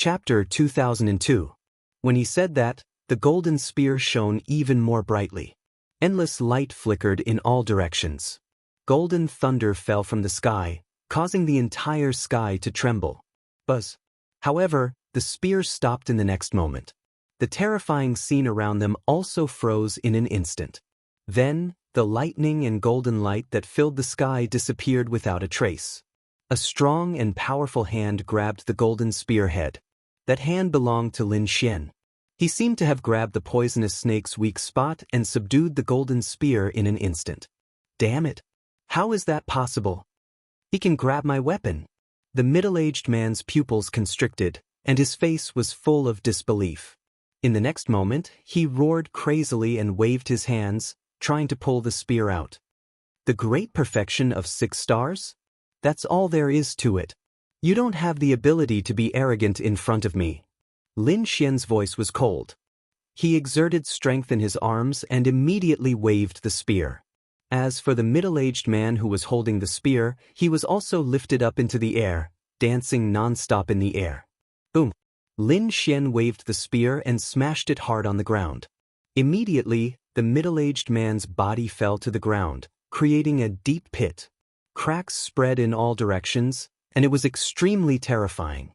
Chapter 2002. When he said that, the golden spear shone even more brightly. Endless light flickered in all directions. Golden thunder fell from the sky, causing the entire sky to tremble. Buzz. However, the spear stopped in the next moment. The terrifying scene around them also froze in an instant. Then, the lightning and golden light that filled the sky disappeared without a trace. A strong and powerful hand grabbed the golden spearhead. That hand belonged to Lin Xian. He seemed to have grabbed the poisonous snake's weak spot and subdued the golden spear in an instant. Damn it! How is that possible? He can grab my weapon. The middle-aged man's pupils constricted, and his face was full of disbelief. In the next moment, he roared crazily and waved his hands, trying to pull the spear out. The great perfection of 6 stars? That's all there is to it. You don't have the ability to be arrogant in front of me. Lin Xian's voice was cold. He exerted strength in his arms and immediately waved the spear. As for the middle-aged man who was holding the spear, he was also lifted up into the air, dancing non-stop in the air. Boom! Lin Xian waved the spear and smashed it hard on the ground. Immediately, the middle-aged man's body fell to the ground, creating a deep pit. Cracks spread in all directions, and it was extremely terrifying.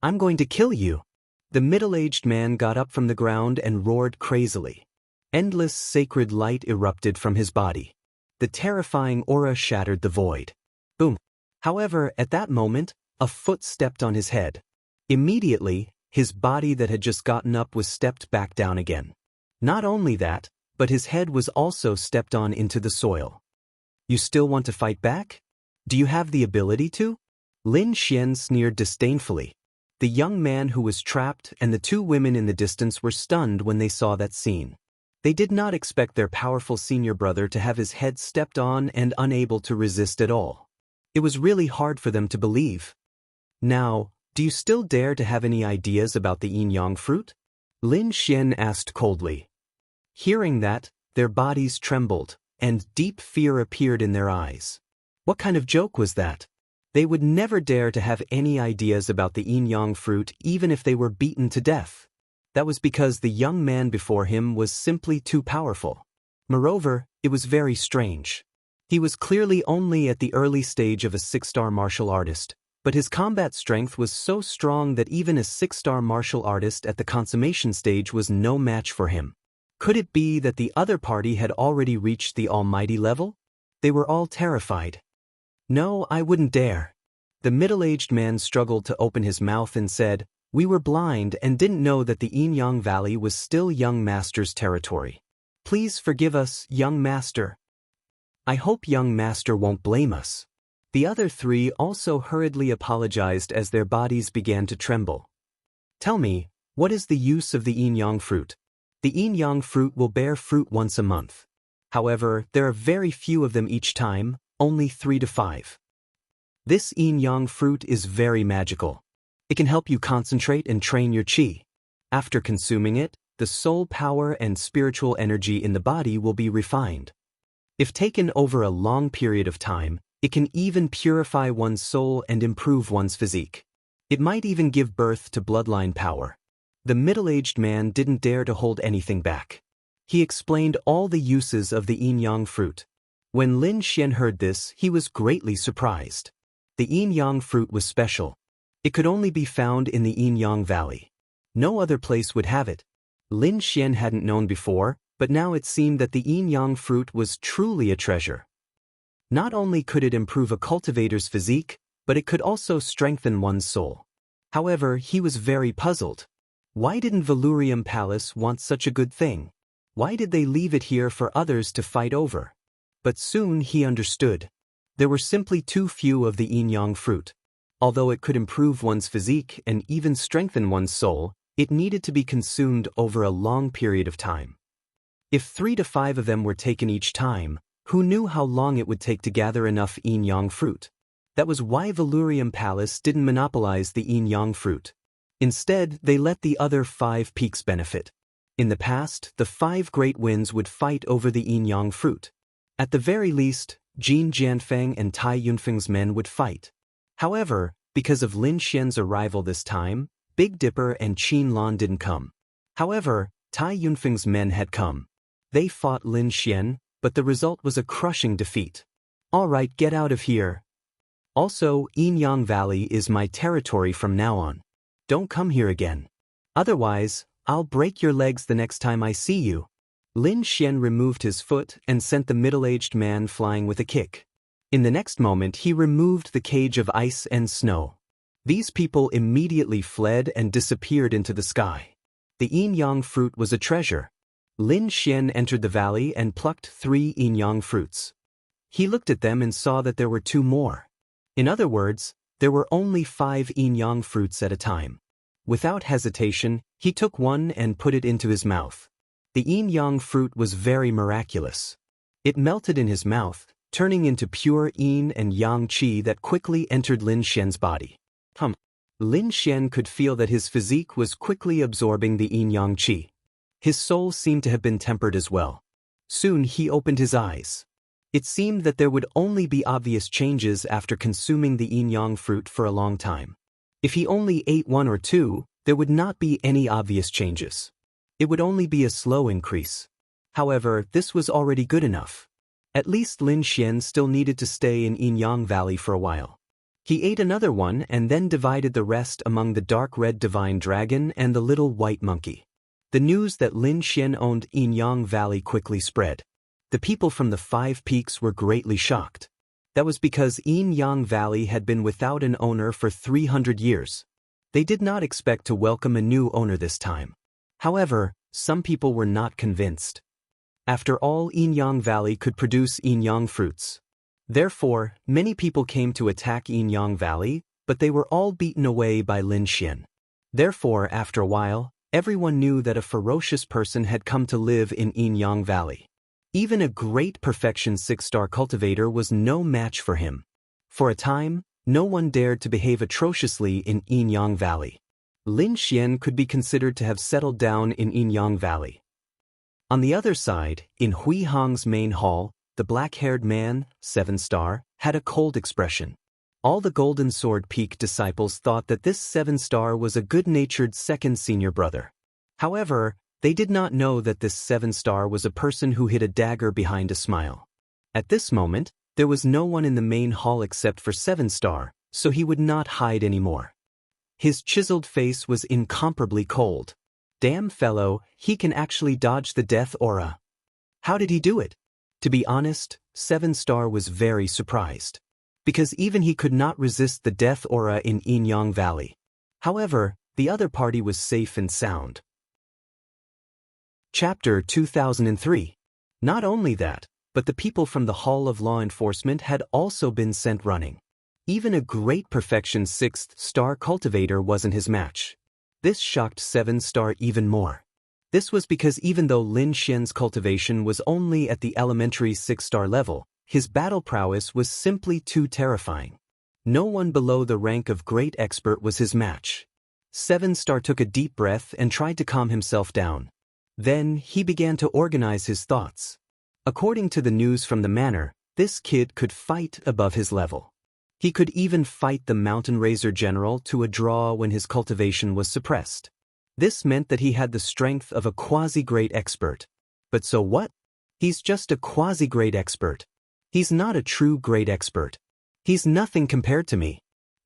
I'm going to kill you. The middle-aged man got up from the ground and roared crazily. Endless sacred light erupted from his body. The terrifying aura shattered the void. Boom. However, at that moment, a foot stepped on his head. Immediately, his body that had just gotten up was stepped back down again. Not only that, but his head was also stepped on into the soil. You still want to fight back? Do you have the ability to? Lin Xian sneered disdainfully. The young man who was trapped and the 2 women in the distance were stunned when they saw that scene. They did not expect their powerful senior brother to have his head stepped on and unable to resist at all. It was really hard for them to believe. Now, do you still dare to have any ideas about the yin-yang fruit? Lin Xian asked coldly. Hearing that, their bodies trembled, and deep fear appeared in their eyes. What kind of joke was that? They would never dare to have any ideas about the yin-yang fruit even if they were beaten to death. That was because the young man before him was simply too powerful. Moreover, it was very strange. He was clearly only at the early stage of a 6-star martial artist, but his combat strength was so strong that even a 6-star martial artist at the consummation stage was no match for him. Could it be that the other party had already reached the almighty level? They were all terrified. No, I wouldn't dare. The middle-aged man struggled to open his mouth and said, We were blind and didn't know that the Yin-Yang Valley was still young master's territory. Please forgive us, young master. I hope young master won't blame us. The other 3 also hurriedly apologized as their bodies began to tremble. Tell me, what is the use of the yin-yang fruit? The yin-yang fruit will bear fruit once a month. However, there are very few of them each time, only 3 to 5. This yin-yang fruit is very magical. It can help you concentrate and train your qi. After consuming it, the soul power and spiritual energy in the body will be refined. If taken over a long period of time, it can even purify one's soul and improve one's physique. It might even give birth to bloodline power. The middle-aged man didn't dare to hold anything back. He explained all the uses of the yin-yang fruit. When Lin Xian heard this, he was greatly surprised. The yin-yang fruit was special. It could only be found in the yin-yang valley. No other place would have it. Lin Xian hadn't known before, but now it seemed that the yin-yang fruit was truly a treasure. Not only could it improve a cultivator's physique, but it could also strengthen one's soul. However, he was very puzzled. Why didn't Valurium Palace want such a good thing? Why did they leave it here for others to fight over? But soon he understood. There were simply too few of the yin-yang fruit. Although it could improve one's physique and even strengthen one's soul, it needed to be consumed over a long period of time. If 3 to 5 of them were taken each time, who knew how long it would take to gather enough yin-yang fruit? That was why Valurium Palace didn't monopolize the yin-yang fruit. Instead, they let the other 5 peaks benefit. In the past, the 5 great winds would fight over the yin-yang fruit. At the very least, Jin Jianfeng and Tai Yunfeng's men would fight. However, Because of Lin Xian's arrival this time, Big Dipper and Qin Lan didn't come. However, Tai Yunfeng's men had come. They fought Lin Xian, but the result was a crushing defeat. Alright, get out of here. Also, Yinyang Valley is my territory from now on. Don't come here again. Otherwise, I'll break your legs the next time I see you. Lin Xian removed his foot and sent the middle-aged man flying with a kick. In the next moment he removed the cage of ice and snow. These people immediately fled and disappeared into the sky. The Yinyang fruit was a treasure. Lin Xian entered the valley and plucked 3 Yinyang fruits. He looked at them and saw that there were 2 more. In other words, there were only 5 Yinyang fruits at a time. Without hesitation, he took one and put it into his mouth. The Yinyang fruit was very miraculous. It melted in his mouth, turning into pure yin and yang qi that quickly entered Lin Xian's body. Lin Xian could feel that his physique was quickly absorbing the yin-yang qi. His soul seemed to have been tempered as well. Soon he opened his eyes. It seemed that there would only be obvious changes after consuming the yin-yang fruit for a long time. If he only ate 1 or 2, there would not be any obvious changes. It would only be a slow increase. However, this was already good enough. At least Lin Xian still needed to stay in Yinyang Valley for a while. He ate another one and then divided the rest among the dark red divine dragon and the little white monkey. The news that Lin Xian owned Yinyang Valley quickly spread. The people from the 5 peaks were greatly shocked. That was because Yinyang Valley had been without an owner for 300 years. They did not expect to welcome a new owner this time. However, some people were not convinced. After all, Yinyang Valley could produce Yinyang fruits. Therefore, many people came to attack Yinyang Valley, but they were all beaten away by Lin Xian. Therefore, after a while, everyone knew that a ferocious person had come to live in Yinyang Valley. Even a great perfection 6-star cultivator was no match for him. For a time, no one dared to behave atrociously in Yinyang Valley. Lin Xian could be considered to have settled down in Yinyang Valley. On the other side, in Hui Hong's main hall, the black-haired man, 7-star, had a cold expression. All the Golden Sword Peak disciples thought that this 7-star was a good-natured second senior brother. However, they did not know that this 7-star was a person who hid a dagger behind a smile. At this moment, there was no one in the main hall except for 7-star, so he would not hide anymore. His chiseled face was incomparably cold. Damn fellow, he can actually dodge the death aura. How did he do it? To be honest, 7-star was very surprised. Because even he could not resist the death aura in Yinyang Valley. However, the other party was safe and sound. Chapter 2003. Not only that, but the people from the Hall of Law Enforcement had also been sent running. Even a great perfection 6th-star cultivator wasn't his match. This shocked 7-star even more. This was because even though Lin Xian's cultivation was only at the elementary 6-star level, his battle prowess was simply too terrifying. No one below the rank of great expert was his match. 7-star took a deep breath and tried to calm himself down. Then, he began to organize his thoughts. According to the news from the manor, this kid could fight above his level. He could even fight the Mountain Razor General to a draw when his cultivation was suppressed. This meant that he had the strength of a quasi-great expert. But so what? He's just a quasi-great expert. He's not a true great expert. He's nothing compared to me.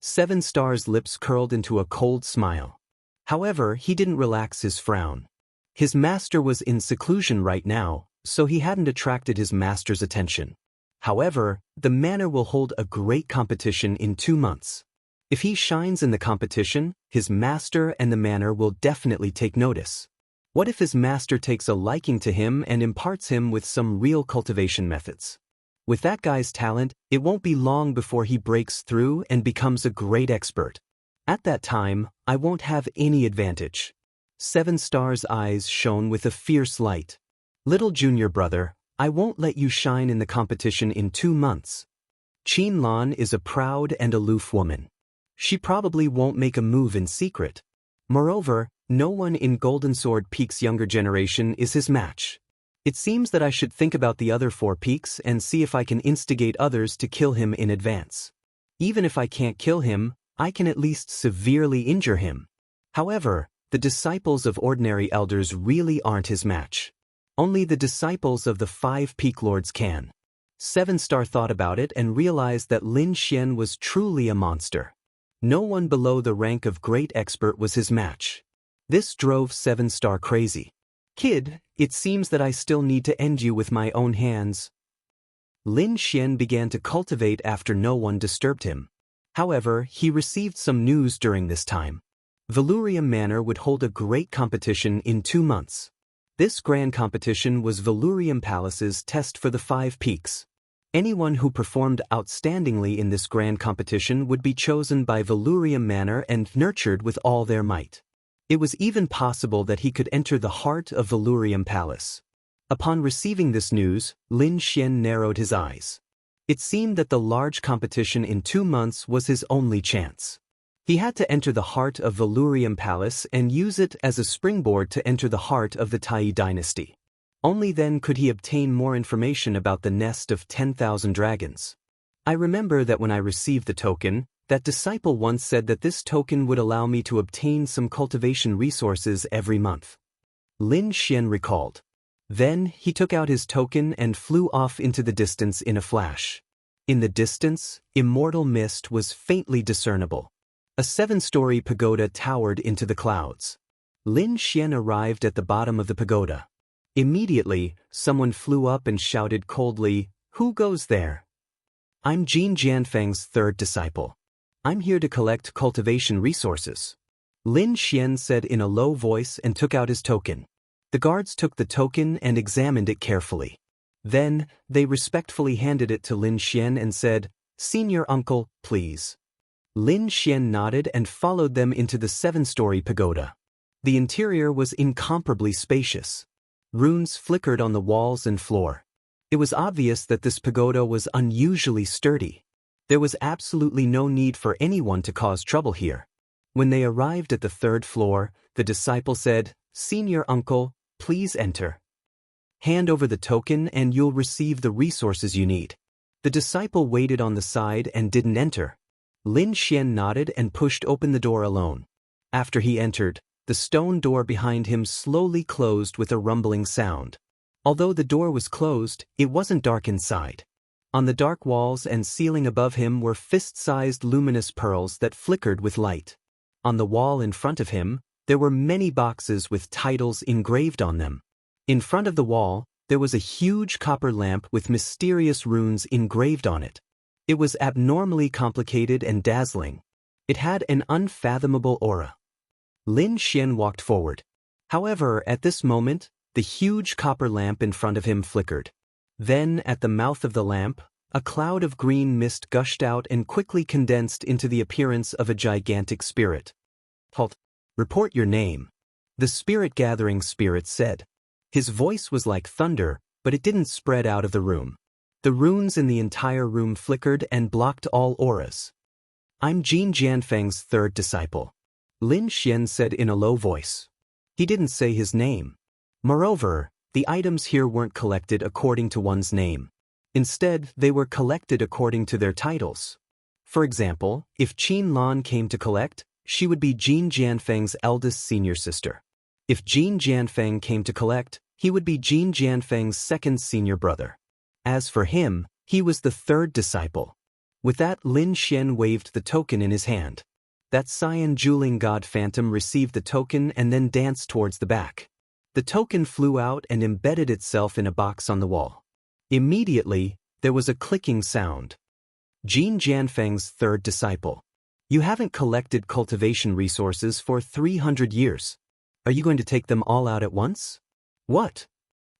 7-star's lips curled into a cold smile. However, he didn't relax his frown. His master was in seclusion right now, so he hadn't attracted his master's attention. However, the manor will hold a great competition in 2 months. If he shines in the competition, his master and the manor will definitely take notice. What if his master takes a liking to him and imparts him with some real cultivation methods? With that guy's talent, it won't be long before he breaks through and becomes a great expert. At that time, I won't have any advantage. 7-star's eyes shone with a fierce light. Little junior brother, I won't let you shine in the competition in 2 months. Qin Lan is a proud and aloof woman. She probably won't make a move in secret. Moreover, no one in Golden Sword Peak's younger generation is his match. It seems that I should think about the other 4 peaks and see if I can instigate others to kill him in advance. Even if I can't kill him, I can at least severely injure him. However, the disciples of ordinary elders really aren't his match. Only the disciples of the 5 Peak Lords can. 7-Star thought about it and realized that Lin Xian was truly a monster. No one below the rank of Great Expert was his match. This drove 7-Star crazy. Kid, it seems that I still need to end you with my own hands. Lin Xian began to cultivate after no one disturbed him. However, he received some news during this time. Valurium Manor would hold a great competition in 2 months. This grand competition was Valurium Palace's test for the 5 peaks. Anyone who performed outstandingly in this grand competition would be chosen by Valurium Manor and nurtured with all their might. It was even possible that he could enter the heart of Valurium Palace. Upon receiving this news, Lin Xian narrowed his eyes. It seemed that the large competition in 2 months was his only chance. He had to enter the heart of Valurium Palace and use it as a springboard to enter the heart of the Tai dynasty. Only then could he obtain more information about the nest of 10,000 dragons. I remember that when I received the token, that disciple once said that this token would allow me to obtain some cultivation resources every month. Lin Xian recalled. Then he took out his token and flew off into the distance in a flash. In the distance, immortal mist was faintly discernible. A 7-story pagoda towered into the clouds. Lin Xian arrived at the bottom of the pagoda. Immediately, someone flew up and shouted coldly, "Who goes there?" "I'm Jin Jianfeng's 3rd disciple. I'm here to collect cultivation resources," Lin Xian said in a low voice and took out his token. The guards took the token and examined it carefully. Then, they respectfully handed it to Lin Xian and said, "Senior uncle, please." Lin Xian nodded and followed them into the 7-story pagoda. The interior was incomparably spacious. Runes flickered on the walls and floor. It was obvious that this pagoda was unusually sturdy. There was absolutely no need for anyone to cause trouble here. When they arrived at the 3rd floor, the disciple said, "Senior uncle, please enter. Hand over the token and you'll receive the resources you need." The disciple waited on the side and didn't enter. Lin Xian nodded and pushed open the door alone. After he entered, the stone door behind him slowly closed with a rumbling sound. Although the door was closed, it wasn't dark inside. On the dark walls and ceiling above him were fist-sized luminous pearls that flickered with light. On the wall in front of him, there were many boxes with titles engraved on them. In front of the wall, there was a huge copper lamp with mysterious runes engraved on it. It was abnormally complicated and dazzling. It had an unfathomable aura. Lin Xian walked forward. However, at this moment, the huge copper lamp in front of him flickered. Then, at the mouth of the lamp, a cloud of green mist gushed out and quickly condensed into the appearance of a gigantic spirit. "Halt! Report your name," the spirit-gathering spirit said. His voice was like thunder, but it didn't spread out of the room. The runes in the entire room flickered and blocked all auras. "I'm Jin Jianfeng's 3rd disciple," Lin Xian said in a low voice. He didn't say his name. Moreover, the items here weren't collected according to one's name. Instead, they were collected according to their titles. For example, if Qin Lan came to collect, she would be Jin Jianfeng's eldest senior sister. If Jin Jianfeng came to collect, he would be Jin Jianfeng's 2nd senior brother. As for him, he was the 3rd disciple. With that, Lin Xian waved the token in his hand. That Cyan Juling God Phantom received the token and then danced towards the back. The token flew out and embedded itself in a box on the wall. Immediately, there was a clicking sound. Jin Jianfeng's 3rd disciple. "You haven't collected cultivation resources for 300 years. Are you going to take them all out at once?" "What?"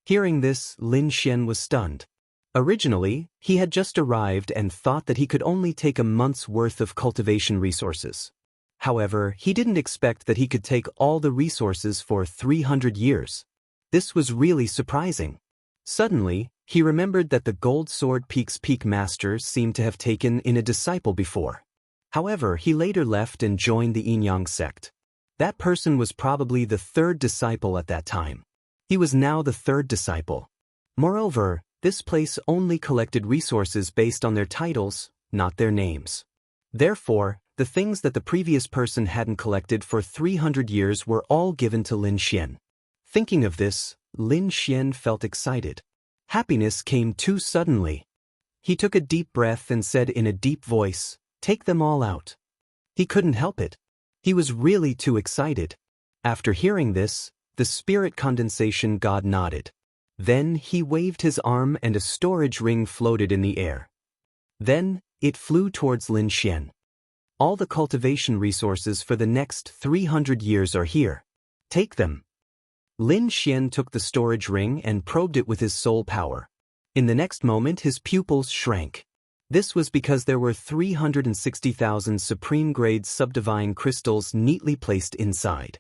Hearing this, Lin Xian was stunned. Originally, he had just arrived and thought that he could only take a month's worth of cultivation resources. However, he didn't expect that he could take all the resources for 300 years. This was really surprising. Suddenly, he remembered that the Gold Sword Peak's peak master seemed to have taken in a disciple before. However, he later left and joined the Yin-Yang sect. That person was probably the 3rd disciple at that time. He was now the 3rd disciple. Moreover, this place only collected resources based on their titles, not their names. Therefore, The things that the previous person hadn't collected for 300 years were all given to Lin Xian. Thinking of this, Lin Xian felt excited. Happiness came too suddenly. He took a deep breath and said in a deep voice, "Take them all out." He couldn't help it. He was really too excited. After hearing this, the spirit condensation god nodded. Then he waved his arm and a storage ring floated in the air. Then, it flew towards Lin Xian. "All the cultivation resources for the next 300 years are here. Take them." Lin Xian took the storage ring and probed it with his soul power. In the next moment his pupils shrank. This was because there were 360,000 supreme-grade subdivine crystals neatly placed inside.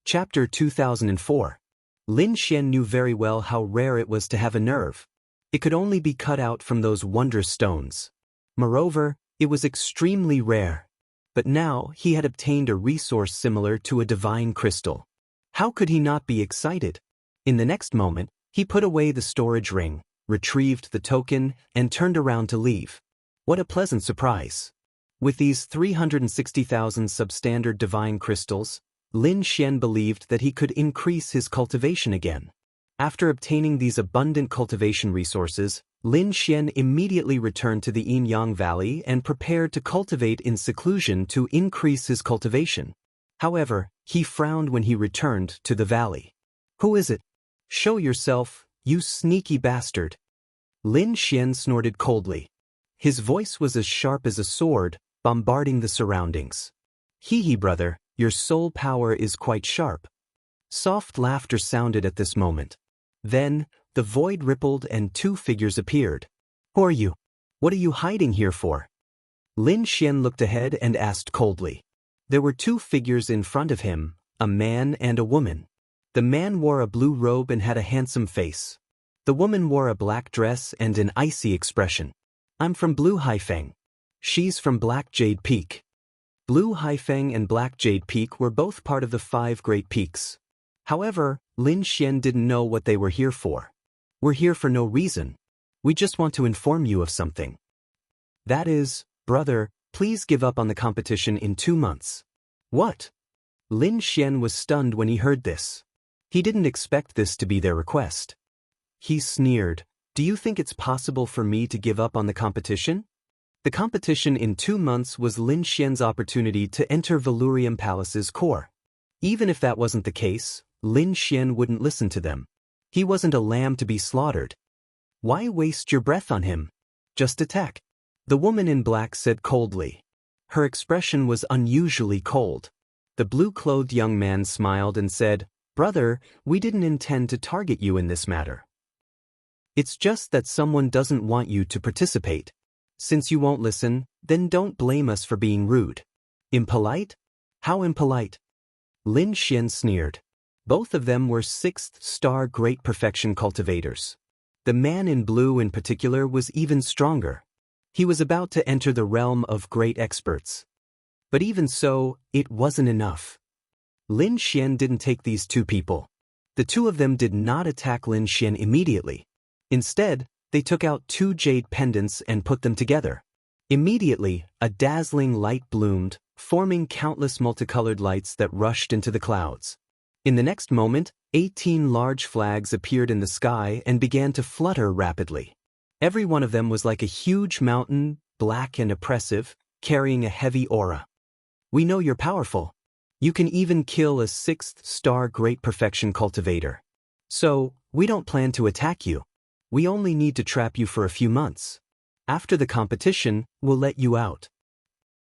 Chapter 2004. Lin Xian knew very well how rare it was to have a nerve. It could only be cut out from those wondrous stones. Moreover, it was extremely rare. But now he had obtained a resource similar to a divine crystal. How could he not be excited? In the next moment, he put away the storage ring, retrieved the token, and turned around to leave. What a pleasant surprise! With these 360,000 substandard divine crystals, Lin Xian believed that he could increase his cultivation again. After obtaining these abundant cultivation resources, Lin Xian immediately returned to the Yin-Yang Valley and prepared to cultivate in seclusion to increase his cultivation. However, he frowned when he returned to the valley. "Who is it? Show yourself, you sneaky bastard." Lin Xian snorted coldly. His voice was as sharp as a sword, bombarding the surroundings. "Hee brother, your soul power is quite sharp." Soft laughter sounded at this moment. Then, the void rippled and two figures appeared. "Who are you? What are you hiding here for?" Lin Xian looked ahead and asked coldly. There were two figures in front of him, a man and a woman. The man wore a blue robe and had a handsome face. The woman wore a black dress and an icy expression. "I'm from Blue Haifeng. She's from Black Jade Peak." Blue Haifeng and Black Jade Peak were both part of the 5 Great Peaks. However, Lin Xian didn't know what they were here for. "We're here for no reason. We just want to inform you of something. That is, brother, please give up on the competition in 2 months." "What?" Lin Xian was stunned when he heard this. He didn't expect this to be their request. He sneered, "Do you think it's possible for me to give up on the competition?" The competition in 2 months was Lin Xian's opportunity to enter Valurium Palace's core. Even if that wasn't the case, Lin Xian wouldn't listen to them. He wasn't a lamb to be slaughtered. "Why waste your breath on him? Just attack." The woman in black said coldly. Her expression was unusually cold. The blue-clothed young man smiled and said, "Brother, we didn't intend to target you in this matter. It's just that someone doesn't want you to participate. Since you won't listen, then don't blame us for being rude." "Impolite? How impolite?" Lin Xian sneered. Both of them were 6th-star Great Perfection cultivators. The man in blue in particular was even stronger. He was about to enter the realm of great experts. But even so, it wasn't enough. Lin Xian didn't take these two people. The two of them did not attack Lin Xian immediately. Instead, they took out 2 jade pendants and put them together. Immediately, a dazzling light bloomed, forming countless multicolored lights that rushed into the clouds. In the next moment, 18 large flags appeared in the sky and began to flutter rapidly. Every one of them was like a huge mountain, black and oppressive, carrying a heavy aura. "We know you're powerful. You can even kill a 6th-star Great Perfection cultivator. So, we don't plan to attack you. We only need to trap you for a few months. After the competition, we'll let you out.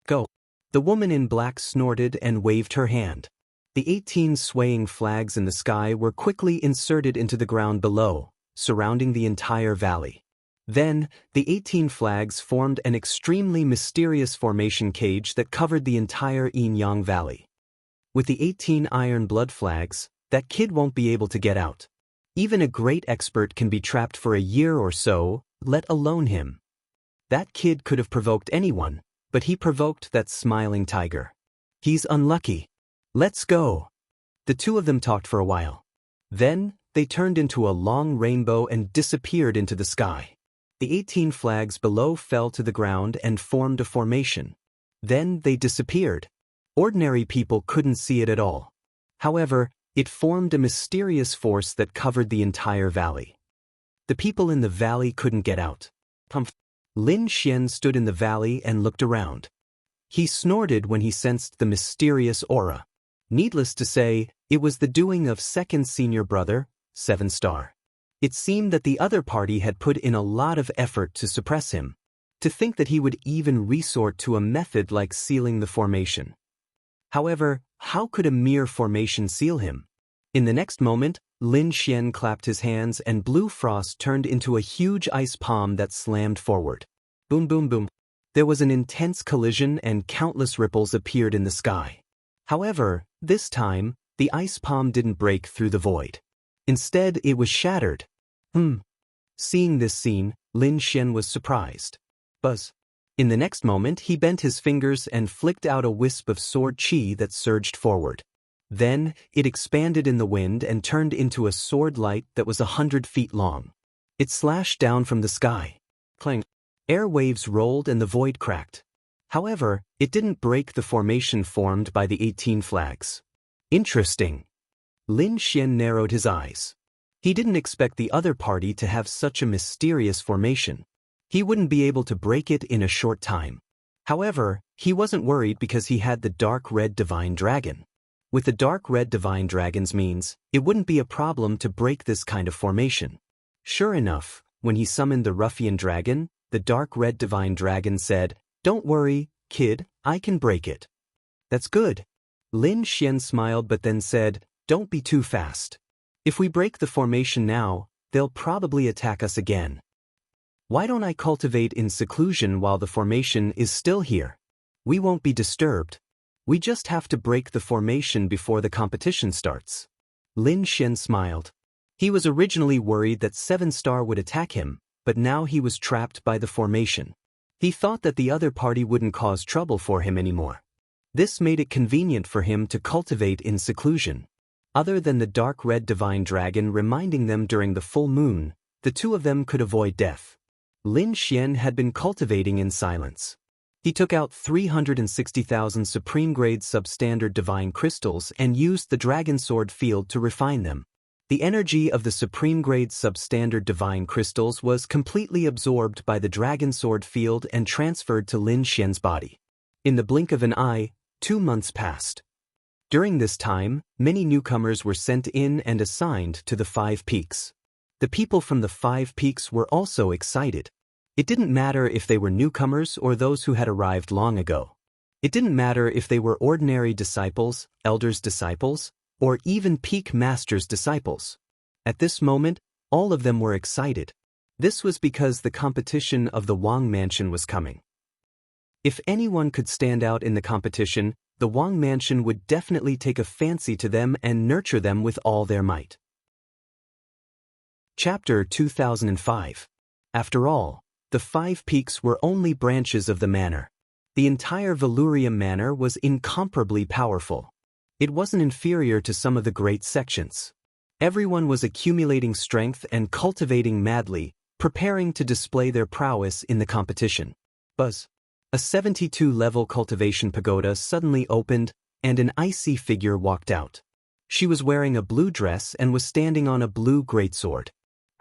Go." The woman in black snorted and waved her hand. The 18 swaying flags in the sky were quickly inserted into the ground below, surrounding the entire valley. Then, the 18 flags formed an extremely mysterious formation cage that covered the entire Yin-Yang Valley. With the 18 iron blood flags, that kid won't be able to get out. Even a great expert can be trapped for a year or so, let alone him. That kid could have provoked anyone, but he provoked that smiling tiger. He's unlucky. Let's go. The two of them talked for a while. Then, they turned into a long rainbow and disappeared into the sky. The 18 flags below fell to the ground and formed a formation. Then they disappeared. Ordinary people couldn't see it at all. However, it formed a mysterious force that covered the entire valley. The people in the valley couldn't get out. Lin Xian stood in the valley and looked around. He snorted when he sensed the mysterious aura. Needless to say, it was the doing of second senior brother, 7 Star. It seemed that the other party had put in a lot of effort to suppress him. To think that he would even resort to a method like sealing the formation. However, how could a mere formation seal him? In the next moment, Lin Xian clapped his hands and blue frost turned into a huge ice palm that slammed forward. Boom boom boom. There was an intense collision and countless ripples appeared in the sky. However, this time, the ice palm didn't break through the void. Instead, it was shattered. Seeing this scene, Lin Xian was surprised. Buzz. In the next moment, he bent his fingers and flicked out a wisp of sword chi that surged forward. Then, it expanded in the wind and turned into a sword light that was 100 feet long. It slashed down from the sky. Clang. Air waves rolled and the void cracked. However, it didn't break the formation formed by the 18 flags. Interesting. Lin Xian narrowed his eyes. He didn't expect the other party to have such a mysterious formation. He wouldn't be able to break it in a short time. However, he wasn't worried because he had the dark red divine dragon. With the dark red divine dragon's means, it wouldn't be a problem to break this kind of formation. Sure enough, when he summoned the ruffian dragon, the dark red divine dragon said, "Don't worry, kid, I can break it." "That's good." Lin Xian smiled but then said, "Don't be too fast. If we break the formation now, they'll probably attack us again. Why don't I cultivate in seclusion while the formation is still here? We won't be disturbed. We just have to break the formation before the competition starts." Lin Xian smiled. He was originally worried that 7 Star would attack him, but now he was trapped by the formation. He thought that the other party wouldn't cause trouble for him anymore. This made it convenient for him to cultivate in seclusion. Other than the dark red divine dragon reminding them during the full moon, the two of them could avoid death. Lin Xian had been cultivating in silence. He took out 360,000 supreme-grade substandard divine crystals and used the dragon sword field to refine them. The energy of the supreme-grade substandard divine crystals was completely absorbed by the dragon sword field and transferred to Lin Xian's body. In the blink of an eye, 2 months passed. During this time, many newcomers were sent in and assigned to the 5 peaks. The people from the 5 peaks were also excited. It didn't matter if they were newcomers or those who had arrived long ago. It didn't matter if they were ordinary disciples, elders' disciples, or even peak masters' disciples. At this moment, all of them were excited. This was because the competition of the Wang Mansion was coming. If anyone could stand out in the competition, the Wang Mansion would definitely take a fancy to them and nurture them with all their might. Chapter 2005. After all, the 5 peaks were only branches of the manor. The entire Valurium manor was incomparably powerful. It wasn't inferior to some of the great sections. Everyone was accumulating strength and cultivating madly, preparing to display their prowess in the competition. Buzz. A 72-level cultivation pagoda suddenly opened, and an icy figure walked out. She was wearing a blue dress and was standing on a blue greatsword.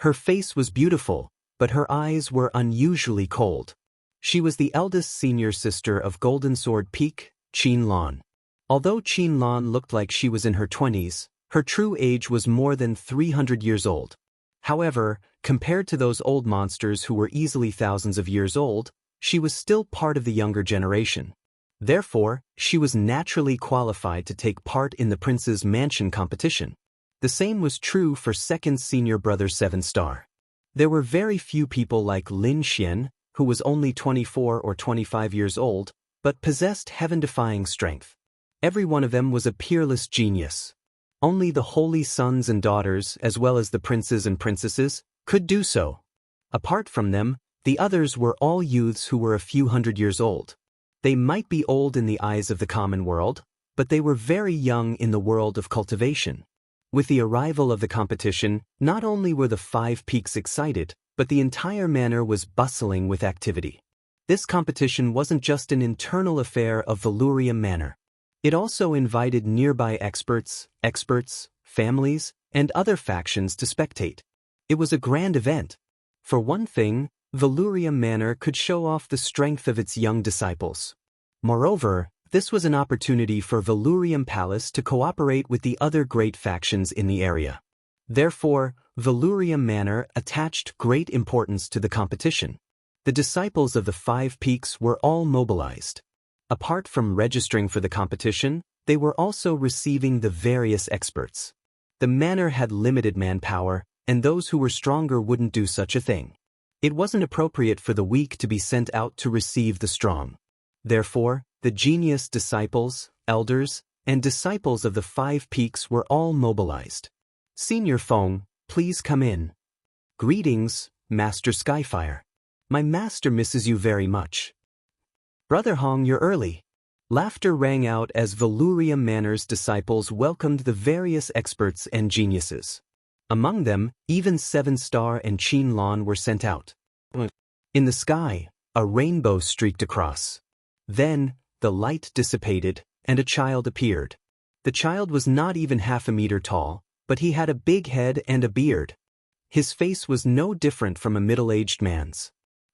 Her face was beautiful, but her eyes were unusually cold. She was the eldest senior sister of Golden Sword Peak, Qin Lan. Although Qin Lan looked like she was in her 20s, her true age was more than 300 years old. However, compared to those old monsters who were easily thousands of years old, she was still part of the younger generation. Therefore, she was naturally qualified to take part in the Prince's Mansion competition. The same was true for second senior brother 7 Star. There were very few people like Lin Xian, who was only 24 or 25 years old, but possessed heaven-defying strength. Every one of them was a peerless genius. Only the holy sons and daughters, as well as the princes and princesses, could do so. Apart from them, the others were all youths who were a few hundred years old. They might be old in the eyes of the common world, but they were very young in the world of cultivation. With the arrival of the competition, not only were the 5 peaks excited, but the entire manor was bustling with activity. This competition wasn't just an internal affair of Valurium Manor. It also invited nearby experts, families, and other factions to spectate. It was a grand event. For one thing, Valurium Manor could show off the strength of its young disciples. Moreover, this was an opportunity for Valurium Palace to cooperate with the other great factions in the area. Therefore, Valurium Manor attached great importance to the competition. The disciples of the Five Peaks were all mobilized. Apart from registering for the competition, they were also receiving the various experts. The manor had limited manpower, and those who were stronger wouldn't do such a thing. It wasn't appropriate for the weak to be sent out to receive the strong. Therefore, the genius disciples, elders, and disciples of the Five Peaks were all mobilized. Senior Feng, please come in. Greetings, Master Skyfire. My master misses you very much. Brother Hong, you're early. Laughter rang out as Valurium Manor's disciples welcomed the various experts and geniuses. Among them, even 7-Star and Qin Lan were sent out. In the sky, a rainbow streaked across. Then, the light dissipated, and a child appeared. The child was not even half a meter tall, but he had a big head and a beard. His face was no different from a middle-aged man's.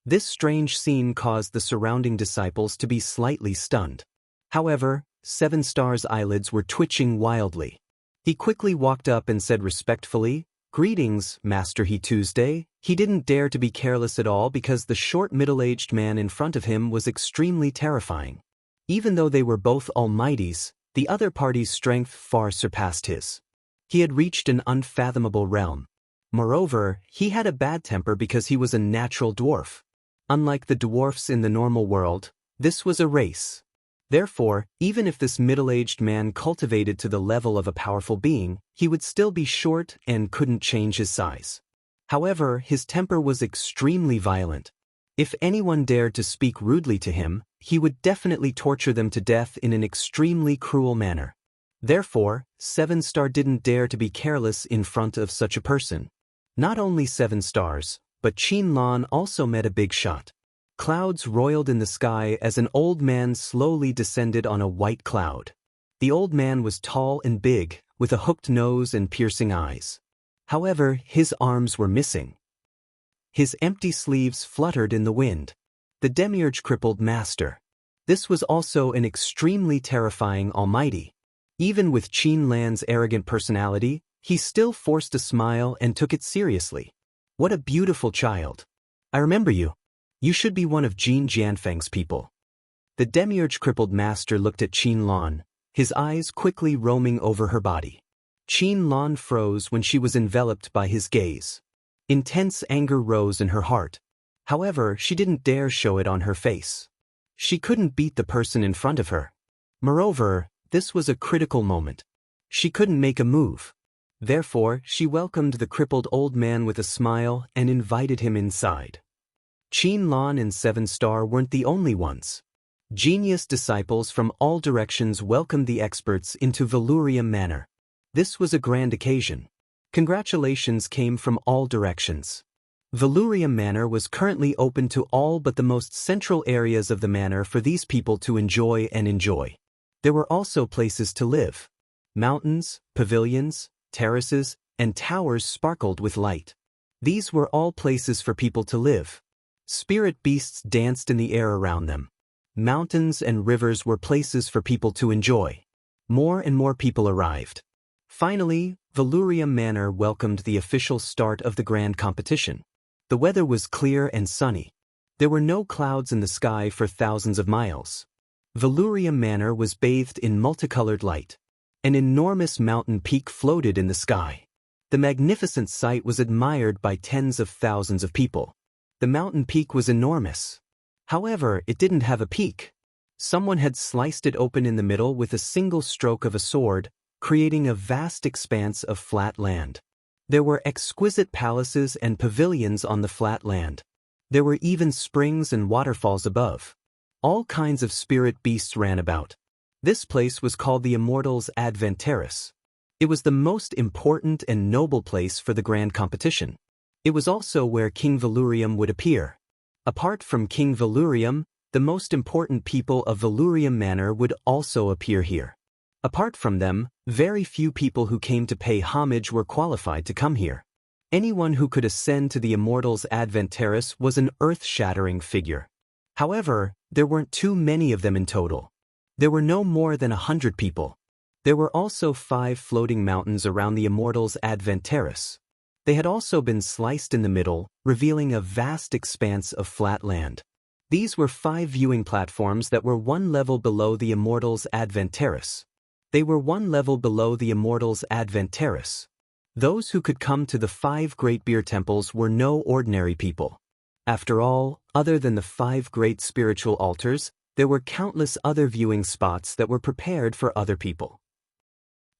This strange scene caused the surrounding disciples to be slightly stunned. However, 7-Star's eyelids were twitching wildly. He quickly walked up and said respectfully, "Greetings, Master He Tuesday." He didn't dare to be careless at all because the short middle-aged man in front of him was extremely terrifying. Even though they were both almighties, the other party's strength far surpassed his. He had reached an unfathomable realm. Moreover, he had a bad temper because he was a natural dwarf. Unlike the dwarfs in the normal world, this was a race. Therefore, even if this middle-aged man cultivated to the level of a powerful being, he would still be short and couldn't change his size. However, his temper was extremely violent. If anyone dared to speak rudely to him, he would definitely torture them to death in an extremely cruel manner. Therefore, 7-Star didn't dare to be careless in front of such a person. Not only 7 stars, but Qin Lan also met a big shot. Clouds roiled in the sky as an old man slowly descended on a white cloud. The old man was tall and big, with a hooked nose and piercing eyes. However, his arms were missing. His empty sleeves fluttered in the wind. The demiurge crippled master. This was also an extremely terrifying almighty. Even with Qin Lan's arrogant personality, he still forced a smile and took it seriously. What a beautiful child. I remember you. You should be one of Jin Jianfeng's people. The demiurge crippled master looked at Qin Lan, his eyes quickly roaming over her body. Qin Lan froze when she was enveloped by his gaze. Intense anger rose in her heart. However, she didn't dare show it on her face. She couldn't beat the person in front of her. Moreover, this was a critical moment. She couldn't make a move. Therefore, she welcomed the crippled old man with a smile and invited him inside. Qin Lan and 7-Star weren't the only ones. Genius disciples from all directions welcomed the experts into Valurium Manor. This was a grand occasion. Congratulations came from all directions. Valurium Manor was currently open to all but the most central areas of the manor for these people to enjoy. There were also places to live. Mountains, pavilions, terraces, and towers sparkled with light. These were all places for people to live. Spirit beasts danced in the air around them. Mountains and rivers were places for people to enjoy. More and more people arrived. Finally, Valurium Manor welcomed the official start of the grand competition. The weather was clear and sunny. There were no clouds in the sky for thousands of miles. Valurium Manor was bathed in multicolored light. An enormous mountain peak floated in the sky. The magnificent sight was admired by tens of thousands of people. The mountain peak was enormous. However, it didn't have a peak. Someone had sliced it open in the middle with a single stroke of a sword, creating a vast expanse of flat land. There were exquisite palaces and pavilions on the flat land. There were even springs and waterfalls above. All kinds of spirit beasts ran about. This place was called the Immortals' Advent Terrace. It was the most important and noble place for the grand competition. It was also where King Valurium would appear. Apart from King Valurium, the most important people of Valurium Manor would also appear here. Apart from them, very few people who came to pay homage were qualified to come here. Anyone who could ascend to the Immortals' Advent Terrace was an earth-shattering figure. However, there weren't too many of them in total. There were no more than 100 people. There were also 5 floating mountains around the Immortals' Advent Terrace. They had also been sliced in the middle, revealing a vast expanse of flat land. These were 5 viewing platforms that were 1 level below the Immortals' Advent Terrace. They were 1 level below the Immortals' Advent Terrace. Those who could come to the 5 great beer temples were no ordinary people. After all, other than the 5 great spiritual altars, there were countless other viewing spots that were prepared for other people.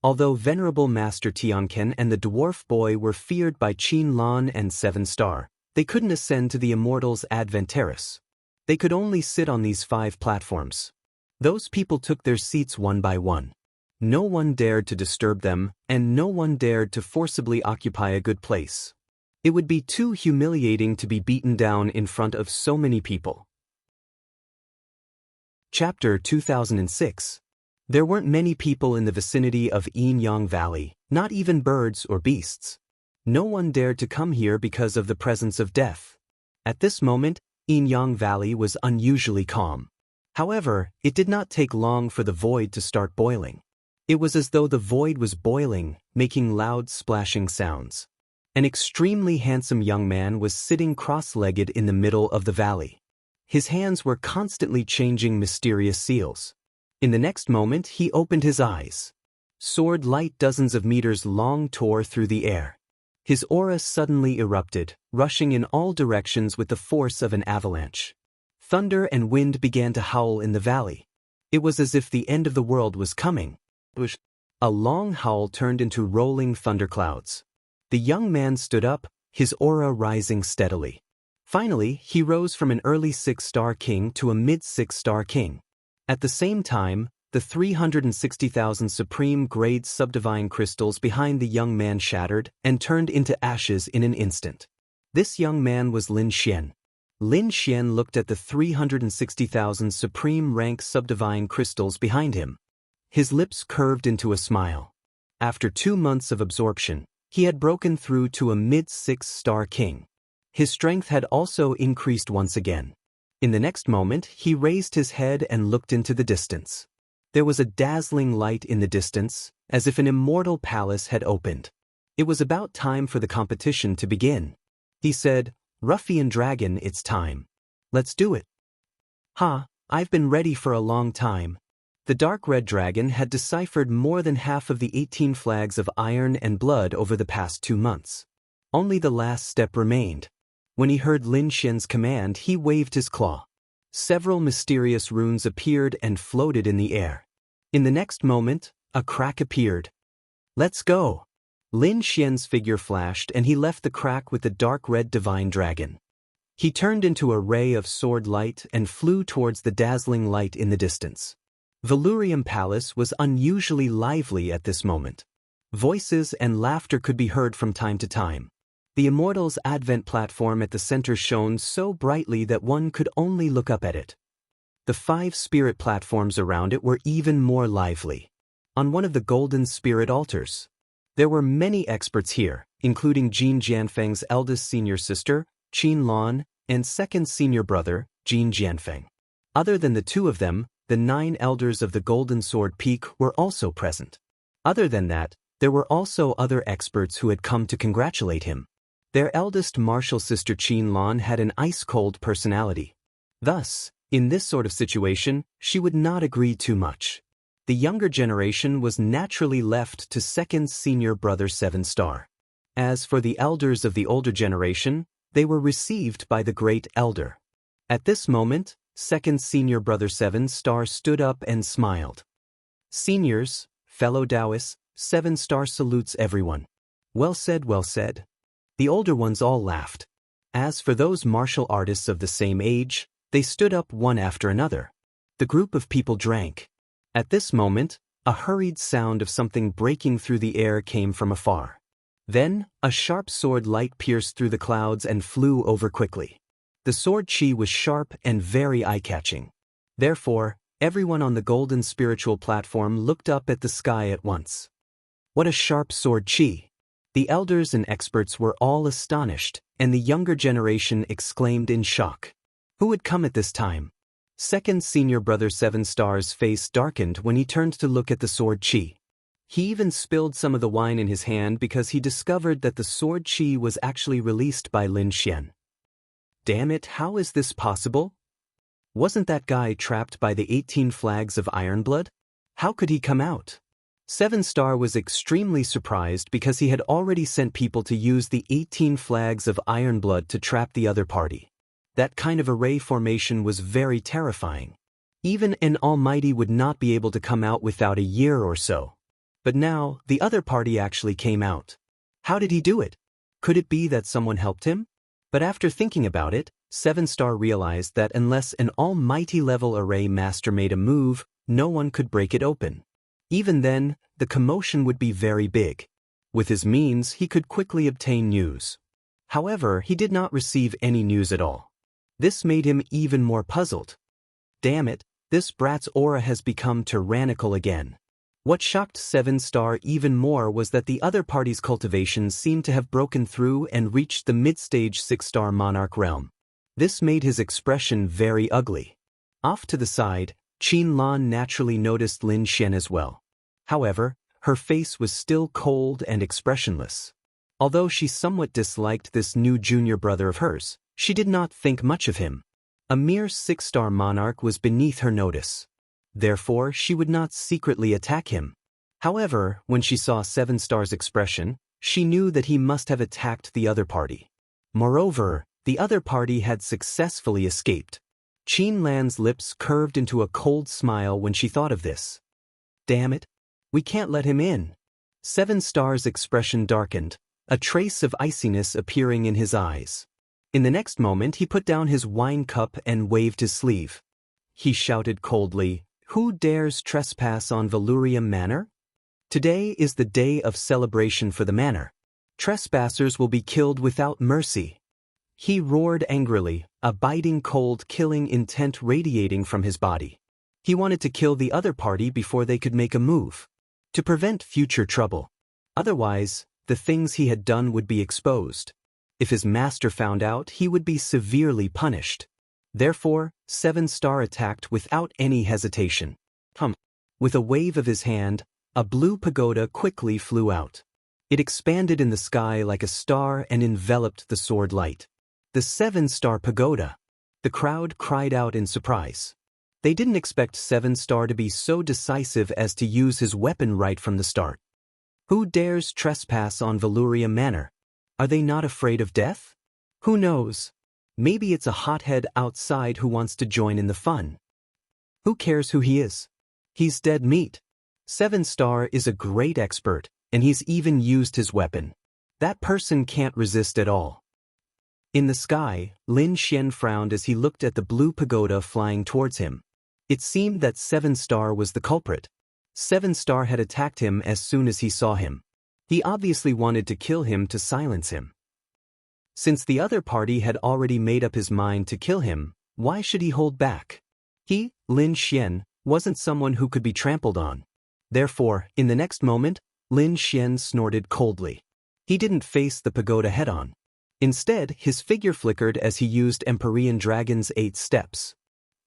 Although Venerable Master Tionken and the dwarf boy were feared by Qin Lan and 7 Star, they couldn't ascend to the Immortals' Advent Terrace. They could only sit on these 5 platforms. Those people took their seats one by one. No one dared to disturb them, and no one dared to forcibly occupy a good place. It would be too humiliating to be beaten down in front of so many people. Chapter 2006. There weren't many people in the vicinity of Yin-Yang Valley, not even birds or beasts. No one dared to come here because of the presence of death. At this moment, Yin-Yang Valley was unusually calm. However, it did not take long for the void to start boiling. It was as though the void was boiling, making loud splashing sounds. An extremely handsome young man was sitting cross-legged in the middle of the valley. His hands were constantly changing mysterious seals. In the next moment, he opened his eyes. Sword light dozens of meters long tore through the air. His aura suddenly erupted, rushing in all directions with the force of an avalanche. Thunder and wind began to howl in the valley. It was as if the end of the world was coming. A long howl turned into rolling thunderclouds. The young man stood up, his aura rising steadily. Finally, he rose from an early 6-star king to a mid-6-star king. At the same time, the 360,000 supreme-grade subdivine crystals behind the young man shattered and turned into ashes in an instant. This young man was Lin Xian. Lin Xian looked at the 360,000 supreme-rank subdivine crystals behind him. His lips curved into a smile. After 2 months of absorption, he had broken through to a mid-6-star king. His strength had also increased once again. In the next moment, he raised his head and looked into the distance. There was a dazzling light in the distance, as if an immortal palace had opened. It was about time for the competition to begin. He said, "Ruffian Dragon, it's time. Let's do it." "Ha, I've been ready for a long time." The dark red dragon had deciphered more than half of the 18 flags of iron and blood over the past 2 months. Only the last step remained. When he heard Lin Xian's command, he waved his claw. Several mysterious runes appeared and floated in the air. In the next moment, a crack appeared. "Let's go!" Lin Xian's figure flashed and he left the crack with the dark red divine dragon. He turned into a ray of sword light and flew towards the dazzling light in the distance. Valurium Palace was unusually lively at this moment. Voices and laughter could be heard from time to time. The Immortals' Advent platform at the center shone so brightly that one could only look up at it. The 5 spirit platforms around it were even more lively. On one of the golden spirit altars, there were many experts here, including Jin Jianfeng's eldest senior sister, Qin Lan, and second senior brother, Jin Jianfeng. Other than the 2 of them, the 9 elders of the Golden Sword Peak were also present. Other than that, there were also other experts who had come to congratulate him. Their eldest martial sister Qin Lan had an ice-cold personality. Thus, in this sort of situation, she would not agree too much. The younger generation was naturally left to second senior brother 7 Star. As for the elders of the older generation, they were received by the great elder. At this moment, second senior brother 7 Star stood up and smiled. "Seniors, fellow Taoists, 7 Star salutes everyone." "Well said, well said." The older ones all laughed. As for those martial artists of the same age, they stood up one after another. The group of people drank. At this moment, a hurried sound of something breaking through the air came from afar. Then, a sharp sword light pierced through the clouds and flew over quickly. The sword chi was sharp and very eye-catching. Therefore, everyone on the golden spiritual platform looked up at the sky at once. What a sharp sword chi! The elders and experts were all astonished, and the younger generation exclaimed in shock. Who had come at this time? Second senior brother 7 Star's face darkened when he turned to look at the sword chi. He even spilled some of the wine in his hand because he discovered that the sword chi was actually released by Lin Xian. Damn it, how is this possible? Wasn't that guy trapped by the 18 flags of Ironblood? How could he come out? 7 Star was extremely surprised because he had already sent people to use the 18 flags of Ironblood to trap the other party. That kind of array formation was very terrifying. Even an almighty would not be able to come out without a year or so. But now, the other party actually came out. How did he do it? Could it be that someone helped him? But after thinking about it, 7 Star realized that unless an almighty level array master made a move, no one could break it open. Even then, the commotion would be very big. With his means, he could quickly obtain news. However, he did not receive any news at all. This made him even more puzzled. Damn it, this brat's aura has become tyrannical again. What shocked 7 Star even more was that the other party's cultivation seemed to have broken through and reached the mid-stage 6-star monarch realm. This made his expression very ugly. Off to the side, Qin Lan naturally noticed Lin Xian as well. However, her face was still cold and expressionless. Although she somewhat disliked this new junior brother of hers, she did not think much of him. A mere 6-star monarch was beneath her notice. Therefore, she would not secretly attack him. However, when she saw 7 Star's expression, she knew that he must have attacked the other party. Moreover, the other party had successfully escaped. Qin Lan's lips curved into a cold smile when she thought of this. Damn it! We can't let him in. 7 Star's expression darkened, a trace of iciness appearing in his eyes. In the next moment he put down his wine cup and waved his sleeve. He shouted coldly, "Who dares trespass on Valurium Manor? Today is the day of celebration for the manor. Trespassers will be killed without mercy." He roared angrily, a biting cold killing intent radiating from his body. He wanted to kill the other party before they could make a move, to prevent future trouble. Otherwise, the things he had done would be exposed. If his master found out, he would be severely punished. Therefore, 7 Star attacked without any hesitation. With a wave of his hand, a blue pagoda quickly flew out. It expanded in the sky like a star and enveloped the sword light. The 7-star pagoda! The crowd cried out in surprise. They didn't expect 7 Star to be so decisive as to use his weapon right from the start. Who dares trespass on Valurium Manor? Are they not afraid of death? Who knows? Maybe it's a hothead outside who wants to join in the fun. Who cares who he is? He's dead meat. 7 Star is a great expert, and he's even used his weapon. That person can't resist at all. In the sky, Lin Xian frowned as he looked at the blue pagoda flying towards him. It seemed that 7 Star was the culprit. 7 Star had attacked him as soon as he saw him. He obviously wanted to kill him to silence him. Since the other party had already made up his mind to kill him, why should he hold back? He, Lin Xian, wasn't someone who could be trampled on. Therefore, in the next moment, Lin Xian snorted coldly. He didn't face the pagoda head-on. Instead, his figure flickered as he used Empyrean Dragon's 8 steps.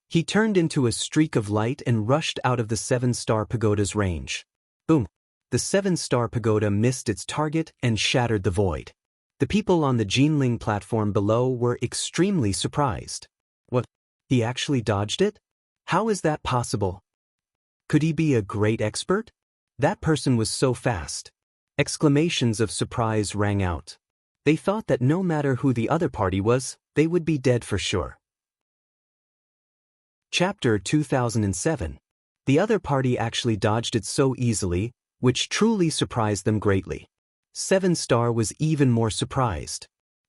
He turned into a streak of light and rushed out of the 7-star pagoda's range. Boom! The 7-star pagoda missed its target and shattered the void. The people on the Jinling platform below were extremely surprised. What? He actually dodged it? How is that possible? Could he be a great expert? That person was so fast. Exclamations of surprise rang out. They thought that no matter who the other party was, they would be dead for sure. Chapter 2007. The other party actually dodged it so easily, which truly surprised them greatly. 7 Star was even more surprised.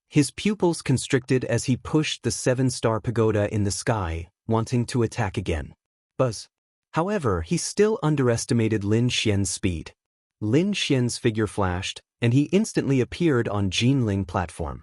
His pupils constricted as he pushed the 7-star pagoda in the sky, wanting to attack again. Buzz. However, he still underestimated Lin Xian's speed. Lin Xian's figure flashed, and he instantly appeared on Jinling platform.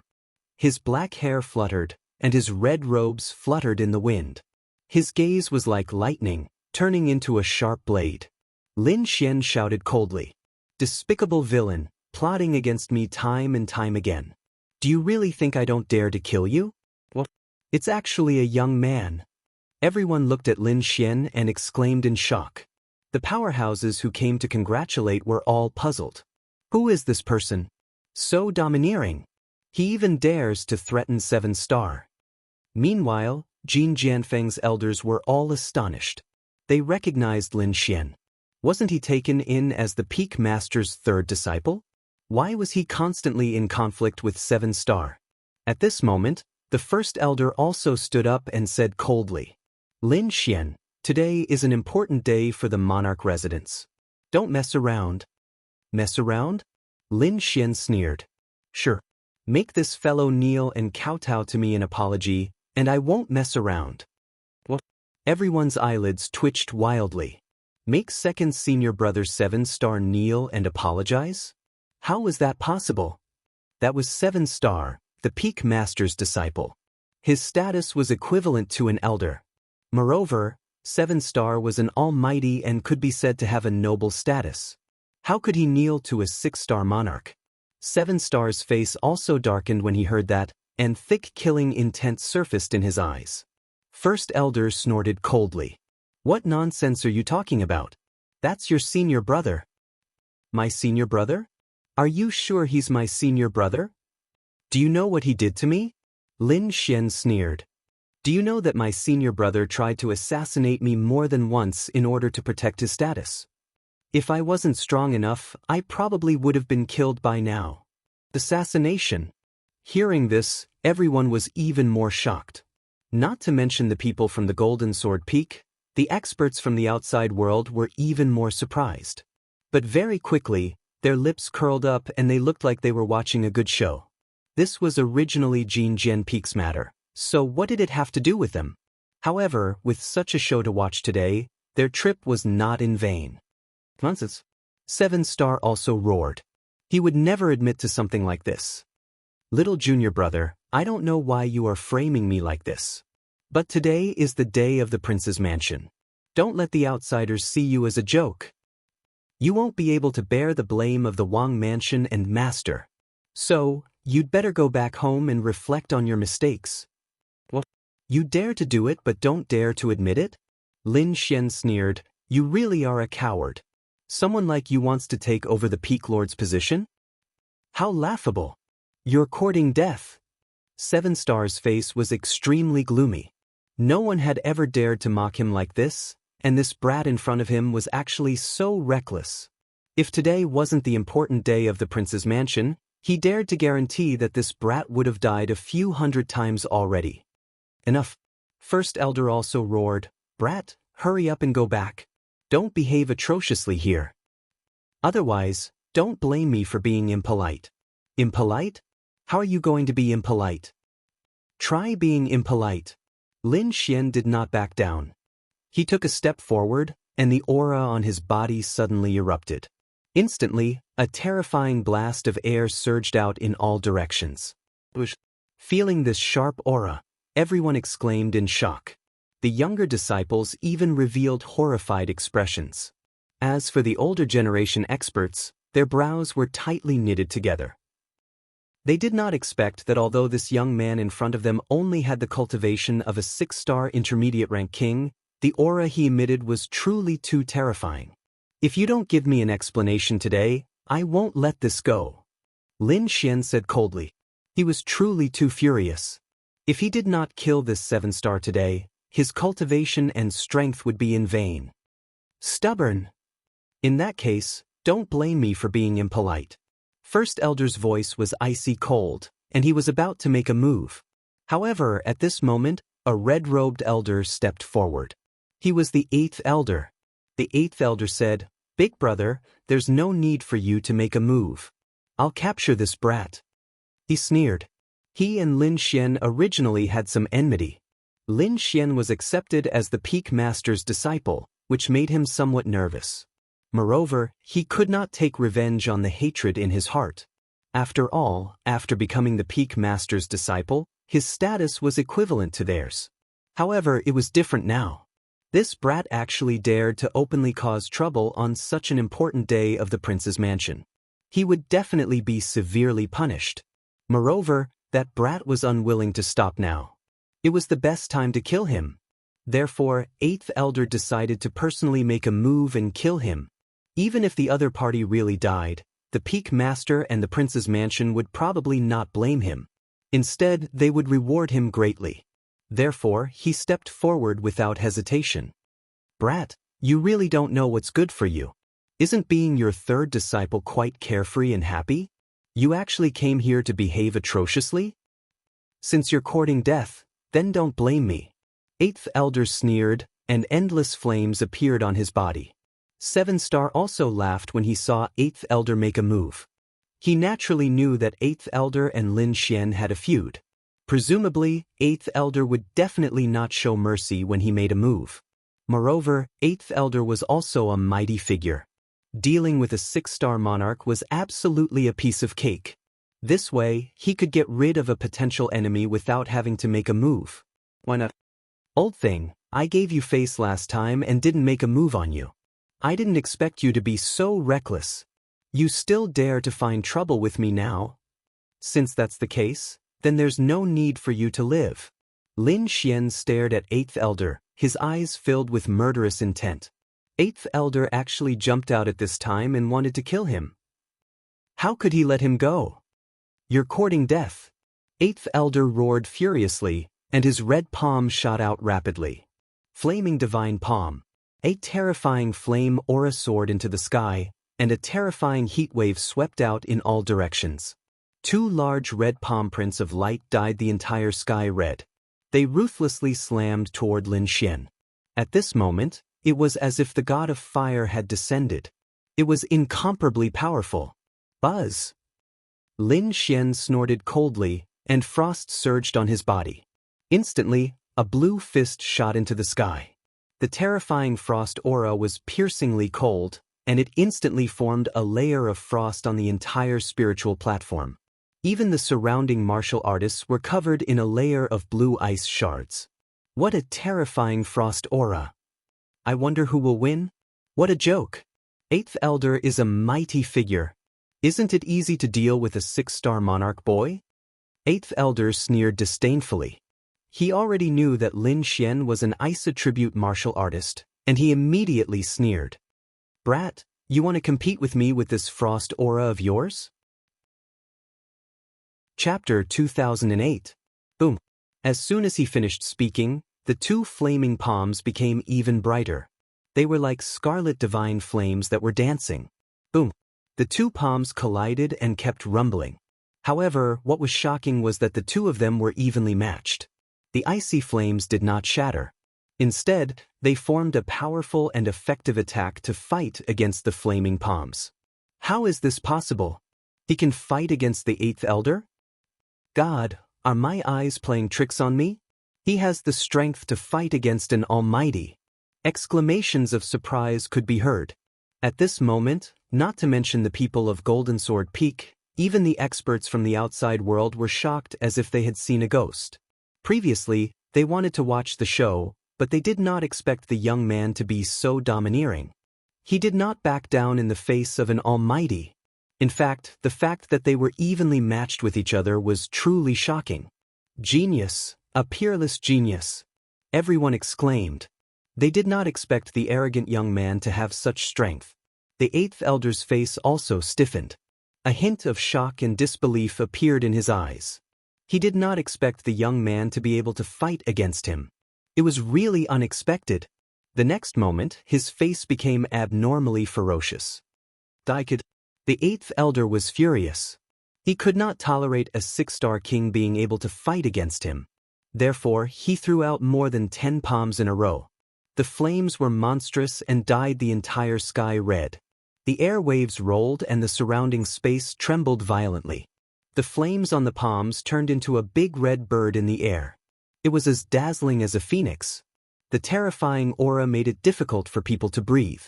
His black hair fluttered, and his red robes fluttered in the wind. His gaze was like lightning, turning into a sharp blade. Lin Xian shouted coldly. "Despicable villain, plotting against me time and time again. Do you really think I don't dare to kill you? What? It's actually a young man." Everyone looked at Lin Xian and exclaimed in shock. The powerhouses who came to congratulate were all puzzled. Who is this person? So domineering. He even dares to threaten 7-star. Meanwhile, Jin Jianfeng's elders were all astonished. They recognized Lin Xian. Wasn't he taken in as the Peak Master's third disciple? Why was he constantly in conflict with 7-star? At this moment, the first elder also stood up and said coldly, "Lin Xian, today is an important day for the monarch residence. Don't mess around." "Mess around?" Lin Xian sneered. "Sure. Make this fellow kneel and kowtow to me in apology, and I won't mess around." What? Everyone's eyelids twitched wildly. Make second senior brother 7-star kneel and apologize? How was that possible? That was 7-star, the Peak Master's disciple. His status was equivalent to an elder. Moreover, 7-star was an almighty and could be said to have a noble status. How could he kneel to a 6-star monarch? 7-star's face also darkened when he heard that, and thick killing intent surfaced in his eyes. First elder snorted coldly. "What nonsense are you talking about? That's your senior brother." "My senior brother? Are you sure he's my senior brother? Do you know what he did to me?" Lin Xian sneered. "Do you know that my senior brother tried to assassinate me more than once in order to protect his status? If I wasn't strong enough, I probably would have been killed by now." Assassination. Hearing this, everyone was even more shocked. Not to mention the people from the Golden Sword Peak, the experts from the outside world were even more surprised. But very quickly, their lips curled up and they looked like they were watching a good show. This was originally Jin Jian Peak's matter, so what did it have to do with them? However, with such a show to watch today, their trip was not in vain. Nonsense. 7-star also roared. He would never admit to something like this. "Little junior brother, I don't know why you are framing me like this. But today is the day of the prince's mansion. Don't let the outsiders see you as a joke. You won't be able to bear the blame of the Wang mansion and master. So, you'd better go back home and reflect on your mistakes." "What? You dare to do it but don't dare to admit it?" Lin Xian sneered. "You really are a coward. Someone like you wants to take over the Peak Lord's position? How laughable. You're courting death." 7-star's face was extremely gloomy. No one had ever dared to mock him like this, and this brat in front of him was actually so reckless. If today wasn't the important day of the prince's mansion, he dared to guarantee that this brat would have died a few hundred times already. "Enough." First elder also roared, "Brat, hurry up and go back. Don't behave atrociously here. Otherwise, don't blame me for being impolite." "Impolite? How are you going to be impolite? Try being impolite." Lin Xian did not back down. He took a step forward, and the aura on his body suddenly erupted. Instantly, a terrifying blast of air surged out in all directions. Feeling this sharp aura, everyone exclaimed in shock. The younger disciples even revealed horrified expressions. As for the older generation experts, their brows were tightly knitted together. They did not expect that although this young man in front of them only had the cultivation of a 6-star intermediate rank king, the aura he emitted was truly too terrifying. "If you don't give me an explanation today, I won't let this go," Lin Xian said coldly. He was truly too furious. If he did not kill this 7-star today, his cultivation and strength would be in vain. "Stubborn. In that case, don't blame me for being impolite." First elder's voice was icy cold, and he was about to make a move. However, at this moment, a red-robed elder stepped forward. He was the 8th elder. The 8th elder said, "Big brother, there's no need for you to make a move. I'll capture this brat." He sneered. He and Lin Xian originally had some enmity. Lin Xian was accepted as the Peak Master's disciple, which made him somewhat nervous. Moreover, he could not take revenge on the hatred in his heart. After all, after becoming the Peak Master's disciple, his status was equivalent to theirs. However, it was different now. This brat actually dared to openly cause trouble on such an important day of the prince's mansion. He would definitely be severely punished. Moreover, that brat was unwilling to stop now. It was the best time to kill him. Therefore, 8th Elder decided to personally make a move and kill him. Even if the other party really died, the Peak Master and the prince's mansion would probably not blame him. Instead, they would reward him greatly. Therefore, he stepped forward without hesitation. Brat, you really don't know what's good for you. Isn't being your third disciple quite carefree and happy? You actually came here to behave atrociously? Since you're courting death, then don't blame me. 8th Elder sneered, and endless flames appeared on his body. 7-Star also laughed when he saw 8th Elder make a move. He naturally knew that 8th Elder and Lin Xian had a feud. Presumably, 8th Elder would definitely not show mercy when he made a move. Moreover, 8th Elder was also a mighty figure. Dealing with a 6-star monarch was absolutely a piece of cake. This way, he could get rid of a potential enemy without having to make a move. Why not? Old thing, I gave you face last time and didn't make a move on you. I didn't expect you to be so reckless. You still dare to find trouble with me now? Since that's the case, then there's no need for you to live. Lin Xian stared at 8th Elder, his eyes filled with murderous intent. 8th Elder actually jumped out at this time and wanted to kill him. How could he let him go? You're courting death. 8th Elder roared furiously, and his red palm shot out rapidly. Flaming Divine Palm. A terrifying flame aura soared into the sky, and a terrifying heat wave swept out in all directions. 2 large red palm prints of light dyed the entire sky red. They ruthlessly slammed toward Lin Xian. At this moment, it was as if the god of fire had descended. It was incomparably powerful. Buzz! Lin Xian snorted coldly, and frost surged on his body. Instantly, a blue fist shot into the sky. The terrifying frost aura was piercingly cold, and it instantly formed a layer of frost on the entire spiritual platform. Even the surrounding martial artists were covered in a layer of blue ice shards. What a terrifying frost aura! I wonder who will win? What a joke! 8th Elder is a mighty figure. Isn't it easy to deal with a 6-star monarch boy? 8th Elder sneered disdainfully. He already knew that Lin Xian was an ice attribute martial artist, and he immediately sneered. Brat, you want to compete with me with this frost aura of yours? Chapter 2008. Boom. As soon as he finished speaking, the 2 flaming palms became even brighter. They were like scarlet divine flames that were dancing. Boom. The 2 palms collided and kept rumbling. However, what was shocking was that the 2 of them were evenly matched. The icy flames did not shatter. Instead, they formed a powerful and effective attack to fight against the flaming palms. How is this possible? He can fight against the 8th Elder? God, are my eyes playing tricks on me? He has the strength to fight against an almighty. Exclamations of surprise could be heard. At this moment, not to mention the people of Golden Sword Peak, even the experts from the outside world were shocked as if they had seen a ghost. Previously, they wanted to watch the show, but they did not expect the young man to be so domineering. He did not back down in the face of an almighty. In fact, the fact that they were evenly matched with each other was truly shocking. Genius, a peerless genius. Everyone exclaimed. They did not expect the arrogant young man to have such strength. The 8th Elder's face also stiffened. A hint of shock and disbelief appeared in his eyes. He did not expect the young man to be able to fight against him. It was really unexpected. The next moment, his face became abnormally ferocious. The 8th Elder was furious. He could not tolerate a 6-star king being able to fight against him. Therefore, he threw out more than 10 palms in a row. The flames were monstrous and dyed the entire sky red. The airwaves rolled and the surrounding space trembled violently. The flames on the palms turned into a big red bird in the air. It was as dazzling as a phoenix. The terrifying aura made it difficult for people to breathe.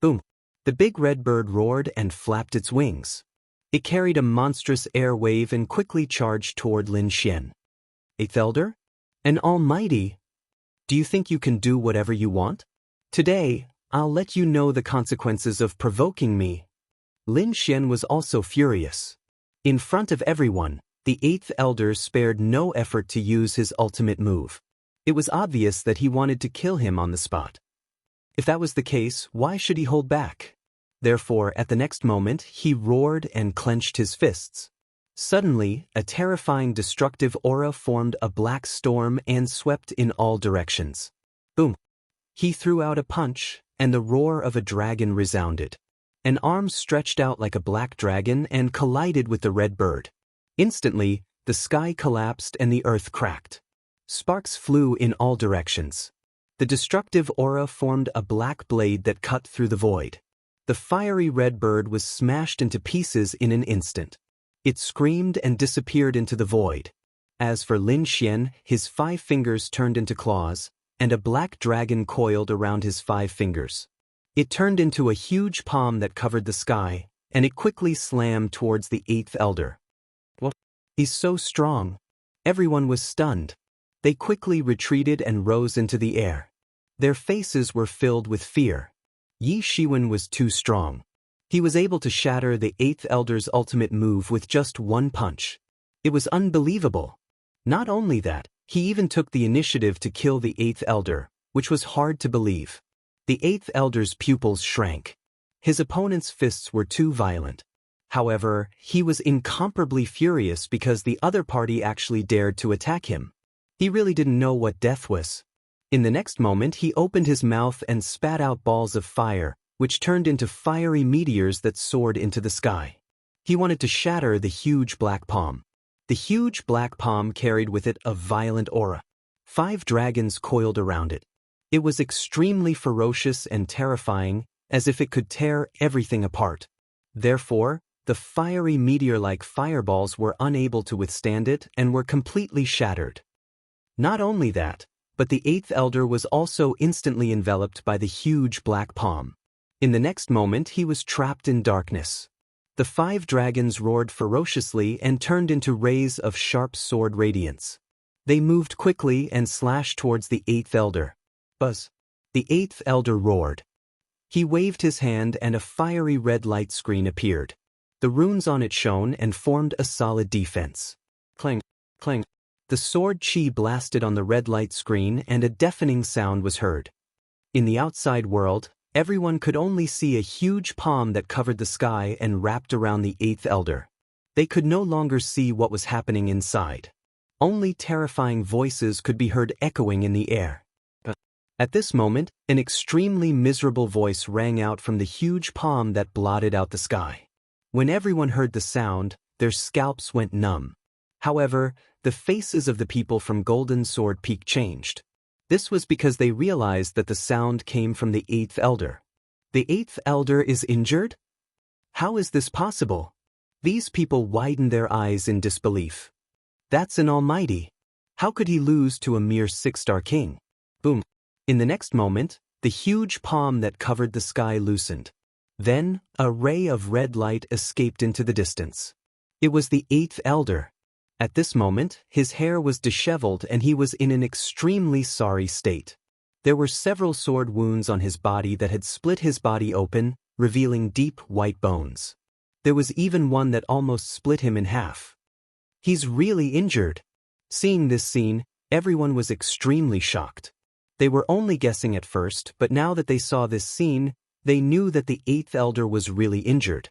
Boom! The big red bird roared and flapped its wings. It carried a monstrous air wave and quickly charged toward Lin Xian. Eighth Elder? An almighty? Do you think you can do whatever you want? Today, I'll let you know the consequences of provoking me. Lin Xian was also furious. In front of everyone, the Eighth Elder spared no effort to use his ultimate move. It was obvious that he wanted to kill him on the spot. If that was the case, why should he hold back? Therefore, at the next moment, he roared and clenched his fists. Suddenly, a terrifying destructive aura formed a black storm and swept in all directions. Boom! He threw out a punch, and the roar of a dragon resounded. An arm stretched out like a black dragon and collided with the red bird. Instantly, the sky collapsed and the earth cracked. Sparks flew in all directions. The destructive aura formed a black blade that cut through the void. The fiery red bird was smashed into pieces in an instant. It screamed and disappeared into the void. As for Lin Xian, his 5 fingers turned into claws, and a black dragon coiled around his 5 fingers. It turned into a huge palm that covered the sky, and it quickly slammed towards the Eighth Elder. What? He's so strong. Everyone was stunned. They quickly retreated and rose into the air. Their faces were filled with fear. Yi Shiwen was too strong. He was able to shatter the Eighth Elder's ultimate move with just 1 punch. It was unbelievable. Not only that, he even took the initiative to kill the Eighth Elder, which was hard to believe. The Eighth Elder's pupils shrank. His opponent's fists were too violent. However, he was incomparably furious because the other party actually dared to attack him. He really didn't know what death was. In the next moment, he opened his mouth and spat out balls of fire, which turned into fiery meteors that soared into the sky. He wanted to shatter the huge black palm. The huge black palm carried with it a violent aura. 5 dragons coiled around it. It was extremely ferocious and terrifying, as if it could tear everything apart. Therefore, the fiery meteor-like fireballs were unable to withstand it and were completely shattered. Not only that, but the Eighth Elder was also instantly enveloped by the huge black palm. In the next moment, he was trapped in darkness. The 5 dragons roared ferociously and turned into rays of sharp sword radiance. They moved quickly and slashed towards the Eighth Elder. Buzz! The Eighth Elder roared. He waved his hand and a fiery red light screen appeared. The runes on it shone and formed a solid defense. Clang! Clang! The sword chi blasted on the red light screen and a deafening sound was heard. In the outside world, everyone could only see a huge palm that covered the sky and wrapped around the Eighth Elder. They could no longer see what was happening inside. Only terrifying voices could be heard echoing in the air. At this moment, an extremely miserable voice rang out from the huge palm that blotted out the sky. When everyone heard the sound, their scalps went numb. However, the faces of the people from Golden Sword Peak changed. This was because they realized that the sound came from the Eighth Elder. The Eighth Elder is injured? How is this possible? These people widened their eyes in disbelief. That's an almighty. How could he lose to a mere 6-star king? Boom. In the next moment, the huge palm that covered the sky loosened. Then, a ray of red light escaped into the distance. It was the Eighth Elder. At this moment, his hair was disheveled and he was in an extremely sorry state. There were several sword wounds on his body that had split his body open, revealing deep white bones. There was even one that almost split him in half. He's really injured. Seeing this scene, everyone was extremely shocked. They were only guessing at first, but now that they saw this scene, they knew that the Eighth Elder was really injured.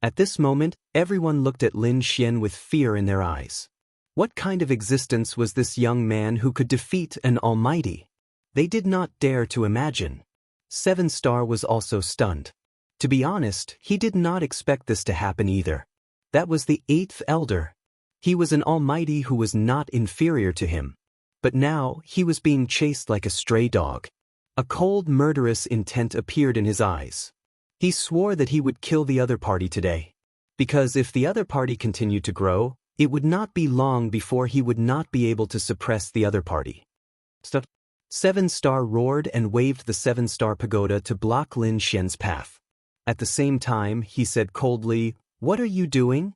At this moment, everyone looked at Lin Xian with fear in their eyes. What kind of existence was this young man who could defeat an almighty? They did not dare to imagine. 7-star was also stunned. To be honest, he did not expect this to happen either. That was the Eighth Elder. He was an almighty who was not inferior to him. But now, he was being chased like a stray dog. A cold, murderous intent appeared in his eyes. He swore that he would kill the other party today. Because if the other party continued to grow, it would not be long before he would not be able to suppress the other party. 7-star roared and waved the 7-star pagoda to block Lin Xian's path. At the same time, he said coldly, "What are you doing?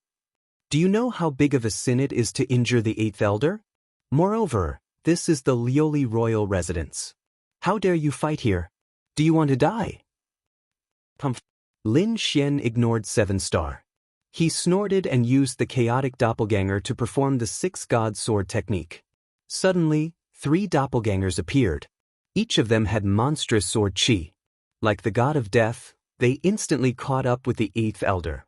Do you know how big of a sin it is to injure the Eighth Elder? Moreover, this is the Lioli royal residence. How dare you fight here? Do you want to die? Humph. Lin Xian ignored 7-star. He snorted and used the chaotic doppelganger to perform the 6-god sword technique. Suddenly, 3 doppelgangers appeared. Each of them had monstrous sword chi. Like the god of death, they instantly caught up with the 8th elder.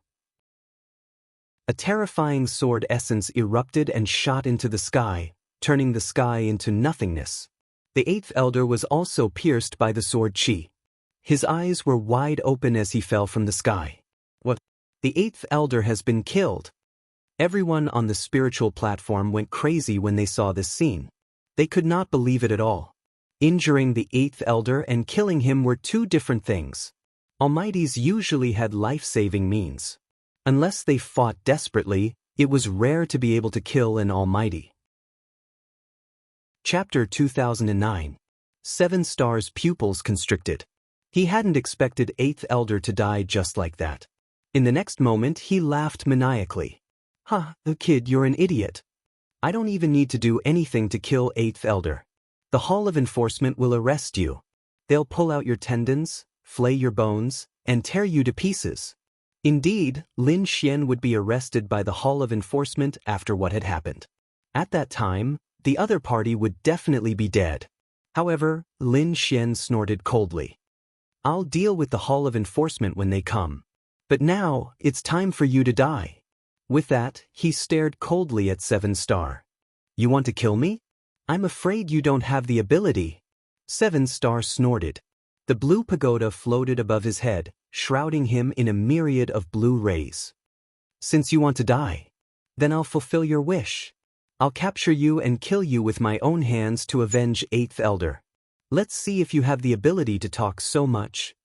A terrifying sword essence erupted and shot into the sky, turning the sky into nothingness. The 8th elder was also pierced by the sword chi. His eyes were wide open as he fell from the sky. What? The 8th elder has been killed. Everyone on the spiritual platform went crazy when they saw this scene. They could not believe it at all. Injuring the 8th elder and killing him were 2 different things. Almighties usually had life-saving means. Unless they fought desperately, it was rare to be able to kill an almighty. Chapter 2009. 7-star's pupils constricted. He hadn't expected 8th elder to die just like that. In the next moment he laughed maniacally. The kid, you're an idiot. I don't even need to do anything to kill 8th elder. The Hall of Enforcement will arrest you. They'll pull out your tendons, flay your bones, and tear you to pieces. Indeed, Lin Xian would be arrested by the Hall of Enforcement after what had happened. At that time, the other party would definitely be dead. However, Lin Xian snorted coldly. I'll deal with the Hall of Enforcement when they come. But now, it's time for you to die. With that, he stared coldly at 7-star. You want to kill me? I'm afraid you don't have the ability. 7-star snorted. The blue pagoda floated above his head, shrouding him in a myriad of blue rays. Since you want to die, then I'll fulfill your wish. I'll capture you and kill you with my own hands to avenge 8th elder. Let's see if you have the ability to talk so much.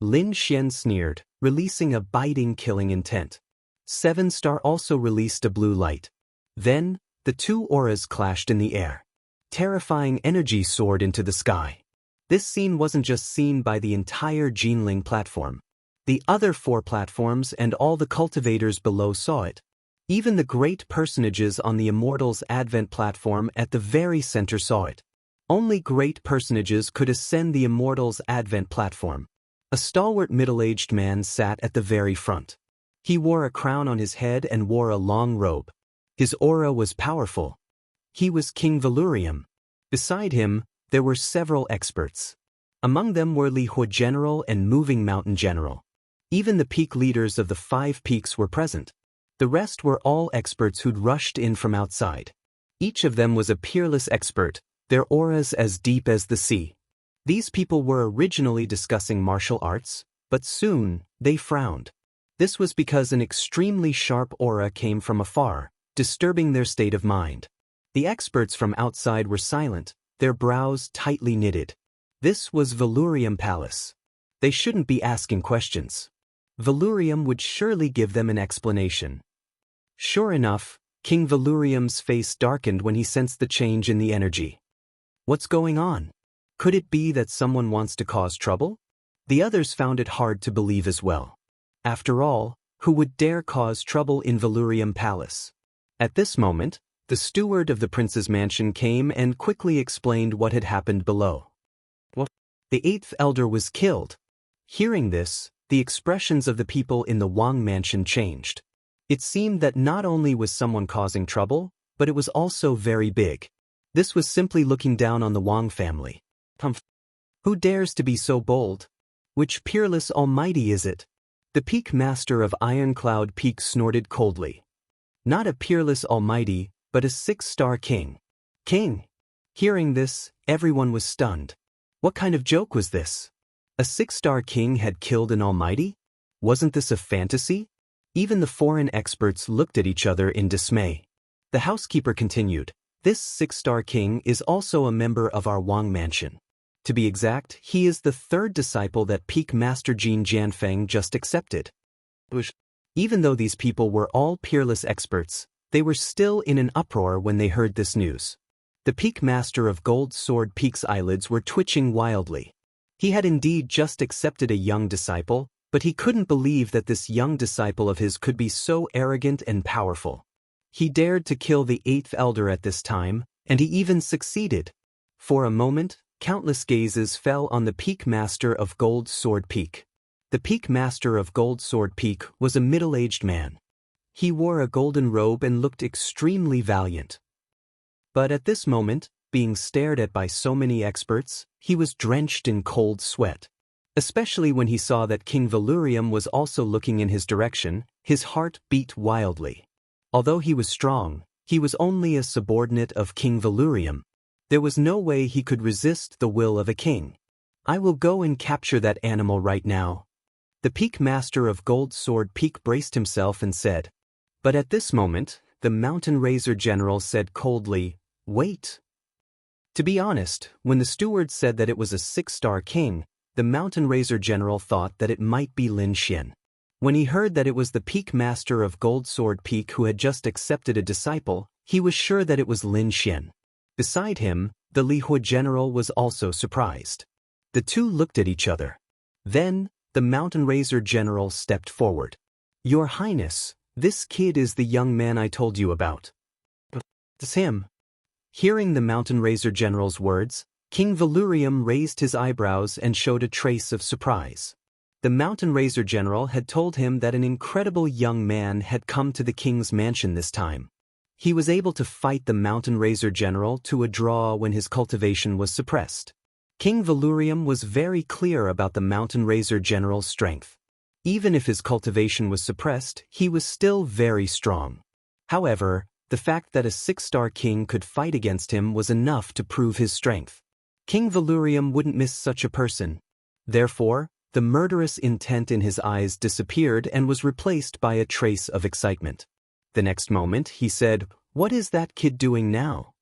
Lin Xian sneered, releasing a biting killing intent. 7-star also released a blue light. Then, the 2 auras clashed in the air. Terrifying energy soared into the sky. This scene wasn't just seen by the entire Jinling platform. The other 4 platforms and all the cultivators below saw it. Even the great personages on the Immortals Advent platform at the very center saw it. Only great personages could ascend the Immortals Advent platform. A stalwart middle-aged man sat at the very front. He wore a crown on his head and wore a long robe. His aura was powerful. He was King Valurium. Beside him, there were several experts. Among them were Li Hua General and Moving Mountain General. Even the peak leaders of the 5 peaks were present. The rest were all experts who'd rushed in from outside. Each of them was a peerless expert, their auras as deep as the sea. These people were originally discussing martial arts, but soon, they frowned. This was because an extremely sharp aura came from afar, disturbing their state of mind. The experts from outside were silent, their brows tightly knitted. This was Valurium Palace. They shouldn't be asking questions. Valurium would surely give them an explanation. Sure enough, King Valurium's face darkened when he sensed the change in the energy. What's going on? Could it be that someone wants to cause trouble? The others found it hard to believe as well. After all, who would dare cause trouble in Valurium Palace? At this moment, the steward of the prince's mansion came and quickly explained what had happened below. What? The 8th elder was killed. Hearing this, the expressions of the people in the Wang mansion changed. It seemed that not only was someone causing trouble, but it was also very big. This was simply looking down on the Wang family. Who dares to be so bold? Which peerless almighty is it? The peak master of Ironcloud Peak snorted coldly. Not a peerless almighty, but a 6-star king. King! Hearing this, everyone was stunned. What kind of joke was this? A 6-star king had killed an almighty? Wasn't this a fantasy? Even the foreign experts looked at each other in dismay. The housekeeper continued, this 6-star king is also a member of our Wang mansion. To be exact, he is the 3rd disciple that Peak Master Jin Jianfeng just accepted. Even though these people were all peerless experts, they were still in an uproar when they heard this news. The Peak Master of Gold Sword Peak's eyelids were twitching wildly. He had indeed just accepted a young disciple, but he couldn't believe that this young disciple of his could be so arrogant and powerful. He dared to kill the 8th elder at this time, And he even succeeded. For a moment, countless gazes fell on the Peak Master of Gold Sword Peak. The Peak Master of Gold Sword Peak was a middle-aged man. He wore a golden robe and looked extremely valiant. But at this moment, being stared at by so many experts, he was drenched in cold sweat. Especially when he saw that King Valurium was also looking in his direction, his heart beat wildly. Although he was strong, he was only a subordinate of King Valurium. There was no way he could resist the will of a king. I will go and capture that animal right now. The Peak Master of Gold Sword Peak braced himself and said. But at this moment, the Mountain Razor General said coldly, "Wait." To be honest, when the steward said that it was a 6-star king, the Mountain Razor General thought that it might be Lin Xian. When he heard that it was the Peak Master of Gold Sword Peak who had just accepted a disciple, he was sure that it was Lin Xian. Beside him, the Li Hui General was also surprised. The two looked at each other. Then, the Mountain Razor General stepped forward. "Your Highness, this kid is the young man I told you about." "It's him." Hearing the Mountain Razor General's words, King Valurium raised his eyebrows and showed a trace of surprise. The Mountain Razor General had told him that an incredible young man had come to the king's mansion this time. He was able to fight the Mountain Razor General to a draw when his cultivation was suppressed. King Valurium was very clear about the Mountain Razor General's strength. Even if his cultivation was suppressed, he was still very strong. However, the fact that a 6-star king could fight against him was enough to prove his strength. King Valurium wouldn't miss such a person. Therefore, the murderous intent in his eyes disappeared and was replaced by a trace of excitement. The next moment, he said, "What is that kid doing now?"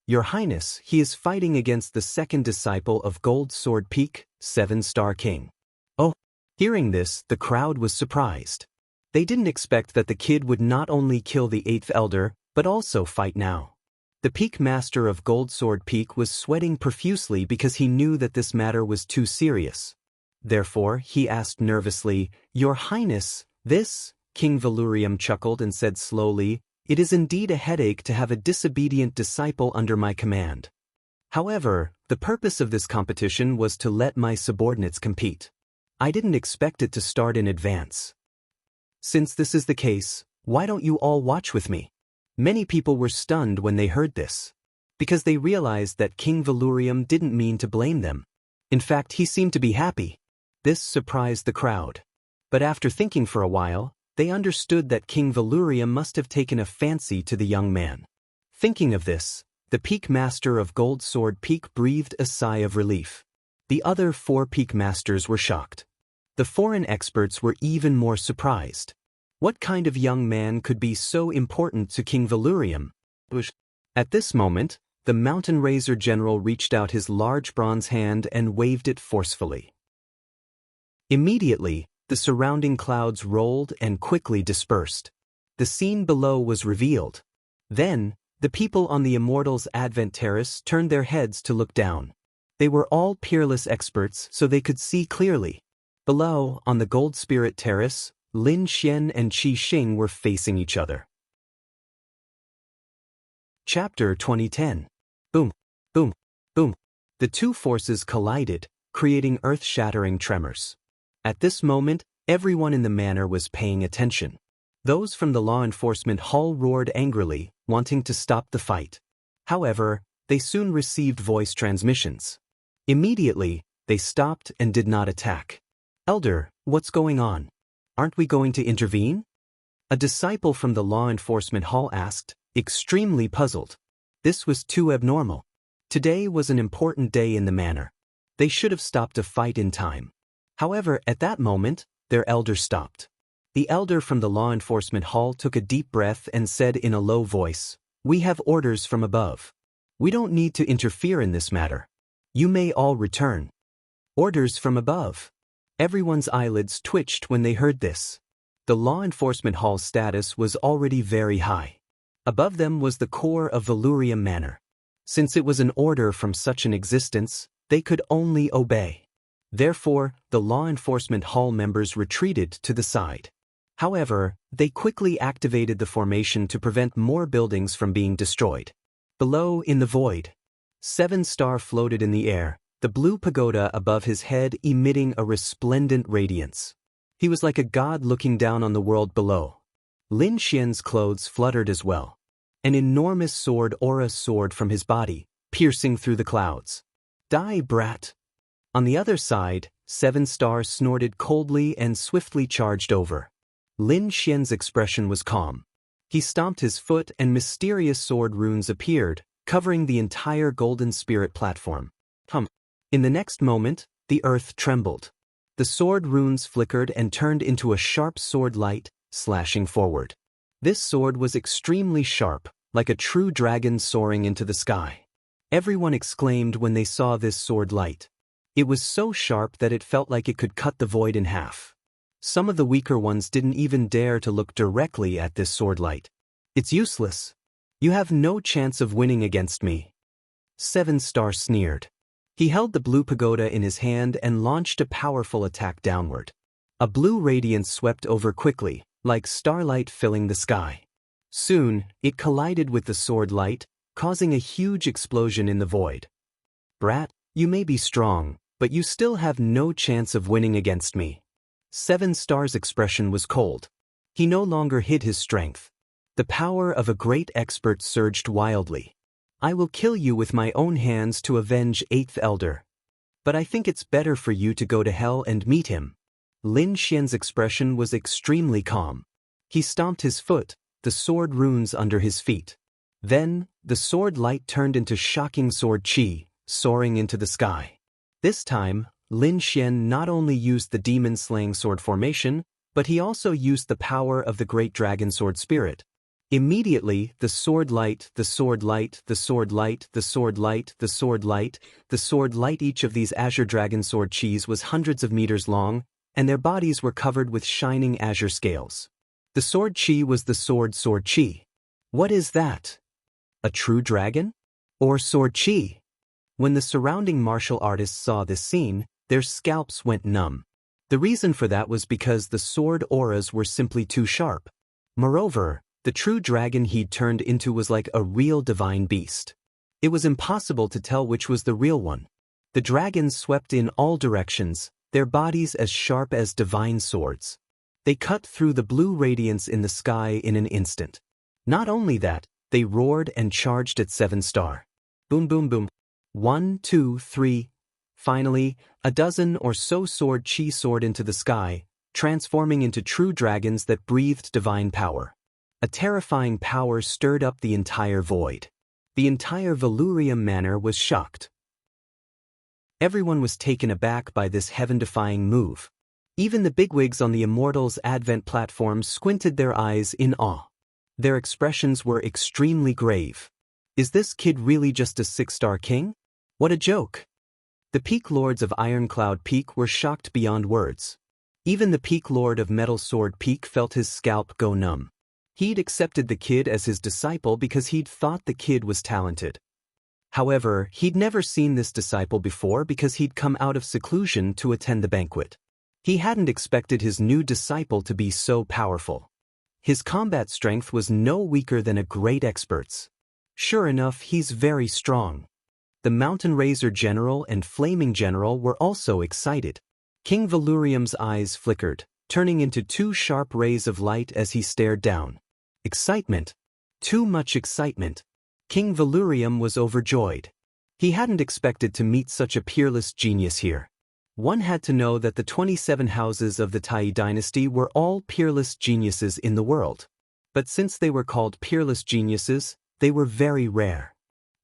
"Your Highness, he is fighting against the second disciple of Gold Sword Peak, 7-star king." Oh! Hearing this, the crowd was surprised. They didn't expect that the kid would not only kill the 8th elder, but also fight now. The Peak Master of Gold Sword Peak was sweating profusely because he knew that this matter was too serious. Therefore, he asked nervously, "Your Highness, this?" King Valurium chuckled and said slowly, "It is indeed a headache to have a disobedient disciple under my command. However, the purpose of this competition was to let my subordinates compete. I didn't expect it to start in advance. Since this is the case, why don't you all watch with me?" Many people were stunned when they heard this, because they realized that King Valurium didn't mean to blame them. In fact, he seemed to be happy. This surprised the crowd. But after thinking for a while, they understood that King Valurium must have taken a fancy to the young man. Thinking of this, the Peak Master of Gold Sword Peak breathed a sigh of relief. The other 4 Peak Masters were shocked. The foreign experts were even more surprised. What kind of young man could be so important to King Valurium? At this moment, the Mountain Razor General reached out his large bronze hand and waved it forcefully. Immediately, the surrounding clouds rolled and quickly dispersed. The scene below was revealed. Then, the people on the Immortals' Advent Terrace turned their heads to look down. They were all peerless experts, so they could see clearly. Below, on the Gold Spirit Terrace, Lin Xian and Qi Xing were facing each other. Chapter 2010. Boom, boom, boom. The two forces collided, creating earth-shattering tremors. At this moment, everyone in the manor was paying attention. Those from the law enforcement hall roared angrily, wanting to stop the fight. However, they soon received voice transmissions. Immediately, they stopped and did not attack. "Elder, what's going on? Aren't we going to intervene?" A disciple from the law enforcement hall asked, extremely puzzled. This was too abnormal. Today was an important day in the manor. They should have stopped a fight in time. However, at that moment, their elder stopped. The elder from the law enforcement hall took a deep breath and said in a low voice, "We have orders from above. We don't need to interfere in this matter. You may all return." Orders from above. Everyone's eyelids twitched when they heard this. The law enforcement hall's status was already very high. Above them was the core of Valurium Manor. Since it was an order from such an existence, they could only obey. Therefore, the law enforcement hall members retreated to the side. However, they quickly activated the formation to prevent more buildings from being destroyed. Below, in the void, 7-star floated in the air, the blue pagoda above his head emitting a resplendent radiance. He was like a god looking down on the world below. Lin Xian's clothes fluttered as well. An enormous sword aura soared from his body, piercing through the clouds. Die, brat! On the other side, 7-star snorted coldly and swiftly charged over. Lin Xian's expression was calm. He stomped his foot and mysterious sword runes appeared, covering the entire Golden Spirit platform. In the next moment, the earth trembled. The sword runes flickered and turned into a sharp sword light, slashing forward. This sword was extremely sharp, like a true dragon soaring into the sky. Everyone exclaimed when they saw this sword light. It was so sharp that it felt like it could cut the void in half. Some of the weaker ones didn't even dare to look directly at this sword light. It's useless. You have no chance of winning against me. 7-star sneered. He held the blue pagoda in his hand and launched a powerful attack downward. A blue radiance swept over quickly, like starlight filling the sky. Soon, it collided with the sword light, causing a huge explosion in the void. Brat, you may be strong, but you still have no chance of winning against me. 7-star's expression was cold. He no longer hid his strength. The power of a great expert surged wildly. I will kill you with my own hands to avenge 8th Elder. But I think it's better for you to go to hell and meet him. Lin Xian's expression was extremely calm. He stomped his foot, the sword runes under his feet. Then, the sword light turned into shocking sword chi, soaring into the sky. This time, Lin Xian not only used the demon-slaying sword formation, but he also used the power of the great dragon sword spirit. Immediately, the sword light, the sword light, the sword light, the sword light, the sword light, the sword light. Each of these azure dragon sword chis was hundreds of meters long, and their bodies were covered with shining azure scales. The sword chi was the sword chi. What is that? A true dragon? Or sword chi? When the surrounding martial artists saw this scene, their scalps went numb. The reason for that was because the sword auras were simply too sharp. Moreover, the true dragon he'd turned into was like a real divine beast. It was impossible to tell which was the real one. The dragons swept in all directions, their bodies as sharp as divine swords. They cut through the blue radiance in the sky in an instant. Not only that, they roared and charged at 7-star. Boom boom boom. 1, 2, 3. Finally, a dozen or so sword chi soared into the sky, transforming into true dragons that breathed divine power. A terrifying power stirred up the entire void. The entire Valurium Manor was shocked. Everyone was taken aback by this heaven-defying move. Even the bigwigs on the Immortals Advent platform squinted their eyes in awe. Their expressions were extremely grave. Is this kid really just a 6-star king? What a joke! The Peak Lords of Ironcloud Peak were shocked beyond words. Even the Peak Lord of Metal Sword Peak felt his scalp go numb. He'd accepted the kid as his disciple because he'd thought the kid was talented. However, he'd never seen this disciple before because he'd come out of seclusion to attend the banquet. He hadn't expected his new disciple to be so powerful. His combat strength was no weaker than a great expert's. Sure enough, he's very strong. The Mountain Razor General and Flaming General were also excited. King Valurium's eyes flickered, turning into 2 sharp rays of light as he stared down. Excitement. Too much excitement. King Valurium was overjoyed. He hadn't expected to meet such a peerless genius here. One had to know that the 27 houses of the Tai dynasty were all peerless geniuses in the world. But since they were called peerless geniuses, they were very rare.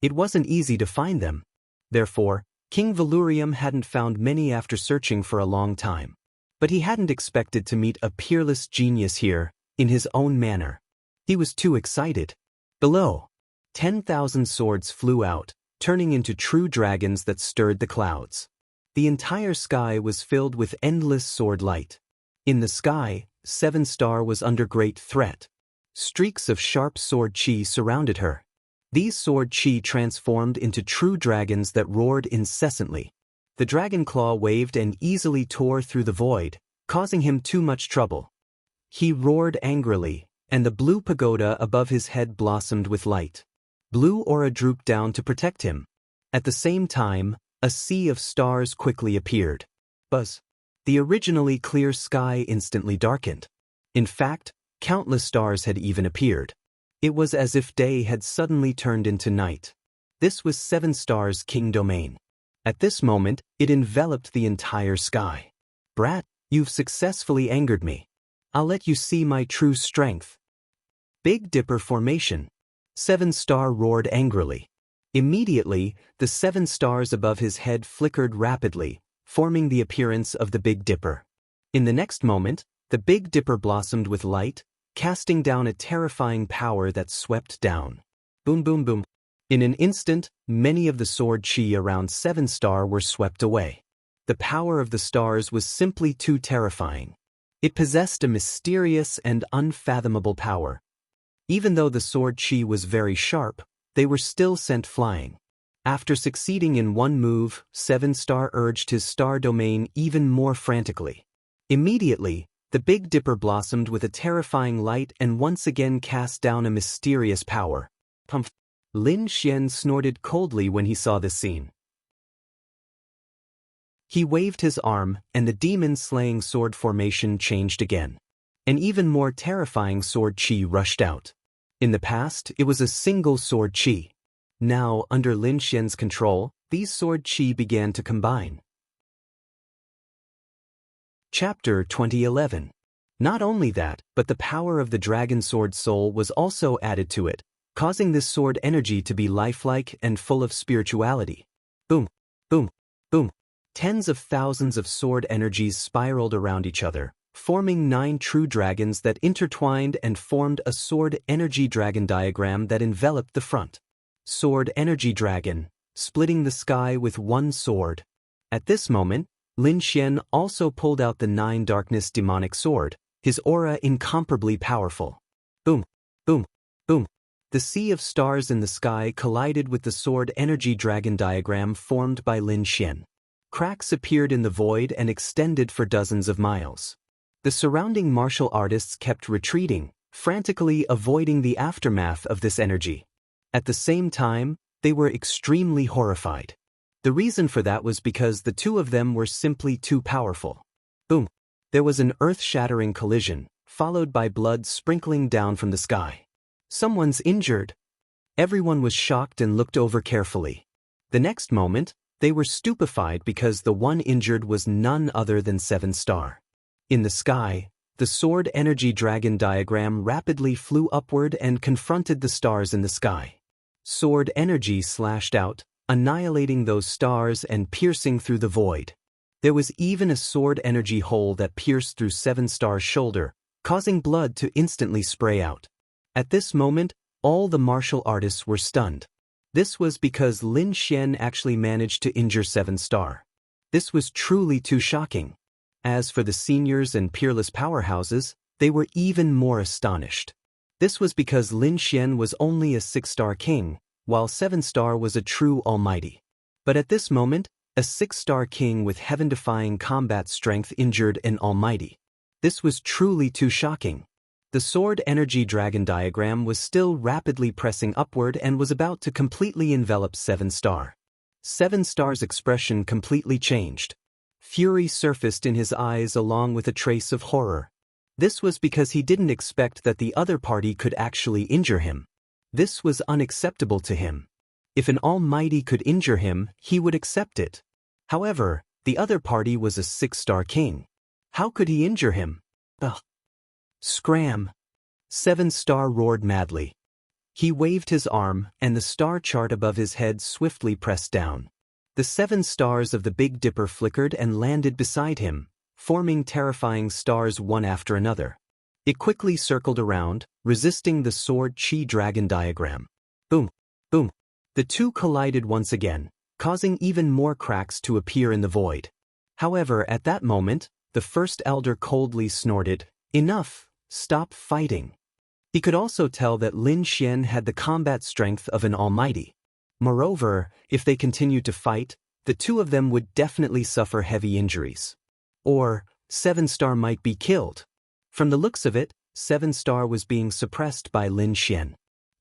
It wasn't easy to find them. Therefore, King Valurium hadn't found many after searching for a long time. But he hadn't expected to meet a peerless genius here, in his own manner. He was too excited. Below, 10,000 swords flew out, turning into true dragons that stirred the clouds. The entire sky was filled with endless sword light. In the sky, 7-star was under great threat. Streaks of sharp sword chi surrounded her. These sword chi transformed into true dragons that roared incessantly. The dragon claw waved and easily tore through the void, causing him too much trouble. He roared angrily, and the blue pagoda above his head blossomed with light. Blue aura drooped down to protect him. At the same time, a sea of stars quickly appeared. Buzz. The originally clear sky instantly darkened. In fact, countless stars had even appeared. It was as if day had suddenly turned into night. This was 7 Stars' king domain. At this moment, it enveloped the entire sky. Brat, you've successfully angered me. I'll let you see my true strength. Big Dipper formation. 7 Star roared angrily. Immediately, the 7 stars above his head flickered rapidly, forming the appearance of the Big Dipper. In the next moment, the Big Dipper blossomed with light, casting down a terrifying power that swept down. Boom boom boom. In an instant, many of the sword chi around 7 Star were swept away. The power of the stars was simply too terrifying. It possessed a mysterious and unfathomable power. Even though the sword chi was very sharp, they were still sent flying. After succeeding in one move, 7 Star urged his star domain even more frantically. Immediately, the Big Dipper blossomed with a terrifying light and once again cast down a mysterious power. Pumph! Lin Xian snorted coldly when he saw this scene. He waved his arm, and the demon-slaying sword formation changed again. An even more terrifying sword chi rushed out. In the past, it was a single sword chi. Now, under Lin Xian's control, these sword chi began to combine. Chapter 2011. Not only that, but the power of the dragon sword soul was also added to it, causing this sword energy to be lifelike and full of spirituality. Boom, boom, boom. Tens of thousands of sword energies spiraled around each other, forming 9 true dragons that intertwined and formed a sword energy dragon diagram that enveloped the front. Sword energy dragon, splitting the sky with one sword. At this moment, Lin Xian also pulled out the 9 darkness demonic sword, his aura incomparably powerful. Boom, boom, boom. The sea of stars in the sky collided with the sword energy dragon diagram formed by Lin Xian. Cracks appeared in the void and extended for dozens of miles. The surrounding martial artists kept retreating, frantically avoiding the aftermath of this energy. At the same time, they were extremely horrified. The reason for that was because the two of them were simply too powerful. Boom! There was an earth-shattering collision, followed by blood sprinkling down from the sky. Someone's injured. Everyone was shocked and looked over carefully. The next moment, they were stupefied because the one injured was none other than 7 Star. In the sky, the sword energy dragon diagram rapidly flew upward and confronted the stars in the sky. Sword energy slashed out, annihilating those stars and piercing through the void. There was even a sword energy hole that pierced through 7 Star's shoulder, causing blood to instantly spray out. At this moment, all the martial artists were stunned. This was because Lin Xian actually managed to injure 7 Star. This was truly too shocking. As for the seniors and peerless powerhouses, they were even more astonished. This was because Lin Xian was only a 6-star king, while 7 Star was a true almighty. But at this moment, a 6-star king with heaven-defying combat strength injured an almighty. This was truly too shocking. The sword energy dragon diagram was still rapidly pressing upward and was about to completely envelop 7 Star. 7 Star's expression completely changed. Fury surfaced in his eyes along with a trace of horror. This was because he didn't expect that the other party could actually injure him. This was unacceptable to him. If an almighty could injure him, he would accept it. However, the other party was a 6-star king. How could he injure him? Ugh. Scram! 7 Star roared madly. He waved his arm, and the star chart above his head swiftly pressed down. The 7 stars of the Big Dipper flickered and landed beside him, forming terrifying stars one after another. It quickly circled around, resisting the sword chi dragon diagram. Boom! Boom! The two collided once again, causing even more cracks to appear in the void. However, at that moment, the first elder coldly snorted, "Enough! Stop fighting." He could also tell that Lin Xian had the combat strength of an almighty. Moreover, if they continued to fight, the two of them would definitely suffer heavy injuries. Or, 7 Star might be killed. From the looks of it, 7 Star was being suppressed by Lin Xian.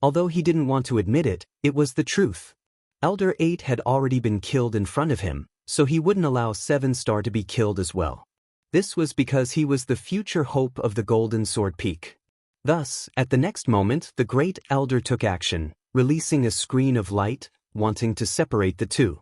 Although he didn't want to admit it, it was the truth. Elder 8 had already been killed in front of him, so he wouldn't allow 7 Star to be killed as well. This was because he was the future hope of the Golden Sword Peak. Thus, at the next moment, the Great Elder took action, releasing a screen of light, wanting to separate the two.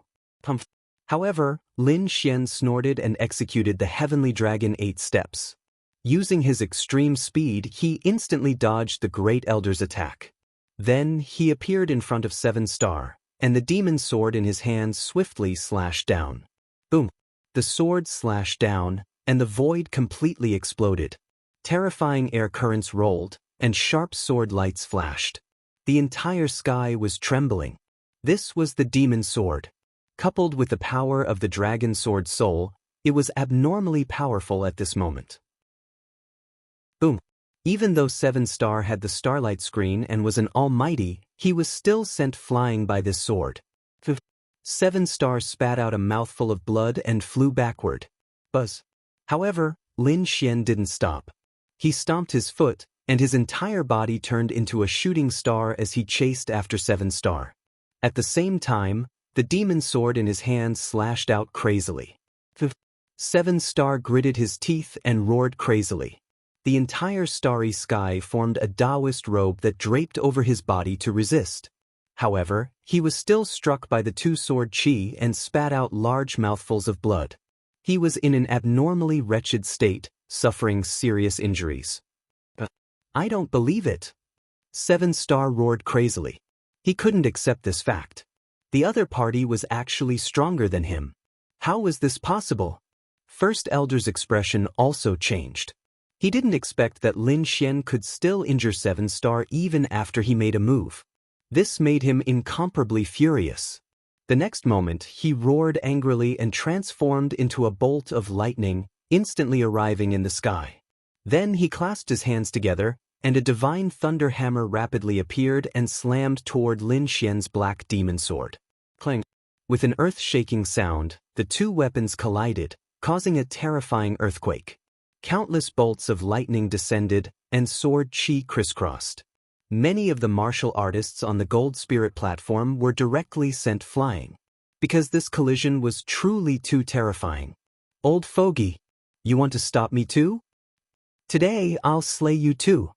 However, Lin Xian snorted and executed the Heavenly Dragon 8 steps. Using his extreme speed, he instantly dodged the Great Elder's attack. Then, he appeared in front of 7 Star, and the demon sword in his hand swiftly slashed down. Boom! The sword slashed down, and the void completely exploded. Terrifying air currents rolled, and sharp sword lights flashed. The entire sky was trembling. This was the demon sword. Coupled with the power of the dragon sword soul, it was abnormally powerful at this moment. Boom! Even though 7 Star had the starlight screen and was an almighty, he was still sent flying by this sword. 7 Star spat out a mouthful of blood and flew backward. Buzz! However, Lin Xian didn't stop. He stomped his foot, and his entire body turned into a shooting star as he chased after 7 Star. At the same time, the demon sword in his hand slashed out crazily. 7 Star gritted his teeth and roared crazily. The entire starry sky formed a Taoist robe that draped over his body to resist. However, he was still struck by the two-sword chi and spat out large mouthfuls of blood. He was in an abnormally wretched state, suffering serious injuries. I don't believe it. 7 Star roared crazily. He couldn't accept this fact. The other party was actually stronger than him. How was this possible? First Elder's expression also changed. He didn't expect that Lin Xian could still injure 7 Star even after he made a move. This made him incomparably furious. The next moment, he roared angrily and transformed into a bolt of lightning, instantly arriving in the sky. Then he clasped his hands together, and a divine thunder hammer rapidly appeared and slammed toward Lin Xian's black demon sword. Clang! With an earth-shaking sound, the two weapons collided, causing a terrifying earthquake. Countless bolts of lightning descended, and sword chi crisscrossed. Many of the martial artists on the Gold Spirit platform were directly sent flying. Because this collision was truly too terrifying. Old fogey, you want to stop me too? Today I'll slay you too.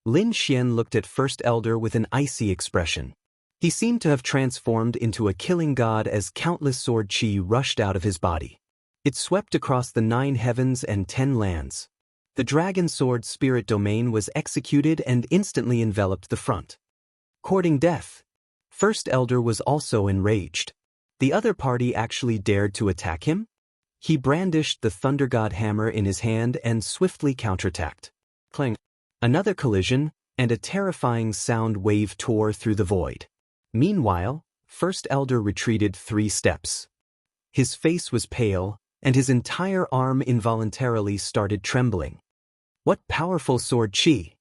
Lin Xian looked at First Elder with an icy expression. He seemed to have transformed into a killing god as countless sword chi rushed out of his body. It swept across the 9 heavens and 10 lands. The dragon sword spirit domain was executed and instantly enveloped the front. Courting death. First Elder was also enraged. The other party actually dared to attack him? He brandished the Thunder God hammer in his hand and swiftly counterattacked. Clang! Another collision, and a terrifying sound wave tore through the void. Meanwhile, First Elder retreated 3 steps. His face was pale, and his entire arm involuntarily started trembling. What powerful sword chi!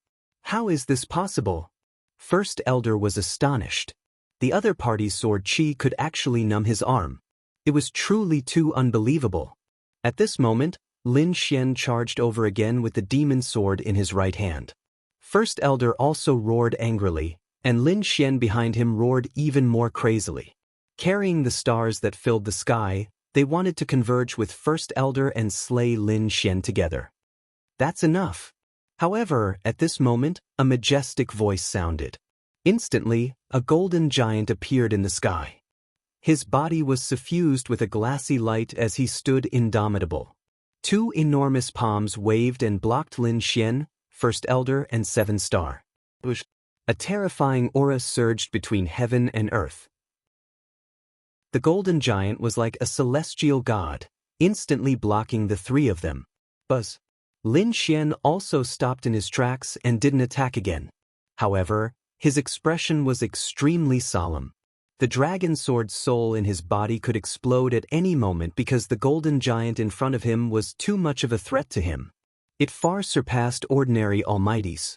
How is this possible? First Elder was astonished. The other party's sword chi could actually numb his arm. It was truly too unbelievable. At this moment, Lin Xian charged over again with the demon sword in his right hand. First Elder also roared angrily, and Lin Xian behind him roared even more crazily. Carrying the stars that filled the sky, they wanted to converge with First Elder and slay Lin Xian together. That's enough. However, at this moment, a majestic voice sounded. Instantly, a golden giant appeared in the sky. His body was suffused with a glassy light as he stood indomitable. 2 enormous palms waved and blocked Lin Xian, First Elder, and 7 Star. A terrifying aura surged between heaven and earth. The golden giant was like a celestial god, instantly blocking the 3 of them. Buzz! Lin Xian also stopped in his tracks and didn't attack again. However, his expression was extremely solemn. The dragon sword's soul in his body could explode at any moment because the golden giant in front of him was too much of a threat to him. It far surpassed ordinary almighties.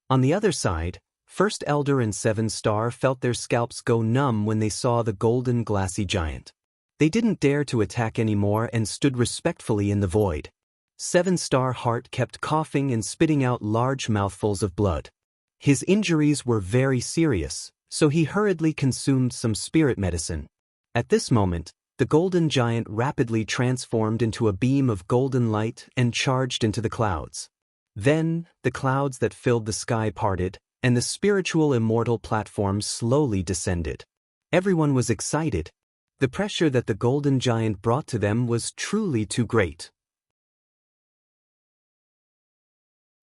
On the other side, First Elder and 7 Star felt their scalps go numb when they saw the golden glassy giant. They didn't dare to attack anymore and stood respectfully in the void. 7 Star heart kept coughing and spitting out large mouthfuls of blood. His injuries were very serious, so he hurriedly consumed some spirit medicine. At this moment, the golden giant rapidly transformed into a beam of golden light and charged into the clouds. Then, the clouds that filled the sky parted, and the spiritual immortal platform slowly descended. Everyone was excited. The pressure that the golden giant brought to them was truly too great.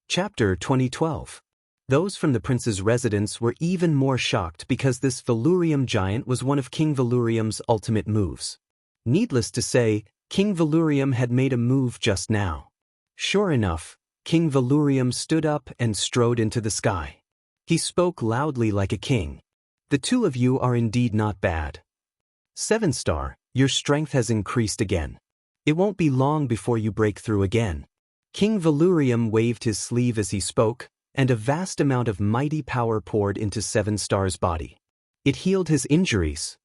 Chapter 2012. Those from the prince's residence were even more shocked because this Valurium giant was one of King Valurium's ultimate moves. Needless to say, King Valurium had made a move just now. Sure enough, King Valurium stood up and strode into the sky. He spoke loudly like a king. The two of you are indeed not bad. 7-star, your strength has increased again. It won't be long before you break through again. King Valurium waved his sleeve as he spoke, and a vast amount of mighty power poured into 7-star's body. It healed his injuries.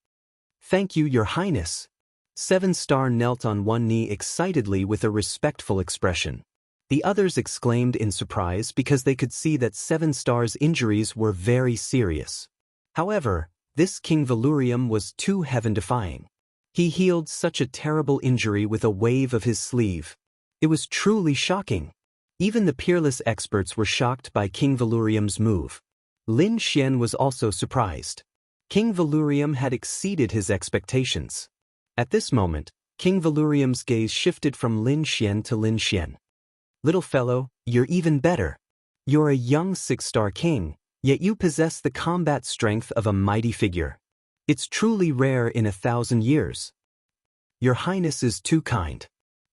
Thank you, Your Highness. 7-star knelt on one knee excitedly with a respectful expression. The others exclaimed in surprise because they could see that 7-star's injuries were very serious. However, this King Valurium was too heaven-defying. He healed such a terrible injury with a wave of his sleeve. It was truly shocking. Even the peerless experts were shocked by King Valurium's move. Lin Xian was also surprised. King Valurium had exceeded his expectations. At this moment, King Valurium's gaze shifted from Lin Xian to Lin Xian. Little fellow, you're even better. You're a young 6-star king, yet you possess the combat strength of a mighty figure. It's truly rare in 1,000 years. Your Highness is too kind.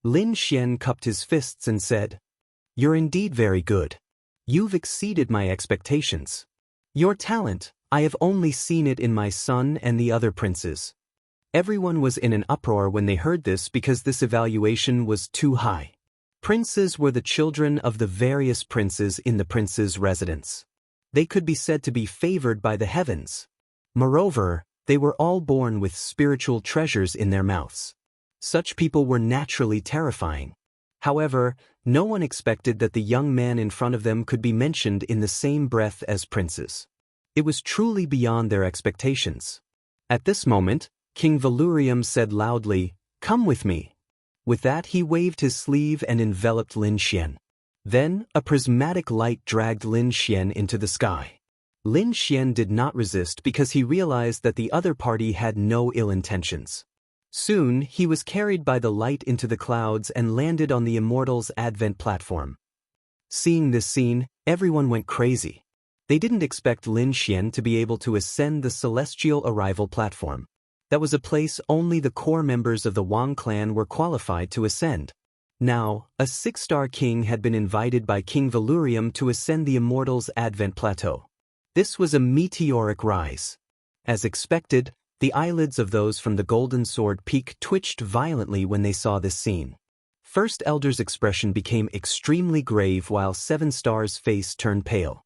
Lin Xian cupped his fists and said, You're indeed very good. You've exceeded my expectations. Your talent, I have only seen it in my son and the other princes. Everyone was in an uproar when they heard this because this evaluation was too high. Princes were the children of the various princes in the prince's residence. They could be said to be favored by the heavens. Moreover, they were all born with spiritual treasures in their mouths. Such people were naturally terrifying. However, no one expected that the young man in front of them could be mentioned in the same breath as princes. It was truly beyond their expectations. At this moment, King Valurium said loudly, Come with me. With that he waved his sleeve and enveloped Lin Xian. Then, a prismatic light dragged Lin Xian into the sky. Lin Xian did not resist because he realized that the other party had no ill intentions. Soon, he was carried by the light into the clouds and landed on the Immortals' Advent platform. Seeing this scene, everyone went crazy. They didn't expect Lin Xian to be able to ascend the Celestial Arrival platform. That was a place only the core members of the Wang clan were qualified to ascend. Now, a 6-star king had been invited by King Valurium to ascend the Immortals' Advent plateau. This was a meteoric rise. As expected, the eyelids of those from the Golden Sword Peak twitched violently when they saw this scene. First Elder's expression became extremely grave while 7-star's face turned pale.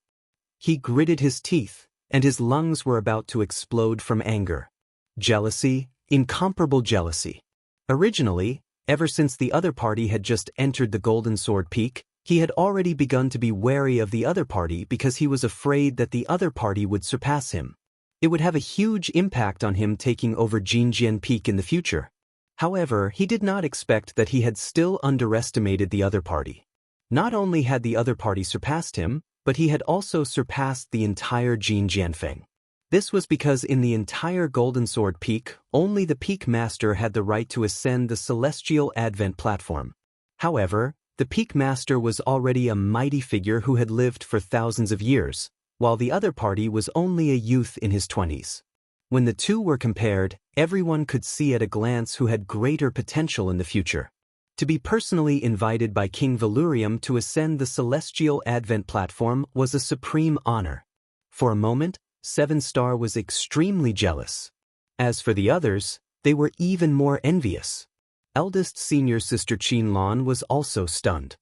He gritted his teeth, and his lungs were about to explode from anger. Jealousy, incomparable jealousy. Originally, ever since the other party had just entered the Golden Sword Peak, he had already begun to be wary of the other party because he was afraid that the other party would surpass him. It would have a huge impact on him taking over Jinjian Peak in the future. However, he did not expect that he had still underestimated the other party. Not only had the other party surpassed him, but he had also surpassed the entire Jinjianfeng. This was because in the entire Golden Sword Peak, only the Peak Master had the right to ascend the Celestial Advent platform. However, the Peak Master was already a mighty figure who had lived for thousands of years, while the other party was only a youth in his 20s. When the two were compared, everyone could see at a glance who had greater potential in the future. To be personally invited by King Valurium to ascend the Celestial Advent platform was a supreme honor. For a moment, 7-star was extremely jealous. As for the others, they were even more envious. Eldest senior sister Qinlan was also stunned.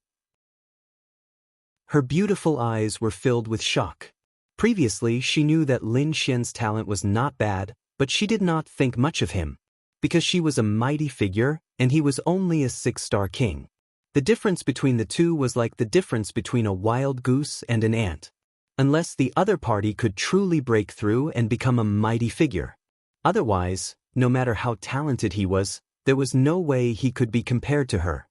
Her beautiful eyes were filled with shock. Previously, she knew that Lin Xian's talent was not bad, but she did not think much of him, because she was a mighty figure and he was only a 6-star king. The difference between the two was like the difference between a wild goose and an ant. unless the other party could truly break through and become a mighty figure. Otherwise, no matter how talented he was, there was no way he could be compared to her.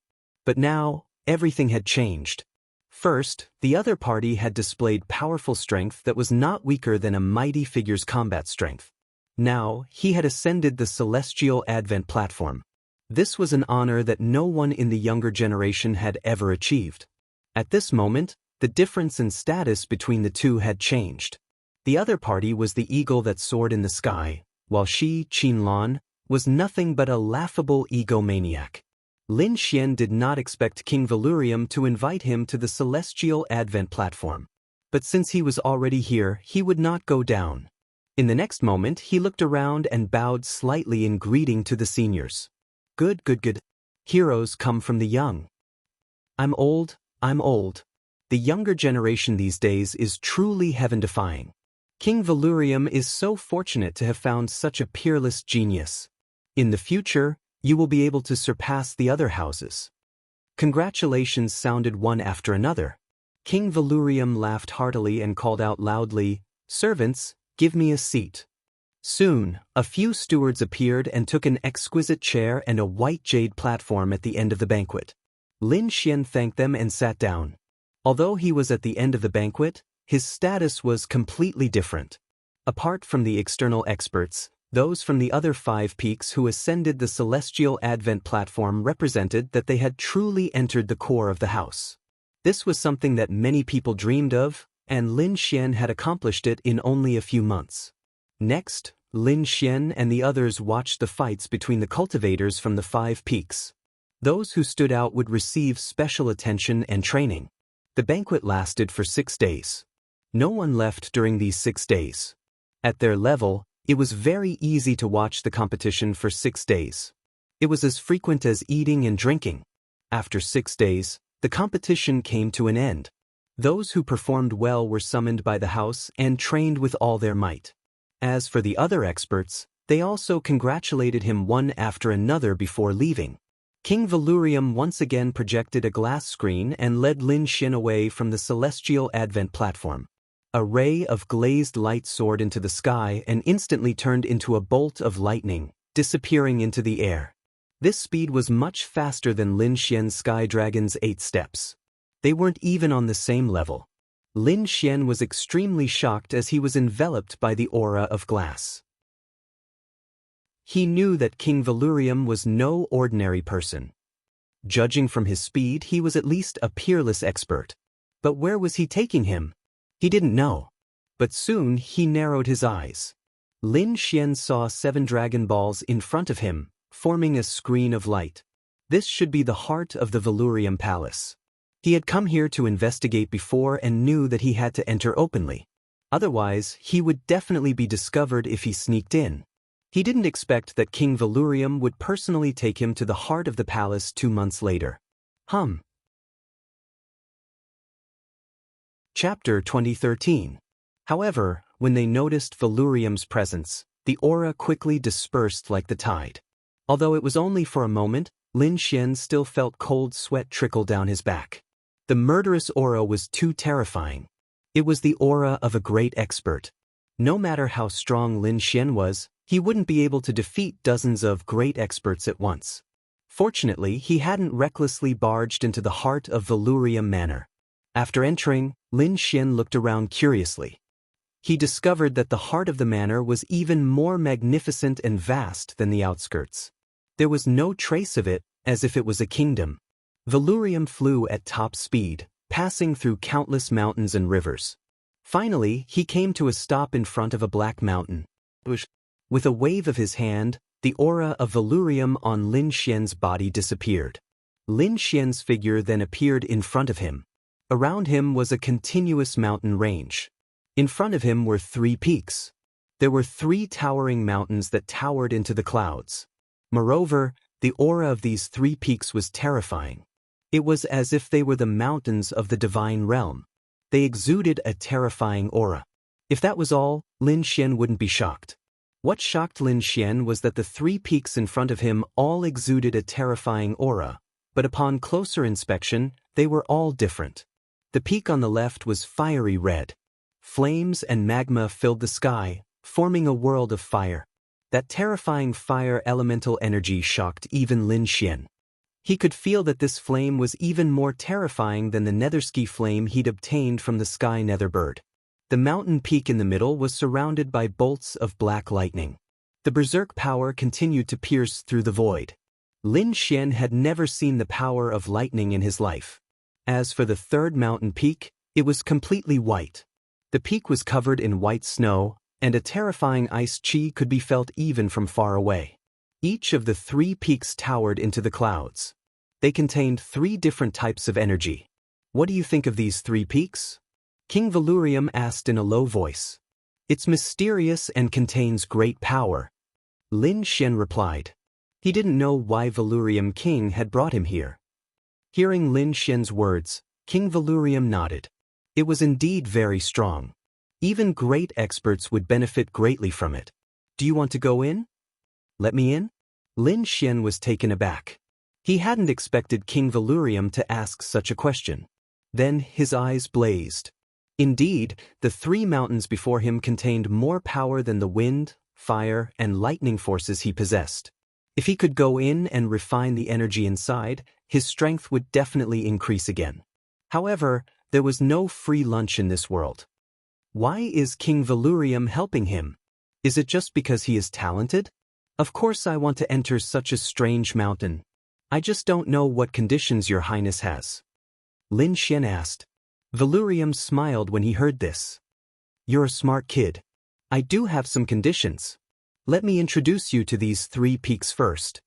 But now, everything had changed. First, the other party had displayed powerful strength that was not weaker than a mighty figure's combat strength. Now, he had ascended the celestial advent platform. This was an honor that no one in the younger generation had ever achieved. At this moment, the difference in status between the two had changed. The other party was the eagle that soared in the sky, while she, Qinlan, was nothing but a laughable egomaniac. Lin Xian did not expect King Valurium to invite him to the celestial advent platform. But since he was already here, he would not go down. In the next moment, he looked around and bowed slightly in greeting to the seniors. Good. Heroes come from the young. I'm old. The younger generation these days is truly heaven-defying. King Valurium is so fortunate to have found such a peerless genius. In the future, you will be able to surpass the other houses. Congratulations sounded one after another. King Valurium laughed heartily and called out loudly, "Servants, give me a seat." Soon, a few stewards appeared and took an exquisite chair and a white jade platform at the end of the banquet. Lin Xian thanked them and sat down. Although he was at the end of the banquet, his status was completely different. Apart from the external experts, those from the other 5 peaks who ascended the celestial advent platform represented that they had truly entered the core of the house. This was something that many people dreamed of, and Lin Xian had accomplished it in only a few months. Next, Lin Xian and the others watched the fights between the cultivators from the 5 peaks. Those who stood out would receive special attention and training. The banquet lasted for 6 days. No one left during these 6 days. At their level, it was very easy to watch the competition for 6 days. It was as frequent as eating and drinking. After 6 days, the competition came to an end. Those who performed well were summoned by the house and trained with all their might. As for the other experts, they also congratulated him one after another before leaving. King Valurium once again projected a glass screen and led Lin Xian away from the celestial advent platform. A ray of glazed light soared into the sky and instantly turned into a bolt of lightning, disappearing into the air. This speed was much faster than Lin Xian's Sky Dragon's 8 steps. They weren't even on the same level. Lin Xian was extremely shocked as he was enveloped by the aura of glass. He knew that King Valurium was no ordinary person. Judging from his speed, he was at least a peerless expert. But where was he taking him? He didn't know. But soon he narrowed his eyes. Lin Xian saw 7 Dragon Balls in front of him, forming a screen of light. This should be the heart of the Valurium Palace. He had come here to investigate before and knew that he had to enter openly. Otherwise, he would definitely be discovered if he sneaked in. He didn't expect that King Valurium would personally take him to the heart of the palace 2 months later. Chapter 2013. However, when they noticed Valurium's presence, the aura quickly dispersed like the tide. Although it was only for a moment, Lin Xian still felt cold sweat trickle down his back. The murderous aura was too terrifying. It was the aura of a great expert. No matter how strong Lin Xian was, he wouldn't be able to defeat dozens of great experts at once. Fortunately, he hadn't recklessly barged into the heart of Valurium Manor. After entering, Lin Xian looked around curiously. He discovered that the heart of the manor was even more magnificent and vast than the outskirts. There was no trace of it, as if it was a kingdom. Valurium flew at top speed, passing through countless mountains and rivers. Finally, he came to a stop in front of a black mountain. With a wave of his hand, the aura of Valurium on Lin Xian's body disappeared. Lin Xian's figure then appeared in front of him. Around him was a continuous mountain range. In front of him were 3 peaks. There were 3 towering mountains that towered into the clouds. Moreover, the aura of these 3 peaks was terrifying. It was as if they were the mountains of the divine realm. They exuded a terrifying aura. If that was all, Lin Xian wouldn't be shocked. What shocked Lin Xian was that the 3 peaks in front of him all exuded a terrifying aura, but upon closer inspection, they were all different. The peak on the left was fiery red. Flames and magma filled the sky, forming a world of fire. That terrifying fire elemental energy shocked even Lin Xian. He could feel that this flame was even more terrifying than the netherski flame he'd obtained from the sky netherbird. The mountain peak in the middle was surrounded by bolts of black lightning. The berserk power continued to pierce through the void. Lin Xian had never seen the power of lightning in his life. As for the third mountain peak, it was completely white. The peak was covered in white snow, and a terrifying ice chi could be felt even from far away. Each of the 3 peaks towered into the clouds. They contained 3 different types of energy. What do you think of these 3 peaks? King Valurium asked in a low voice. It's mysterious and contains great power. Lin Xian replied. He didn't know why Valurium King had brought him here. Hearing Lin Xian's words, King Valurium nodded. It was indeed very strong. Even great experts would benefit greatly from it. Do you want to go in? Let me in? Lin Xian was taken aback. He hadn't expected King Valurium to ask such a question. Then his eyes blazed. Indeed, the 3 mountains before him contained more power than the wind, fire, and lightning forces he possessed. If he could go in and refine the energy inside, his strength would definitely increase again. However, there was no free lunch in this world. Why is King Valurium helping him? Is it just because he is talented? Of course I want to enter such a strange mountain. I just don't know what conditions your highness has. Lin Xian asked. Valurium smiled when he heard this. You're a smart kid. I do have some conditions. Let me introduce you to these 3 peaks first.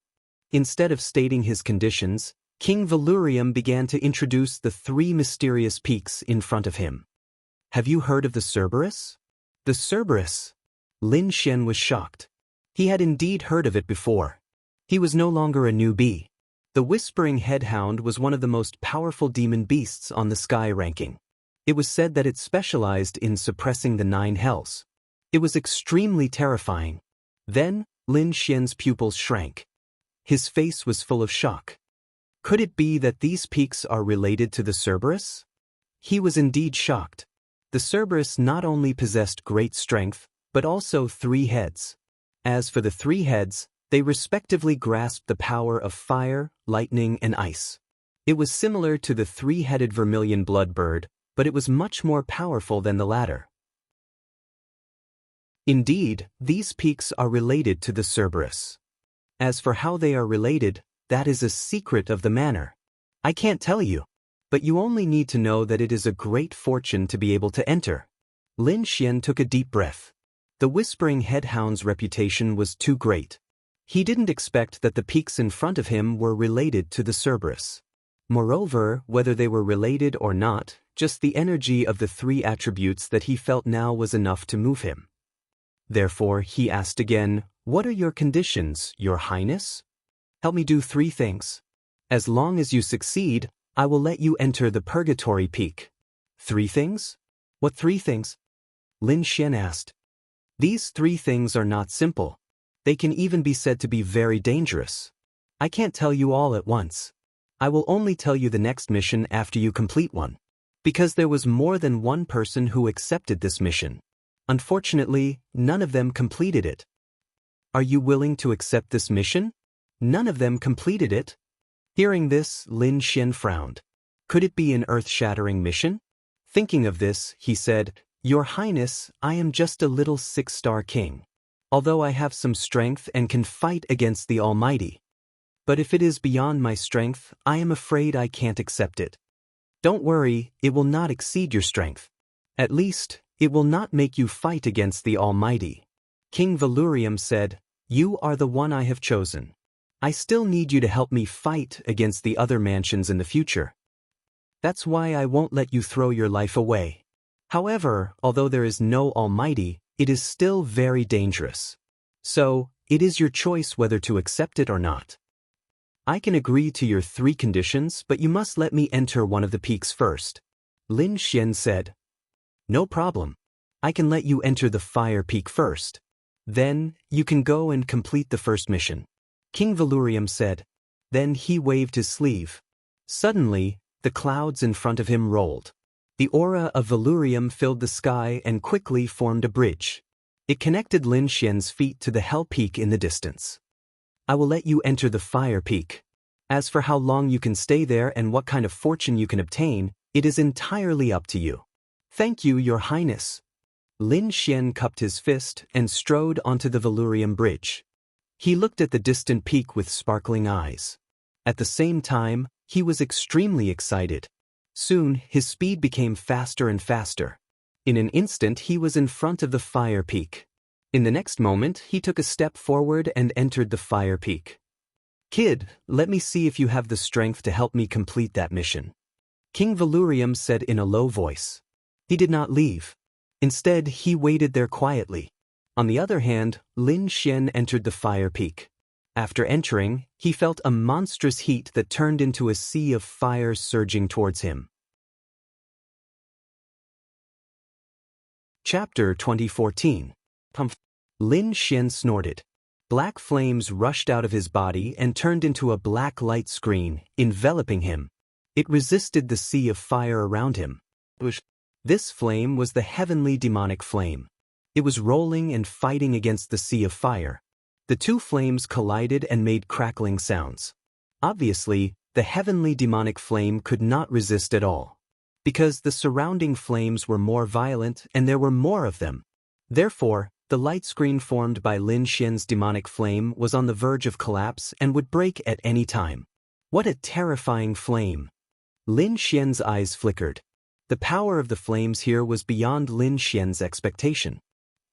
Instead of stating his conditions, King Valurium began to introduce the 3 mysterious peaks in front of him. Have you heard of the Cerberus? The Cerberus? Lin Xian was shocked. He had indeed heard of it before. He was no longer a newbie. The Whispering Headhound was one of the most powerful demon beasts on the sky ranking. It was said that it specialized in suppressing the 9 hells. It was extremely terrifying. Then, Lin Xian's pupils shrank. His face was full of shock. Could it be that these peaks are related to the Cerberus? He was indeed shocked. The Cerberus not only possessed great strength, but also 3 heads. As for the 3 heads, they respectively grasped the power of fire, lightning, and ice. It was similar to the 3-headed vermilion blood bird, but it was much more powerful than the latter. Indeed, these peaks are related to the Cerberus. As for how they are related, that is a secret of the manor. I can't tell you, but you only need to know that it is a great fortune to be able to enter. Lin Xian took a deep breath. The Whispering Headhound's reputation was too great. He didn't expect that the peaks in front of him were related to the Cerberus. Moreover, whether they were related or not, just the energy of the 3 attributes that he felt now was enough to move him. Therefore, he asked again, What are your conditions, your highness? Help me do 3 things. As long as you succeed, I will let you enter the Purgatory Peak. 3 things? What 3 things? Lin Xian asked. These 3 things are not simple. They can even be said to be very dangerous. I can't tell you all at once. I will only tell you the next mission after you complete one. Because there was more than one person who accepted this mission. Unfortunately, none of them completed it. Are you willing to accept this mission? None of them completed it. Hearing this, Lin Xian frowned. Could it be an earth-shattering mission? Thinking of this, he said, Your Highness, I am just a little 6-star king. Although I have some strength and can fight against the Almighty. But if it is beyond my strength, I am afraid I can't accept it. Don't worry, it will not exceed your strength. At least, it will not make you fight against the Almighty. King Valurium said, You are the one I have chosen. I still need you to help me fight against the other mansions in the future. That's why I won't let you throw your life away. However, although there is no Almighty, it is still very dangerous. So, it is your choice whether to accept it or not. I can agree to your 3 conditions, but you must let me enter one of the peaks first. Lin Xian said. No problem. I can let you enter the Fire Peak first. Then, you can go and complete the first mission. King Valurium said. Then he waved his sleeve. Suddenly, the clouds in front of him rolled. The aura of Valurium filled the sky and quickly formed a bridge. It connected Lin Xian's feet to the Hell Peak in the distance. I will let you enter the Fire Peak. As for how long you can stay there and what kind of fortune you can obtain, it is entirely up to you. Thank you, Your Highness. Lin Xian cupped his fist and strode onto the Valurium bridge. He looked at the distant peak with sparkling eyes. At the same time, he was extremely excited. Soon, his speed became faster and faster. In an instant, he was in front of the Fire Peak. In the next moment, he took a step forward and entered the Fire Peak. Kid, let me see if you have the strength to help me complete that mission. King Valurium said in a low voice. He did not leave. Instead, he waited there quietly. On the other hand, Lin Xian entered the Fire Peak. After entering, he felt a monstrous heat that turned into a sea of fire surging towards him. Chapter 2014. Lin Xian snorted. Black flames rushed out of his body and turned into a black light screen, enveloping him. It resisted the sea of fire around him. This flame was the heavenly demonic flame. It was rolling and fighting against the sea of fire. The two flames collided and made crackling sounds. Obviously, the heavenly demonic flame could not resist at all, because the surrounding flames were more violent and there were more of them. Therefore, the light screen formed by Lin Xian's demonic flame was on the verge of collapse and would break at any time. What a terrifying flame! Lin Xian's eyes flickered. The power of the flames here was beyond Lin Xian's expectation.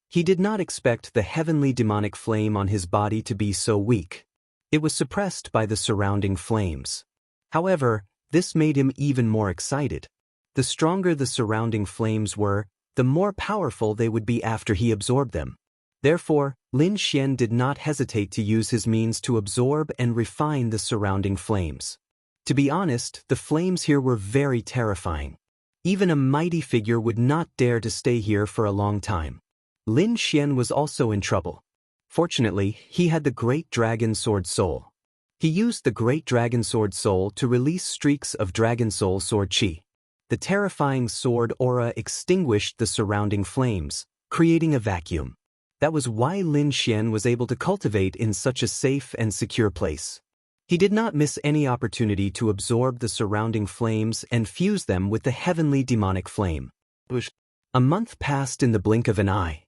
He did not expect the heavenly demonic flame on his body to be so weak. It was suppressed by the surrounding flames. However, this made him even more excited. The stronger the surrounding flames were, the more powerful they would be after he absorbed them. Therefore, Lin Xian did not hesitate to use his means to absorb and refine the surrounding flames. To be honest, the flames here were very terrifying. Even a mighty figure would not dare to stay here for a long time. Lin Xian was also in trouble. Fortunately, he had the Great Dragon Sword Soul. He used the Great Dragon Sword Soul to release streaks of Dragon Soul Sword Qi. The terrifying sword aura extinguished the surrounding flames, creating a vacuum. That was why Lin Xian was able to cultivate in such a safe and secure place. He did not miss any opportunity to absorb the surrounding flames and fuse them with the heavenly demonic flame. A month passed in the blink of an eye.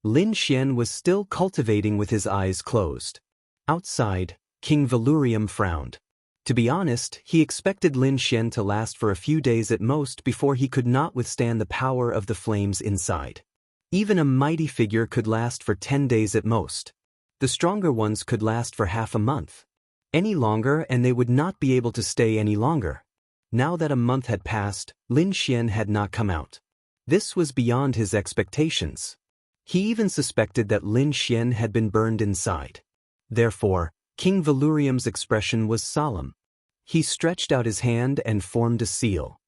Lin Xian was still cultivating with his eyes closed. Outside, King Valurium frowned. To be honest, he expected Lin Xian to last for a few days at most before he could not withstand the power of the flames inside. Even a mighty figure could last for 10 days at most. The stronger ones could last for half a month. Any longer and they would not be able to stay any longer. Now that a month had passed, Lin Xian had not come out. This was beyond his expectations. He even suspected that Lin Xian had been burned inside. Therefore, King Valurium's expression was solemn. He stretched out his hand and formed a seal.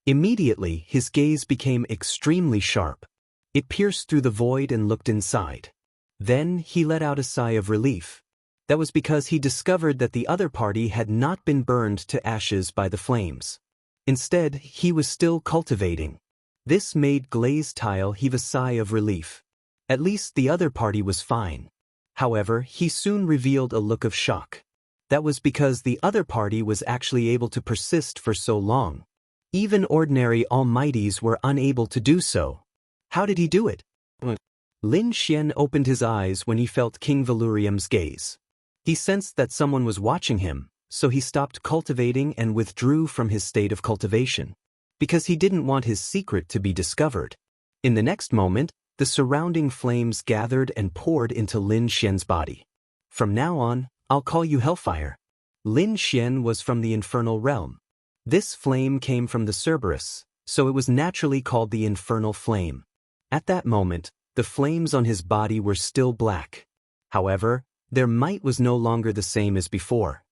Immediately, his gaze became extremely sharp. It pierced through the void and looked inside. Then he let out a sigh of relief. That was because he discovered that the other party had not been burned to ashes by the flames. Instead, he was still cultivating. This made Glazed Tile heave a sigh of relief. At least the other party was fine. However, he soon revealed a look of shock. That was because the other party was actually able to persist for so long. Even ordinary almighties were unable to do so. How did he do it? Lin Xian opened his eyes when he felt King Valurium's gaze. He sensed that someone was watching him, so he stopped cultivating and withdrew from his state of cultivation, because he didn't want his secret to be discovered. In the next moment, the surrounding flames gathered and poured into Lin Xian's body. From now on, I'll call you Hellfire. Lin Xian was from the infernal realm. This flame came from the Cerberus, so it was naturally called the infernal flame. At that moment, the flames on his body were still black. However, their might was no longer the same as before.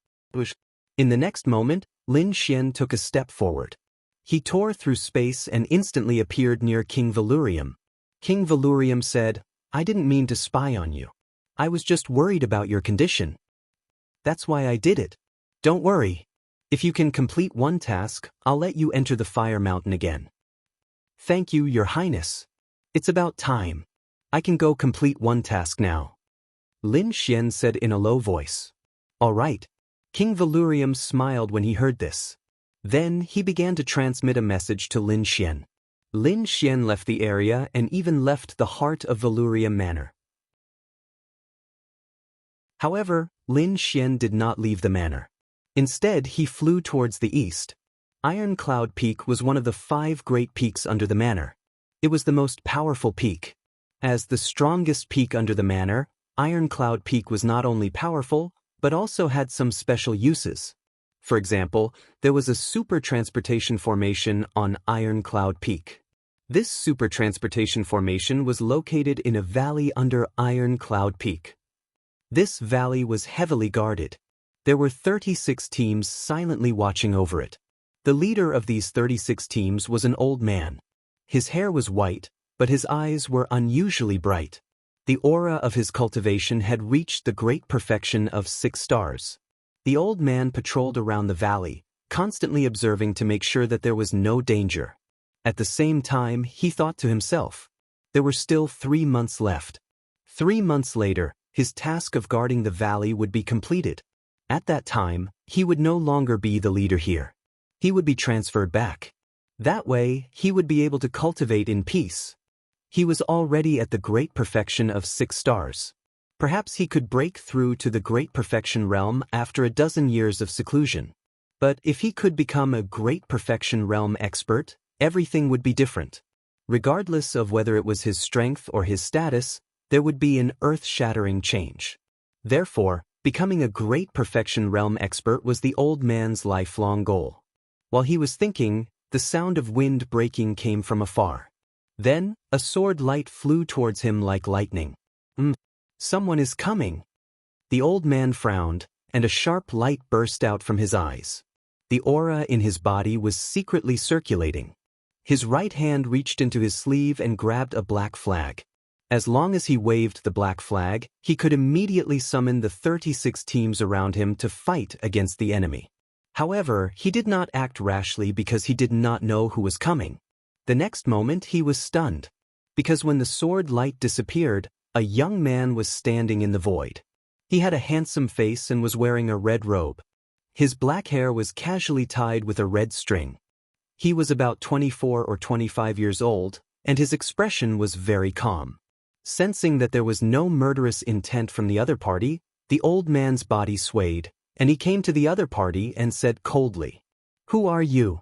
In the next moment, Lin Xian took a step forward. He tore through space and instantly appeared near King Valurium. King Valurium said, "I didn't mean to spy on you. I was just worried about your condition. That's why I did it. Don't worry. If you can complete one task, I'll let you enter the Fire Mountain again." Thank you, Your Highness. It's about time. I can go complete one task now. Lin Xian said in a low voice. All right. King Valurium smiled when he heard this. Then he began to transmit a message to Lin Xian. Lin Xian left the area and even left the heart of Valurium Manor. However, Lin Xian did not leave the manor. Instead, he flew towards the east. Iron Cloud Peak was one of the 5 great peaks under the manor. It was the most powerful peak. As the strongest peak under the manor, Iron Cloud Peak was not only powerful, but also had some special uses. For example, there was a super transportation formation on Iron Cloud Peak. This super transportation formation was located in a valley under Iron Cloud Peak. This valley was heavily guarded. There were 36 teams silently watching over it. The leader of these 36 teams was an old man. His hair was white, but his eyes were unusually bright. The aura of his cultivation had reached the great perfection of 6 stars. The old man patrolled around the valley, constantly observing to make sure that there was no danger. At the same time, he thought to himself, there were still 3 months left. 3 months later, his task of guarding the valley would be completed. At that time, he would no longer be the leader here. He would be transferred back. That way, he would be able to cultivate in peace. He was already at the great perfection of 6 stars. Perhaps he could break through to the great perfection realm after a dozen years of seclusion. But if he could become a great perfection realm expert, everything would be different. Regardless of whether it was his strength or his status, there would be an earth-shattering change. Therefore, becoming a great perfection realm expert was the old man's lifelong goal. While he was thinking, the sound of wind breaking came from afar. Then, a sword light flew towards him like lightning. Someone is coming. The old man frowned, and a sharp light burst out from his eyes. The aura in his body was secretly circulating. His right hand reached into his sleeve and grabbed a black flag. As long as he waved the black flag, he could immediately summon the 36 teams around him to fight against the enemy. However, he did not act rashly because he did not know who was coming. The next moment he was stunned, because when the sword light disappeared, a young man was standing in the void. He had a handsome face and was wearing a red robe. His black hair was casually tied with a red string. He was about 24 or 25 years old, and his expression was very calm. Sensing that there was no murderous intent from the other party, the old man's body swayed, and he came to the other party and said coldly, "Who are you?"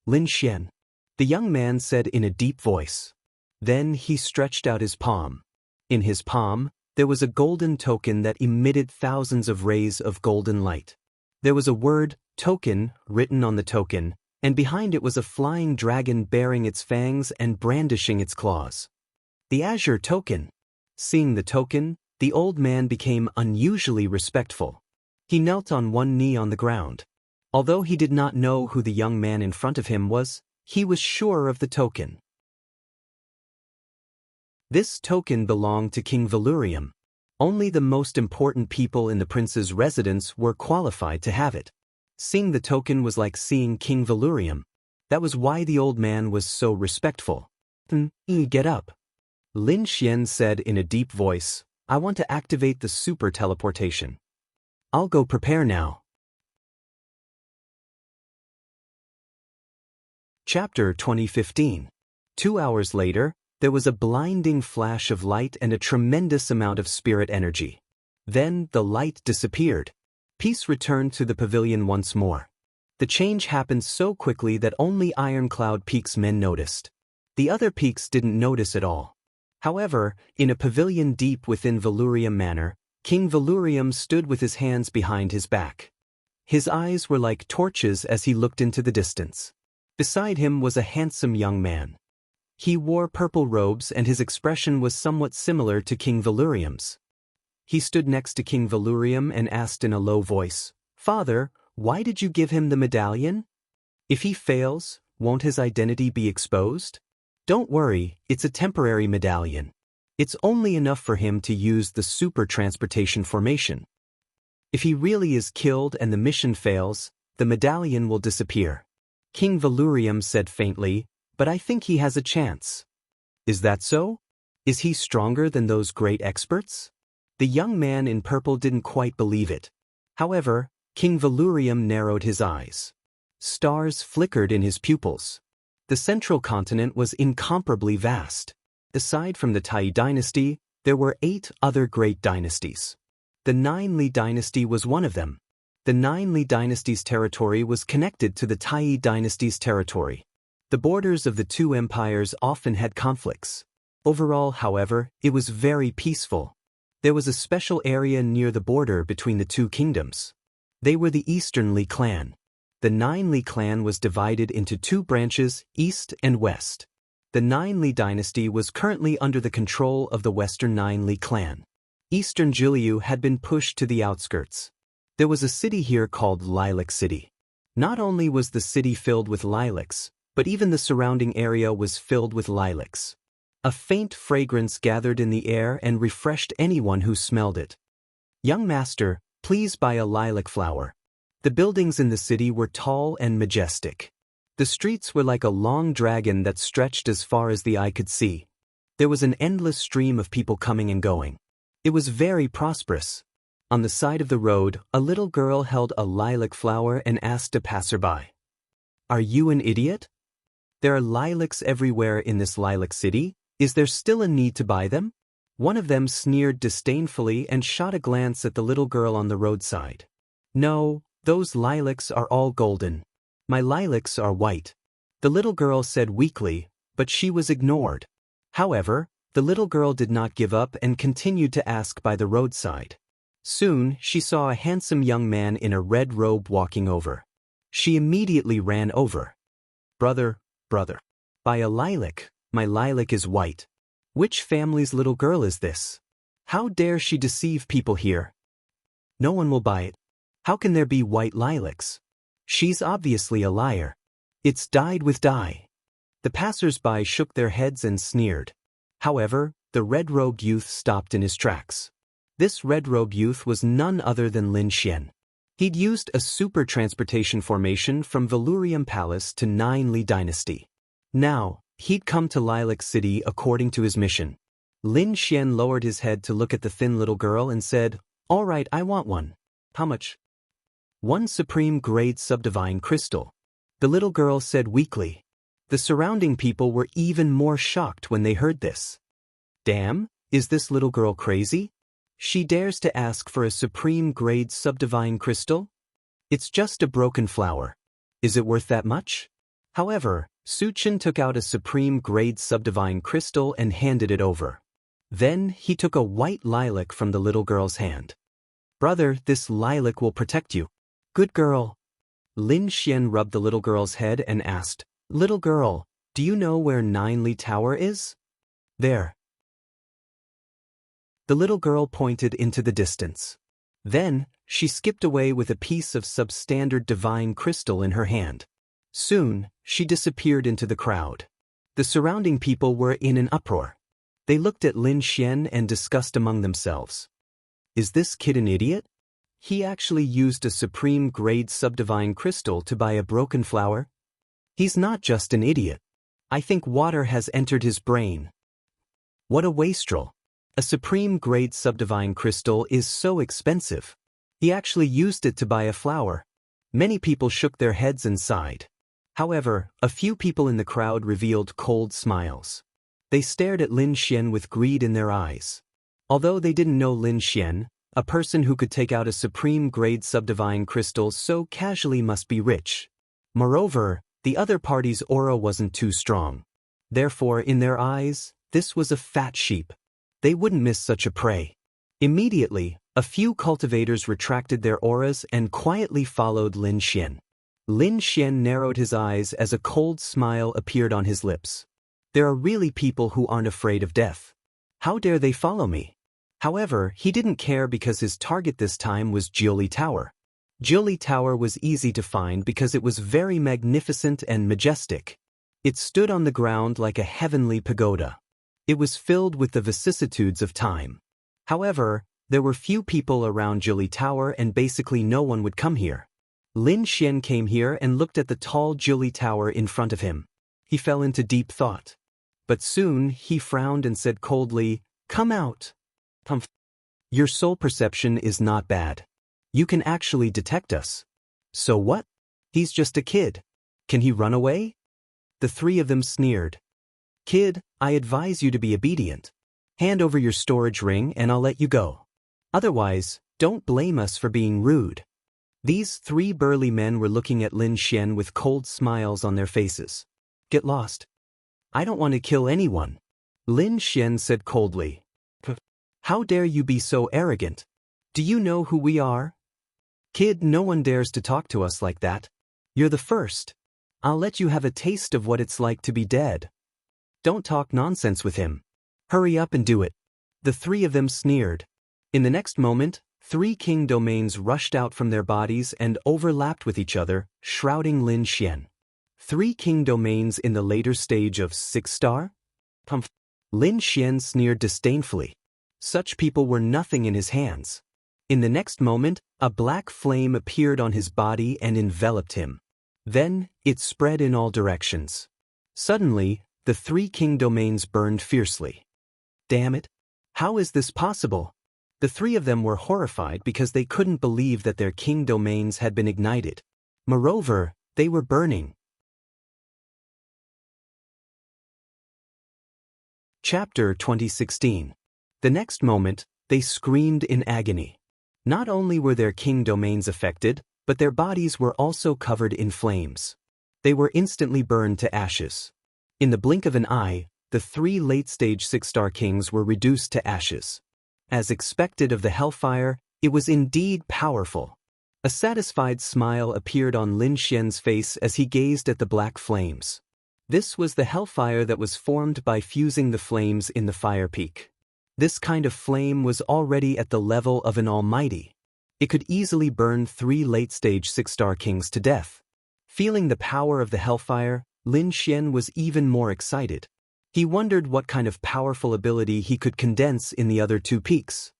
"Lin Xian," the young man said in a deep voice. Then he stretched out his palm. In his palm, there was a golden token that emitted thousands of rays of golden light. There was a word, token, written on the token, and behind it was a flying dragon bearing its fangs and brandishing its claws. The Azure Token. Seeing the token, the old man became unusually respectful. He knelt on one knee on the ground. Although he did not know who the young man in front of him was, he was sure of the token. This token belonged to King Valurium. Only the most important people in the prince's residence were qualified to have it. Seeing the token was like seeing King Valurium. That was why the old man was so respectful. Get up. Lin Xian said in a deep voice, I want to activate the super teleportation. I'll go prepare now. Chapter 2015. 2 hours later, there was a blinding flash of light and a tremendous amount of spirit energy. Then the light disappeared. Peace returned to the pavilion once more. The change happened so quickly that only Iron Cloud Peak's men noticed. The other peaks didn't notice at all. However, in a pavilion deep within Valurium Manor, King Valurium stood with his hands behind his back. His eyes were like torches as he looked into the distance. Beside him was a handsome young man. He wore purple robes and his expression was somewhat similar to King Valurium's. He stood next to King Valurium and asked in a low voice, Father, why did you give him the medallion? If he fails, won't his identity be exposed? Don't worry, it's a temporary medallion. It's only enough for him to use the super transportation formation. If he really is killed and the mission fails, the medallion will disappear. King Valurium said faintly, but I think he has a chance. Is that so? Is he stronger than those great experts? The young man in purple didn't quite believe it. However, King Valurium narrowed his eyes. Stars flickered in his pupils. The central continent was incomparably vast. Aside from the Tai dynasty, there were 8 other great dynasties. The Nine Li dynasty was one of them. The Nine Li dynasty's territory was connected to the Tai dynasty's territory. The borders of the two empires often had conflicts. Overall, however, it was very peaceful. There was a special area near the border between the two kingdoms. They were the Eastern Li clan. The Nine Li clan was divided into 2 branches, East and West. The Nine Li dynasty was currently under the control of the Western Nine Li clan. Eastern Jiliu had been pushed to the outskirts. There was a city here called Lilac City. Not only was the city filled with lilacs, but even the surrounding area was filled with lilacs. A faint fragrance gathered in the air and refreshed anyone who smelled it. "Young master, please buy a lilac flower." The buildings in the city were tall and majestic. The streets were like a long dragon that stretched as far as the eye could see. There was an endless stream of people coming and going. It was very prosperous. On the side of the road, a little girl held a lilac flower and asked a passerby, "Are you an idiot? There are lilacs everywhere in this lilac city. Is there still a need to buy them?" One of them sneered disdainfully and shot a glance at the little girl on the roadside. "No, those lilacs are all golden. My lilacs are white," the little girl said weakly, but she was ignored. However, the little girl did not give up and continued to ask by the roadside. Soon, she saw a handsome young man in a red robe walking over. She immediately ran over. Brother, buy a lilac. My lilac is white. Which family's little girl is this? How dare she deceive people here? No one will buy it. How can there be white lilacs? She's obviously a liar. It's dyed with dye." The passers-by shook their heads and sneered. However, the red-robed youth stopped in his tracks. This red-robed youth was none other than Lin Xian. He'd used a super transportation formation from Valurium Palace to Nine Li Dynasty. Now, he'd come to Lilac City according to his mission. Lin Xian lowered his head to look at the thin little girl and said, "All right, I want one." "How much?" "1 supreme grade subdivine crystal," the little girl said weakly. The surrounding people were even more shocked when they heard this. Damn, is this little girl crazy? She dares to ask for a supreme grade subdivine crystal? It's just a broken flower. Is it worth that much? However, Suchin took out a supreme grade subdivine crystal and handed it over. Then he took a white lilac from the little girl's hand. "Brother, this lilac will protect you." "Good girl." Lin Xian rubbed the little girl's head and asked, "Little girl, do you know where Nine Li Tower is?" "There." The little girl pointed into the distance. Then, she skipped away with a piece of substandard divine crystal in her hand. Soon, she disappeared into the crowd. The surrounding people were in an uproar. They looked at Lin Xian and discussed among themselves. Is this kid an idiot? He actually used a supreme grade subdivine crystal to buy a broken flower? He's not just an idiot. I think water has entered his brain. What a wastrel. A supreme grade subdivine crystal is so expensive. He actually used it to buy a flower. Many people shook their heads and sighed. However, a few people in the crowd revealed cold smiles. They stared at Lin Xian with greed in their eyes. Although they didn't know Lin Xian, a person who could take out a supreme grade subdivine crystal so casually must be rich. Moreover, the other party's aura wasn't too strong. Therefore, in their eyes, this was a fat sheep. They wouldn't miss such a prey. Immediately, a few cultivators retracted their auras and quietly followed Lin Xian. Lin Xian narrowed his eyes as a cold smile appeared on his lips. There are really people who aren't afraid of death. How dare they follow me? However, he didn't care because his target this time was Jiuli Tower. Jiuli Tower was easy to find because it was very magnificent and majestic. It stood on the ground like a heavenly pagoda. It was filled with the vicissitudes of time. However, there were few people around Jiuli Tower and basically no one would come here. Lin Xian came here and looked at the tall Jiuli Tower in front of him. He fell into deep thought. But soon he frowned and said coldly, "Come out." Humph. Your soul perception is not bad. You can actually detect us. So what? He's just a kid. Can he run away? The three of them sneered. Kid, I advise you to be obedient. Hand over your storage ring and I'll let you go. Otherwise, don't blame us for being rude. These three burly men were looking at Lin Xian with cold smiles on their faces. Get lost. I don't want to kill anyone. Lin Xian said coldly. How dare you be so arrogant? Do you know who we are? Kid, no one dares to talk to us like that. You're the first. I'll let you have a taste of what it's like to be dead. Don't talk nonsense with him. Hurry up and do it. The three of them sneered. In the next moment, 3 king domains rushed out from their bodies and overlapped with each other, shrouding Lin Xian. 3 king domains in the later stage of 6-star? Humph. Lin Xian sneered disdainfully. Such people were nothing in his hands. In the next moment, a black flame appeared on his body and enveloped him. Then, it spread in all directions. Suddenly, the 3 king domains burned fiercely. Damn it! How is this possible? The 3 of them were horrified because they couldn't believe that their king domains had been ignited. Moreover, they were burning. Chapter 2016. The next moment, they screamed in agony. Not only were their king domains affected, but their bodies were also covered in flames. They were instantly burned to ashes. In the blink of an eye, the 3 late-stage 6-star kings were reduced to ashes. As expected of the hellfire, it was indeed powerful. A satisfied smile appeared on Lin Xian's face as he gazed at the black flames. This was the hellfire that was formed by fusing the flames in the fire peak. This kind of flame was already at the level of an almighty. It could easily burn 3 late-stage 6-star kings to death. Feeling the power of the hellfire, Lin Xian was even more excited. He wondered what kind of powerful ability he could condense in the other 2 peaks.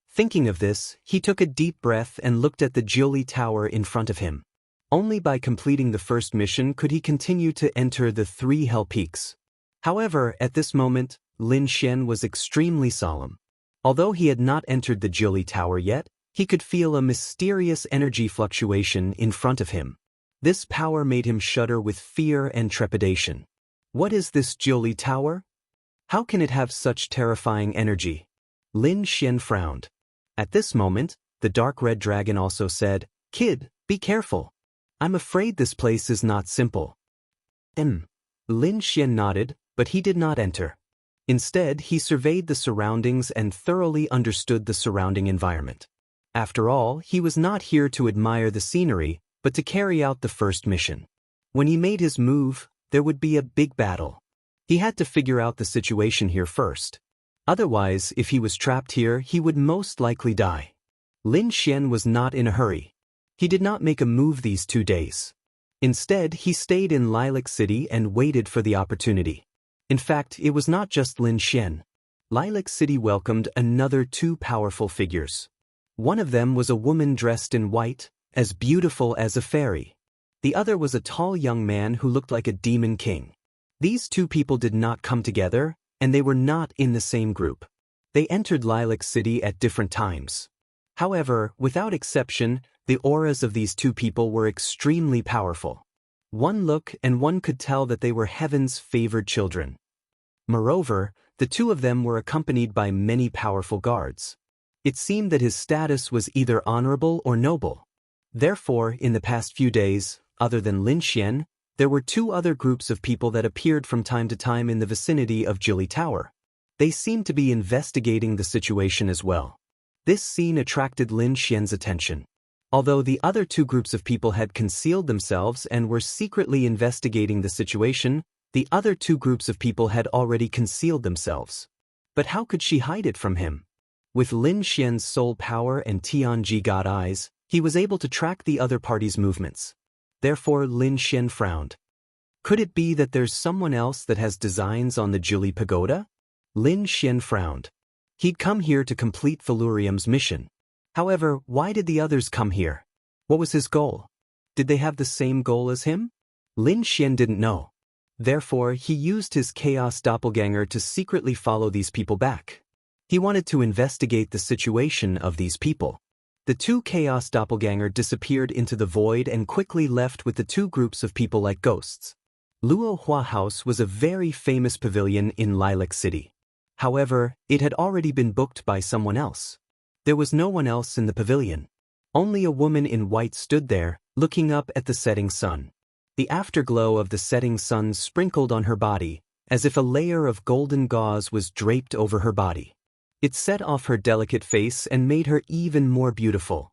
Thinking of this, he took a deep breath and looked at the Deity tower in front of him. Only by completing the first mission could he continue to enter the 3 hell peaks. However, at this moment, Lin Xian was extremely solemn. Although he had not entered the Deity tower yet, he could feel a mysterious energy fluctuation in front of him. This power made him shudder with fear and trepidation. What is this Deity tower? How can it have such terrifying energy? Lin Xian frowned. At this moment, the dark red dragon also said, Kid, be careful. I'm afraid this place is not simple. Lin Xian nodded, but he did not enter. Instead, he surveyed the surroundings and thoroughly understood the surrounding environment. After all, he was not here to admire the scenery, but to carry out the first mission. When he made his move, there would be a big battle. He had to figure out the situation here first. Otherwise, if he was trapped here, he would most likely die. Lin Xian was not in a hurry. He did not make a move these 2 days. Instead, he stayed in Lilac City and waited for the opportunity. In fact, it was not just Lin Xian. Lilac City welcomed another 2 powerful figures. One of them was a woman dressed in white, as beautiful as a fairy. The other was a tall young man who looked like a demon king. These 2 people did not come together, and they were not in the same group. They entered Lilac City at different times. However, without exception, the auras of these 2 people were extremely powerful. One look and one could tell that they were heaven's favored children. Moreover, the 2 of them were accompanied by many powerful guards. It seemed that his status was either honorable or noble. Therefore, in the past few days, other than Lin Xian, there were 2 other groups of people that appeared from time to time in the vicinity of Deity Tower. They seemed to be investigating the situation as well. This scene attracted Lin Xian's attention. Although the other 2 groups of people had concealed themselves and were secretly investigating the situation, the other 2 groups of people had already concealed themselves. But how could she hide it from him? With Lin Xian's soul power and Tianji God eyes, he was able to track the other party's movements. Therefore, Lin Xian frowned. Could it be that there's someone else that has designs on the Deity Pagoda? Lin Xian frowned. He'd come here to complete Thalurium's mission. However, why did the others come here? What was his goal? Did they have the same goal as him? Lin Xian didn't know. Therefore, he used his chaos doppelganger to secretly follow these people back. He wanted to investigate the situation of these people. The two chaos doppelganger disappeared into the void and quickly left with the two groups of people like ghosts. Luo Hua House was a very famous pavilion in Lilac City. However, it had already been booked by someone else. There was no one else in the pavilion. Only a woman in white stood there, looking up at the setting sun. The afterglow of the setting sun sprinkled on her body, as if a layer of golden gauze was draped over her body. It set off her delicate face and made her even more beautiful.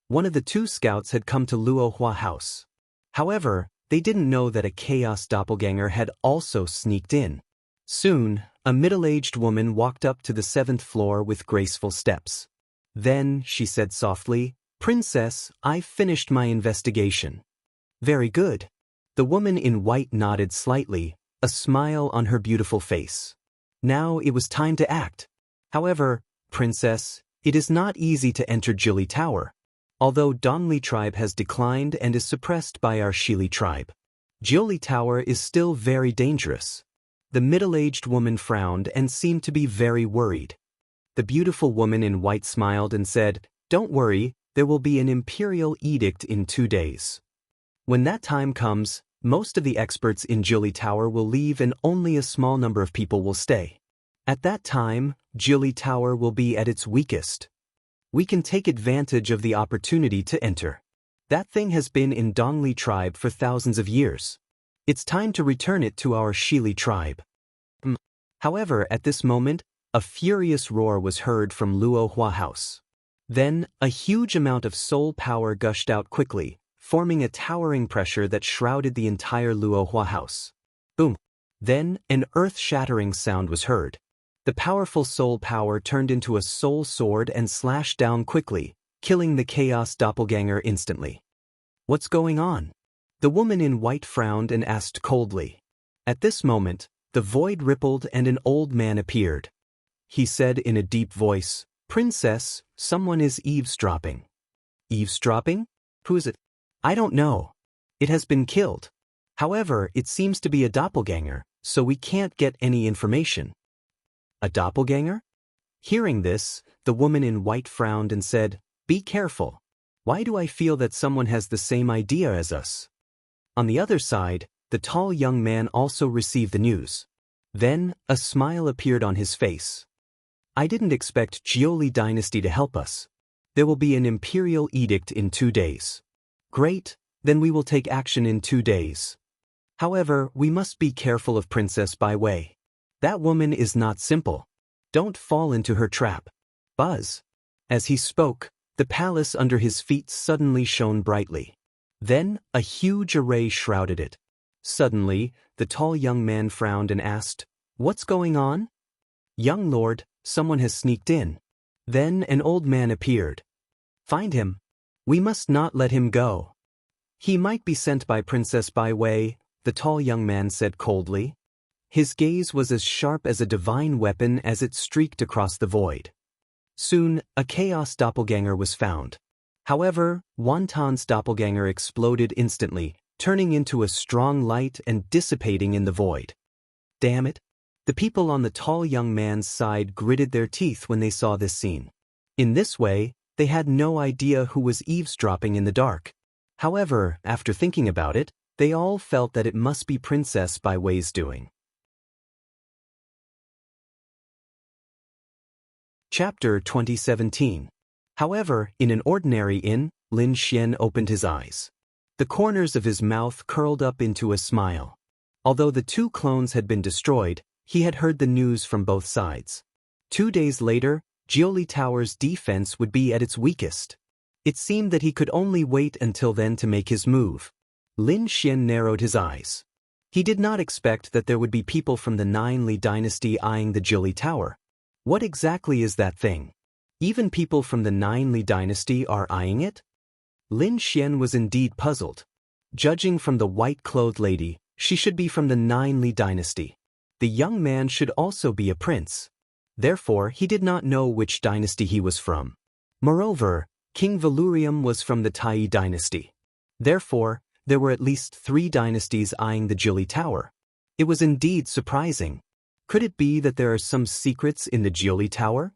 One of the two scouts had come to Luo Hua House. However, they didn't know that a chaos doppelganger had also sneaked in. Soon, a middle-aged woman walked up to the 7th floor with graceful steps. Then, she said softly, "Princess, I've finished my investigation." "Very good." The woman in white nodded slightly, a smile on her beautiful face. Now it was time to act. "However, Princess, it is not easy to enter Jili Tower. Although Dongli tribe has declined and is suppressed by our Shili tribe, Jili Tower is still very dangerous." The middle-aged woman frowned and seemed to be very worried. The beautiful woman in white smiled and said, "Don't worry, there will be an imperial edict in 2 days. When that time comes, most of the experts in Jili Tower will leave and only a small number of people will stay. At that time, Jili Tower will be at its weakest. We can take advantage of the opportunity to enter. That thing has been in Dongli tribe for thousands of years. It's time to return it to our Shili tribe." However, at this moment, a furious roar was heard from Luo Hua House. Then, a huge amount of soul power gushed out quickly, forming a towering pressure that shrouded the entire Luo Hua House. Boom! Then, an earth-shattering sound was heard. The powerful soul power turned into a soul sword and slashed down quickly, killing the chaos doppelganger instantly. "What's going on?" The woman in white frowned and asked coldly. At this moment, the void rippled and an old man appeared. He said in a deep voice, "Princess, someone is eavesdropping." "Eavesdropping? Who is it?" "I don't know. It has been killed. However, it seems to be a doppelganger, so we can't get any information." "A doppelganger?" Hearing this, the woman in white frowned and said, "Be careful. Why do I feel that someone has the same idea as us?" On the other side, the tall young man also received the news. Then, a smile appeared on his face. "I didn't expect Jioli dynasty to help us. There will be an imperial edict in 2 days. Great, then we will take action in 2 days. However, we must be careful of Princess Bai Wei. That woman is not simple. Don't fall into her trap." Buzz. As he spoke, the palace under his feet suddenly shone brightly. Then, a huge array shrouded it. Suddenly, the tall young man frowned and asked, "What's going on?" "Young lord, someone has sneaked in." Then an old man appeared. "Find him. We must not let him go." "He might be sent by Princess Bai Wei," the tall young man said coldly. His gaze was as sharp as a divine weapon as it streaked across the void. Soon, a chaos doppelganger was found. However, Wonton's doppelganger exploded instantly, turning into a strong light and dissipating in the void. Damn it! The people on the tall young man's side gritted their teeth when they saw this scene. In this way, they had no idea who was eavesdropping in the dark. However, after thinking about it, they all felt that it must be Princess Bai Wei's doing. Chapter 2017. However, in an ordinary inn, Lin Xian opened his eyes. The corners of his mouth curled up into a smile. Although the two clones had been destroyed, he had heard the news from both sides. 2 days later, Jioli Tower's defense would be at its weakest. It seemed that he could only wait until then to make his move. Lin Xian narrowed his eyes. He did not expect that there would be people from the 9 Li dynasty eyeing the Jioli Tower. What exactly is that thing? Even people from the 9 Li dynasty are eyeing it? Lin Xian was indeed puzzled. Judging from the white-clothed lady, she should be from the 9 Li dynasty. The young man should also be a prince. Therefore, he did not know which dynasty he was from. Moreover, King Valurium was from the Tai dynasty. Therefore, there were at least 3 dynasties eyeing the Jili Tower. It was indeed surprising. Could it be that there are some secrets in the Jili Tower?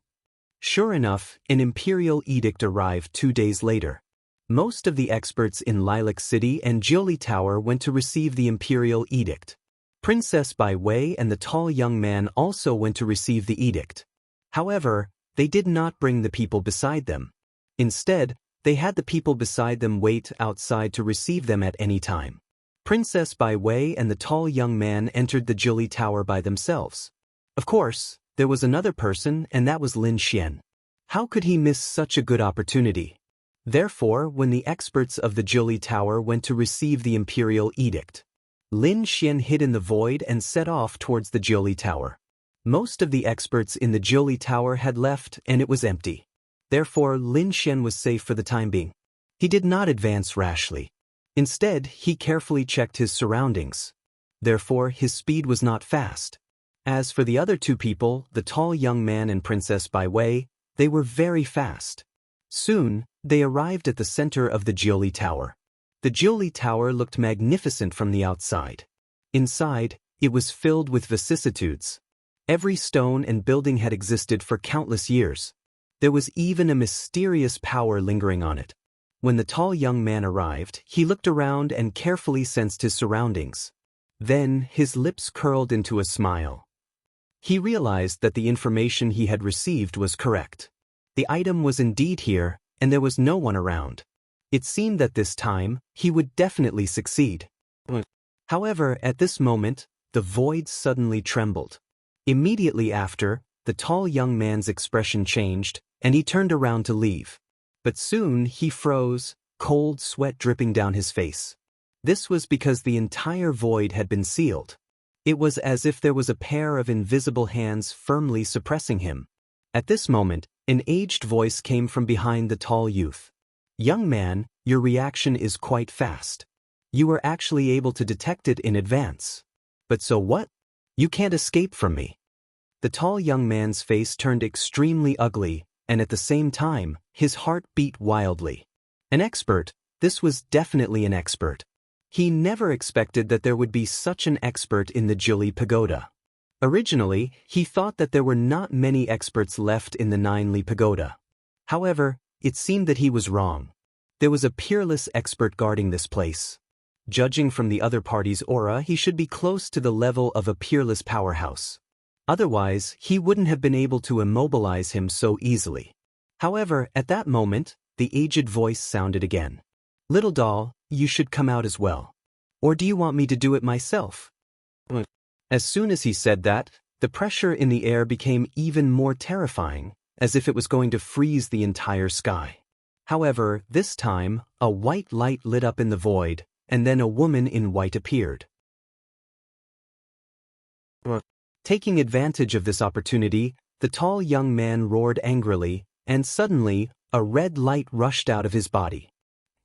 Sure enough, an imperial edict arrived 2 days later. Most of the experts in Lilac City and Jili Tower went to receive the imperial edict. Princess Bai Wei and the tall young man also went to receive the edict. However, they did not bring the people beside them. Instead, they had the people beside them wait outside to receive them at any time. Princess Bai Wei and the tall young man entered the Jili Tower by themselves. Of course, there was another person, and that was Lin Xian. How could he miss such a good opportunity? Therefore, when the experts of the Jili Tower went to receive the imperial edict, Lin Xian hid in the void and set off towards the Jili Tower. Most of the experts in the Jili Tower had left and it was empty. Therefore, Lin Xian was safe for the time being. He did not advance rashly. Instead, he carefully checked his surroundings. Therefore, his speed was not fast. As for the other 2 people, the tall young man and Princess Bai Wei, they were very fast. Soon, they arrived at the center of the Jili Tower. The Jili Tower looked magnificent from the outside. Inside, it was filled with vicissitudes. Every stone and building had existed for countless years. There was even a mysterious power lingering on it. When the tall young man arrived, he looked around and carefully sensed his surroundings. Then, his lips curled into a smile. He realized that the information he had received was correct. The item was indeed here, and there was no one around. It seemed that this time, he would definitely succeed. However, at this moment, the void suddenly trembled. Immediately after, the tall young man's expression changed, and he turned around to leave. But soon he froze, cold sweat dripping down his face. This was because the entire void had been sealed. It was as if there was a pair of invisible hands firmly suppressing him. At this moment, an aged voice came from behind the tall youth. "Young man, your reaction is quite fast. You were actually able to detect it in advance. But so what? You can't escape from me." The tall young man's face turned extremely ugly, and at the same time, his heart beat wildly. An expert, this was definitely an expert. He never expected that there would be such an expert in the Jili Pagoda. Originally, he thought that there were not many experts left in the 9-Li Pagoda. However, it seemed that he was wrong. There was a peerless expert guarding this place. Judging from the other party's aura, he should be close to the level of a peerless powerhouse. Otherwise, he wouldn't have been able to immobilize him so easily. However, at that moment, the aged voice sounded again. "Little doll, you should come out as well. Or do you want me to do it myself?" As soon as he said that, the pressure in the air became even more terrifying, as if it was going to freeze the entire sky. However, this time, a white light lit up in the void, and then a woman in white appeared. Taking advantage of this opportunity, the tall young man roared angrily, and suddenly, a red light rushed out of his body.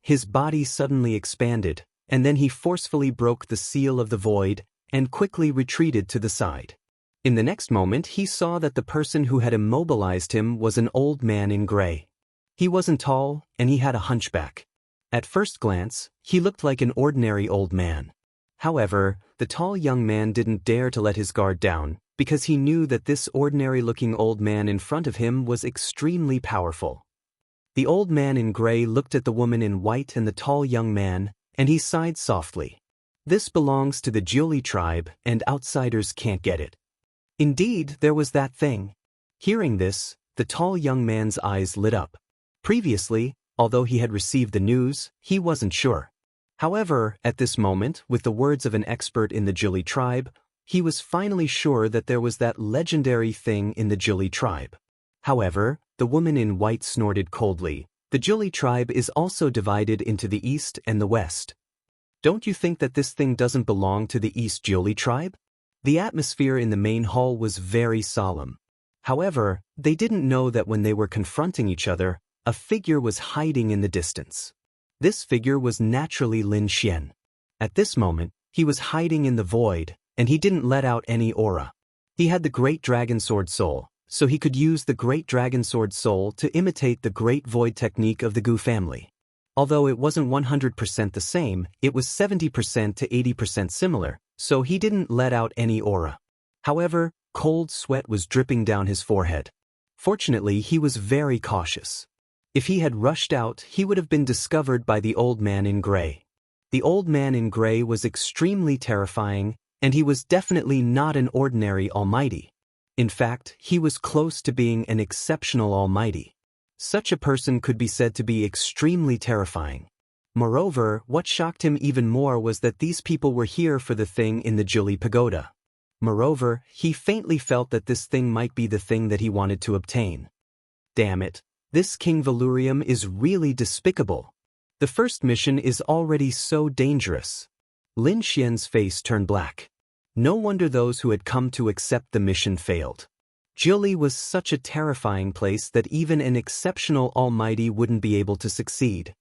His body suddenly expanded, and then he forcefully broke the seal of the void, and quickly retreated to the side. In the next moment, he saw that the person who had immobilized him was an old man in gray. He wasn't tall, and he had a hunchback. At first glance, he looked like an ordinary old man. However, the tall young man didn't dare to let his guard down, because he knew that this ordinary-looking old man in front of him was extremely powerful. The old man in gray looked at the woman in white and the tall young man, and he sighed softly. This belongs to the Jili tribe, and outsiders can't get it. Indeed, there was that thing. Hearing this, the tall young man's eyes lit up. Previously, although he had received the news, he wasn't sure. However, at this moment, with the words of an expert in the Jili tribe, he was finally sure that there was that legendary thing in the Jili tribe. However, the woman in white snorted coldly. The Jili tribe is also divided into the east and the west. Don't you think that this thing doesn't belong to the East Jili tribe? The atmosphere in the main hall was very solemn. However, they didn't know that when they were confronting each other, a figure was hiding in the distance. This figure was naturally Lin Xian. At this moment, he was hiding in the void, and he didn't let out any aura. He had the Great Dragon Sword Soul, so he could use the Great Dragon Sword Soul to imitate the Great Void technique of the Gu family. Although it wasn't 100% the same, it was 70% to 80% similar, so he didn't let out any aura. However, cold sweat was dripping down his forehead. Fortunately, he was very cautious. If he had rushed out, he would have been discovered by the old man in gray. The old man in gray was extremely terrifying, and he was definitely not an ordinary almighty. In fact, he was close to being an exceptional almighty. Such a person could be said to be extremely terrifying. Moreover, what shocked him even more was that these people were here for the thing in the Juli Pagoda. Moreover, he faintly felt that this thing might be the thing that he wanted to obtain. Damn it, this King Valurium is really despicable. The first mission is already so dangerous. Lin Xian's face turned black. No wonder those who had come to accept the mission failed. Juli was such a terrifying place that even an exceptional almighty wouldn't be able to succeed.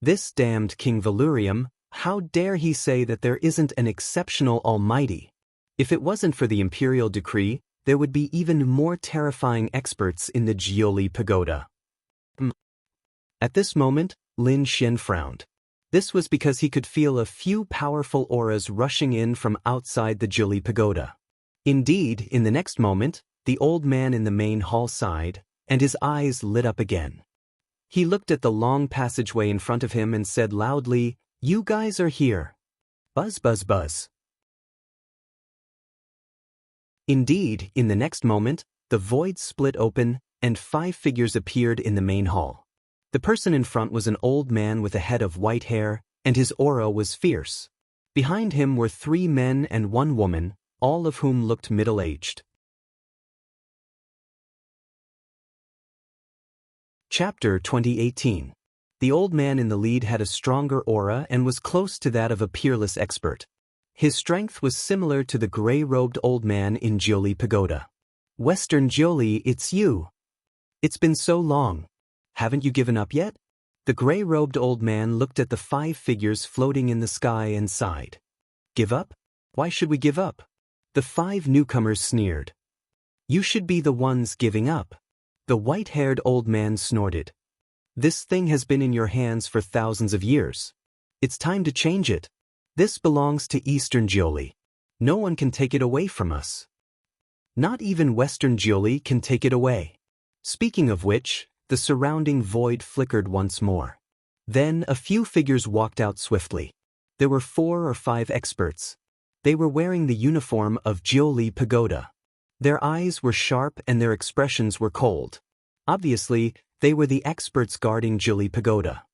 This damned King Valurium, how dare he say that there isn't an exceptional almighty? If it wasn't for the imperial decree, there would be even more terrifying experts in the Juli Pagoda. At this moment, Lin Xian frowned. This was because he could feel a few powerful auras rushing in from outside the Juli Pagoda. Indeed, in the next moment, the old man in the main hall sighed, and his eyes lit up again. He looked at the long passageway in front of him and said loudly, "You guys are here." Buzz, buzz, buzz. Indeed, in the next moment, the void split open, and 5 figures appeared in the main hall. The person in front was an old man with a head of white hair, and his aura was fierce. Behind him were 3 men and 1 woman, all of whom looked middle-aged. Chapter 2018. The old man in the lead had a stronger aura and was close to that of a peerless expert. His strength was similar to the gray-robed old man in Juli Pagoda. "Western Juli, it's you. It's been so long. Haven't you given up yet?" The gray-robed old man looked at the 5 figures floating in the sky and sighed. "Give up? Why should we give up?" The 5 newcomers sneered. "You should be the ones giving up." The white-haired old man snorted. "This thing has been in your hands for thousands of years. It's time to change it. This belongs to Eastern Juli. No one can take it away from us. Not even Western Juli can take it away." Speaking of which, the surrounding void flickered once more. Then a few figures walked out swiftly. There were 4 or 5 experts. They were wearing the uniform of Juli Pagoda. Their eyes were sharp and their expressions were cold. Obviously, they were the experts guarding Juli Pagoda.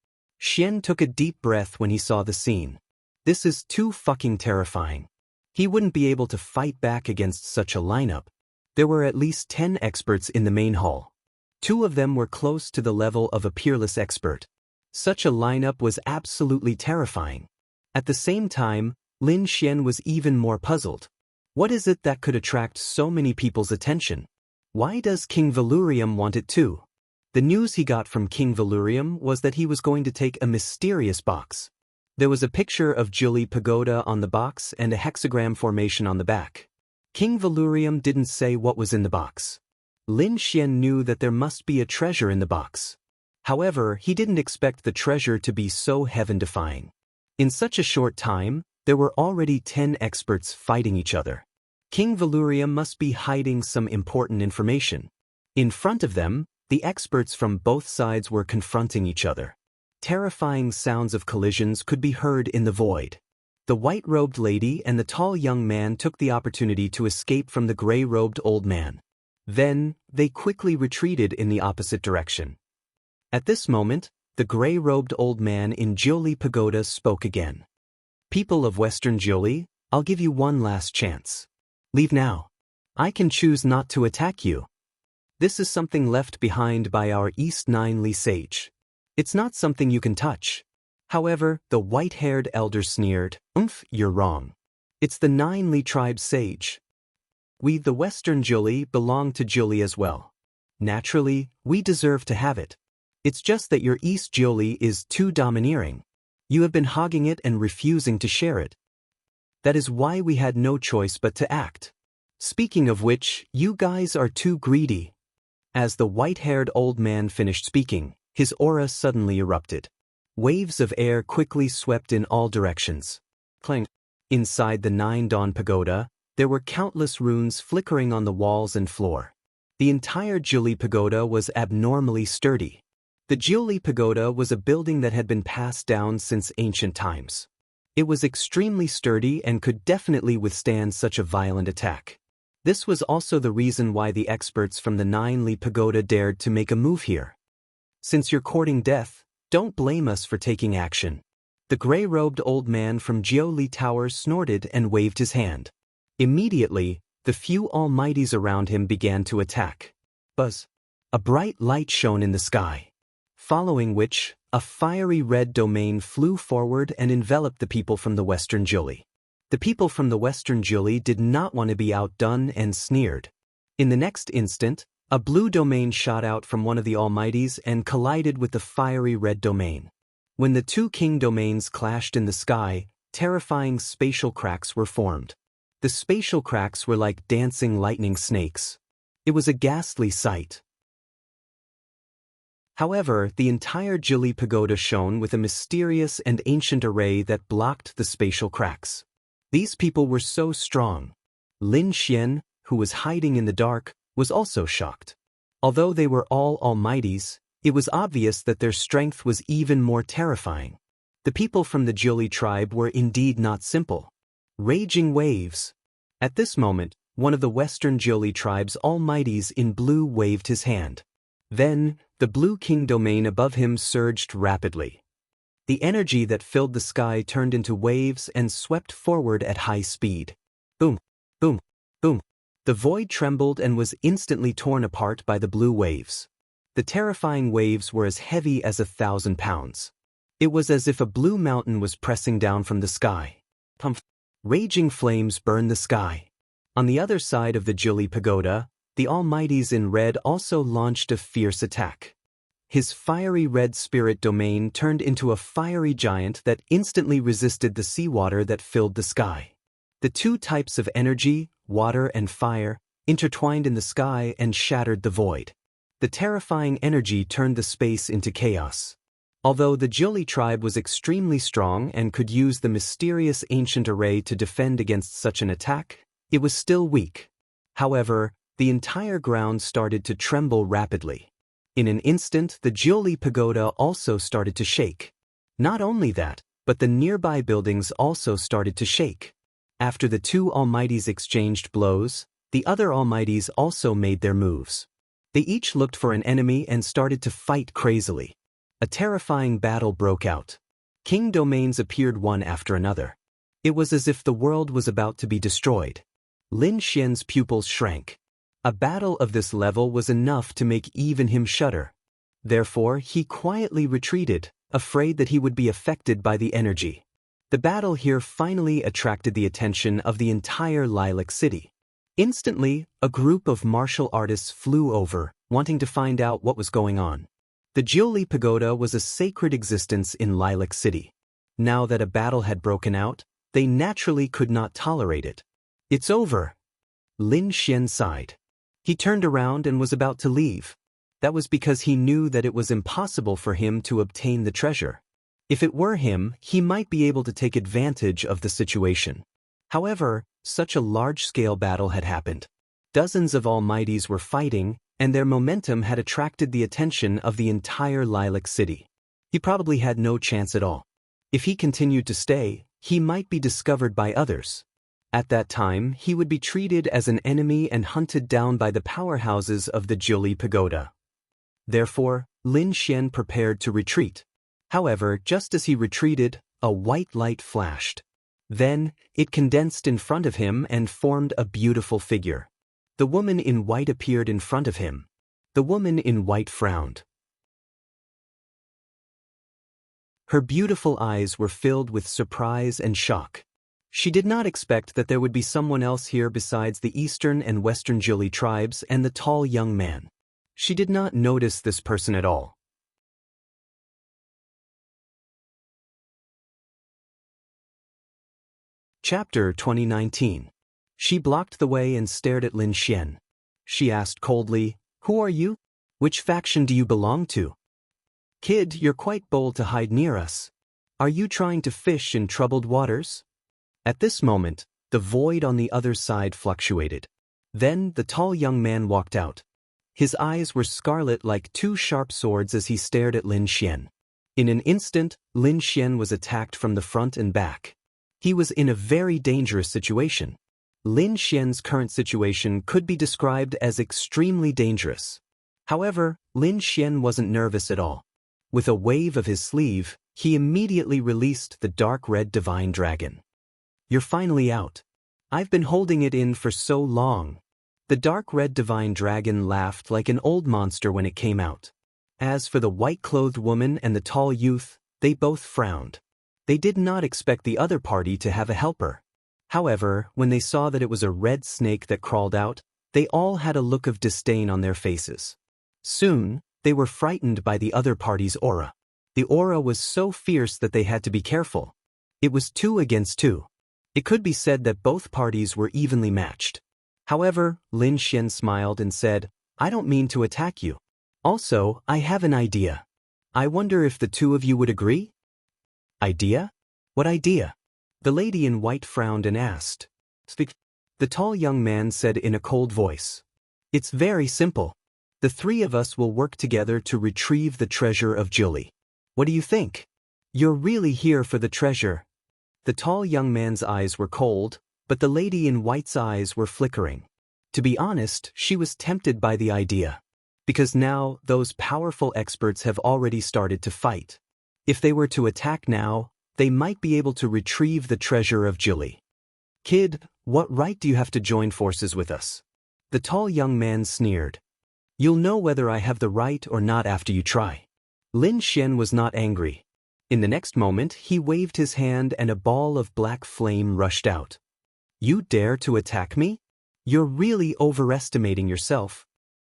Xian took a deep breath when he saw the scene. This is too fucking terrifying. He wouldn't be able to fight back against such a lineup. There were at least 10 experts in the main hall. 2 of them were close to the level of a peerless expert. Such a lineup was absolutely terrifying. At the same time, Lin Xian was even more puzzled. What is it that could attract so many people's attention? Why does King Valurium want it too? The news he got from King Valurium was that he was going to take a mysterious box. There was a picture of Juli Pagoda on the box and a hexagram formation on the back. King Valurium didn't say what was in the box. Lin Xian knew that there must be a treasure in the box. However, he didn't expect the treasure to be so heaven-defying. In such a short time, there were already 10 experts fighting each other. King Valurium must be hiding some important information. In front of them, the experts from both sides were confronting each other. Terrifying sounds of collisions could be heard in the void. The white-robed lady and the tall young man took the opportunity to escape from the gray-robed old man. Then, they quickly retreated in the opposite direction. At this moment, the gray-robed old man in Juli Pagoda spoke again. "People of Western Juli, I'll give you one last chance. Leave now. I can choose not to attack you. This is something left behind by our East Nine Li sage. It's not something you can touch." However, the white-haired elder sneered, "You're wrong. It's the 9 Li tribe sage. We, the Western Juli, belong to Juli as well. Naturally, we deserve to have it. It's just that your East Juli is too domineering. You have been hogging it and refusing to share it. That is why we had no choice but to act. Speaking of which, you guys are too greedy." As the white-haired old man finished speaking, his aura suddenly erupted. Waves of air quickly swept in all directions. Clang. Inside the 9 Dawn Pagoda, there were countless runes flickering on the walls and floor. The entire Jili Pagoda was abnormally sturdy. The Jili Pagoda was a building that had been passed down since ancient times. It was extremely sturdy and could definitely withstand such a violent attack. This was also the reason why the experts from the 9 Pagoda dared to make a move here. Since you're courting death, don't blame us for taking action. The gray-robed old man from Jiuli Tower snorted and waved his hand. Immediately, the few almighties around him began to attack. Buzz! A bright light shone in the sky, following which, a fiery red domain flew forward and enveloped the people from the Western Jili. The people from the Western Jili did not want to be outdone and sneered. In the next instant, a blue domain shot out from one of the almighties and collided with the fiery red domain. When the two king domains clashed in the sky, terrifying spatial cracks were formed. The spatial cracks were like dancing lightning snakes. It was a ghastly sight. However, the entire Jili Pagoda shone with a mysterious and ancient array that blocked the spatial cracks. These people were so strong. Lin Xian, who was hiding in the dark, was also shocked. Although they were all almighties, it was obvious that their strength was even more terrifying. The people from the Jili tribe were indeed not simple. Raging waves. At this moment, one of the Western Jili tribe's almighties in blue waved his hand. Then, the blue king domain above him surged rapidly. The energy that filled the sky turned into waves and swept forward at high speed. Boom, boom, boom. The void trembled and was instantly torn apart by the blue waves. The terrifying waves were as heavy as 1,000 pounds. It was as if a blue mountain was pressing down from the sky. Pumph! Raging flames burned the sky. On the other side of the Jili Pagoda, the almighties in red also launched a fierce attack. His fiery red spirit domain turned into a fiery giant that instantly resisted the seawater that filled the sky. The two types of energy, water and fire, intertwined in the sky and shattered the void. The terrifying energy turned the space into chaos. Although the Jili tribe was extremely strong and could use the mysterious ancient array to defend against such an attack, it was still weak. However, the entire ground started to tremble rapidly. In an instant, the Jili Pagoda also started to shake. Not only that, but the nearby buildings also started to shake. After the two almighties exchanged blows, the other almighties also made their moves. They each looked for an enemy and started to fight crazily. A terrifying battle broke out. King domains appeared one after another. It was as if the world was about to be destroyed. Lin Xian's pupils shrank. A battle of this level was enough to make even him shudder. Therefore, he quietly retreated, afraid that he would be affected by the energy. The battle here finally attracted the attention of the entire Lilac City. Instantly, a group of martial artists flew over, wanting to find out what was going on. The Jili Pagoda was a sacred existence in Lilac City. Now that a battle had broken out, they naturally could not tolerate it. "It's over." Lin Xian sighed. He turned around and was about to leave. That was because he knew that it was impossible for him to obtain the treasure. If it were him, he might be able to take advantage of the situation. However, such a large-scale battle had happened. Dozens of almighties were fighting, and their momentum had attracted the attention of the entire Lilac City. He probably had no chance at all. If he continued to stay, he might be discovered by others. At that time, he would be treated as an enemy and hunted down by the powerhouses of the Jili Pagoda. Therefore, Lin Xian prepared to retreat. However, just as he retreated, a white light flashed. Then, it condensed in front of him and formed a beautiful figure. The woman in white appeared in front of him. The woman in white frowned. Her beautiful eyes were filled with surprise and shock. She did not expect that there would be someone else here besides the Eastern and Western Jili tribes and the tall young man. She did not notice this person at all. Chapter 2019. She blocked the way and stared at Lin Xian. She asked coldly, "Who are you? Which faction do you belong to?" Kid, you're quite bold to hide near us. Are you trying to fish in troubled waters? At this moment, the void on the other side fluctuated. Then the tall young man walked out. His eyes were scarlet like two sharp swords as he stared at Lin Xian. In an instant, Lin Xian was attacked from the front and back. He was in a very dangerous situation. Lin Xian's current situation could be described as extremely dangerous. However, Lin Xian wasn't nervous at all. With a wave of his sleeve, he immediately released the dark red divine dragon. You're finally out. I've been holding it in for so long. The dark red divine dragon laughed like an old monster when it came out. As for the white-clothed woman and the tall youth, they both frowned. They did not expect the other party to have a helper. However, when they saw that it was a red snake that crawled out, they all had a look of disdain on their faces. Soon, they were frightened by the other party's aura. The aura was so fierce that they had to be careful. It was 2 against 2. It could be said that both parties were evenly matched. However, Lin Xian smiled and said, I don't mean to attack you. Also, I have an idea. I wonder if the 2 of you would agree? Idea? What idea? The lady in white frowned and asked. Speak. The tall young man said in a cold voice. It's very simple. The 3 of us will work together to retrieve the treasure of Julie. What do you think? You're really here for the treasure. The tall young man's eyes were cold, but the lady in white's eyes were flickering. To be honest, she was tempted by the idea. Because now, those powerful experts have already started to fight. If they were to attack now, they might be able to retrieve the treasure of Julie. Kid, what right do you have to join forces with us? The tall young man sneered. You'll know whether I have the right or not after you try. Lin Xian was not angry. In the next moment, he waved his hand and a ball of black flame rushed out. You dare to attack me? You're really overestimating yourself.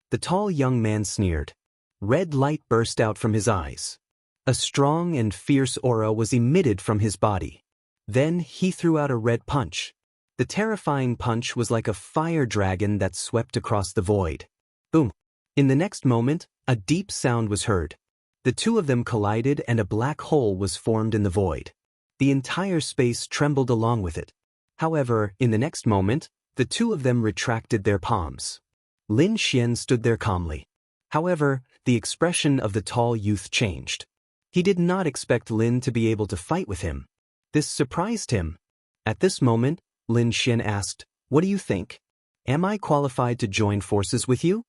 The tall young man sneered. Red light burst out from his eyes. A strong and fierce aura was emitted from his body. Then he threw out a red punch. The terrifying punch was like a fire dragon that swept across the void. Boom! In the next moment, a deep sound was heard. The 2 of them collided and a black hole was formed in the void. The entire space trembled along with it. However, in the next moment, the 2 of them retracted their palms. Lin Xian stood there calmly. However, the expression of the tall youth changed. He did not expect Lin to be able to fight with him. This surprised him. At this moment, Lin Xian asked, What do you think? Am I qualified to join forces with you?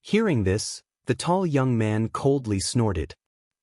Hearing this, the tall young man coldly snorted.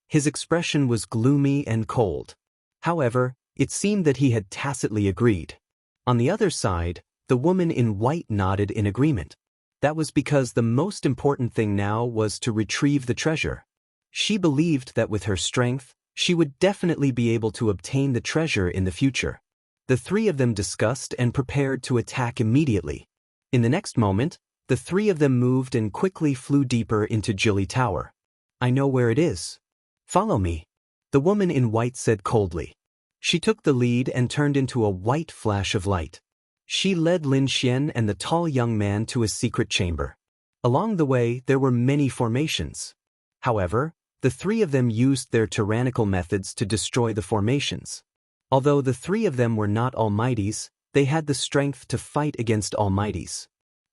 His expression was gloomy and cold. However, it seemed that he had tacitly agreed. On the other side, the woman in white nodded in agreement. That was because the most important thing now was to retrieve the treasure. She believed that with her strength, she would definitely be able to obtain the treasure in the future. The 3 of them discussed and prepared to attack immediately. In the next moment, the 3 of them moved and quickly flew deeper into Julie Tower. I know where it is. Follow me. The woman in white said coldly. She took the lead and turned into a white flash of light. She led Lin Xian and the tall young man to a secret chamber. Along the way, there were many formations. However, the 3 of them used their tyrannical methods to destroy the formations. Although the 3 of them were not almighties, they had the strength to fight against almighties.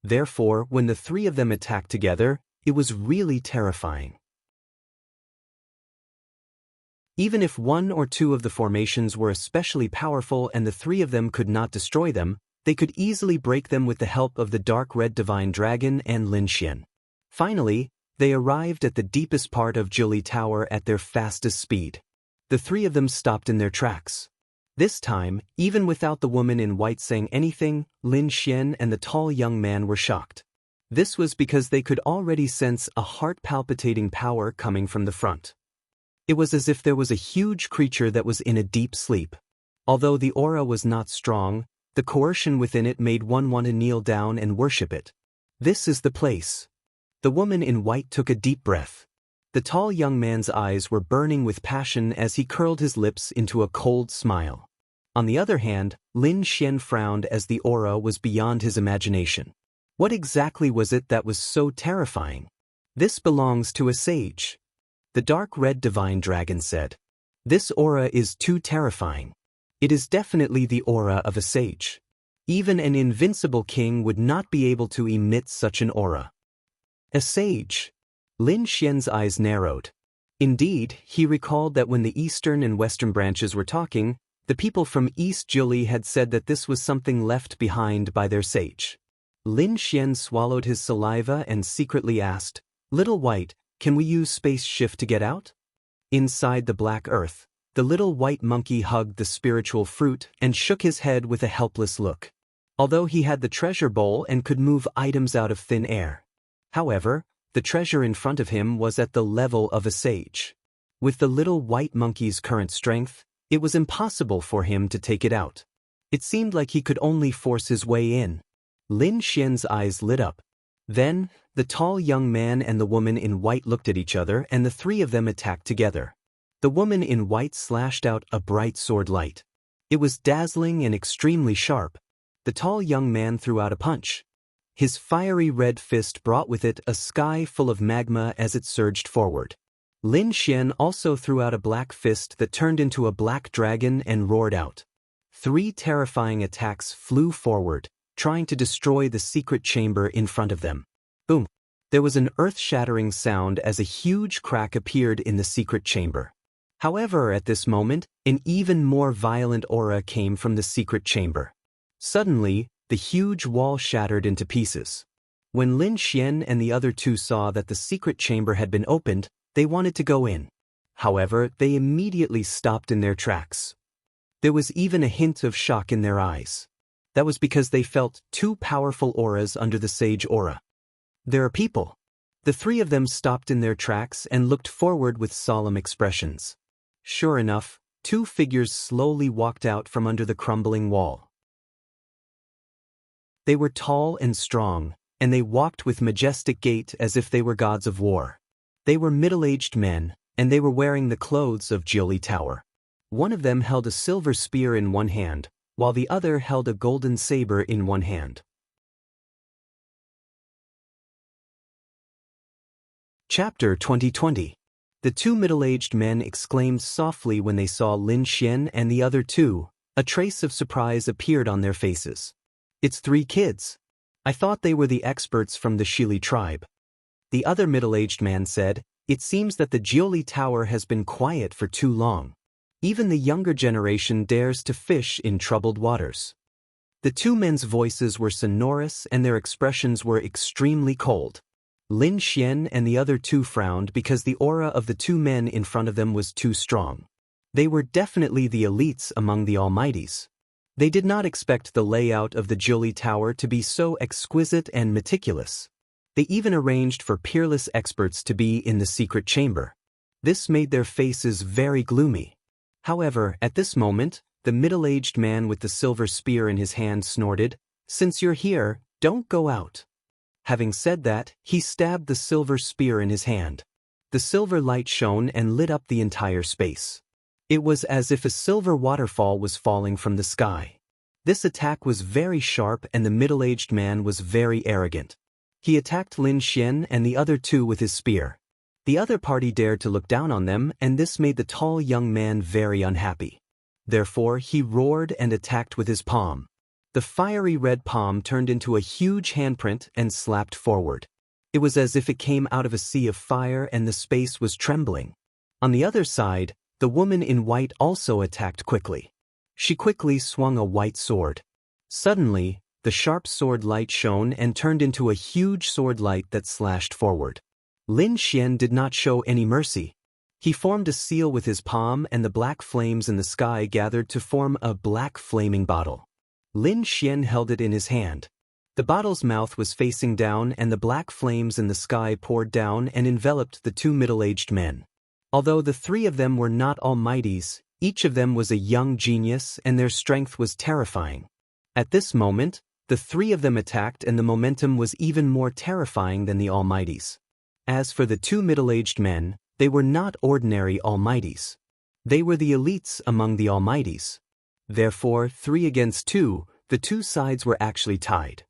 Therefore, when the 3 of them attacked together, it was really terrifying. Even if 1 or 2 of the formations were especially powerful and the 3 of them could not destroy them, they could easily break them with the help of the dark red divine dragon and Lin Xian. Finally, they arrived at the deepest part of Julie Tower at their fastest speed. The 3 of them stopped in their tracks. This time, even without the woman in white saying anything, Lin Xian and the tall young man were shocked. This was because they could already sense a heart-palpitating power coming from the front. It was as if there was a huge creature that was in a deep sleep. Although the aura was not strong, the coercion within it made one want to kneel down and worship it. This is the place. The woman in white took a deep breath. The tall young man's eyes were burning with passion as he curled his lips into a cold smile. On the other hand, Lin Xian frowned as the aura was beyond his imagination. What exactly was it that was so terrifying? This belongs to a sage. The dark red divine dragon said. This aura is too terrifying. It is definitely the aura of a sage. Even an invincible king would not be able to emit such an aura. A sage. Lin Xian's eyes narrowed. Indeed, he recalled that when the eastern and western branches were talking, the people from East Jili had said that this was something left behind by their sage. Lin Xian swallowed his saliva and secretly asked, Little White, can we use space shift to get out? Inside the black earth, the little white monkey hugged the spiritual fruit and shook his head with a helpless look. Although he had the treasure bowl and could move items out of thin air. However, the treasure in front of him was at the level of a sage. With the little white monkey's current strength, it was impossible for him to take it out. It seemed like he could only force his way in. Lin Xian's eyes lit up. Then, the tall young man and the woman in white looked at each other and the three of them attacked together. The woman in white slashed out a bright sword light. It was dazzling and extremely sharp. The tall young man threw out a punch. His fiery red fist brought with it a sky full of magma as it surged forward. Lin Xian also threw out a black fist that turned into a black dragon and roared out. 3 terrifying attacks flew forward, trying to destroy the secret chamber in front of them. Boom! There was an earth-shattering sound as a huge crack appeared in the secret chamber. However, at this moment, an even more violent aura came from the secret chamber. Suddenly, the huge wall shattered into pieces. When Lin Xian and the other two saw that the secret chamber had been opened, they wanted to go in. However, they immediately stopped in their tracks. There was even a hint of shock in their eyes. That was because they felt 2 powerful auras under the sage aura. There are people. The 3 of them stopped in their tracks and looked forward with solemn expressions. Sure enough, 2 figures slowly walked out from under the crumbling wall. They were tall and strong, and they walked with majestic gait as if they were gods of war. They were middle-aged men, and they were wearing the clothes of Jili Tower. One of them held a silver spear in one hand, while the other held a golden saber in one hand. Chapter 2020. The 2 middle-aged men exclaimed softly when they saw Lin Xian and the other 2. A trace of surprise appeared on their faces. It's 3 kids. I thought they were the experts from the Shili tribe. The other middle-aged man said, It seems that the Jili Tower has been quiet for too long. Even the younger generation dares to fish in troubled waters. The 2 men's voices were sonorous and their expressions were extremely cold. Lin Xian and the other 2 frowned because the aura of the 2 men in front of them was too strong. They were definitely the elites among the Almighties. They did not expect the layout of the Jili Tower to be so exquisite and meticulous. They even arranged for peerless experts to be in the secret chamber. This made their faces very gloomy. However, at this moment, the middle-aged man with the silver spear in his hand snorted, Since you're here, don't go out. Having said that, he stabbed the silver spear in his hand. The silver light shone and lit up the entire space. It was as if a silver waterfall was falling from the sky. This attack was very sharp and the middle-aged man was very arrogant. He attacked Lin Xian and the other 2 with his spear. The other party dared to look down on them and this made the tall young man very unhappy. Therefore, he roared and attacked with his palm. The fiery red palm turned into a huge handprint and slapped forward. It was as if it came out of a sea of fire and the space was trembling. On the other side, the woman in white also attacked quickly. She quickly swung a white sword. Suddenly, the sharp sword light shone and turned into a huge sword light that slashed forward. Lin Xian did not show any mercy. He formed a seal with his palm and the black flames in the sky gathered to form a black flaming bottle. Lin Xian held it in his hand. The bottle's mouth was facing down and the black flames in the sky poured down and enveloped the 2 middle-aged men. Although the 3 of them were not almighties, each of them was a young genius and their strength was terrifying. At this moment, the 3 of them attacked and the momentum was even more terrifying than the almighties. As for the 2 middle-aged men, they were not ordinary almighties. They were the elites among the almighties. Therefore, 3 against 2, the 2 sides were actually tied.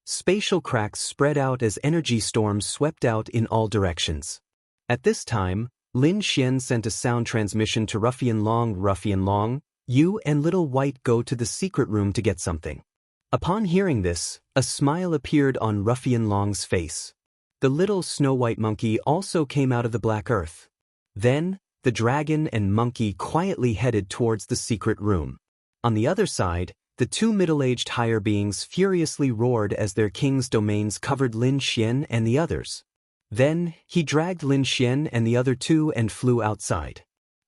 Spatial cracks spread out as energy storms swept out in all directions. At this time, Lin Xian sent a sound transmission to Ruffian Long, you and Little White go to the secret room to get something. Upon hearing this, a smile appeared on Ruffian Long's face. The little Snow White monkey also came out of the black earth. Then, the dragon and monkey quietly headed towards the secret room. On the other side, the two middle-aged higher beings furiously roared as their king's domains covered Lin Xian and the others. Then, he dragged Lin Xian and the other two and flew outside.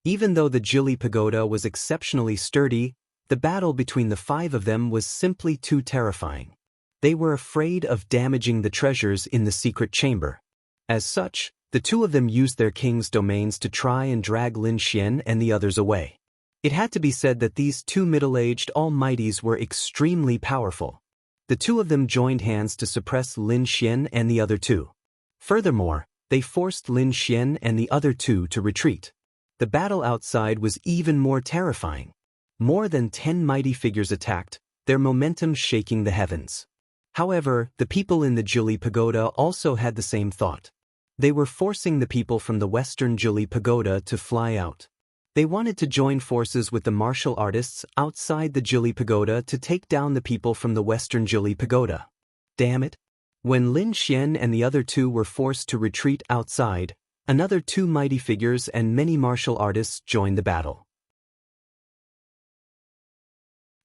Even though the Jili Pagoda was exceptionally sturdy, the battle between the five of them was simply too terrifying. They were afraid of damaging the treasures in the secret chamber. As such, the two of them used their king's domains to try and drag Lin Xian and the others away. It had to be said that these two middle-aged almighties were extremely powerful. The two of them joined hands to suppress Lin Xian and the other two. Furthermore, they forced Lin Xian and the other two to retreat. The battle outside was even more terrifying. More than 10 mighty figures attacked, their momentum shaking the heavens. However, the people in the Jili Pagoda also had the same thought. They were forcing the people from the Western Jili Pagoda to fly out. They wanted to join forces with the martial artists outside the Jili Pagoda to take down the people from the Western Jili Pagoda. Damn it! When Lin Xian and the other two were forced to retreat outside, another two mighty figures and many martial artists joined the battle.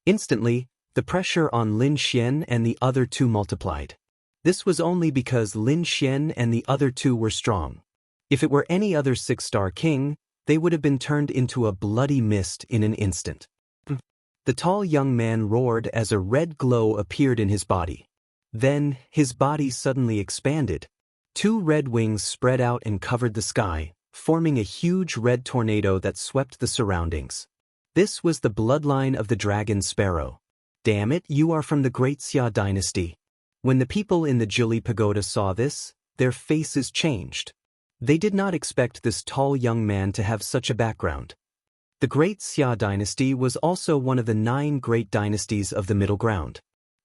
Instantly, the pressure on Lin Xian and the other two multiplied. This was only because Lin Xian and the other two were strong. If it were any other six-star king, they would have been turned into a bloody mist in an instant. The tall young man roared as a red glow appeared in his body. Then, his body suddenly expanded. Two red wings spread out and covered the sky, forming a huge red tornado that swept the surroundings. This was the bloodline of the dragon sparrow. Damn it, you are from the Great Xia dynasty. When the people in the Jili Pagoda saw this, their faces changed. They did not expect this tall young man to have such a background. The Great Xia dynasty was also one of the 9 great dynasties of the Middle Ground.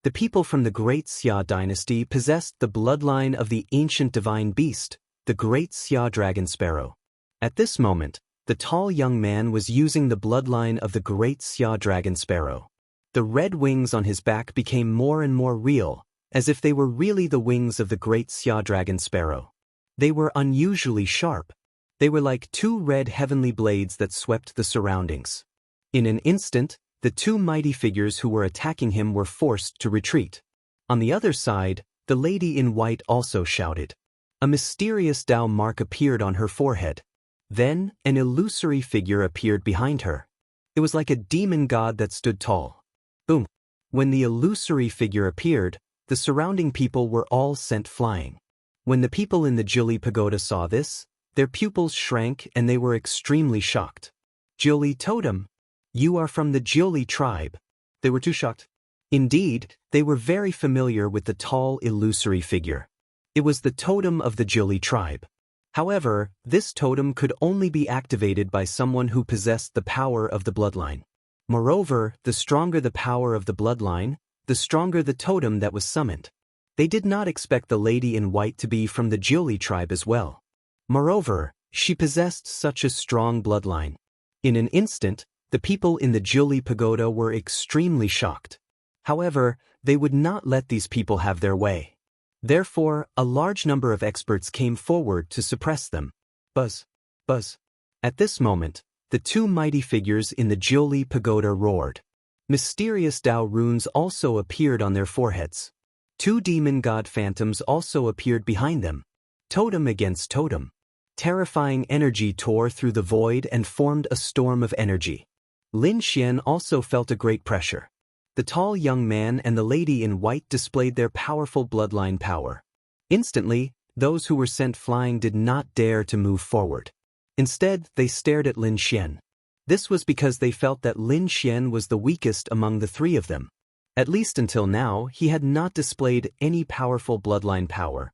The people from the Great Xia dynasty possessed the bloodline of the ancient divine beast, the Great Xia dragon sparrow. At this moment, the tall young man was using the bloodline of the Great Xia dragon sparrow. The red wings on his back became more and more real, as if they were really the wings of the Great Xia dragon sparrow. They were unusually sharp. They were like 2 red heavenly blades that swept the surroundings. In an instant, the 2 mighty figures who were attacking him were forced to retreat. On the other side, the lady in white also shouted. A mysterious Tao mark appeared on her forehead. Then, an illusory figure appeared behind her. It was like a demon god that stood tall. Boom! When the illusory figure appeared, the surrounding people were all sent flying. When the people in the Jili Pagoda saw this, their pupils shrank and they were extremely shocked. Jili totem? You are from the Jili tribe. They were too shocked. Indeed, they were very familiar with the tall illusory figure. It was the totem of the Jili tribe. However, this totem could only be activated by someone who possessed the power of the bloodline. Moreover, the stronger the power of the bloodline, the stronger the totem that was summoned. They did not expect the lady in white to be from the Jili tribe as well. Moreover, she possessed such a strong bloodline. In an instant, the people in the Jili Pagoda were extremely shocked. However, they would not let these people have their way. Therefore, a large number of experts came forward to suppress them. Buzz! Buzz! At this moment, the 2 mighty figures in the Jili Pagoda roared. Mysterious Tao runes also appeared on their foreheads. 2 demon god phantoms also appeared behind them. Totem against totem. Terrifying energy tore through the void and formed a storm of energy. Lin Xian also felt a great pressure. The tall young man and the lady in white displayed their powerful bloodline power. Instantly, those who were sent flying did not dare to move forward. Instead, they stared at Lin Xian. This was because they felt that Lin Xian was the weakest among the 3 of them. At least until now, he had not displayed any powerful bloodline power.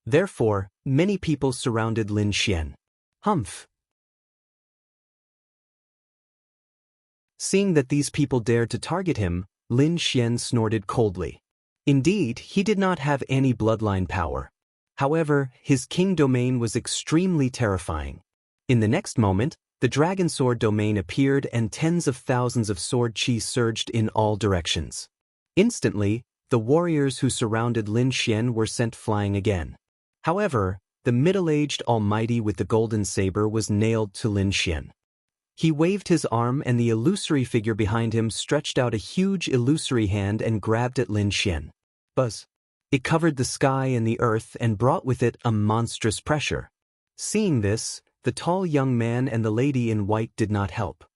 Therefore, many people surrounded Lin Xian. Humph! Seeing that these people dared to target him, Lin Xian snorted coldly. Indeed, he did not have any bloodline power. However, his king domain was extremely terrifying. In the next moment, the dragon sword domain appeared and tens of thousands of sword chi surged in all directions. Instantly, the warriors who surrounded Lin Xian were sent flying again. However, the middle-aged almighty with the golden saber was nailed to Lin Xian. He waved his arm and the illusory figure behind him stretched out a huge illusory hand and grabbed at Lin Xian. Buzz! It covered the sky and the earth and brought with it a monstrous pressure. Seeing this, the tall young man and the lady in white did not help.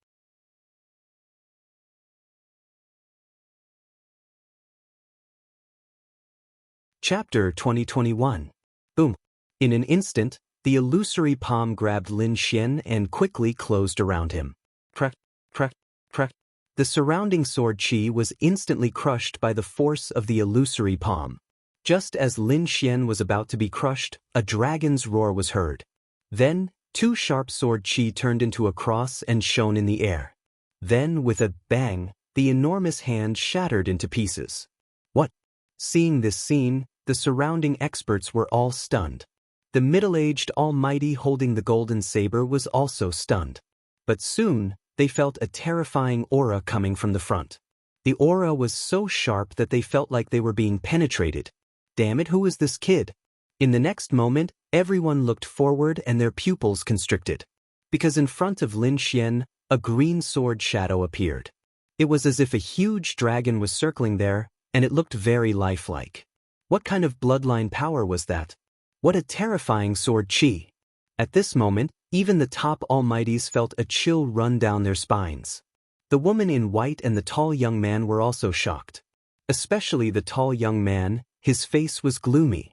Chapter 2021. Boom! In an instant, the illusory palm grabbed Lin Xian and quickly closed around him. Crack, crack, crack. The surrounding sword chi was instantly crushed by the force of the illusory palm. Just as Lin Xian was about to be crushed, a dragon's roar was heard. Then, two sharp sword chi turned into a cross and shone in the air. Then, with a bang, the enormous hand shattered into pieces. What? Seeing this scene, the surrounding experts were all stunned. The middle-aged almighty holding the golden saber was also stunned. But soon, they felt a terrifying aura coming from the front. The aura was so sharp that they felt like they were being penetrated. Damn it, who is this kid? In the next moment, everyone looked forward and their pupils constricted. Because in front of Lin Xian, a green sword shadow appeared. It was as if a huge dragon was circling there, and it looked very lifelike. What kind of bloodline power was that? What a terrifying sword chi! At this moment, even the top almighties felt a chill run down their spines. The woman in white and the tall young man were also shocked. Especially the tall young man, his face was gloomy.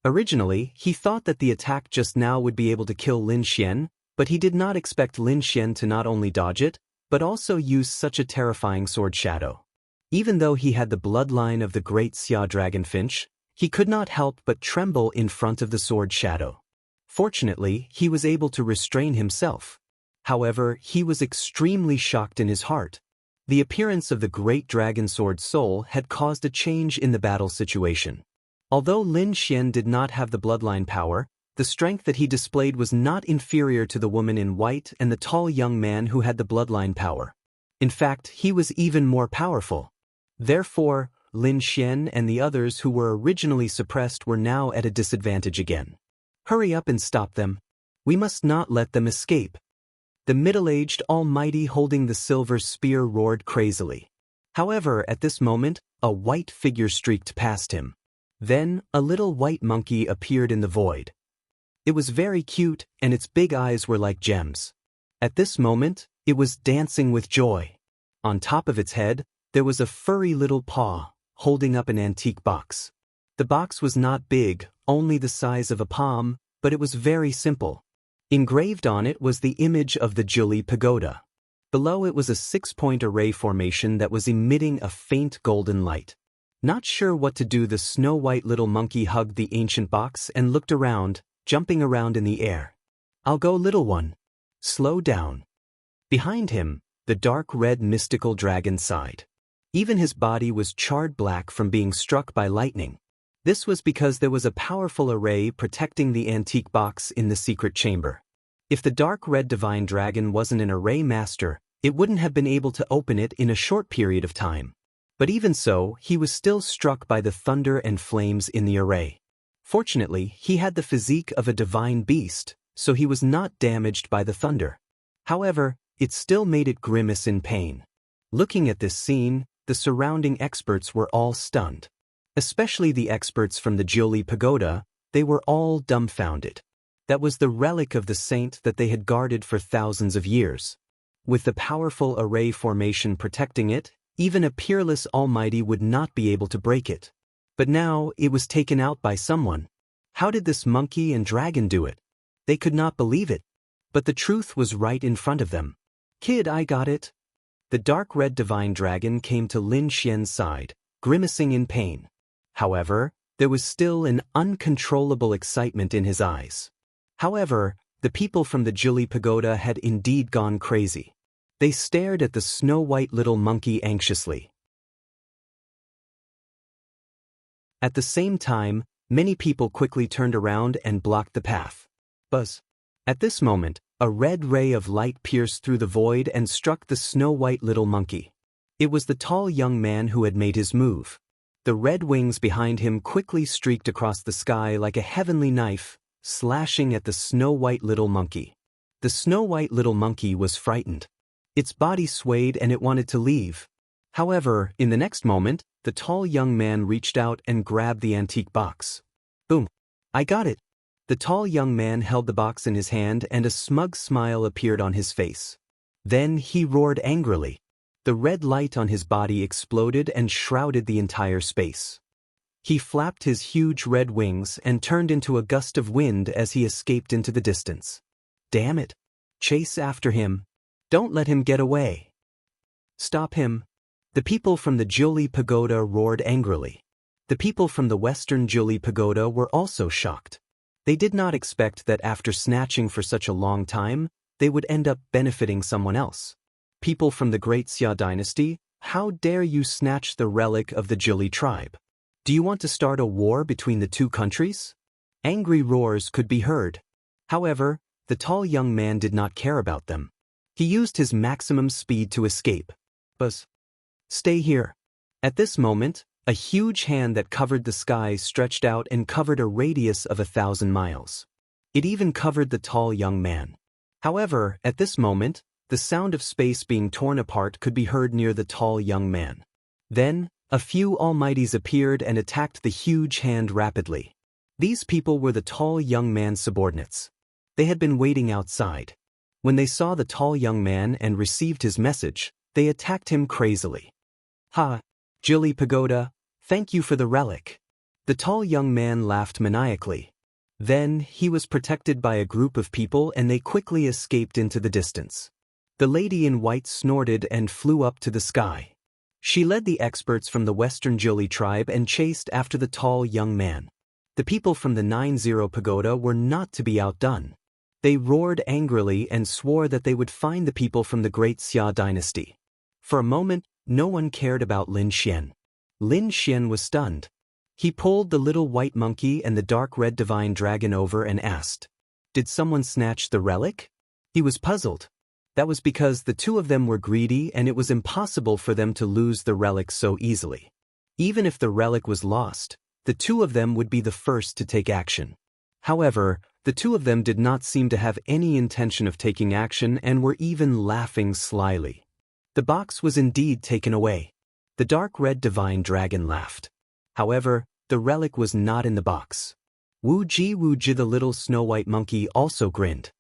Originally, he thought that the attack just now would be able to kill Lin Xian, but he did not expect Lin Xian to not only dodge it, but also use such a terrifying sword shadow. Even though he had the bloodline of the great Xia Dragonfinch, he could not help but tremble in front of the sword shadow. Fortunately, he was able to restrain himself. However, he was extremely shocked in his heart. The appearance of the great dragon sword soul had caused a change in the battle situation. Although Lin Xian did not have the bloodline power, the strength that he displayed was not inferior to the woman in white and the tall young man who had the bloodline power. In fact, he was even more powerful. Therefore, Lin Xian and the others who were originally suppressed were now at a disadvantage again. Hurry up and stop them. We must not let them escape. The middle-aged almighty holding the silver spear roared crazily. However, at this moment, a white figure streaked past him. Then, a little white monkey appeared in the void. It was very cute, and its big eyes were like gems. At this moment, it was dancing with joy. On top of its head, there was a furry little paw, holding up an antique box. The box was not big, only the size of a palm, but it was very simple. Engraved on it was the image of the Juli Pagoda. Below it was a 6-point array formation that was emitting a faint golden light. Not sure what to do, the snow-white little monkey hugged the ancient box and looked around, jumping around in the air. I'll go, little one. Slow down. Behind him, the dark red mystical dragon sighed. Even his body was charred black from being struck by lightning. This was because there was a powerful array protecting the antique box in the secret chamber. If the dark red divine dragon wasn't an array master, it wouldn't have been able to open it in a short period of time. But even so, he was still struck by the thunder and flames in the array. Fortunately, he had the physique of a divine beast, so he was not damaged by the thunder. However, it still made it grimace in pain. Looking at this scene, the surrounding experts were all stunned. Especially the experts from the Juli Pagoda, they were all dumbfounded. That was the relic of the saint that they had guarded for thousands of years. With the powerful array formation protecting it, even a peerless almighty would not be able to break it. But now, it was taken out by someone. How did this monkey and dragon do it? They could not believe it. But the truth was right in front of them. Kid, I got it. The dark red divine dragon came to Lin Xian's side, grimacing in pain. However, there was still an uncontrollable excitement in his eyes. However, the people from the Juli Pagoda had indeed gone crazy. They stared at the snow-white little monkey anxiously. At the same time, many people quickly turned around and blocked the path. Buzz. At this moment, A red ray of light pierced through the void and struck the snow-white little monkey. It was the tall young man who had made his move. The red wings behind him quickly streaked across the sky like a heavenly knife, slashing at the snow-white little monkey. The snow-white little monkey was frightened. Its body swayed and it wanted to leave. However, in the next moment, the tall young man reached out and grabbed the antique box. Boom! I got it! The tall young man held the box in his hand and a smug smile appeared on his face. Then he roared angrily. The red light on his body exploded and shrouded the entire space. He flapped his huge red wings and turned into a gust of wind as he escaped into the distance. Damn it! Chase after him. Don't let him get away. Stop him. The people from the Juli Pagoda roared angrily. The people from the Western Juli Pagoda were also shocked. They did not expect that after snatching for such a long time, they would end up benefiting someone else. People from the Great Xia dynasty, how dare you snatch the relic of the Jili tribe? Do you want to start a war between the two countries? Angry roars could be heard. However, the tall young man did not care about them. He used his maximum speed to escape. Buzz. Stay here. At this moment, a huge hand that covered the sky stretched out and covered a radius of 1,000 miles. It even covered the tall young man. However, at this moment, the sound of space being torn apart could be heard near the tall young man. Then, a few almighties appeared and attacked the huge hand rapidly. These people were the tall young man's subordinates. They had been waiting outside. When they saw the tall young man and received his message, they attacked him crazily. Ha! Jili Pagoda, thank you for the relic. The tall young man laughed maniacally. Then, he was protected by a group of people and they quickly escaped into the distance. The lady in white snorted and flew up to the sky. She led the experts from the Western Jili tribe and chased after the tall young man. The people from the 90 Pagoda were not to be outdone. They roared angrily and swore that they would find the people from the Great Xia dynasty. For a moment, no one cared about Lin Xian. Lin Xian was stunned. He pulled the little white monkey and the dark red divine dragon over and asked, "Did someone snatch the relic?" He was puzzled. That was because the two of them were greedy and it was impossible for them to lose the relic so easily. Even if the relic was lost, the two of them would be the first to take action. However, the two of them did not seem to have any intention of taking action and were even laughing slyly. The box was indeed taken away. The dark red divine dragon laughed. However, the relic was not in the box. Wu Ji the little snow-white monkey also grinned.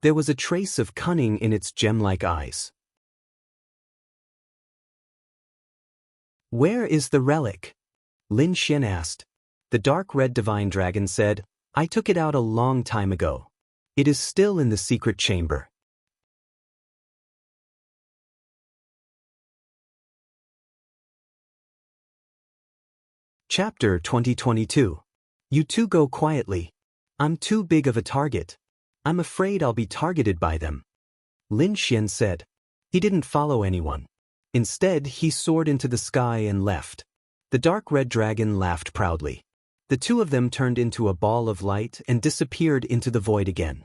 There was a trace of cunning in its gem-like eyes. Where is the relic? Lin Xian asked. The dark red divine dragon said, I took it out a long time ago. It is still in the secret chamber. Chapter 2022. You two go quietly. I'm too big of a target. I'm afraid I'll be targeted by them. Lin Xian said. He didn't follow anyone. Instead, he soared into the sky and left. The dark red dragon laughed proudly. The two of them turned into a ball of light and disappeared into the void again.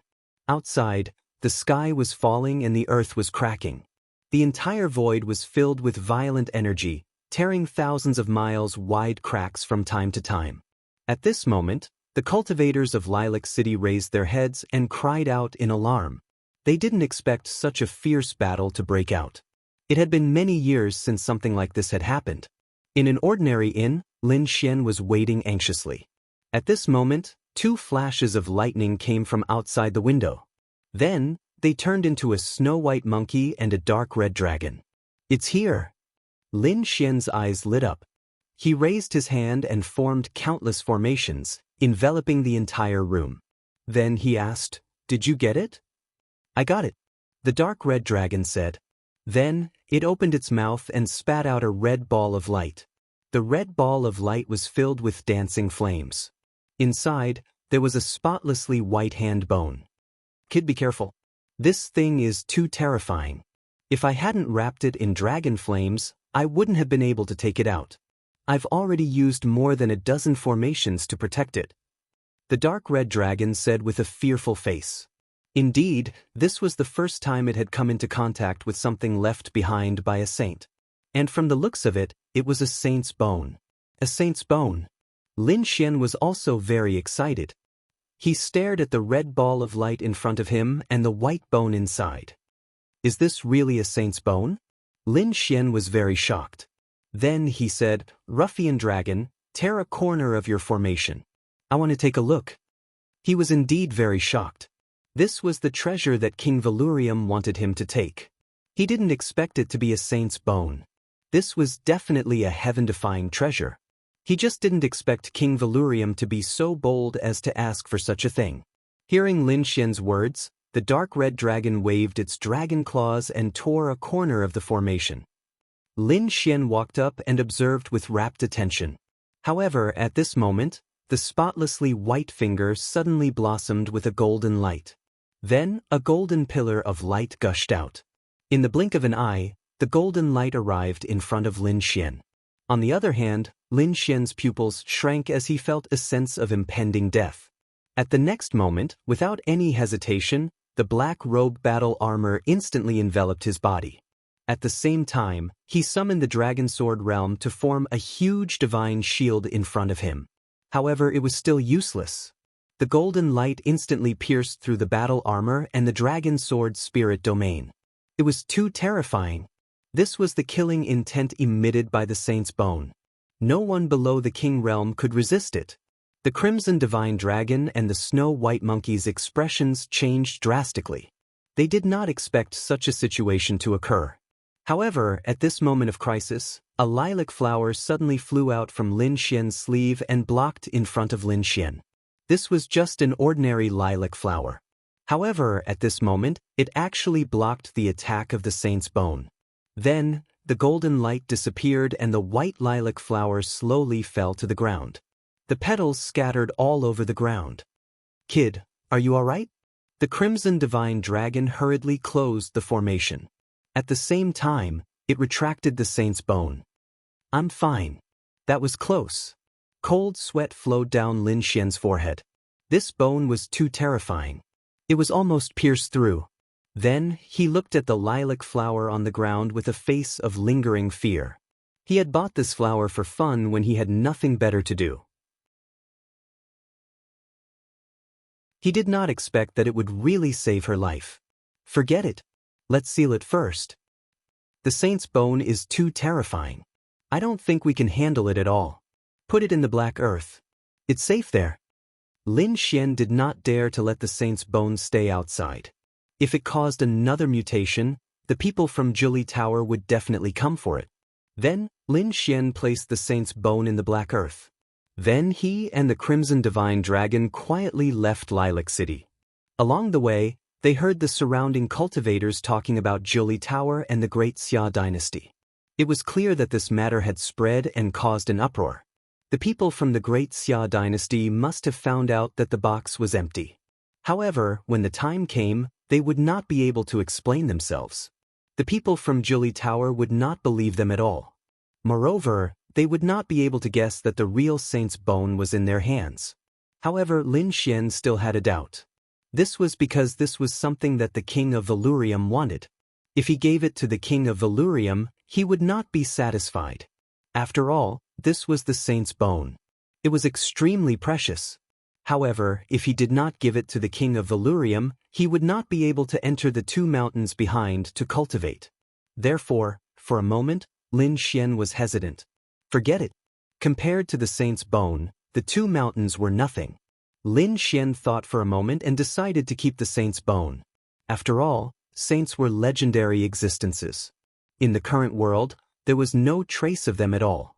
Outside, the sky was falling and the earth was cracking. The entire void was filled with violent energy, tearing thousands of miles wide cracks from time to time. At this moment, the cultivators of Lilac City raised their heads and cried out in alarm. They didn't expect such a fierce battle to break out. It had been many years since something like this had happened. In an ordinary inn, Lin Xian was waiting anxiously. At this moment, two flashes of lightning came from outside the window. Then, they turned into a snow-white monkey and a dark red dragon. It's here! Lin Xian's eyes lit up. He raised his hand and formed countless formations, enveloping the entire room. Then he asked, Did you get it? I got it, the dark red dragon said. Then, it opened its mouth and spat out a red ball of light. The red ball of light was filled with dancing flames. Inside, there was a spotlessly white hand bone. Kid, be careful. This thing is too terrifying. If I hadn't wrapped it in dragon flames, I wouldn't have been able to take it out. I've already used more than a dozen formations to protect it. The dark red dragon said with a fearful face. Indeed, this was the first time it had come into contact with something left behind by a saint. And from the looks of it, it was a saint's bone. A saint's bone. Lin Xian was also very excited. He stared at the red ball of light in front of him and the white bone inside. Is this really a saint's bone? Lin Xian was very shocked. Then he said, "Ruffian dragon, tear a corner of your formation. I want to take a look." He was indeed very shocked. This was the treasure that King Valurium wanted him to take. He didn't expect it to be a saint's bone. This was definitely a heaven-defying treasure. He just didn't expect King Valurium to be so bold as to ask for such a thing. Hearing Lin Xian's words, the dark red dragon waved its dragon claws and tore a corner of the formation. Lin Xian walked up and observed with rapt attention. However, at this moment, the spotlessly white finger suddenly blossomed with a golden light. Then, a golden pillar of light gushed out. In the blink of an eye, the golden light arrived in front of Lin Xian. On the other hand, Lin Xian's pupils shrank as he felt a sense of impending death. At the next moment, without any hesitation, the black robe battle armor instantly enveloped his body. At the same time, he summoned the dragon sword realm to form a huge divine shield in front of him. However, it was still useless. The golden light instantly pierced through the battle armor and the dragon sword spirit domain. It was too terrifying. This was the killing intent emitted by the saint's bone. No one below the king realm could resist it. The crimson divine dragon and the snow white monkey's expressions changed drastically. They did not expect such a situation to occur. However, at this moment of crisis, a lilac flower suddenly flew out from Lin Xian's sleeve and blocked in front of Lin Xian. This was just an ordinary lilac flower. However, at this moment, it actually blocked the attack of the saint's bone. Then, the golden light disappeared and the white lilac flower slowly fell to the ground. The petals scattered all over the ground. "Kid, are you all right?" The crimson divine dragon hurriedly closed the formation. At the same time, it retracted the saint's bone. "I'm fine." That was close. Cold sweat flowed down Lin Xian's forehead. This bone was too terrifying. It was almost pierced through. Then, he looked at the lilac flower on the ground with a face of lingering fear. He had bought this flower for fun when he had nothing better to do. He did not expect that it would really save her life. Forget it. Let's seal it first. The saint's bone is too terrifying. I don't think we can handle it at all. Put it in the black earth. It's safe there. Lin Xian did not dare to let the saint's bone stay outside. If it caused another mutation, the people from Juli Tower would definitely come for it. Then, Lin Xian placed the saint's bone in the black earth. Then he and the crimson divine dragon quietly left Lilac City. Along the way, they heard the surrounding cultivators talking about Juli Tower and the Great Xia dynasty. It was clear that this matter had spread and caused an uproar. The people from the Great Xia dynasty must have found out that the box was empty. However, when the time came, they would not be able to explain themselves. The people from Juli Tower would not believe them at all. Moreover, they would not be able to guess that the real saint's bone was in their hands. However, Lin Xian still had a doubt. This was because this was something that the king of Valurium wanted. If he gave it to the king of Valurium, he would not be satisfied. After all, this was the saint's bone. It was extremely precious. However, if he did not give it to the king of Valurium, he would not be able to enter the 2 mountains behind to cultivate. Therefore, for a moment, Lin Xian was hesitant. Forget it. Compared to the saint's bone, the 2 mountains were nothing. Lin Xian thought for a moment and decided to keep the saint's bone. After all, saints were legendary existences. In the current world, there was no trace of them at all.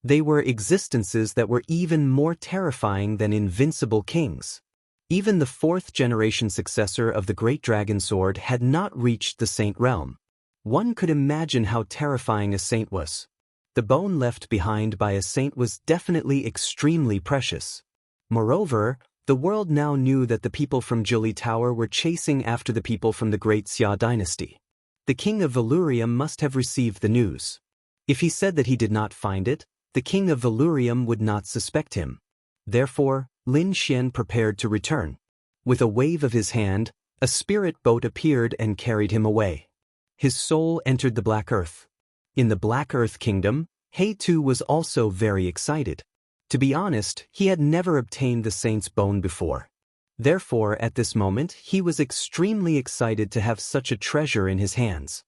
They were existences that were even more terrifying than invincible kings. Even the 4th-generation successor of the Great Dragon Sword had not reached the saint realm. One could imagine how terrifying a saint was. The bone left behind by a saint was definitely extremely precious. Moreover, the world now knew that the people from Juli Tower were chasing after the people from the Great Xia dynasty. The king of Valurium must have received the news. If he said that he did not find it, the king of Valurium would not suspect him. Therefore, Lin Xian prepared to return. With a wave of his hand, A spirit boat appeared and carried him away. His soul entered the Black Earth. In the Black Earth Kingdom, He-Tu was also very excited. To be honest, he had never obtained the Saint's Bone before. Therefore, at this moment, he was extremely excited to have such a treasure in his hands.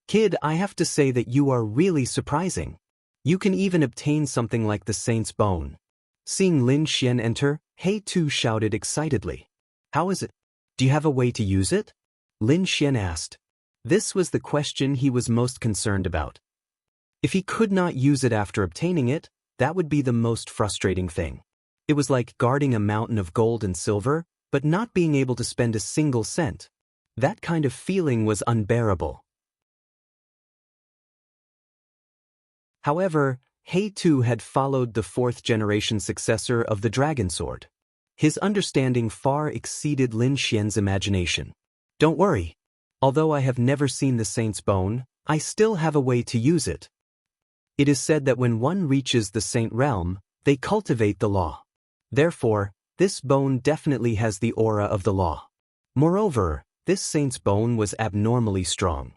Kid, I have to say that you are really surprising. You can even obtain something like the Saint's Bone. Seeing Lin Xian enter, He-Tu shouted excitedly. How is it? Do you have a way to use it? Lin Xian asked. This was the question he was most concerned about. If he could not use it after obtaining it, that would be the most frustrating thing. It was like guarding a mountain of gold and silver, but not being able to spend a single cent. That kind of feeling was unbearable. However, He-Tu had followed the fourth-generation successor of the Dragon Sword. His understanding far exceeded Lin Xian's imagination. Don't worry. Although I have never seen the Saint's Bone, I still have a way to use it. It is said that when one reaches the Saint Realm, they cultivate the law. Therefore, this bone definitely has the aura of the law. Moreover, this Saint's Bone was abnormally strong.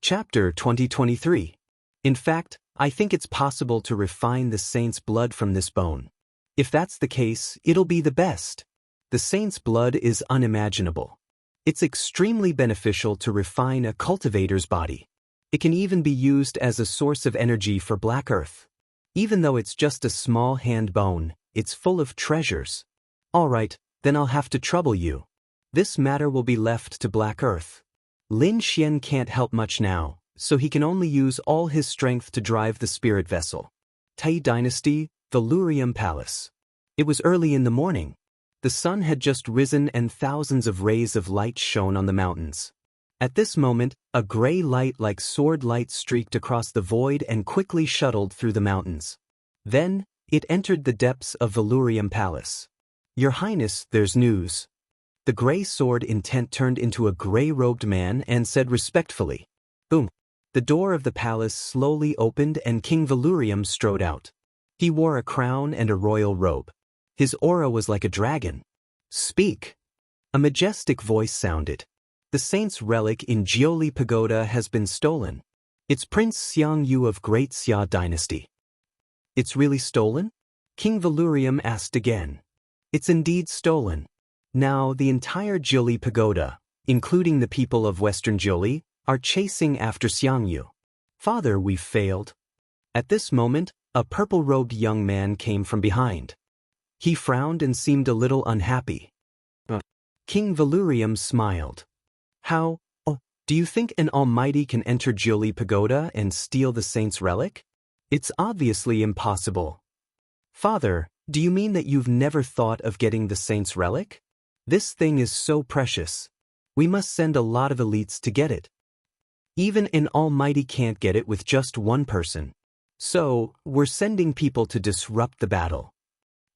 Chapter 2023. In fact, I think it's possible to refine the Saint's blood from this bone. If that's the case, it'll be the best. The Saint's blood is unimaginable. It's extremely beneficial to refine a cultivator's body. It can even be used as a source of energy for Black Earth. Even though it's just a small hand bone, it's full of treasures. Alright, then I'll have to trouble you. This matter will be left to Black Earth. Lin Xian can't help much now, so he can only use all his strength to drive the spirit vessel. Tai Dynasty, Valurium Palace. It was early in the morning. The sun had just risen and thousands of rays of light shone on the mountains. At this moment, a gray light like sword light streaked across the void and quickly shuttled through the mountains. Then, it entered the depths of Valurium Palace. Your Highness, there's news. The gray sword intent turned into a gray-robed man and said respectfully. Boom. The door of the palace slowly opened and King Valurium strode out. He wore a crown and a royal robe. His aura was like a dragon. Speak. A majestic voice sounded. The saint's relic in Jiuli Pagoda has been stolen. It's Prince Xiang Yu of Great Xia Dynasty. It's really stolen? King Valurium asked again. It's indeed stolen. Now the entire Jiuli Pagoda, including the people of Western Jiuli, are chasing after Xiang Yu. Father, we've failed. At this moment, a purple-robed young man came from behind. He frowned and seemed a little unhappy. King Valurium smiled. How, do you think an almighty can enter Jiuli Pagoda and steal the saint's relic? It's obviously impossible. Father, do you mean that you've never thought of getting the saint's relic? This thing is so precious. We must send a lot of elites to get it. Even an almighty can't get it with just one person. So, we're sending people to disrupt the battle.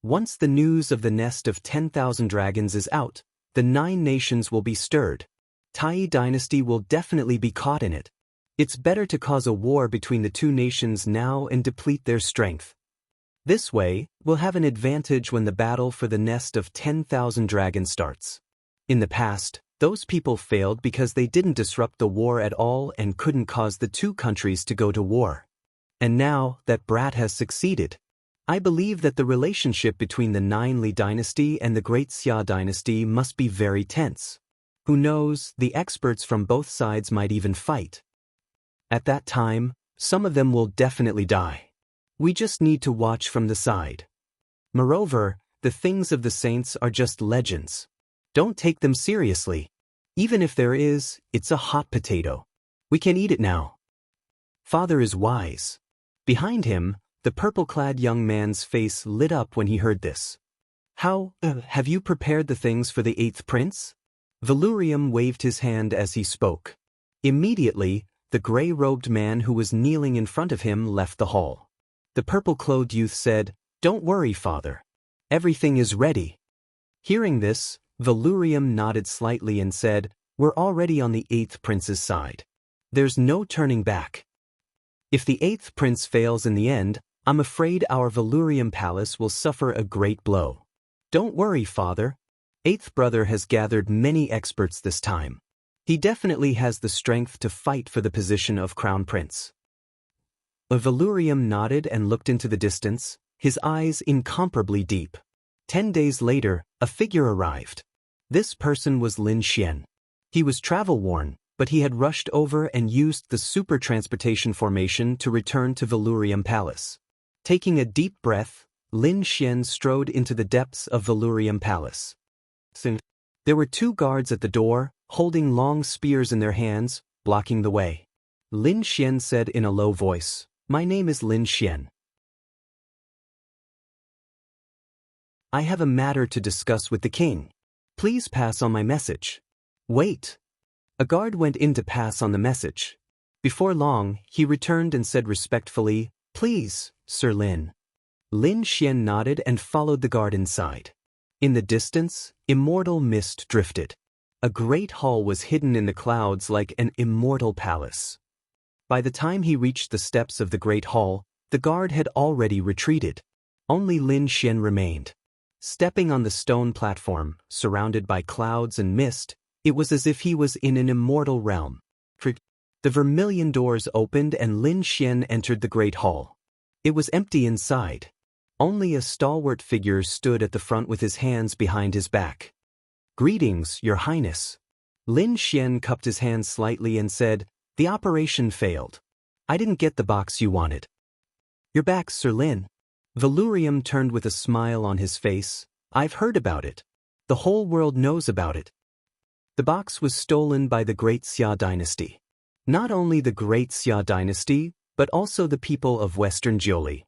Once the news of the nest of 10,000 dragons is out, the 9 nations will be stirred. Tai Dynasty will definitely be caught in it. It's better to cause a war between the 2 nations now and deplete their strength. This way, we'll have an advantage when the battle for the nest of 10,000 dragons starts. In the past, those people failed because they didn't disrupt the war at all and couldn't cause the 2 countries to go to war. And now that Brat has succeeded, I believe that the relationship between the 9 Li dynasty and the Great Xia dynasty must be very tense. Who knows, the experts from both sides might even fight. At that time, some of them will definitely die. We just need to watch from the side. Moreover, the things of the saints are just legends. Don't take them seriously. Even if there is, it's a hot potato. We can eat it now. Father is wise. Behind him, the purple-clad young man's face lit up when he heard this. How, have you prepared the things for the 8th prince? Valurium waved his hand as he spoke. Immediately, the gray-robed man who was kneeling in front of him left the hall. The purple-clothed youth said, Don't worry, father. Everything is ready. Hearing this, Valurium nodded slightly and said, We're already on the 8th prince's side. There's no turning back. If the 8th prince fails in the end, I'm afraid our Valurium palace will suffer a great blow. Don't worry, father. Eighth brother has gathered many experts this time. He definitely has the strength to fight for the position of crown prince. Valurium nodded and looked into the distance, his eyes incomparably deep. 10 days later, a figure arrived. This person was Lin Xian. He was travel-worn, but he had rushed over and used the super transportation formation to return to Valurium Palace. Taking a deep breath, Lin Xian strode into the depths of Valurium Palace. Soon, there were 2 guards at the door, holding long spears in their hands, blocking the way. Lin Xian said in a low voice, "My name is Lin Xian. I have a matter to discuss with the king. Please pass on my message." "Wait." A guard went in to pass on the message. Before long, he returned and said respectfully, "Please, Sir Lin." Lin Xian nodded and followed the guard inside. In the distance, immortal mist drifted. A great hall was hidden in the clouds like an immortal palace. By the time he reached the steps of the great hall, the guard had already retreated. Only Lin Xian remained. Stepping on the stone platform, surrounded by clouds and mist, it was as if he was in an immortal realm. The vermilion doors opened and Lin Xian entered the great hall. It was empty inside. Only a stalwart figure stood at the front with his hands behind his back. "Greetings, Your Highness." Lin Xian cupped his hands slightly and said, "The operation failed. I didn't get the box you wanted." "You're back, Sir Lin." Valurium turned with a smile on his face. "I've heard about it. The whole world knows about it." The box was stolen by the Great Xia dynasty. Not only the Great Xia dynasty, but also the people of Western Jiuli.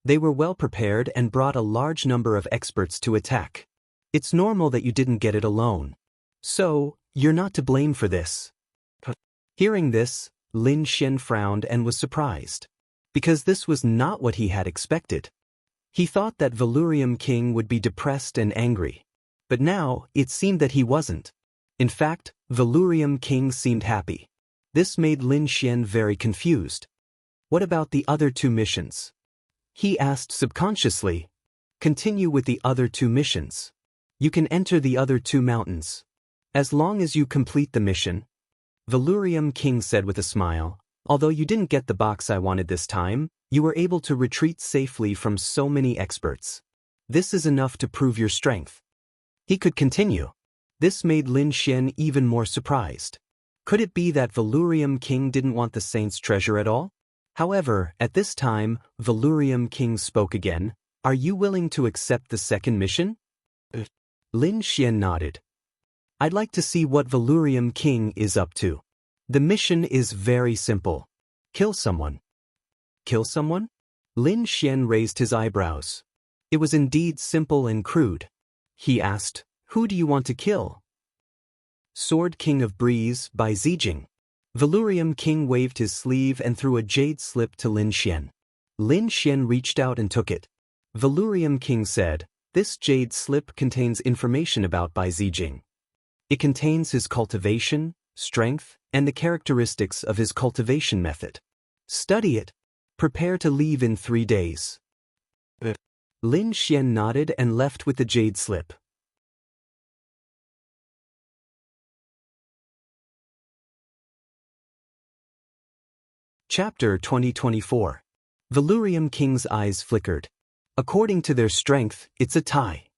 They were well prepared and brought a large number of experts to attack. It's normal that you didn't get it alone. So, you're not to blame for this. Hearing this, Lin Xian frowned and was surprised. Because this was not what he had expected. He thought that Valurium King would be depressed and angry. But now, it seemed that he wasn't. In fact, Valurium King seemed happy. This made Lin Xian very confused. "What about the other 2 missions?" he asked subconsciously. "Continue with the other 2 missions. You can enter the other 2 mountains. As long as you complete the mission." Valurium King said with a smile, "Although you didn't get the box I wanted this time, you were able to retreat safely from so many experts. This is enough to prove your strength." He could continue. This made Lin Xian even more surprised. Could it be that Valurium King didn't want the saint's treasure at all? However, at this time, Valurium King spoke again. "Are you willing to accept the 2nd mission?" Lin Xian nodded. "I'd like to see what Valurium King is up to. The mission is very simple. Kill someone." "Kill someone?" Lin Xian raised his eyebrows. It was indeed simple and crude. He asked, "Who do you want to kill?" "Sword King of Breeze by Zijing." Valurium King waved his sleeve and threw a jade slip to Lin Xian. Lin Xian reached out and took it. Valurium King said, "This jade slip contains information about Bai Zijing. It contains his cultivation, strength, and the characteristics of his cultivation method. Study it. Prepare to leave in 3 days." Lin Xian nodded and left with the jade slip. Chapter 2024. Valurium King's eyes flickered. According to their strength, it's a tie.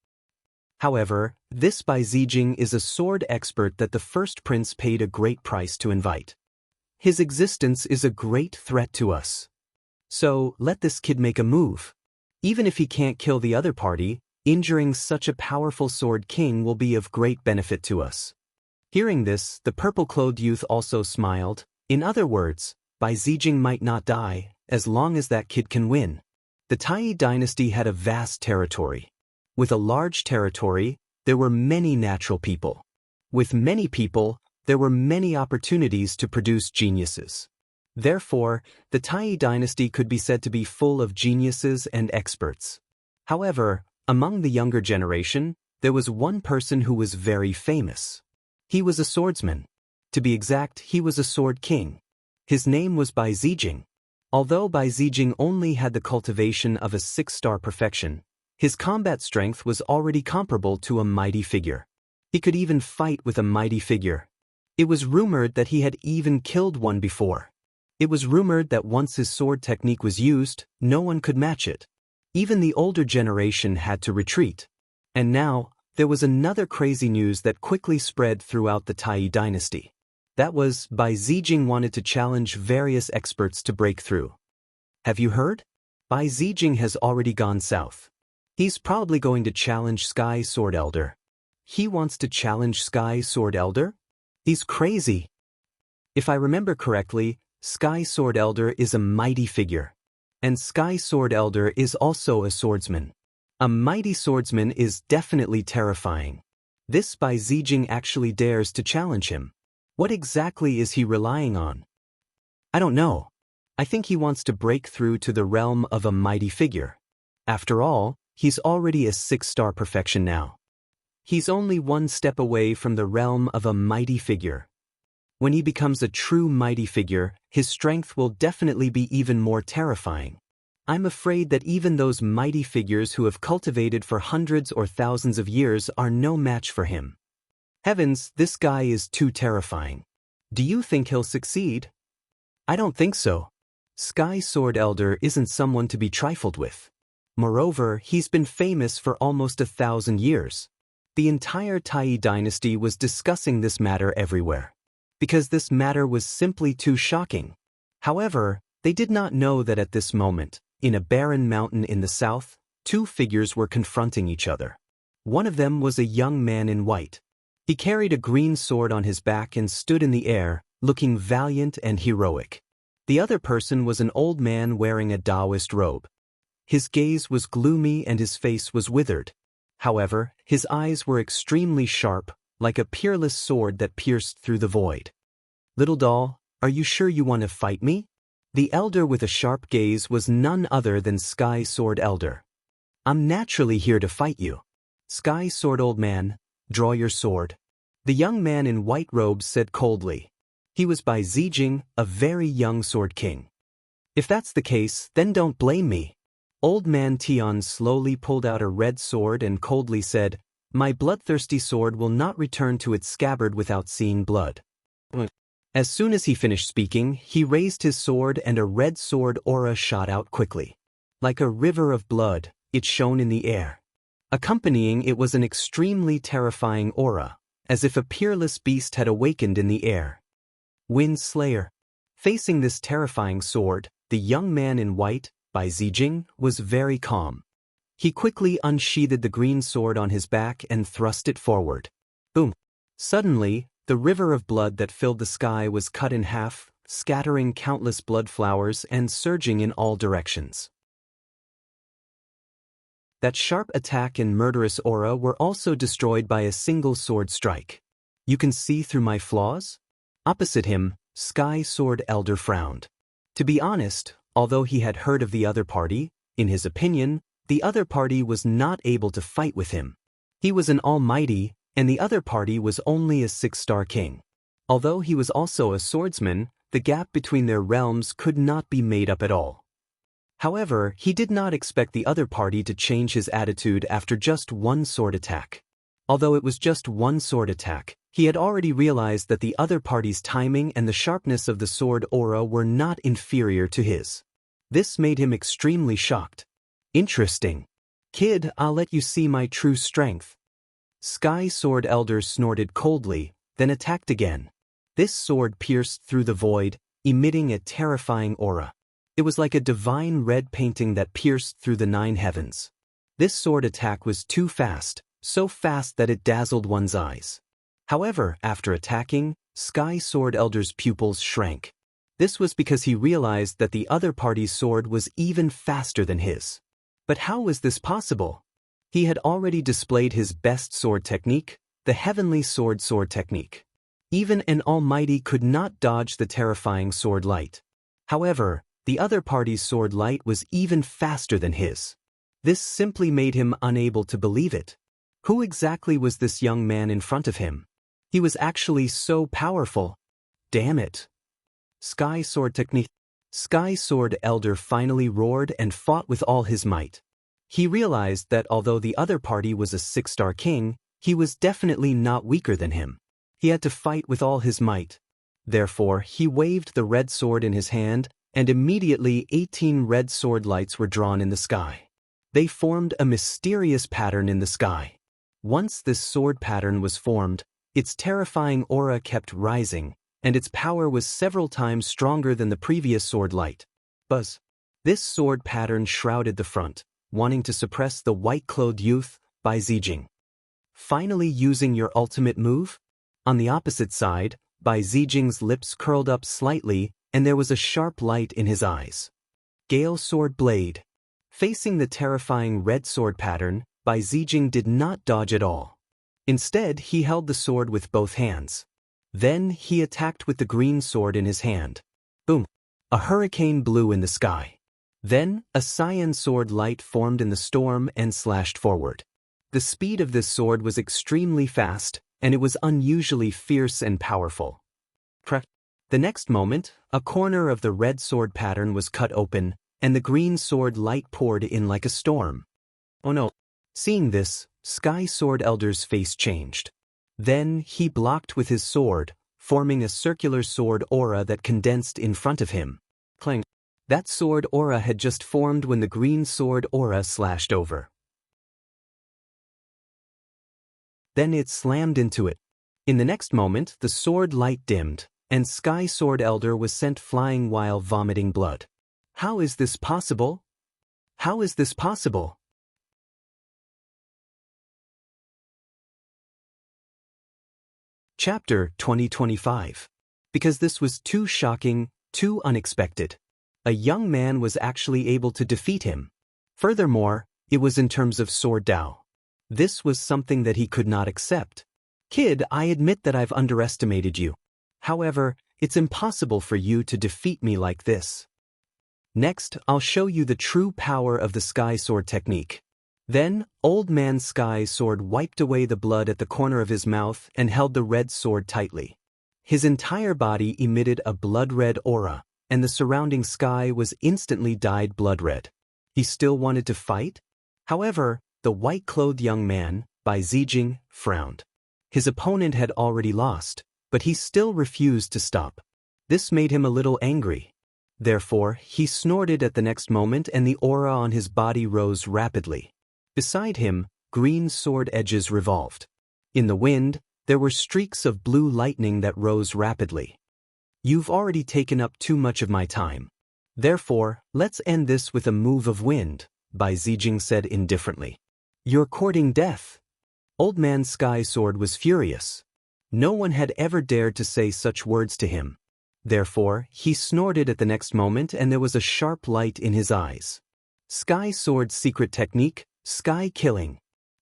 However, this Bai Zijing is a sword expert that the first prince paid a great price to invite. His existence is a great threat to us. So, let this kid make a move. Even if he can't kill the other party, injuring such a powerful sword king will be of great benefit to us. Hearing this, the purple-clothed youth also smiled. In other words, Bai Zijing might not die, as long as that kid can win. The Tai dynasty had a vast territory. With a large territory, there were many natural people. With many people, there were many opportunities to produce geniuses. Therefore, the Tai dynasty could be said to be full of geniuses and experts. However, among the younger generation, there was one person who was very famous. He was a swordsman. To be exact, he was a sword king. His name was Bai Zijing. Although Bai Zijing only had the cultivation of a 6-star perfection, his combat strength was already comparable to a mighty figure. He could even fight with a mighty figure. It was rumored that he had even killed one before. It was rumored that once his sword technique was used, no one could match it. Even the older generation had to retreat. And now, there was another crazy news that quickly spread throughout the Tai dynasty. That was, Bai Zijing wanted to challenge various experts to break through. Have you heard? Bai Zijing has already gone south. He's probably going to challenge Sky Sword Elder. He wants to challenge Sky Sword Elder? He's crazy. If I remember correctly, Sky Sword Elder is a mighty figure. And Sky Sword Elder is also a swordsman. A mighty swordsman is definitely terrifying. This Bai Zijing actually dares to challenge him. What exactly is he relying on? I don't know. I think he wants to break through to the realm of a mighty figure. After all, he's already a 6-star perfection now. He's only one step away from the realm of a mighty figure. When he becomes a true mighty figure, his strength will definitely be even more terrifying. I'm afraid that even those mighty figures who have cultivated for hundreds or thousands of years are no match for him. Heavens, this guy is too terrifying. Do you think he'll succeed? I don't think so. Sky Sword Elder isn't someone to be trifled with. Moreover, he's been famous for almost 1,000 years. The entire Tai dynasty was discussing this matter everywhere. Because this matter was simply too shocking. However, they did not know that at this moment, in a barren mountain in the south, two figures were confronting each other. One of them was a young man in white. He carried a green sword on his back and stood in the air, looking valiant and heroic. The other person was an old man wearing a Taoist robe. His gaze was gloomy and his face was withered. However, his eyes were extremely sharp, like a peerless sword that pierced through the void. Little doll, are you sure you want to fight me? The elder with a sharp gaze was none other than Sky Sword Elder. I'm naturally here to fight you. Sky Sword Old Man, draw your sword. The young man in white robes said coldly. He was Bai Zijing, a very young sword king. If that's the case, then don't blame me. Old Man Tian slowly pulled out a red sword and coldly said, My bloodthirsty sword will not return to its scabbard without seeing blood. As soon as he finished speaking, he raised his sword and a red sword aura shot out quickly. Like a river of blood, it shone in the air. Accompanying it was an extremely terrifying aura, as if a peerless beast had awakened in the air. Wind Slayer. Facing this terrifying sword, the young man in white, Bai Zijing, was very calm. He quickly unsheathed the green sword on his back and thrust it forward. Boom! Suddenly, the river of blood that filled the sky was cut in half, scattering countless blood flowers and surging in all directions. That sharp attack and murderous aura were also destroyed by a single sword strike. You can see through my flaws? Opposite him, Sky Sword Elder frowned. To be honest, although he had heard of the other party, in his opinion, the other party was not able to fight with him. He was an almighty, and the other party was only a 6-star king. Although he was also a swordsman, the gap between their realms could not be made up at all. However, he did not expect the other party to change his attitude after just one sword attack. Although it was just one sword attack, he had already realized that the other party's timing and the sharpness of the sword aura were not inferior to his. This made him extremely shocked. Interesting. Kid, I'll let you see my true strength. Sky Sword Elder snorted coldly, then attacked again. This sword pierced through the void, emitting a terrifying aura. It was like a divine red painting that pierced through the 9 heavens. This sword attack was too fast, so fast that it dazzled one's eyes. However, after attacking, Sky Sword Elder's pupils shrank. This was because he realized that the other party's sword was even faster than his. But how was this possible? He had already displayed his best sword technique, the Heavenly Sword technique. Even an almighty could not dodge the terrifying sword light. However, the other party's sword light was even faster than his. This simply made him unable to believe it. Who exactly was this young man in front of him? He was actually so powerful. Damn it. Sky Sword technique. Sky Sword Elder finally roared and fought with all his might. He realized that although the other party was a 6-star king, he was definitely not weaker than him. He had to fight with all his might. Therefore, he waved the red sword in his hand, and immediately 18 red sword lights were drawn in the sky. They formed a mysterious pattern in the sky. Once this sword pattern was formed, its terrifying aura kept rising, and its power was several times stronger than the previous sword light. Buzz. This sword pattern shrouded the front, wanting to suppress the white-clothed youth by Zijing. Finally using your ultimate move? On the opposite side, Bai Zijing's lips curled up slightly, and there was a sharp light in his eyes. Gale Sword Blade. Facing the terrifying red sword pattern, Bai Zijing did not dodge at all. Instead, he held the sword with both hands. Then he attacked with the green sword in his hand. Boom! A hurricane blew in the sky. Then, a cyan sword light formed in the storm and slashed forward. The speed of this sword was extremely fast, and it was unusually fierce and powerful. The next moment, a corner of the red sword pattern was cut open, and the green sword light poured in like a storm. Oh no! Seeing this, Sky Sword Elder's face changed. Then he blocked with his sword, forming a circular sword aura that condensed in front of him. Clang! That sword aura had just formed when the green sword aura slashed over. Then it slammed into it. In the next moment, the sword light dimmed, and Sky Sword Elder was sent flying while vomiting blood. How is this possible? How is this possible? Chapter 2025. Because this was too shocking, too unexpected. A young man was actually able to defeat him. Furthermore, it was in terms of sword Dao. This was something that he could not accept. Kid, I admit that I've underestimated you. However, it's impossible for you to defeat me like this. Next, I'll show you the true power of the Sky Sword technique. Then, Old Man Sky Sword wiped away the blood at the corner of his mouth and held the red sword tightly. His entire body emitted a blood-red aura, and the surrounding sky was instantly dyed blood-red. He still wanted to fight? However, the white-clothed young man, Bai Zijing, frowned. His opponent had already lost, but he still refused to stop. This made him a little angry. Therefore, he snorted at the next moment and the aura on his body rose rapidly. Beside him, green sword edges revolved. In the wind, there were streaks of blue lightning that rose rapidly. You've already taken up too much of my time. Therefore, let's end this with a move of wind, Bai Zijing said indifferently. You're courting death. Old Man Sky Sword was furious. No one had ever dared to say such words to him. Therefore, he snorted at the next moment and there was a sharp light in his eyes. Sky Sword's secret technique, Sky Killing.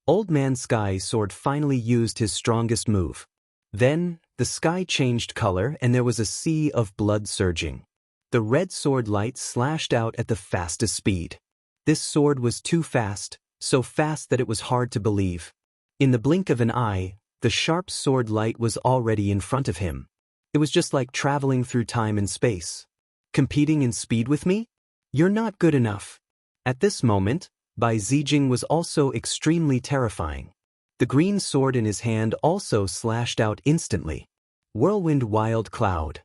Old Man Sky Sword finally used his strongest move. Then, the sky changed color and there was a sea of blood surging. The red sword light slashed out at the fastest speed. This sword was too fast, so fast that it was hard to believe. In the blink of an eye, the sharp sword light was already in front of him. It was just like traveling through time and space. Competing in speed with me? You're not good enough. At this moment, Bai Zijing was also extremely terrifying. The green sword in his hand also slashed out instantly. Whirlwind Wild Cloud.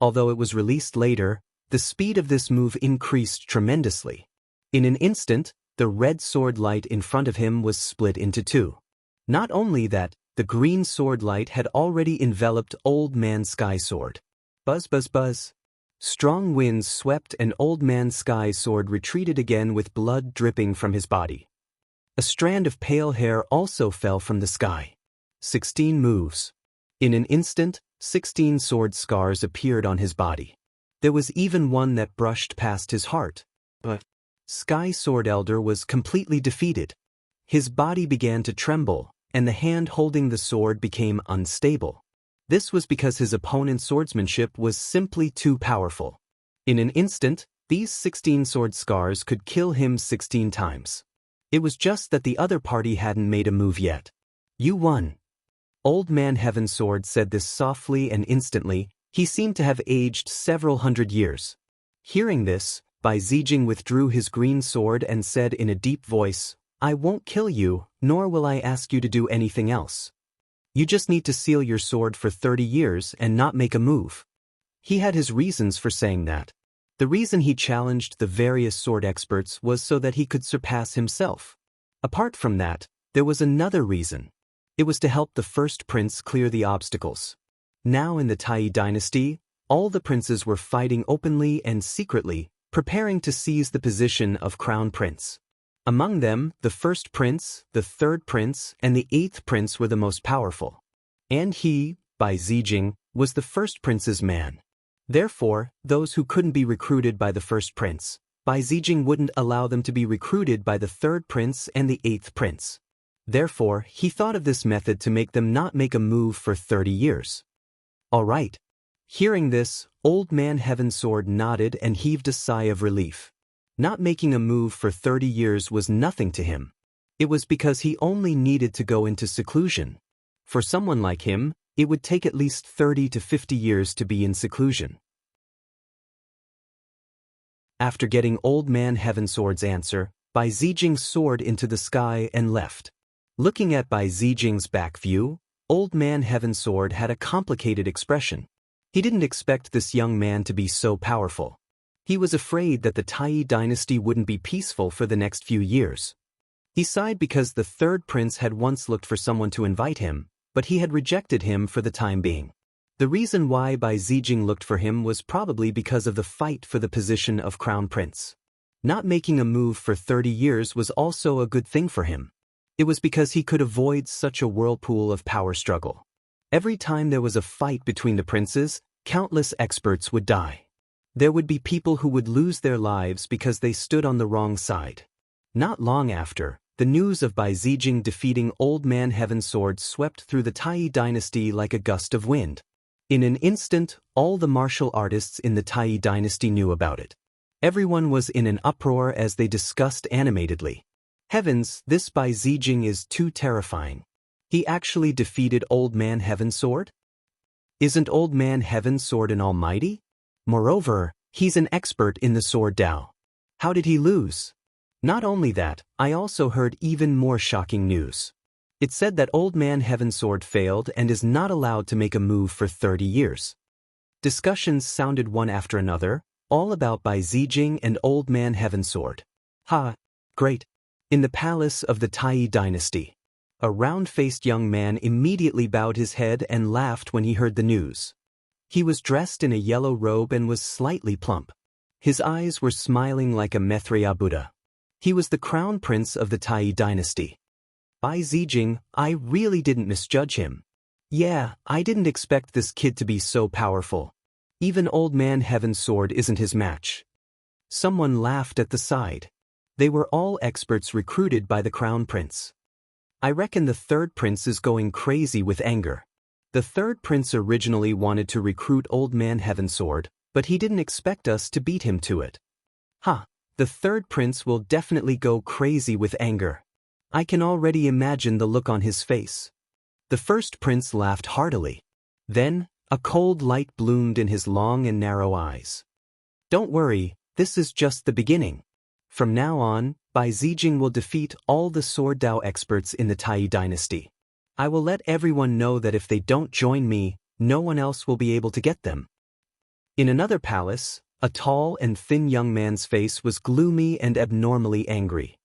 Although it was released later, the speed of this move increased tremendously. In an instant, the red sword light in front of him was split into two. Not only that, the green sword light had already enveloped Old Man Sky Sword. Buzz buzz buzz. Strong winds swept and Old Man Sky Sword retreated again with blood dripping from his body. A strand of pale hair also fell from the sky. 16 moves. In an instant, 16 sword scars appeared on his body. There was even one that brushed past his heart. But Sky Sword Elder was completely defeated. His body began to tremble, and the hand holding the sword became unstable. This was because his opponent's swordsmanship was simply too powerful. In an instant, these 16 sword scars could kill him 16 times. It was just that the other party hadn't made a move yet. You won. Old Man Heaven Sword said this softly and instantly. He seemed to have aged several hundred years. Hearing this, Bai Zijing withdrew his green sword and said in a deep voice, "I won't kill you, nor will I ask you to do anything else. You just need to seal your sword for 30 years and not make a move." He had his reasons for saying that. The reason he challenged the various sword experts was so that he could surpass himself. Apart from that, there was another reason. It was to help the first prince clear the obstacles. Now in the Tai dynasty, all the princes were fighting openly and secretly, preparing to seize the position of crown prince. Among them, the first prince, the third prince, and the eighth prince were the most powerful. And he, Bai Zijing, was the first prince's man. Therefore, those who couldn't be recruited by the first prince, Bai Zijing wouldn't allow them to be recruited by the third prince and the eighth prince. Therefore, he thought of this method to make them not make a move for 30 years. All right. Hearing this, Old Man Heavensword nodded and heaved a sigh of relief. Not making a move for 30 years was nothing to him. It was because he only needed to go into seclusion. For someone like him, it would take at least 30 to 50 years to be in seclusion. After getting Old Man Heavensword's answer, Bai Zijing soared into the sky and left. Looking at Bai Zijing's back view, Old Man Heavensword had a complicated expression. He didn't expect this young man to be so powerful. He was afraid that the Tai dynasty wouldn't be peaceful for the next few years. He sighed because the third prince had once looked for someone to invite him, but he had rejected him for the time being. The reason why Bai Zijing looked for him was probably because of the fight for the position of crown prince. Not making a move for 30 years was also a good thing for him. It was because he could avoid such a whirlpool of power struggle. Every time there was a fight between the princes, countless experts would die. There would be people who would lose their lives because they stood on the wrong side. Not long after, the news of Bai Zijing defeating Old Man Heavensword swept through the Tai dynasty like a gust of wind. In an instant, all the martial artists in the Tai dynasty knew about it. Everyone was in an uproar as they discussed animatedly. Heavens, this Bai Zijing is too terrifying. He actually defeated Old Man Heavensword? Isn't Old Man Heavensword an almighty? Moreover, he's an expert in the sword Dao. How did he lose? Not only that, I also heard even more shocking news. It said that Old Man Heavensword failed and is not allowed to make a move for 30 years. Discussions sounded one after another, all about Bai Zijing and Old Man Heavensword. Ha! Great! In the palace of the Tai dynasty, a round-faced young man immediately bowed his head and laughed when he heard the news. He was dressed in a yellow robe and was slightly plump. His eyes were smiling like a Maitreya Buddha. He was the crown prince of the Tai dynasty. Bai Zijing, I really didn't misjudge him. Yeah, I didn't expect this kid to be so powerful. Even Old Man Heavensword isn't his match. Someone laughed at the side. They were all experts recruited by the crown prince. I reckon the third prince is going crazy with anger. The third prince originally wanted to recruit Old Man Heavensword, but he didn't expect us to beat him to it. The third prince will definitely go crazy with anger. I can already imagine the look on his face. The first prince laughed heartily. Then, a cold light bloomed in his long and narrow eyes. Don't worry, this is just the beginning. From now on, Bai Zijing will defeat all the sword Dao experts in the Tai dynasty. I will let everyone know that if they don't join me, no one else will be able to get them. In another palace, a tall and thin young man's face was gloomy and abnormally angry.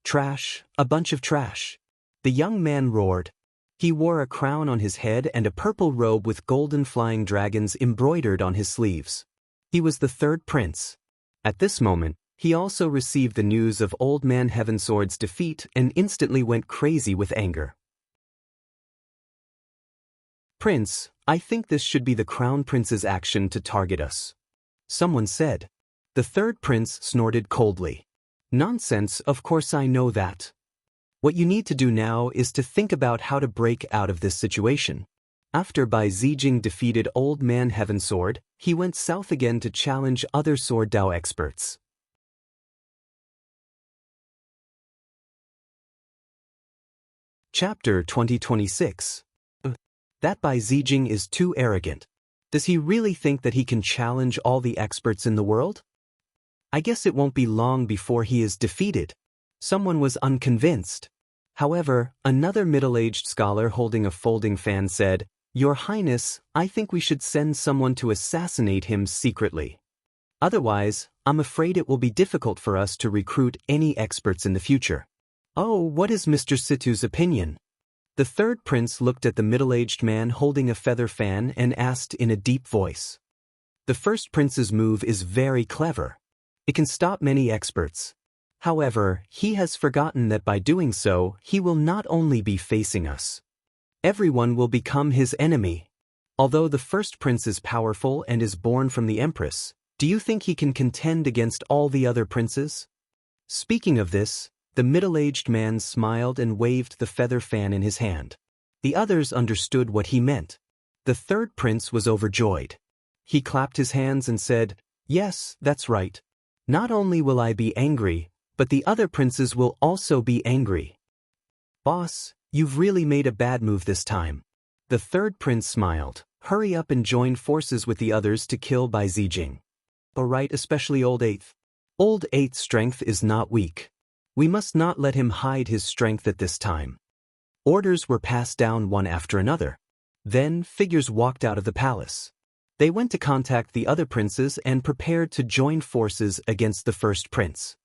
Trash, a bunch of trash. The young man roared. He wore a crown on his head and a purple robe with golden flying dragons embroidered on his sleeves. He was the third prince. At this moment, he also received the news of Old Man Heavensword's defeat and instantly went crazy with anger. Prince, I think this should be the crown prince's action to target us. Someone said. The third prince snorted coldly. Nonsense, of course I know that. What you need to do now is to think about how to break out of this situation. After Bai Zijing defeated Old Man Heavensword, he went south again to challenge other sword Dao experts. Chapter 2026. That Bai Zijing is too arrogant. Does he really think that he can challenge all the experts in the world? I guess it won't be long before he is defeated. Someone was unconvinced. However, another middle-aged scholar holding a folding fan said, Your Highness, I think we should send someone to assassinate him secretly. Otherwise, I'm afraid it will be difficult for us to recruit any experts in the future. Oh, what is Mr. Situ's opinion? The third prince looked at the middle-aged man holding a feather fan and asked in a deep voice. The first prince's move is very clever. It can stop many experts. However, he has forgotten that by doing so, he will not only be facing us. Everyone will become his enemy. Although the first prince is powerful and is born from the empress, do you think he can contend against all the other princes? Speaking of this, the middle-aged man smiled and waved the feather fan in his hand. The others understood what he meant. The third prince was overjoyed. He clapped his hands and said, Yes, that's right. Not only will I be angry, but the other princes will also be angry. Boss, you've really made a bad move this time. The third prince smiled. Hurry up and join forces with the others to kill Bai Zijing. Alright, especially Old Eighth. Old Eighth's strength is not weak. We must not let him hide his strength at this time. Orders were passed down one after another. Then figures walked out of the palace. They went to contact the other princes and prepared to join forces against the first prince.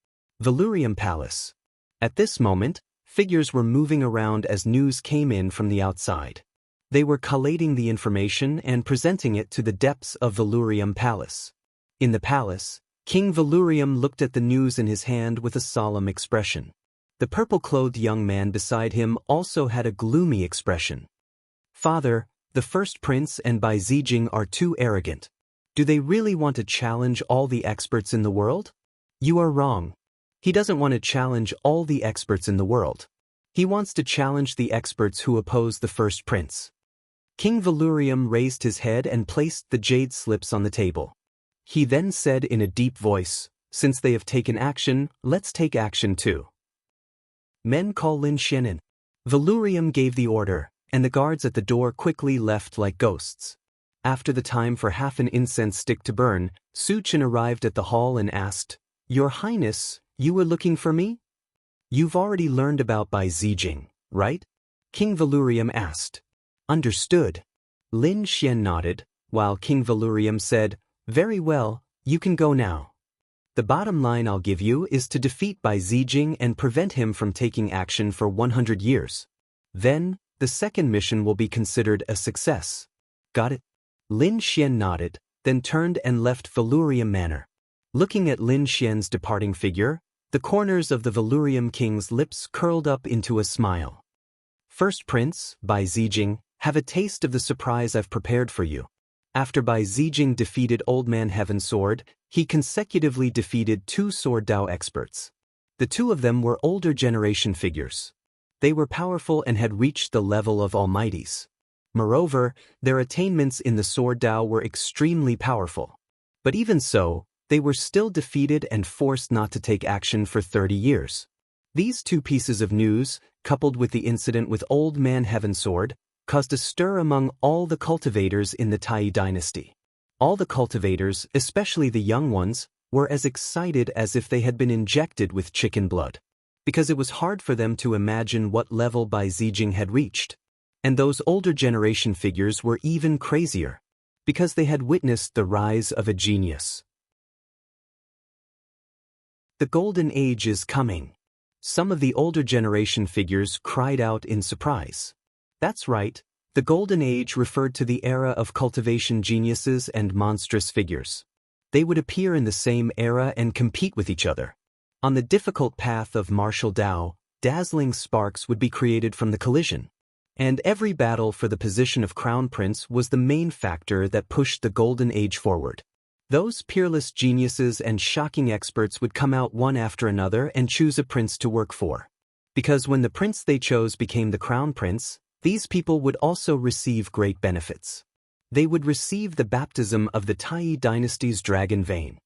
Valurium Palace. At this moment, figures were moving around as news came in from the outside. They were collating the information and presenting it to the depths of Valurium Palace. In the palace, King Valurium looked at the news in his hand with a solemn expression. The purple-clothed young man beside him also had a gloomy expression. Father, the first prince and Bai Zijing are too arrogant. Do they really want to challenge all the experts in the world? You are wrong. He doesn't want to challenge all the experts in the world. He wants to challenge the experts who oppose the first prince. King Valurium raised his head and placed the jade slips on the table. He then said in a deep voice, Since they have taken action, let's take action too. Men call Lin Xian in. Valurium gave the order, and the guards at the door quickly left like ghosts. After the time for half an incense stick to burn, Su Chen arrived at the hall and asked, Your Highness, you were looking for me? You've already learned about Bai Zijing, right? King Valurium asked. Understood. Lin Xian nodded, while King Valurium said, Very well, you can go now. The bottom line I'll give you is to defeat Bai Zijing and prevent him from taking action for 100 years. Then, the second mission will be considered a success. Got it? Lin Xian nodded, then turned and left Valurium Manor. Looking at Lin Xian's departing figure, the corners of the Valurium King's lips curled up into a smile. First Prince, Bai Zijing, have a taste of the surprise I've prepared for you. After Bai Zijing defeated Old Man Heavensword, he consecutively defeated 2 Sword Dao experts. The 2 of them were older generation figures. They were powerful and had reached the level of almighties. Moreover, their attainments in the Sword Dao were extremely powerful. But even so, they were still defeated and forced not to take action for 30 years. These 2 pieces of news, coupled with the incident with Old Man Heavensword, caused a stir among all the cultivators in the Tai dynasty. All the cultivators, especially the young ones, were as excited as if they had been injected with chicken blood. Because it was hard for them to imagine what level Bai Zijing had reached. And those older generation figures were even crazier, because they had witnessed the rise of a genius. The Golden Age is coming. Some of the older generation figures cried out in surprise. That's right, the Golden Age referred to the era of cultivation geniuses and monstrous figures. They would appear in the same era and compete with each other. On the difficult path of martial Dao, dazzling sparks would be created from the collision. And every battle for the position of Crown Prince was the main factor that pushed the Golden Age forward. Those peerless geniuses and shocking experts would come out one after another and choose a prince to work for. Because when the prince they chose became the Crown Prince, these people would also receive great benefits. They would receive the baptism of the Tai dynasty's dragon vein.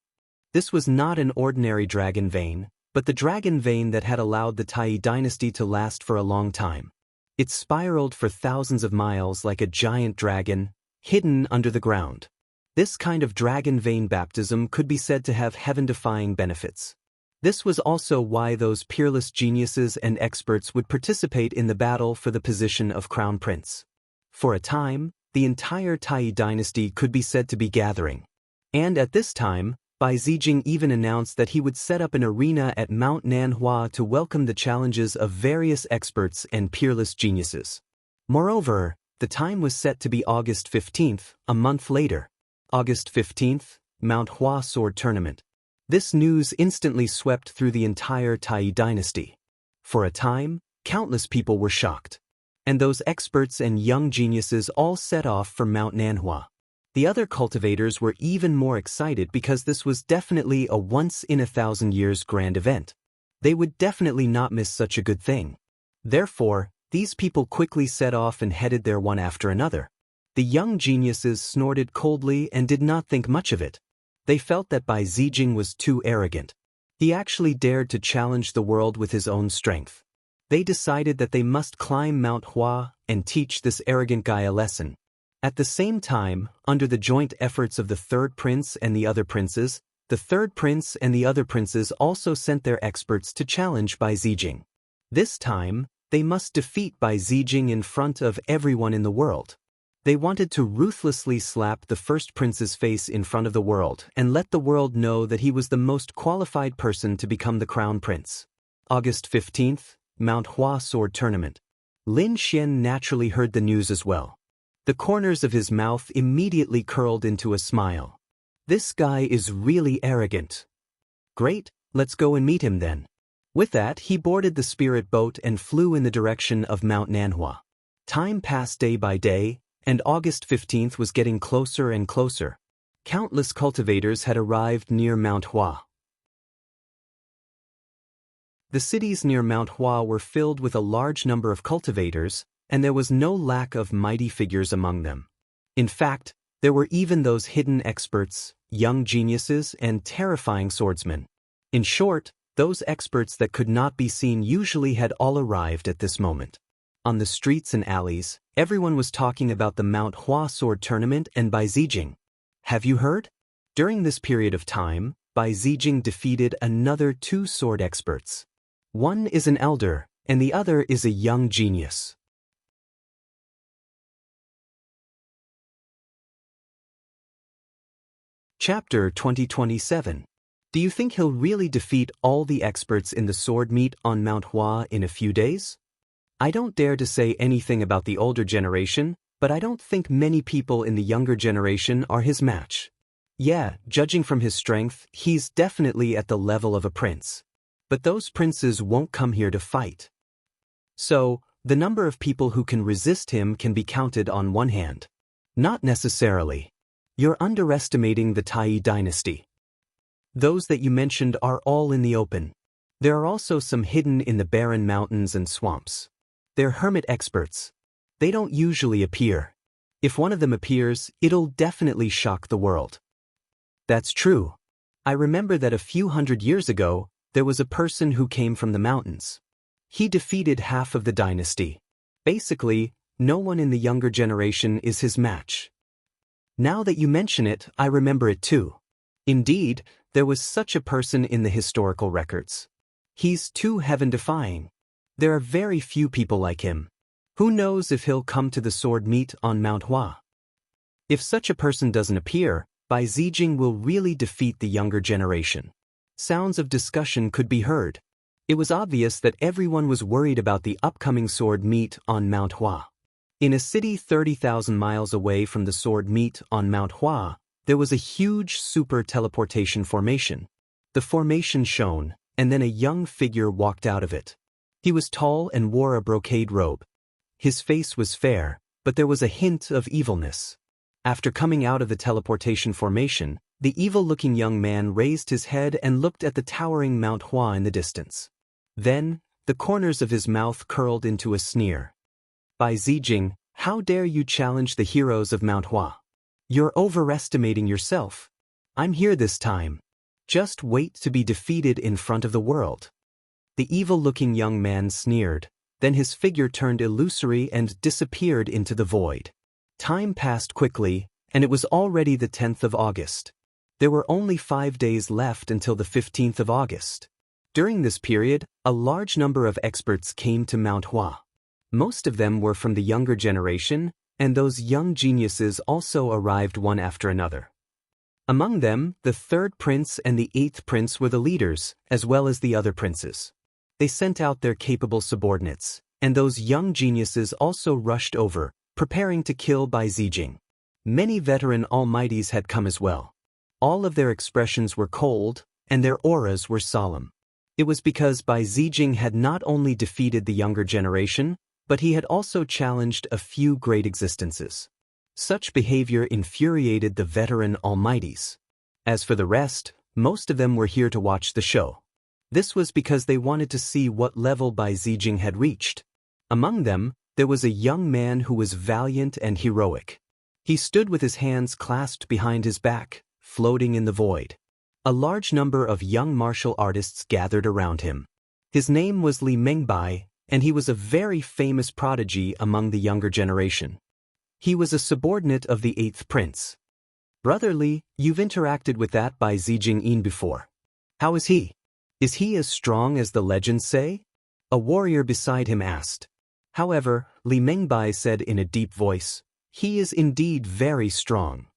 This was not an ordinary dragon vein, but the dragon vein that had allowed the Tai dynasty to last for a long time. It spiraled for thousands of miles like a giant dragon, hidden under the ground. This kind of dragon vein baptism could be said to have heaven-defying benefits. This was also why those peerless geniuses and experts would participate in the battle for the position of crown prince. For a time, the entire Tai dynasty could be said to be gathering. And at this time, Bai Zijing even announced that he would set up an arena at Mount Nanhua to welcome the challenges of various experts and peerless geniuses. Moreover, the time was set to be August 15th, a month later. August 15th, Mount Hua Sword Tournament. This news instantly swept through the entire Tai dynasty. For a time, countless people were shocked. And those experts and young geniuses all set off for Mount Nanhua. The other cultivators were even more excited because this was definitely a once-in-a-thousand-years grand event. They would definitely not miss such a good thing. Therefore, these people quickly set off and headed there one after another. The young geniuses snorted coldly and did not think much of it. They felt that Bai Zijing was too arrogant. He actually dared to challenge the world with his own strength. They decided that they must climb Mount Hua and teach this arrogant guy a lesson. At the same time, under the joint efforts of the third prince and the other princes, the third prince and the other princes also sent their experts to challenge Bai Zijing. This time, they must defeat Bai Zijing in front of everyone in the world. They wanted to ruthlessly slap the first prince's face in front of the world and let the world know that he was the most qualified person to become the crown prince. August 15th, Mount Hua Sword Tournament. Lin Xian naturally heard the news as well. The corners of his mouth immediately curled into a smile. This guy is really arrogant. Great, let's go and meet him then. With that, he boarded the spirit boat and flew in the direction of Mount Nanhua. Time passed day by day, and August 15th was getting closer and closer. Countless cultivators had arrived near Mount Hua. The cities near Mount Hua were filled with a large number of cultivators, and there was no lack of mighty figures among them. In fact, there were even those hidden experts, young geniuses, and terrifying swordsmen. In short, those experts that could not be seen usually had all arrived at this moment. On the streets and alleys, everyone was talking about the Mount Hua Sword Tournament and Bai Zijing. Have you heard? During this period of time, Bai Zijing defeated another 2 sword experts. One is an elder, and the other is a young genius. Chapter 2027. Do you think he'll really defeat all the experts in the sword meet on Mount Hua in a few days? I don't dare to say anything about the older generation, but I don't think many people in the younger generation are his match. Yeah, judging from his strength, he's definitely at the level of a prince. But those princes won't come here to fight. So, the number of people who can resist him can be counted on one hand. Not necessarily. You're underestimating the Tai dynasty. Those that you mentioned are all in the open. There are also some hidden in the barren mountains and swamps. They're hermit experts. They don't usually appear. If one of them appears, it'll definitely shock the world. That's true. I remember that a few hundred years ago, there was a person who came from the mountains. He defeated half of the dynasty. Basically, no one in the younger generation is his match. Now that you mention it, I remember it too. Indeed, there was such a person in the historical records. He's too heaven-defying. There are very few people like him. Who knows if he'll come to the sword meet on Mount Hua? If such a person doesn't appear, Bai Zijing will really defeat the younger generation. Sounds of discussion could be heard. It was obvious that everyone was worried about the upcoming sword meet on Mount Hua. In a city 30,000 miles away from the sword meet on Mount Hua, there was a huge super teleportation formation. The formation shone, and then a young figure walked out of it. He was tall and wore a brocade robe. His face was fair, but there was a hint of evilness. After coming out of the teleportation formation, the evil-looking young man raised his head and looked at the towering Mount Hua in the distance. Then, the corners of his mouth curled into a sneer. Bai Zijing, how dare you challenge the heroes of Mount Hua? You're overestimating yourself. I'm here this time. Just wait to be defeated in front of the world. The evil-looking young man sneered, then his figure turned illusory and disappeared into the void. Time passed quickly, and it was already the 10th of August. There were only 5 days left until the 15th of August. During this period, a large number of experts came to Mount Hua. Most of them were from the younger generation, and those young geniuses also arrived one after another. Among them, the 3rd prince and the 8th prince were the leaders, as well as the other princes. They sent out their capable subordinates, and those young geniuses also rushed over, preparing to kill Bai Zijing. Many veteran almighties had come as well. All of their expressions were cold, and their auras were solemn. It was because Bai Zijing had not only defeated the younger generation, but he had also challenged a few great existences. Such behavior infuriated the veteran almighties. As for the rest, most of them were here to watch the show. This was because they wanted to see what level Bai Zijing had reached. Among them, there was a young man who was valiant and heroic. He stood with his hands clasped behind his back, floating in the void. A large number of young martial artists gathered around him. His name was Li Mengbai, and he was a very famous prodigy among the younger generation. He was a subordinate of the 8th prince. Brother Li, you've interacted with that Bai Zijing before. How is he? Is he as strong as the legends say? A warrior beside him asked. However, Li Mengbai said in a deep voice, he is indeed very strong.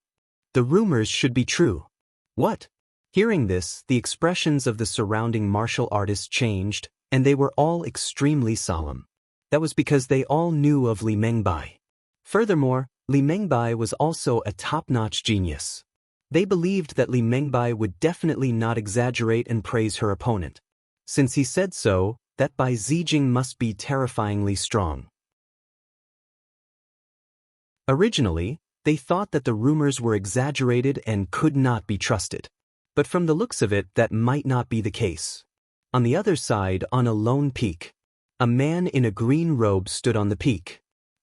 The rumors should be true. What? Hearing this, the expressions of the surrounding martial artists changed, and they were all extremely solemn. That was because they all knew of Li Mengbai. Furthermore, Li Mengbai was also a top-notch genius. They believed that Li Mengbai would definitely not exaggerate and praise her opponent. Since he said so, that Bai Zijing must be terrifyingly strong. Originally, they thought that the rumors were exaggerated and could not be trusted. But from the looks of it, that might not be the case. On the other side, on a lone peak, a man in a green robe stood on the peak.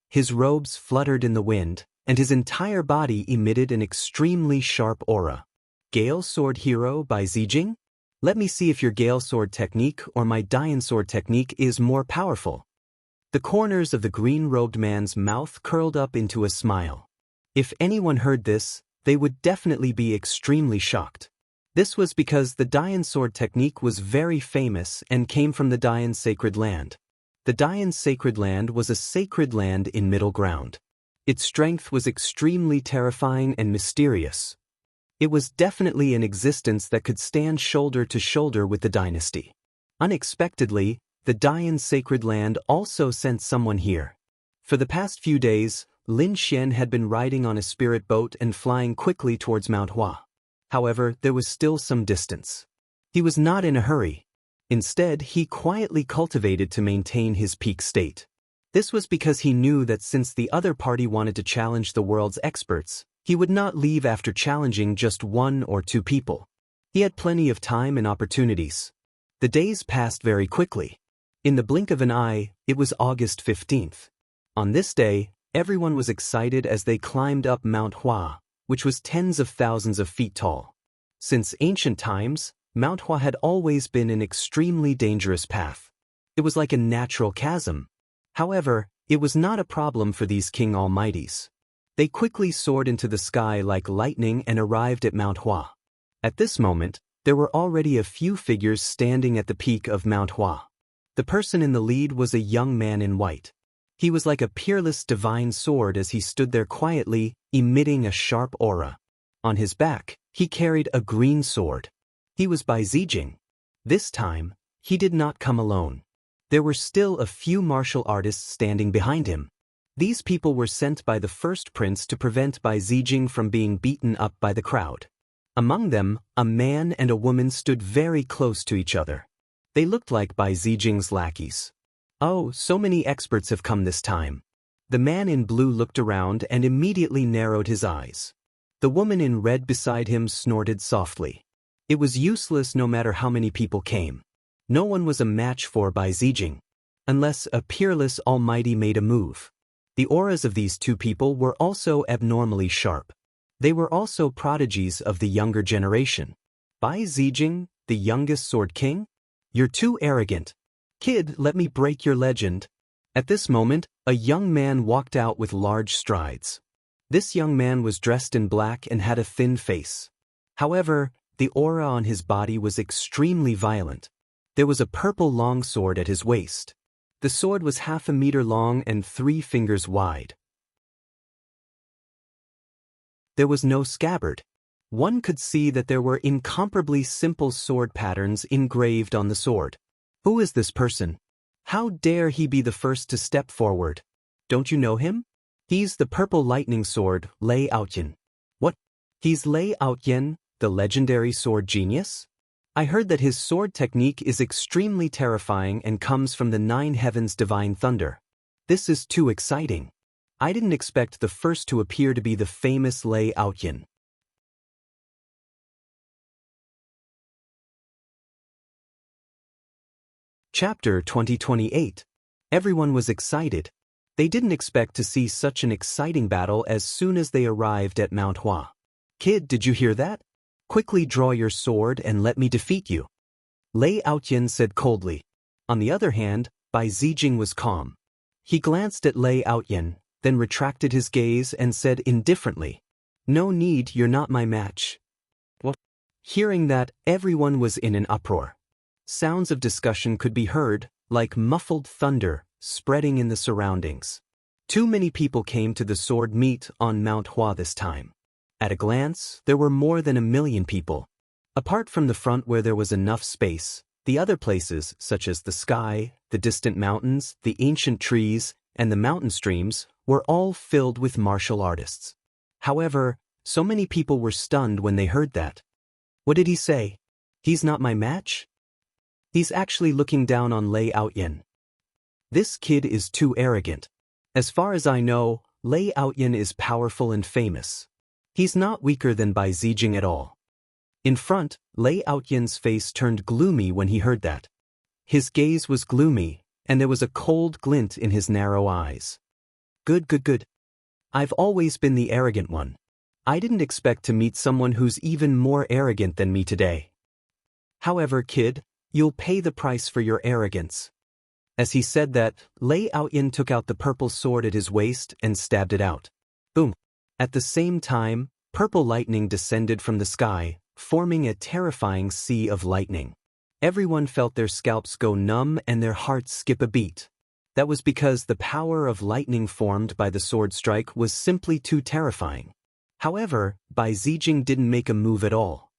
His robes fluttered in the wind, and his entire body emitted an extremely sharp aura. Gale Sword Hero Bai Zijing? Let me see if your Gale Sword technique or my Dian Sword technique is more powerful. The corners of the green-robed man's mouth curled up into a smile. If anyone heard this, they would definitely be extremely shocked. This was because the Dian Sword technique was very famous and came from the Dian Sacred Land. The Dian Sacred Land was a sacred land in Middle Ground. Its strength was extremely terrifying and mysterious. It was definitely an existence that could stand shoulder to shoulder with the dynasty. Unexpectedly, the Dian Sacred Land also sent someone here. For the past few days, Lin Xian had been riding on a spirit boat and flying quickly towards Mount Hua. However, there was still some distance. He was not in a hurry. Instead, he quietly cultivated to maintain his peak state. This was because he knew that since the other party wanted to challenge the world's experts, he would not leave after challenging just 1 or 2 people. He had plenty of time and opportunities. The days passed very quickly. In the blink of an eye, it was August 15th. On this day, everyone was excited as they climbed up Mount Hua, which was tens of thousands of feet tall. Since ancient times, Mount Hua had always been an extremely dangerous path. It was like a natural chasm. However, it was not a problem for these King Almighties. They quickly soared into the sky like lightning and arrived at Mount Hua. At this moment, there were already a few figures standing at the peak of Mount Hua. The person in the lead was a young man in white. He was like a peerless divine sword as he stood there quietly, emitting a sharp aura. On his back, he carried a green sword. He was Bai Zijing. This time, he did not come alone. There were still a few martial artists standing behind him. These people were sent by the 1st prince to prevent Bai Zijing from being beaten up by the crowd. Among them, a man and a woman stood very close to each other. They looked like Bai Zijing's lackeys. Oh, so many experts have come this time. The man in blue looked around and immediately narrowed his eyes. The woman in red beside him snorted softly. It was useless no matter how many people came. No one was a match for Bai Zijing, unless a peerless almighty made a move. The auras of these 2 people were also abnormally sharp. They were also prodigies of the younger generation. Bai Zijing, the youngest Sword King? You're too arrogant. Kid, let me break your legend. At this moment, a young man walked out with large strides. This young man was dressed in black and had a thin face. However, the aura on his body was extremely violent. There was a purple longsword at his waist. The sword was 1/2 meter long and 3 fingers wide. There was no scabbard. One could see that there were incomparably simple sword patterns engraved on the sword. Who is this person? How dare he be the first to step forward? Don't you know him? He's the purple lightning sword, Lei Aotian. What? He's Lei Aotian, the legendary sword genius? I heard that his sword technique is extremely terrifying and comes from the 9 heavens' divine thunder. This is too exciting. I didn't expect the first to appear to be the famous Lei Aotian. Chapter 2028. Everyone was excited. They didn't expect to see such an exciting battle as soon as they arrived at Mount Hua. Kid, did you hear that? Quickly draw your sword and let me defeat you. Lei Aotian said coldly. On the other hand, Bai Zijing was calm. He glanced at Lei Aotian, then retracted his gaze and said indifferently, "No need, you're not my match." What? Hearing that, everyone was in an uproar. Sounds of discussion could be heard, like muffled thunder, spreading in the surroundings. Too many people came to the sword meet on Mount Hua this time. At a glance, there were more than 1 million people. Apart from the front where there was enough space, the other places, such as the sky, the distant mountains, the ancient trees, and the mountain streams, were all filled with martial artists. However, so many people were stunned when they heard that. What did he say? He's not my match? He's actually looking down on Lei Aotian. This kid is too arrogant. As far as I know, Lei Aotian is powerful and famous. He's not weaker than Bai Zijing at all. In front, Lei Aotian's face turned gloomy when he heard that. His gaze was gloomy, and there was a cold glint in his narrow eyes. Good. I've always been the arrogant one. I didn't expect to meet someone who's even more arrogant than me today. However, kid, you'll pay the price for your arrogance. As he said that, Lei Aotian took out the purple sword at his waist and stabbed it out. Boom. At the same time, purple lightning descended from the sky, forming a terrifying sea of lightning. Everyone felt their scalps go numb and their hearts skip a beat. That was because the power of lightning formed by the sword strike was simply too terrifying. However, Bai Zijing didn't make a move at all.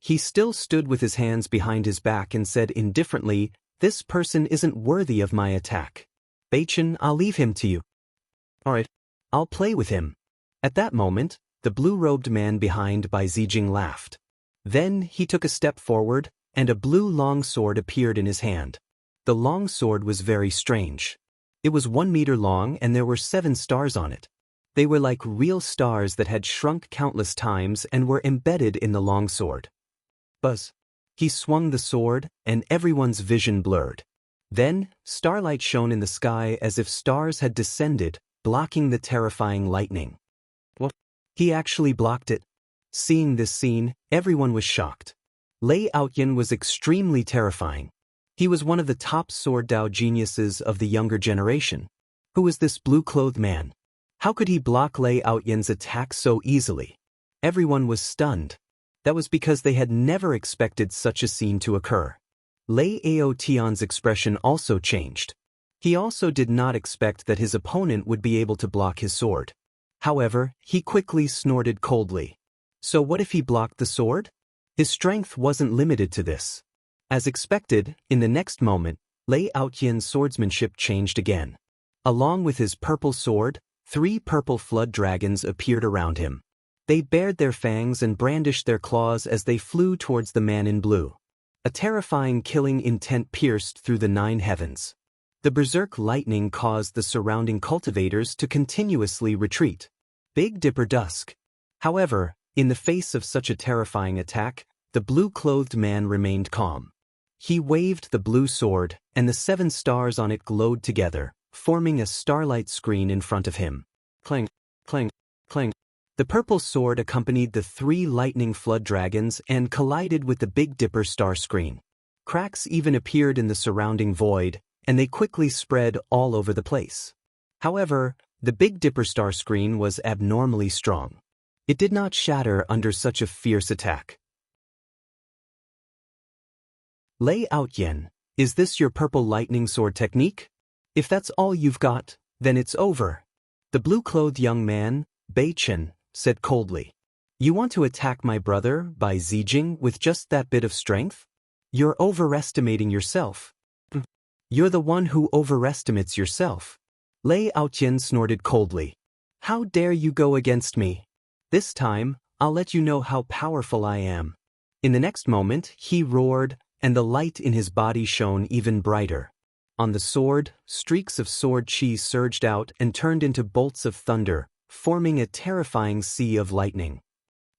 He still stood with his hands behind his back and said indifferently, "This person isn't worthy of my attack. Baichen, I'll leave him to you." "Alright, I'll play with him." At that moment, the blue-robed man behind Bai Zijing laughed. Then he took a step forward, and a blue long sword appeared in his hand. The long sword was very strange. It was 1 meter long and there were 7 stars on it. They were like real stars that had shrunk countless times and were embedded in the long sword. Buzz. He swung the sword, and everyone's vision blurred. Then, starlight shone in the sky as if stars had descended, blocking the terrifying lightning. What? He actually blocked it. Seeing this scene, everyone was shocked. Lei Aotian was extremely terrifying. He was one of the top sword Dao geniuses of the younger generation. Who was this blue-clothed man? How could he block Lei Aotian's attack so easily? Everyone was stunned. That was because they had never expected such a scene to occur. Lei Aotian's expression also changed. He also did not expect that his opponent would be able to block his sword. However, he quickly snorted coldly. So what if he blocked the sword? His strength wasn't limited to this. As expected, in the next moment, Lei Aotian's swordsmanship changed again. Along with his purple sword, 3 purple flood dragons appeared around him. They bared their fangs and brandished their claws as they flew towards the man in blue. A terrifying killing intent pierced through the 9 heavens. The berserk lightning caused the surrounding cultivators to continuously retreat. Big Dipper dusk. However, in the face of such a terrifying attack, the blue-clothed man remained calm. He waved the blue sword, and the 7 stars on it glowed together, forming a starlight screen in front of him. Clang, clang, clang. The purple sword accompanied the 3 lightning flood dragons and collided with the Big Dipper star screen. Cracks even appeared in the surrounding void, and they quickly spread all over the place. However, The Big Dipper star screen was abnormally strong. It did not shatter under such a fierce attack. Lei Outyen, is this your purple lightning sword technique? If that's all you've got, then it's over. The blue-clothed young man, Bei Chen, said coldly. You want to attack my brother, Bai Zijing, with just that bit of strength? You're overestimating yourself. You're the one who overestimates yourself. Lei Outyen snorted coldly. How dare you go against me? This time, I'll let you know how powerful I am. In the next moment, he roared, and the light in his body shone even brighter. On the sword, streaks of sword chi surged out and turned into bolts of thunder, forming a terrifying sea of lightning.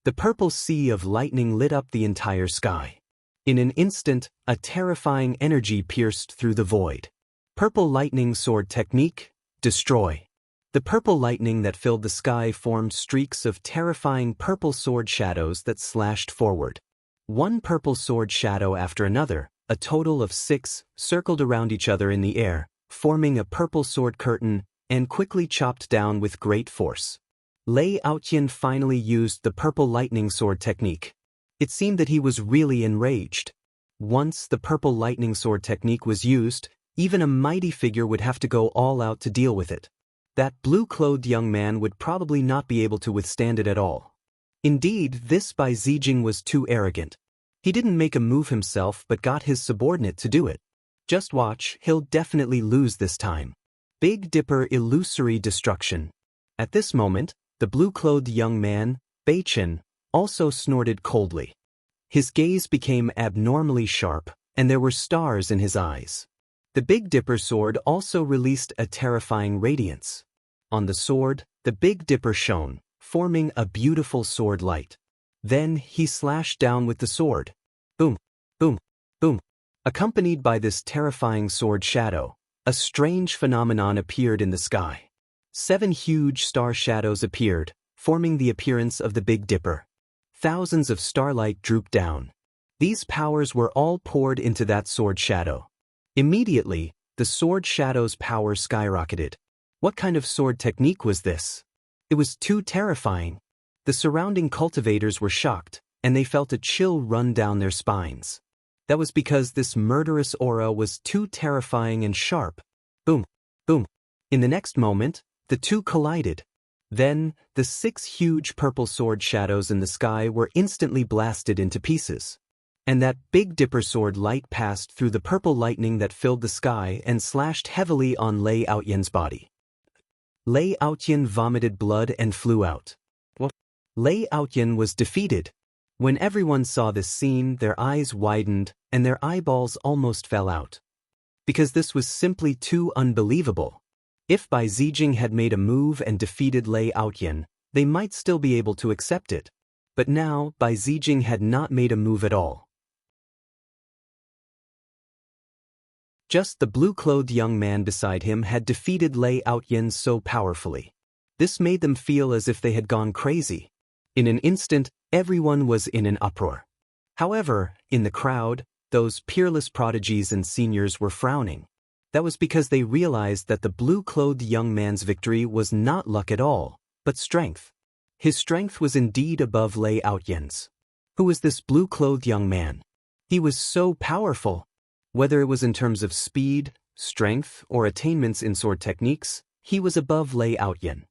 The purple sea of lightning lit up the entire sky. In an instant, a terrifying energy pierced through the void. Purple lightning sword technique, destroy. The purple lightning that filled the sky formed streaks of terrifying purple sword shadows that slashed forward. One purple sword shadow after another, a total of 6, circled around each other in the air, forming a purple sword curtain, and quickly chopped down with great force. Lei Outyen finally used the purple lightning sword technique. It seemed that he was really enraged. Once the purple lightning sword technique was used, even a mighty figure would have to go all out to deal with it. That blue-clothed young man would probably not be able to withstand it at all. Indeed, this Bai Zijing was too arrogant. He didn't make a move himself but got his subordinate to do it. Just watch, he'll definitely lose this time. Big Dipper illusory destruction. At this moment, the blue-clothed young man, Bei Chen, also snorted coldly. His gaze became abnormally sharp, and there were stars in his eyes. The Big Dipper sword also released a terrifying radiance. On the sword, the Big Dipper shone, forming a beautiful sword light. Then he slashed down with the sword. Boom, boom, boom. Accompanied by this terrifying sword shadow, a strange phenomenon appeared in the sky. 7 huge star shadows appeared, forming the appearance of the Big Dipper. Thousands of starlight drooped down. These powers were all poured into that sword shadow. Immediately, the sword shadow's power skyrocketed. What kind of sword technique was this? It was too terrifying. The surrounding cultivators were shocked, and they felt a chill run down their spines. That was because this murderous aura was too terrifying and sharp. Boom, boom. In the next moment, the two collided. Then, the 6 huge purple sword shadows in the sky were instantly blasted into pieces. And that Big Dipper sword light passed through the purple lightning that filled the sky and slashed heavily on Lei Outyen's body. Lei Outyen vomited blood and flew out. Lei Outyen was defeated. When everyone saw this scene, their eyes widened and their eyeballs almost fell out. Because this was simply too unbelievable. If Bai Zijing had made a move and defeated Lei Outyen, they might still be able to accept it. But now, Bai Zijing had not made a move at all. Just the blue-clothed young man beside him had defeated Lei Outyen so powerfully. This made them feel as if they had gone crazy. In an instant, everyone was in an uproar. However, in the crowd, those peerless prodigies and seniors were frowning. That was because they realized that the blue-clothed young man's victory was not luck at all, but strength. His strength was indeed above Lei Outyen's. Who was this blue-clothed young man? He was so powerful. Whether it was in terms of speed, strength, or attainments in sword techniques, he was above Lei Outyen.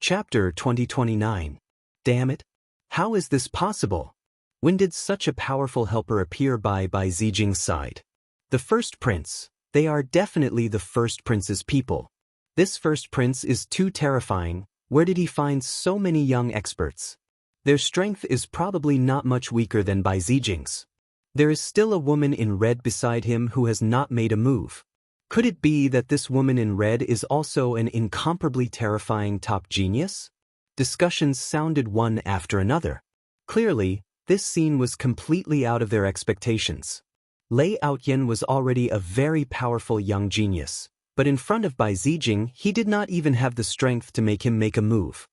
Chapter 2029. Damn it! How is this possible? When did such a powerful helper appear by Bai Zijing's side? The first prince. They are definitely the first prince's people. This first prince is too terrifying. Where did he find so many young experts? Their strength is probably not much weaker than Bai Zijing's. There is still a woman in red beside him who has not made a move. Could it be that this woman in red is also an incomparably terrifying top genius? Discussions sounded one after another. Clearly, this scene was completely out of their expectations. Lei Outyen was already a very powerful young genius, but in front of Bai Zijing, he did not even have the strength to make him make a move.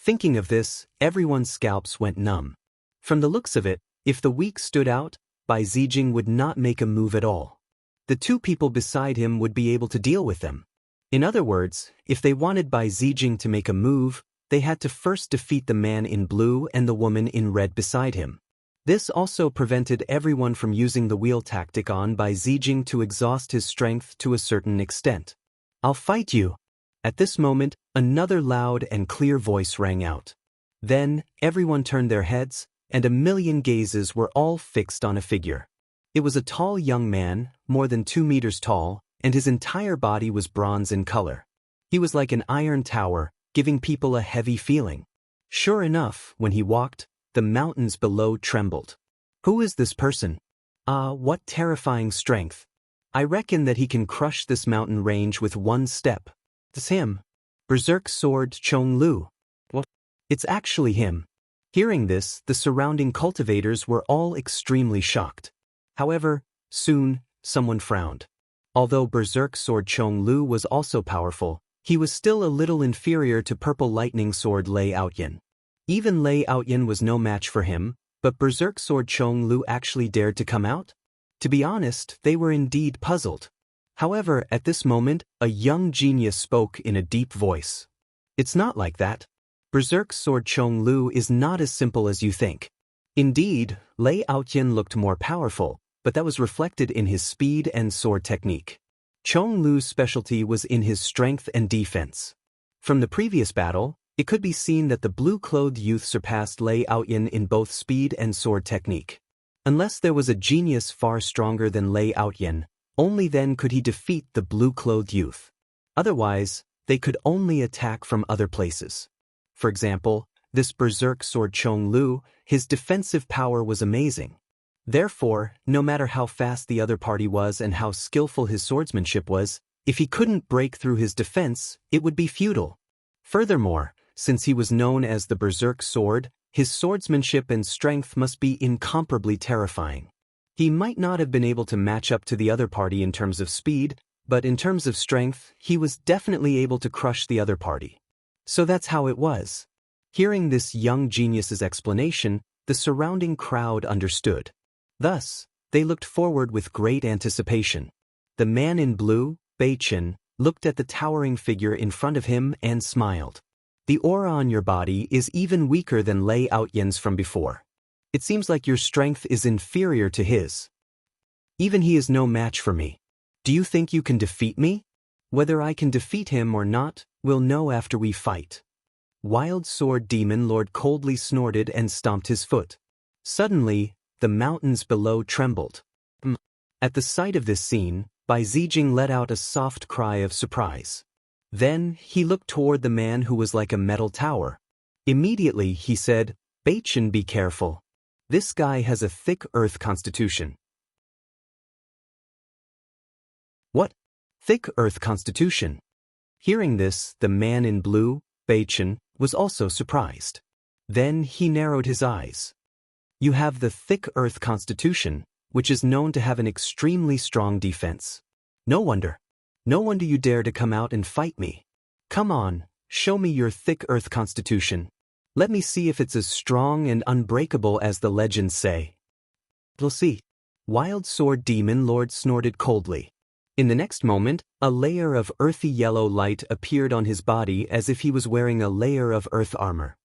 Thinking of this, everyone's scalps went numb. From the looks of it, if the weak stood out, Bai Zijing would not make a move at all. The two people beside him would be able to deal with them. In other words, if they wanted Bai Zijing to make a move, they had to first defeat the man in blue and the woman in red beside him. This also prevented everyone from using the wheel tactic on Bai Zijing to exhaust his strength to a certain extent. "I'll fight you." At this moment, another loud and clear voice rang out. Then, everyone turned their heads, and a million gazes were all fixed on a figure. It was a tall young man, more than 2 meters tall, and his entire body was bronze in color. He was like an iron tower, giving people a heavy feeling. Sure enough, when he walked, the mountains below trembled. Who is this person? What terrifying strength. I reckon that he can crush this mountain range with one step. It's him. Berserk Sword Chong Lu. What? It's actually him. Hearing this, the surrounding cultivators were all extremely shocked. However, soon, someone frowned. Although Berserk Sword Chong Lu was also powerful, he was still a little inferior to Purple Lightning Sword Lei Outyin. Even Lei Outyin was no match for him, but Berserk Sword Chong Lu actually dared to come out? To be honest, they were indeed puzzled. However, at this moment, a young genius spoke in a deep voice. "It's not like that. Berserk Sword Chong Lu is not as simple as you think." Indeed, Lei Outyin looked more powerful, but that was reflected in his speed and sword technique. Chong Lu's specialty was in his strength and defense. From the previous battle, it could be seen that the blue-clothed youth surpassed Lei Outyin in both speed and sword technique. Unless there was a genius far stronger than Lei Outyin, only then could he defeat the blue-clothed youth. Otherwise, they could only attack from other places. For example, this Berserk Sword Chong Lu, his defensive power was amazing. Therefore, no matter how fast the other party was and how skillful his swordsmanship was, if he couldn't break through his defense, it would be futile. Furthermore, since he was known as the Berserk Sword, his swordsmanship and strength must be incomparably terrifying. He might not have been able to match up to the other party in terms of speed, but in terms of strength, he was definitely able to crush the other party. So that's how it was. Hearing this young genius's explanation, the surrounding crowd understood. Thus, they looked forward with great anticipation. The man in blue, Bei Chen, looked at the towering figure in front of him and smiled. "The aura on your body is even weaker than Lei Outyin's from before. It seems like your strength is inferior to his. Even he is no match for me. Do you think you can defeat me? Whether I can defeat him or not, we'll know after we fight." Wild Sword Demon Lord coldly snorted and stomped his foot. Suddenly, the mountains below trembled. At the sight of this scene, Bai Zijing let out a soft cry of surprise. Then, he looked toward the man who was like a metal tower. Immediately, he said, "Bei Chen, be careful. This guy has a thick earth constitution." "What? Thick earth constitution?" Hearing this, the man in blue, Bei Chen, was also surprised. Then he narrowed his eyes. "You have the thick earth constitution, which is known to have an extremely strong defense. No wonder. No wonder you dare to come out and fight me. Come on, show me your thick earth constitution. Let me see if it's as strong and unbreakable as the legends say." "We'll see." Wild Sword Demon Lord snorted coldly. In the next moment, a layer of earthy yellow light appeared on his body as if he was wearing a layer of earth armor.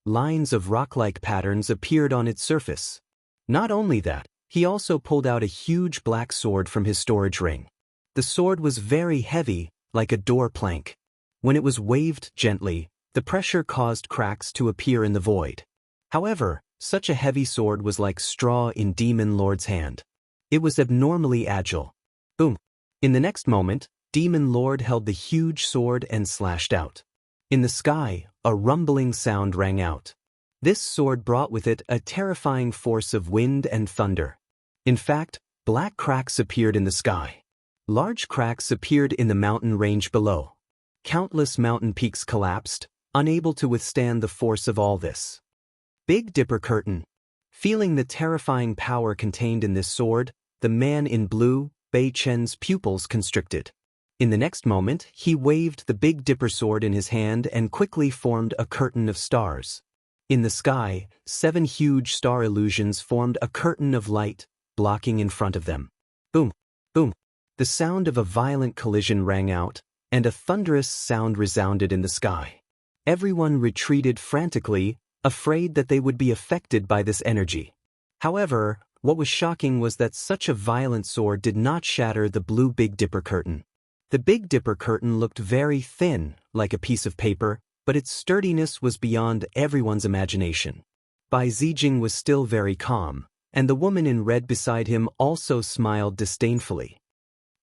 Lines of rock-like patterns appeared on its surface. Not only that, he also pulled out a huge black sword from his storage ring. The sword was very heavy, like a door plank. When it was waved gently, the pressure caused cracks to appear in the void. However, such a heavy sword was like straw in Demon Lord's hand. It was abnormally agile. Boom! In the next moment, Demon Lord held the huge sword and slashed out. In the sky, a rumbling sound rang out. This sword brought with it a terrifying force of wind and thunder. In fact, black cracks appeared in the sky. Large cracks appeared in the mountain range below. Countless mountain peaks collapsed, unable to withstand the force of all this. Big Dipper Curtain. Feeling the terrifying power contained in this sword, the man in blue, Bei Chen's pupils constricted. In the next moment, he waved the Big Dipper sword in his hand and quickly formed a curtain of stars. In the sky, 7 huge star illusions formed a curtain of light, blocking in front of them. Boom, boom. The sound of a violent collision rang out, and a thunderous sound resounded in the sky. Everyone retreated frantically, afraid that they would be affected by this energy. However, what was shocking was that such a violent sword did not shatter the blue Big Dipper curtain. The Big Dipper curtain looked very thin, like a piece of paper, but its sturdiness was beyond everyone's imagination. Bai Zijing was still very calm, and the woman in red beside him also smiled disdainfully.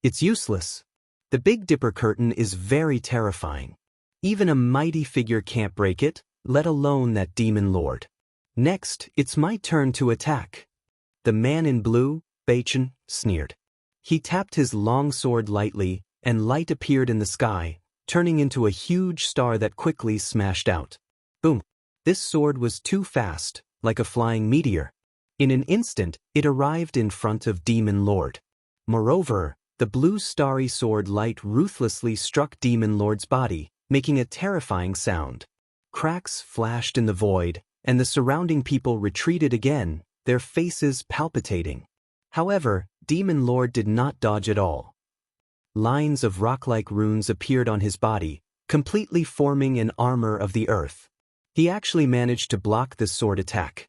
It's useless. The Big Dipper curtain is very terrifying. Even a mighty figure can't break it, let alone that demon lord. Next, it's my turn to attack. The man in blue, Beichen, sneered. He tapped his long sword lightly, and light appeared in the sky, turning into a huge star that quickly smashed out. Boom! This sword was too fast, like a flying meteor. In an instant, it arrived in front of Demon Lord. Moreover, the blue starry sword light ruthlessly struck Demon Lord's body, making a terrifying sound. Cracks flashed in the void, and the surrounding people retreated again, their faces palpitating. However, Demon Lord did not dodge at all. Lines of rock-like runes appeared on his body, completely forming an armor of the earth. He actually managed to block this sword attack.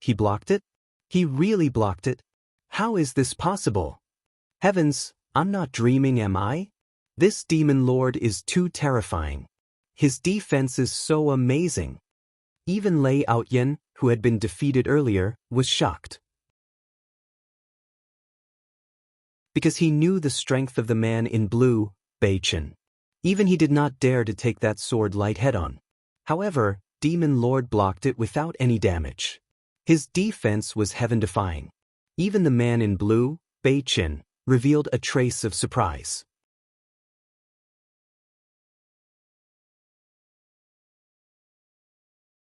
He blocked it? He really blocked it? How is this possible? Heavens, I'm not dreaming, am I? This Demon Lord is too terrifying. His defense is so amazing. Even Lei Outyen, who had been defeated earlier, was shocked. Because he knew the strength of the man in blue, Beichen. Even he did not dare to take that sword light head-on. However, Demon Lord blocked it without any damage. His defense was heaven-defying. Even the man in blue, Beichen, revealed a trace of surprise.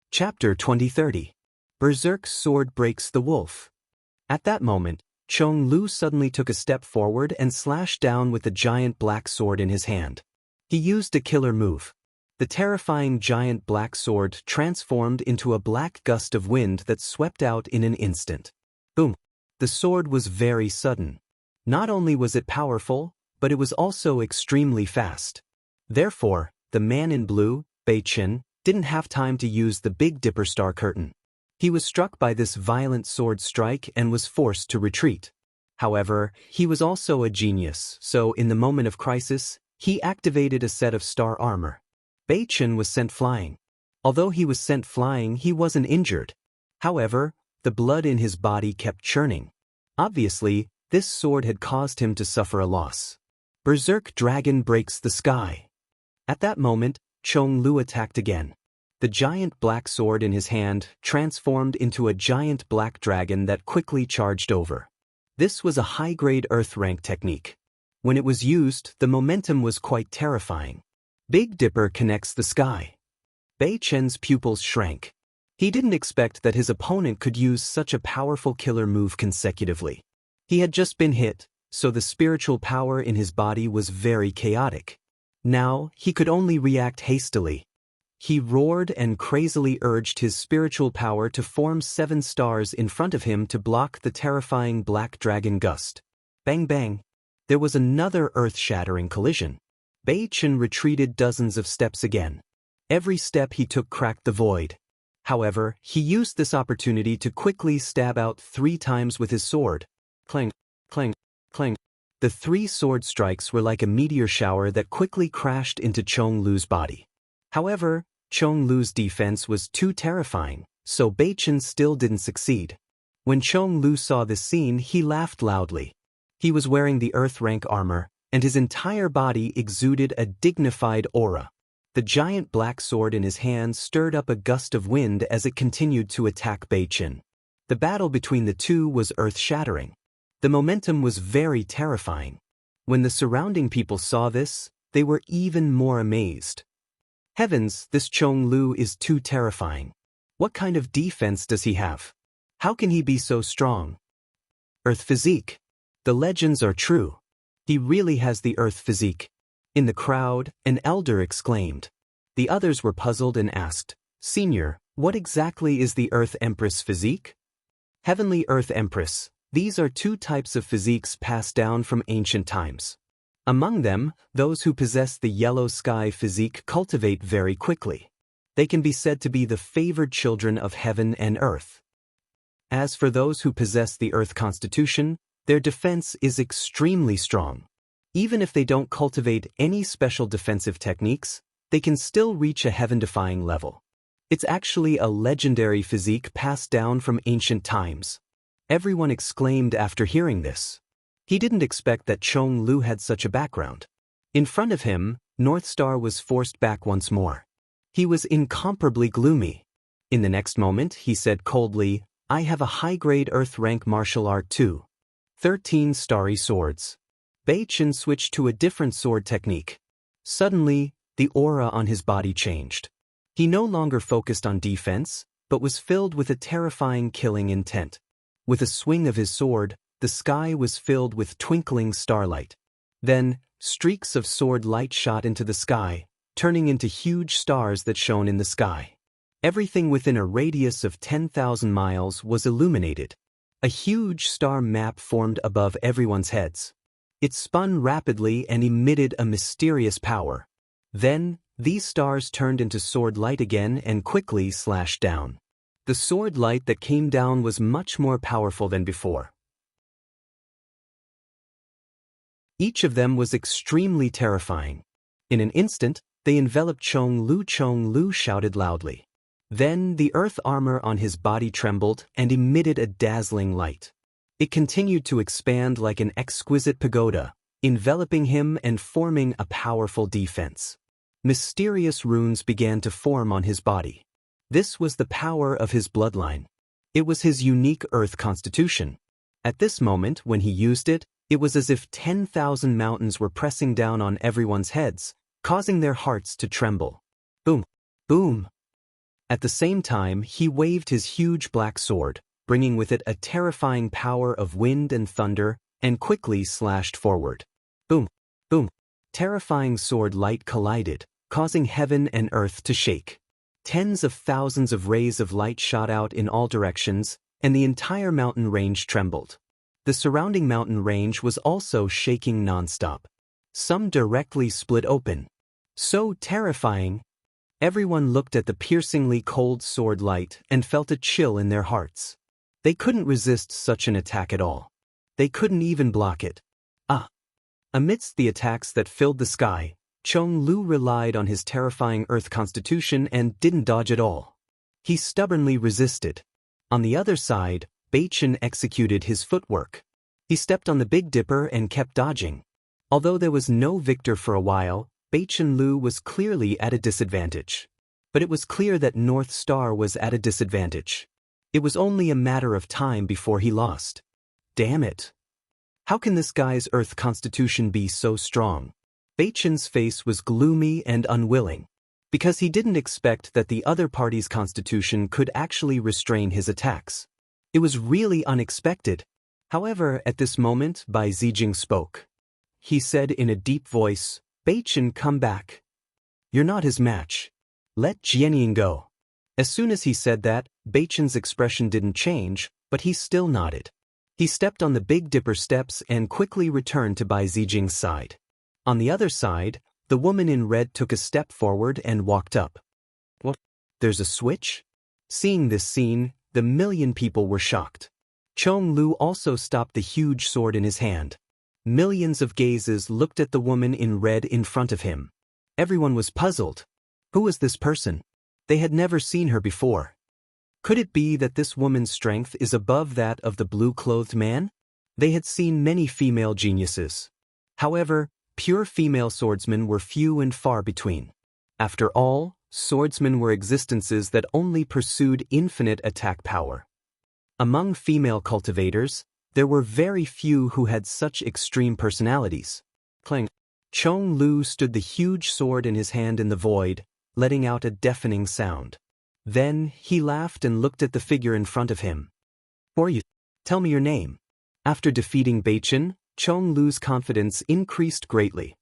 Chapter 2030. Berserk's sword breaks the wolf. At that moment, Chong Lu suddenly took a step forward and slashed down with the giant black sword in his hand. He used a killer move. The terrifying giant black sword transformed into a black gust of wind that swept out in an instant. Boom! The sword was very sudden. Not only was it powerful, but it was also extremely fast. Therefore, the man in blue, Beichen, didn't have time to use the Big Dipper star curtain. He was struck by this violent sword strike and was forced to retreat. However, he was also a genius, so in the moment of crisis, he activated a set of star armor. Beichen was sent flying. Although he was sent flying, he wasn't injured. However, the blood in his body kept churning. Obviously, this sword had caused him to suffer a loss. Berserk Dragon breaks the sky. At that moment, Chong Lu attacked again. The giant black sword in his hand transformed into a giant black dragon that quickly charged over. This was a high-grade earth rank technique. When it was used, the momentum was quite terrifying. Big Dipper connects the sky. Beichen's pupils shrank. He didn't expect that his opponent could use such a powerful killer move consecutively. He had just been hit, so the spiritual power in his body was very chaotic. Now, he could only react hastily. He roared and crazily urged his spiritual power to form 7 stars in front of him to block the terrifying black dragon gust. Bang bang! There was another earth-shattering collision. Beichen retreated dozens of steps again. Every step he took cracked the void. However, he used this opportunity to quickly stab out 3 times with his sword. Clang, clang, clang. The 3 sword strikes were like a meteor shower that quickly crashed into Chong Lu's body. However, Chong Lu's defense was too terrifying, so Beichen still didn't succeed. When Chong Lu saw this scene, he laughed loudly. He was wearing the earth rank armor, and his entire body exuded a dignified aura. The giant black sword in his hand stirred up a gust of wind as it continued to attack Beichen. The battle between the two was earth-shattering. The momentum was very terrifying. When the surrounding people saw this, they were even more amazed. Heavens, this Chong Lu is too terrifying. What kind of defense does he have? How can he be so strong? Earth physique. The legends are true. He really has the earth physique. In the crowd, an elder exclaimed. The others were puzzled and asked, Senior, what exactly is the Earth Empress physique? Heavenly Earth Empress, These are two types of physiques passed down from ancient times. Among them, those who possess the yellow sky physique cultivate very quickly. They can be said to be the favored children of heaven and earth. As for those who possess the earth constitution, their defense is extremely strong. Even if they don't cultivate any special defensive techniques, they can still reach a heaven-defying level. It's actually a legendary physique passed down from ancient times. Everyone exclaimed after hearing this. He didn't expect that Chong Lu had such a background. In front of him, North Star was forced back once more. He was incomparably gloomy. In the next moment, he said coldly, "I have a high-grade Earth rank martial art too. 13 starry swords." Bei Chen switched to a different sword technique. Suddenly, the aura on his body changed. He no longer focused on defense, but was filled with a terrifying killing intent. With a swing of his sword, the sky was filled with twinkling starlight. Then, streaks of sword light shot into the sky, turning into huge stars that shone in the sky. Everything within a radius of 10,000 miles was illuminated. A huge star map formed above everyone's heads. It spun rapidly and emitted a mysterious power. Then, these stars turned into sword light again and quickly slashed down. The sword light that came down was much more powerful than before. Each of them was extremely terrifying. In an instant, they enveloped Chong Lu. Chong Lu shouted loudly. Then the earth armor on his body trembled and emitted a dazzling light. It continued to expand like an exquisite pagoda, enveloping him and forming a powerful defense. Mysterious runes began to form on his body. This was the power of his bloodline. It was his unique earth constitution. At this moment, when he used it, it was as if 10,000 mountains were pressing down on everyone's heads, causing their hearts to tremble. Boom! Boom! At the same time, he waved his huge black sword, bringing with it a terrifying power of wind and thunder, and quickly slashed forward. Boom! Boom! Terrifying sword light collided, causing heaven and earth to shake. Tens of thousands of rays of light shot out in all directions, and the entire mountain range trembled. The surrounding mountain range was also shaking non-stop. Some directly split open. So terrifying! Everyone looked at the piercingly cold sword light and felt a chill in their hearts. They couldn't resist such an attack at all. They couldn't even block it. Amidst the attacks that filled the sky, Chong Lu relied on his terrifying earth constitution and didn't dodge at all. He stubbornly resisted. On the other side, Bei Chen executed his footwork. He stepped on the Big Dipper and kept dodging. Although there was no victor for a while, Bei Chen Lu was clearly at a disadvantage. But it was clear that North Star was at a disadvantage. It was only a matter of time before he lost. Damn it! How can this guy's earth constitution be so strong? Bei Chen's face was gloomy and unwilling, because he didn't expect that the other party's constitution could actually restrain his attacks. It was really unexpected. However, at this moment, Bai Zijing spoke. He said in a deep voice, "Bei Chen, come back. You're not his match. Let Jianying go." As soon as he said that, Bei Chen's expression didn't change, but he still nodded. He stepped on the Big Dipper steps and quickly returned to Bai Zijing's side. On the other side, the woman in red took a step forward and walked up. What? There's a switch? Seeing this scene, the million people were shocked. Chong Lu also stopped the huge sword in his hand. Millions of gazes looked at the woman in red in front of him. Everyone was puzzled. Who was this person? They had never seen her before. Could it be that this woman's strength is above that of the blue-clothed man? They had seen many female geniuses. However, pure female swordsmen were few and far between. After all, swordsmen were existences that only pursued infinite attack power. Among female cultivators, there were very few who had such extreme personalities. Clang! Chong Lu stood the huge sword in his hand in the void, letting out a deafening sound. Then he laughed and looked at the figure in front of him. "Who are you? Tell me your name." After defeating Bei Chen, Chong Lu's confidence increased greatly.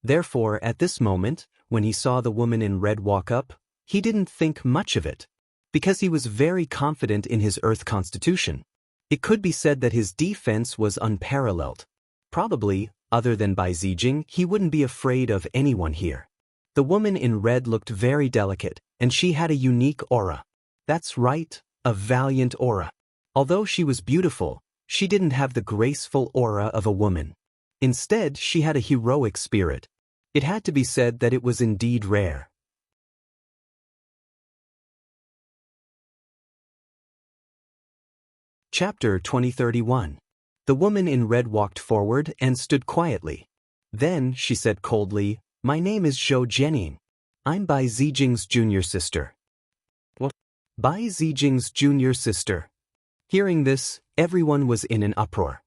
Therefore, at this moment, when he saw the woman in red walk up, he didn't think much of it. because he was very confident in his Earth constitution. It could be said that his defense was unparalleled. Probably, other than Bai Zijing, he wouldn't be afraid of anyone here. The woman in red looked very delicate, and she had a unique aura. That's right, a valiant aura. Although she was beautiful, she didn't have the graceful aura of a woman. Instead, she had a heroic spirit. It had to be said that it was indeed rare. Chapter 2031. The woman in red walked forward and stood quietly. Then she said coldly, "My name is Zhou Jianying. I'm Bai Zijing's junior sister." What? Bai Zijing's junior sister? Hearing this, everyone was in an uproar.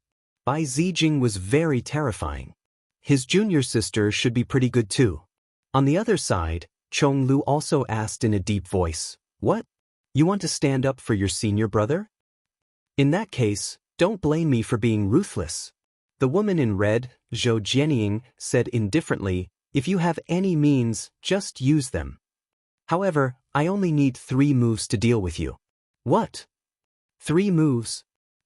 Bai Zijing was very terrifying. His junior sister should be pretty good too. On the other side, Chong Lu also asked in a deep voice, "What? You want to stand up for your senior brother? In that case, don't blame me for being ruthless." The woman in red, Zhou Jianying, said indifferently, "If you have any means, just use them. However, I only need 3 moves to deal with you." What? 3 moves?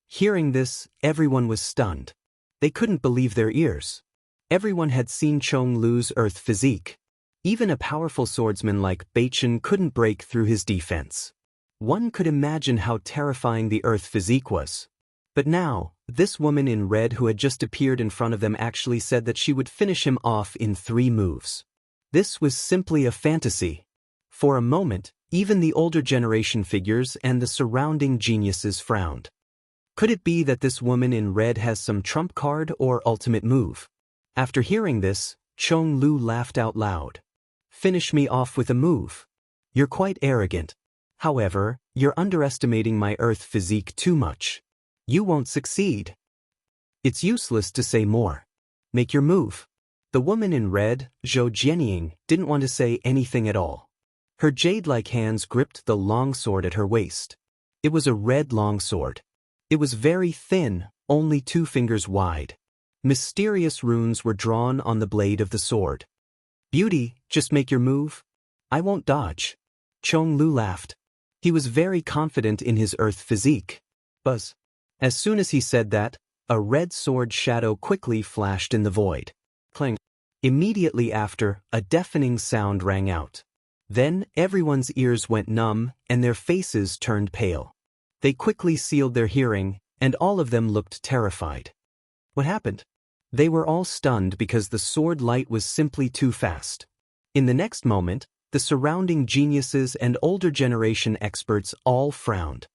Hearing this, everyone was stunned. They couldn't believe their ears. Everyone had seen Chong Lu's Earth physique. Even a powerful swordsman like Beichen couldn't break through his defense. One could imagine how terrifying the Earth physique was. But now, this woman in red who had just appeared in front of them actually said that she would finish him off in 3 moves. This was simply a fantasy. For a moment, even the older generation figures and the surrounding geniuses frowned. Could it be that this woman in red has some trump card or ultimate move? After hearing this, Chong Lu laughed out loud. "Finish me off with a move? You're quite arrogant. However, you're underestimating my Earth physique too much. You won't succeed. It's useless to say more. Make your move." The woman in red, Zhou Jianying, didn't want to say anything at all. Her jade-like hands gripped the long sword at her waist. It was a red long sword. It was very thin, only 2 fingers wide. Mysterious runes were drawn on the blade of the sword. "Beauty, just make your move. I won't dodge." Chong Lu laughed. He was very confident in his Earth physique. Buzz. As soon as he said that, a red sword shadow quickly flashed in the void. Clang. Immediately after, a deafening sound rang out. Then everyone's ears went numb and their faces turned pale. They quickly sealed their hearing, and all of them looked terrified. What happened? They were all stunned because the sword light was simply too fast. In the next moment, the surrounding geniuses and older generation experts all frowned.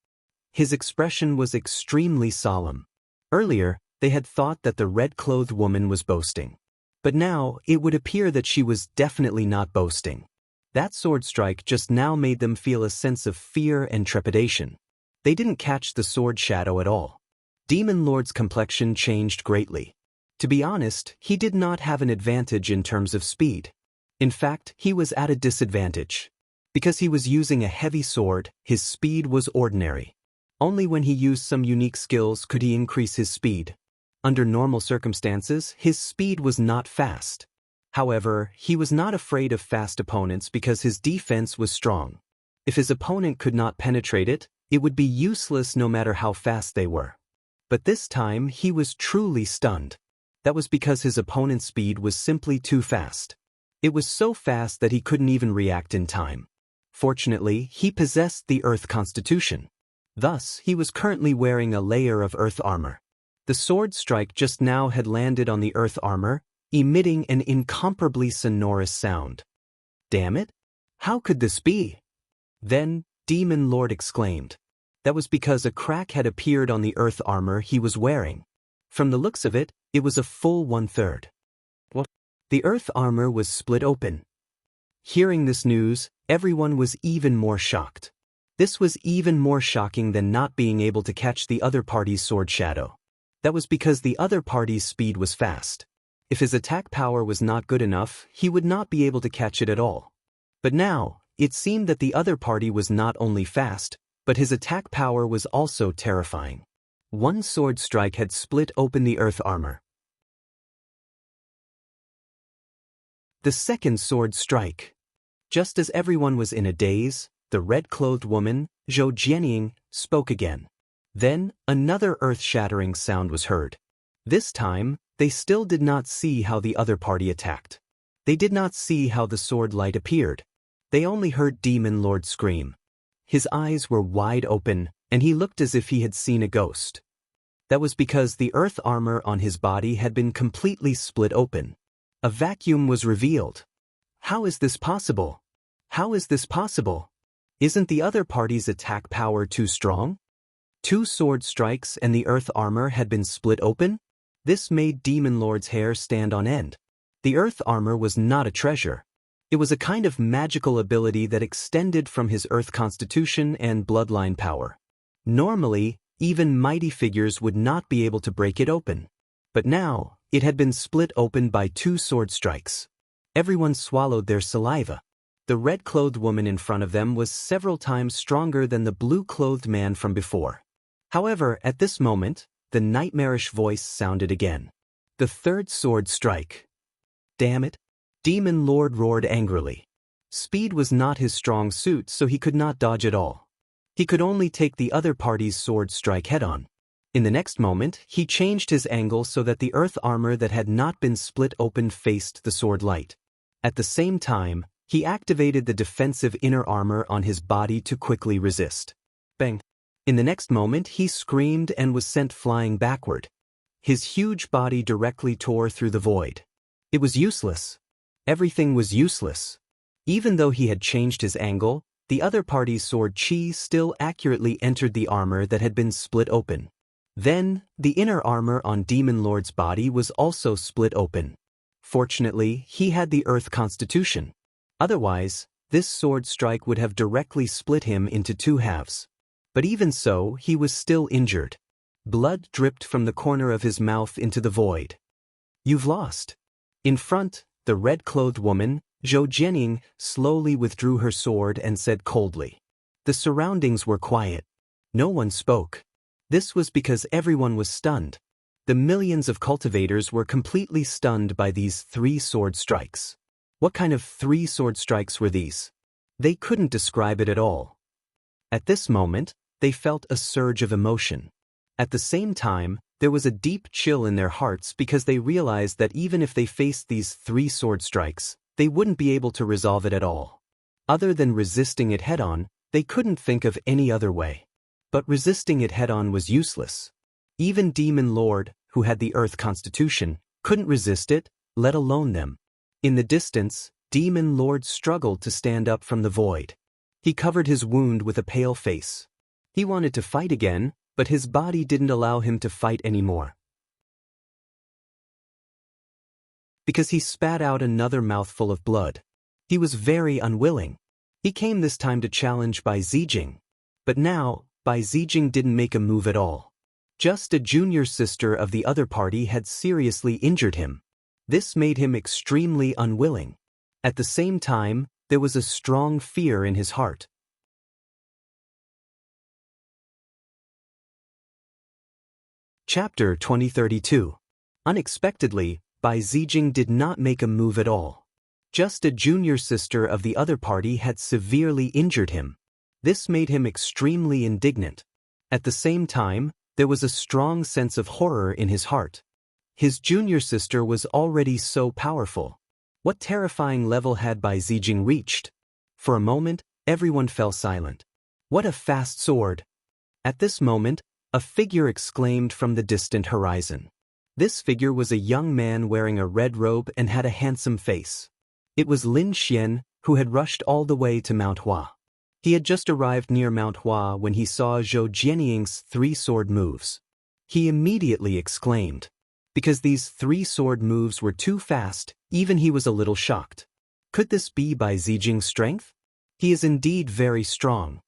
His expression was extremely solemn. Earlier, they had thought that the red-clothed woman was boasting. But now, it would appear that she was definitely not boasting. That sword strike just now made them feel a sense of fear and trepidation. They didn't catch the sword shadow at all. Demon Lord's complexion changed greatly. To be honest, he did not have an advantage in terms of speed. In fact, he was at a disadvantage. Because he was using a heavy sword, his speed was ordinary. Only when he used some unique skills could he increase his speed. Under normal circumstances, his speed was not fast. However, he was not afraid of fast opponents because his defense was strong. If his opponent could not penetrate it, it would be useless no matter how fast they were. But this time, he was truly stunned. That was because his opponent's speed was simply too fast. It was so fast that he couldn't even react in time. Fortunately, he possessed the Earth constitution. Thus, he was currently wearing a layer of Earth armor. The sword strike just now had landed on the Earth armor, emitting an incomparably sonorous sound. Damn it! How could this be? Then, Demon Lord exclaimed. That was because a crack had appeared on the Earth armor he was wearing. From the looks of it, it was a full 1/3. What? The Earth armor was split open. Hearing this news, everyone was even more shocked. This was even more shocking than not being able to catch the other party's sword shadow. That was because the other party's speed was fast. If his attack power was not good enough, he would not be able to catch it at all. But now, it seemed that the other party was not only fast, but his attack power was also terrifying. One sword strike had split open the Earth armor. The second sword strike. Just as everyone was in a daze, the red-clothed woman, Zhou Jianying spoke again. Then, another earth-shattering sound was heard. This time, they still did not see how the other party attacked. They did not see how the sword light appeared. They only heard Demon Lord scream. His eyes were wide open, and he looked as if he had seen a ghost. That was because the earth armor on his body had been completely split open. A vacuum was revealed. How is this possible? How is this possible? Isn't the other party's attack power too strong? 2 sword strikes and the earth armor had been split open? This made Demon Lord's hair stand on end. The earth armor was not a treasure. It was a kind of magical ability that extended from his earth constitution and bloodline power. Normally, even mighty figures would not be able to break it open. But now, it had been split open by 2 sword strikes. Everyone swallowed their saliva. The red-clothed woman in front of them was several times stronger than the blue-clothed man from before. However, at this moment, the nightmarish voice sounded again. The 3rd sword strike. Damn it! Demon Lord roared angrily. Speed was not his strong suit, so he could not dodge at all. He could only take the other party's sword strike head-on. In the next moment, he changed his angle so that the earth armor that had not been split open faced the sword light. At the same time, he activated the defensive inner armor on his body to quickly resist. Bang! In the next moment, he screamed and was sent flying backward. His huge body directly tore through the void. It was useless. Everything was useless. Even though he had changed his angle, the other party's sword chi still accurately entered the armor that had been split open. Then, the inner armor on Demon Lord's body was also split open. Fortunately, he had the earth constitution. Otherwise, this sword strike would have directly split him into 2 halves. But even so, he was still injured. Blood dripped from the corner of his mouth into the void. You've lost. In front, the red-clothed woman, Zhou Jianying, slowly withdrew her sword and said coldly. The surroundings were quiet. No one spoke. This was because everyone was stunned. The millions of cultivators were completely stunned by these 3 sword strikes. What kind of 3 sword strikes were these? They couldn't describe it at all. At this moment, they felt a surge of emotion. At the same time, there was a deep chill in their hearts because they realized that even if they faced these 3 sword strikes, they wouldn't be able to resolve it at all. Other than resisting it head-on, they couldn't think of any other way. But resisting it head-on was useless. Even Demon Lord, who had the earth constitution, couldn't resist it, let alone them. In the distance, Demon Lord struggled to stand up from the void. He covered his wound with a pale face. He wanted to fight again, but his body didn't allow him to fight anymore. Because he spat out another mouthful of blood. He was very unwilling. He came this time to challenge Bai Zijing. But now, Bai Zijing didn't make a move at all. Just a junior sister of the other party had seriously injured him. This made him extremely unwilling. At the same time, there was a strong fear in his heart. Chapter 2032. Unexpectedly, Bai Zijing did not make a move at all. Just a junior sister of the other party had severely injured him. This made him extremely indignant. At the same time, there was a strong sense of horror in his heart. His junior sister was already so powerful. What terrifying level had Bai Zijing reached? For a moment, everyone fell silent. What a fast sword! At this moment, a figure exclaimed from the distant horizon. This figure was a young man wearing a red robe and had a handsome face. It was Lin Xian, who had rushed all the way to Mount Hua. He had just arrived near Mount Hua when he saw Zhou Jianying's 3 sword moves. He immediately exclaimed. Because these 3 sword moves were too fast, even he was a little shocked. Could this be Bai Zijing's strength? He is indeed very strong.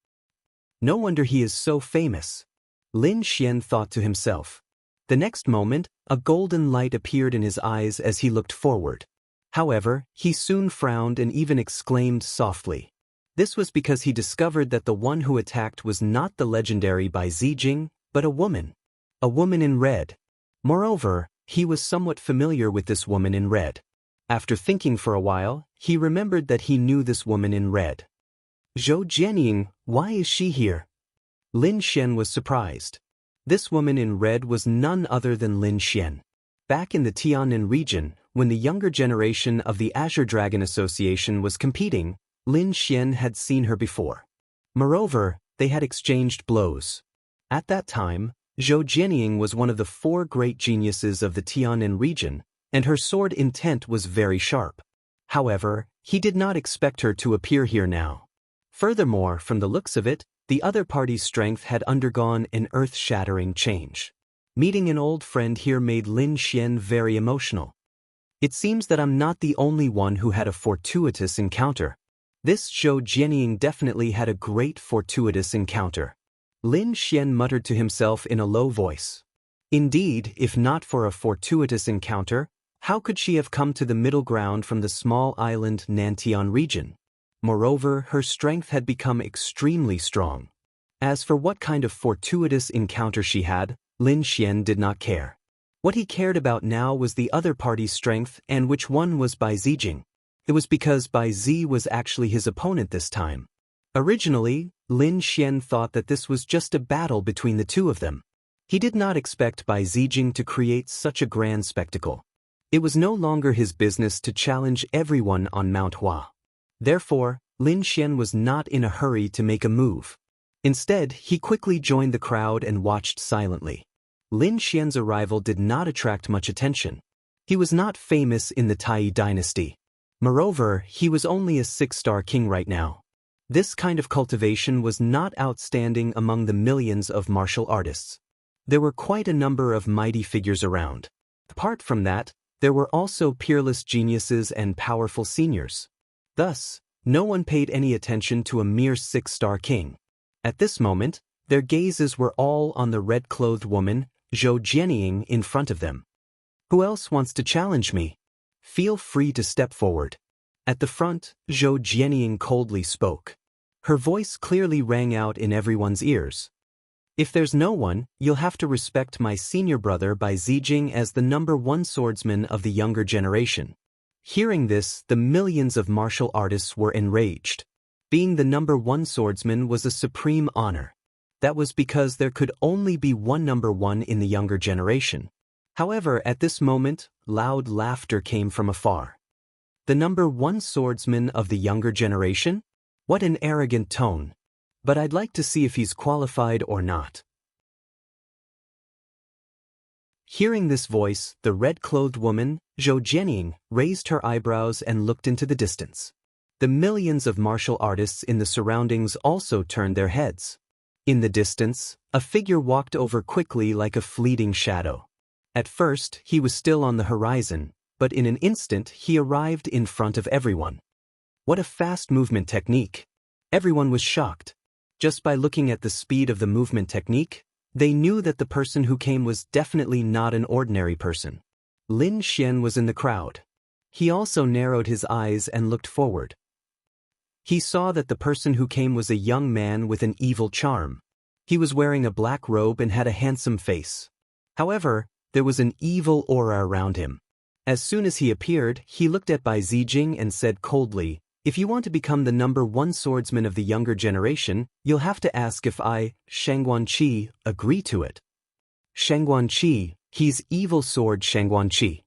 No wonder he is so famous. Lin Xian thought to himself. The next moment, a golden light appeared in his eyes as he looked forward. However, he soon frowned and even exclaimed softly. This was because he discovered that the one who attacked was not the legendary Bai Zijing, but a woman. A woman in red. Moreover, he was somewhat familiar with this woman in red. After thinking for a while, he remembered that he knew this woman in red. Zhou Jianying, why is she here? Lin Xian was surprised. This woman in red was none other than Lin Xian. Back in the Tianan region, when the younger generation of the Azure Dragon Association was competing, Lin Xian had seen her before. Moreover, they had exchanged blows. At that time, Zhou Jianying was one of the 4 great geniuses of the Tianan region, and her sword intent was very sharp. However, he did not expect her to appear here now. Furthermore, from the looks of it, the other party's strength had undergone an earth-shattering change. Meeting an old friend here made Lin Xian very emotional. It seems that I'm not the only one who had a fortuitous encounter. This Zhou Jianying definitely had a great fortuitous encounter. Lin Xian muttered to himself in a low voice. Indeed, if not for a fortuitous encounter, how could she have come to the middle ground from the small island Nantian region? Moreover, her strength had become extremely strong. As for what kind of fortuitous encounter she had, Lin Xian did not care. What he cared about now was the other party's strength and which one was Bai Zijing. It was because Bai Zi was actually his opponent this time. Originally, Lin Xian thought that this was just a battle between the two of them. He did not expect Bai Zijing to create such a grand spectacle. It was no longer his business to challenge everyone on Mount Hua. Therefore, Lin Xian was not in a hurry to make a move. Instead, he quickly joined the crowd and watched silently. Lin Xian's arrival did not attract much attention. He was not famous in the Tai dynasty. Moreover, he was only a 6-star king right now. This kind of cultivation was not outstanding among the millions of martial artists. There were quite a number of mighty figures around. Apart from that, there were also peerless geniuses and powerful seniors. Thus, no one paid any attention to a mere 6-star king. At this moment, their gazes were all on the red-clothed woman, Zhou Jianying, in front of them. Who else wants to challenge me? Feel free to step forward. At the front, Zhou Jianying coldly spoke. Her voice clearly rang out in everyone's ears. If there's no one, you'll have to respect my senior brother Bai Zijing as the #1 swordsman of the younger generation. Hearing this, the millions of martial artists were enraged. Being the #1 swordsman was a supreme honor. That was because there could only be one #1 in the younger generation. However, at this moment, loud laughter came from afar. The #1 swordsman of the younger generation? What an arrogant tone. But I'd like to see if he's qualified or not. Hearing this voice, the red-clothed woman, Zhou Jianying, raised her eyebrows and looked into the distance. The millions of martial artists in the surroundings also turned their heads. In the distance, a figure walked over quickly like a fleeting shadow. At first, he was still on the horizon, but in an instant he arrived in front of everyone. What a fast movement technique! Everyone was shocked. Just by looking at the speed of the movement technique, they knew that the person who came was definitely not an ordinary person. Lin Xian was in the crowd. He also narrowed his eyes and looked forward. He saw that the person who came was a young man with an evil charm. He was wearing a black robe and had a handsome face. However, there was an evil aura around him. As soon as he appeared, he looked at Bai Zijing and said coldly, "If you want to become the #1 swordsman of the younger generation, you'll have to ask if I, Shangguanqi, agree to it." Shangguanqi, he's evil sword Shangguanqi.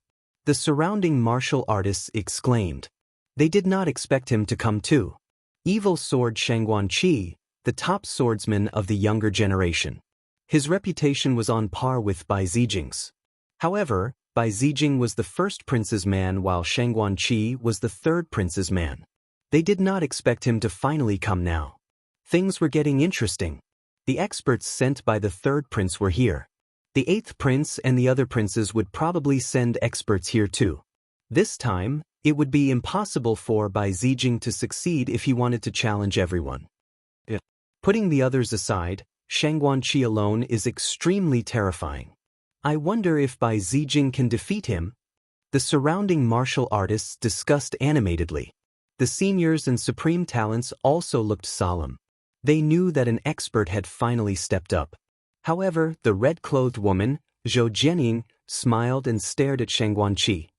The surrounding martial artists exclaimed. They did not expect him to come too. Evil sword Shangguanqi, the top swordsman of the younger generation. His reputation was on par with Bai Zijing's. However, Bai Zijing was the first prince's man while Shangguanqi was the third prince's man. They did not expect him to finally come now. Things were getting interesting. The experts sent by the third prince were here. The 8th prince and the other princes would probably send experts here too. This time, it would be impossible for Bai Zijing to succeed if he wanted to challenge everyone. Putting the others aside, Shangguanqi alone is extremely terrifying. I wonder if Bai Zijing can defeat him. The surrounding martial artists discussed animatedly. The seniors and supreme talents also looked solemn. They knew that an expert had finally stepped up. However, the red-clothed woman, Zhou Jianying, smiled and stared at Shangguanqi.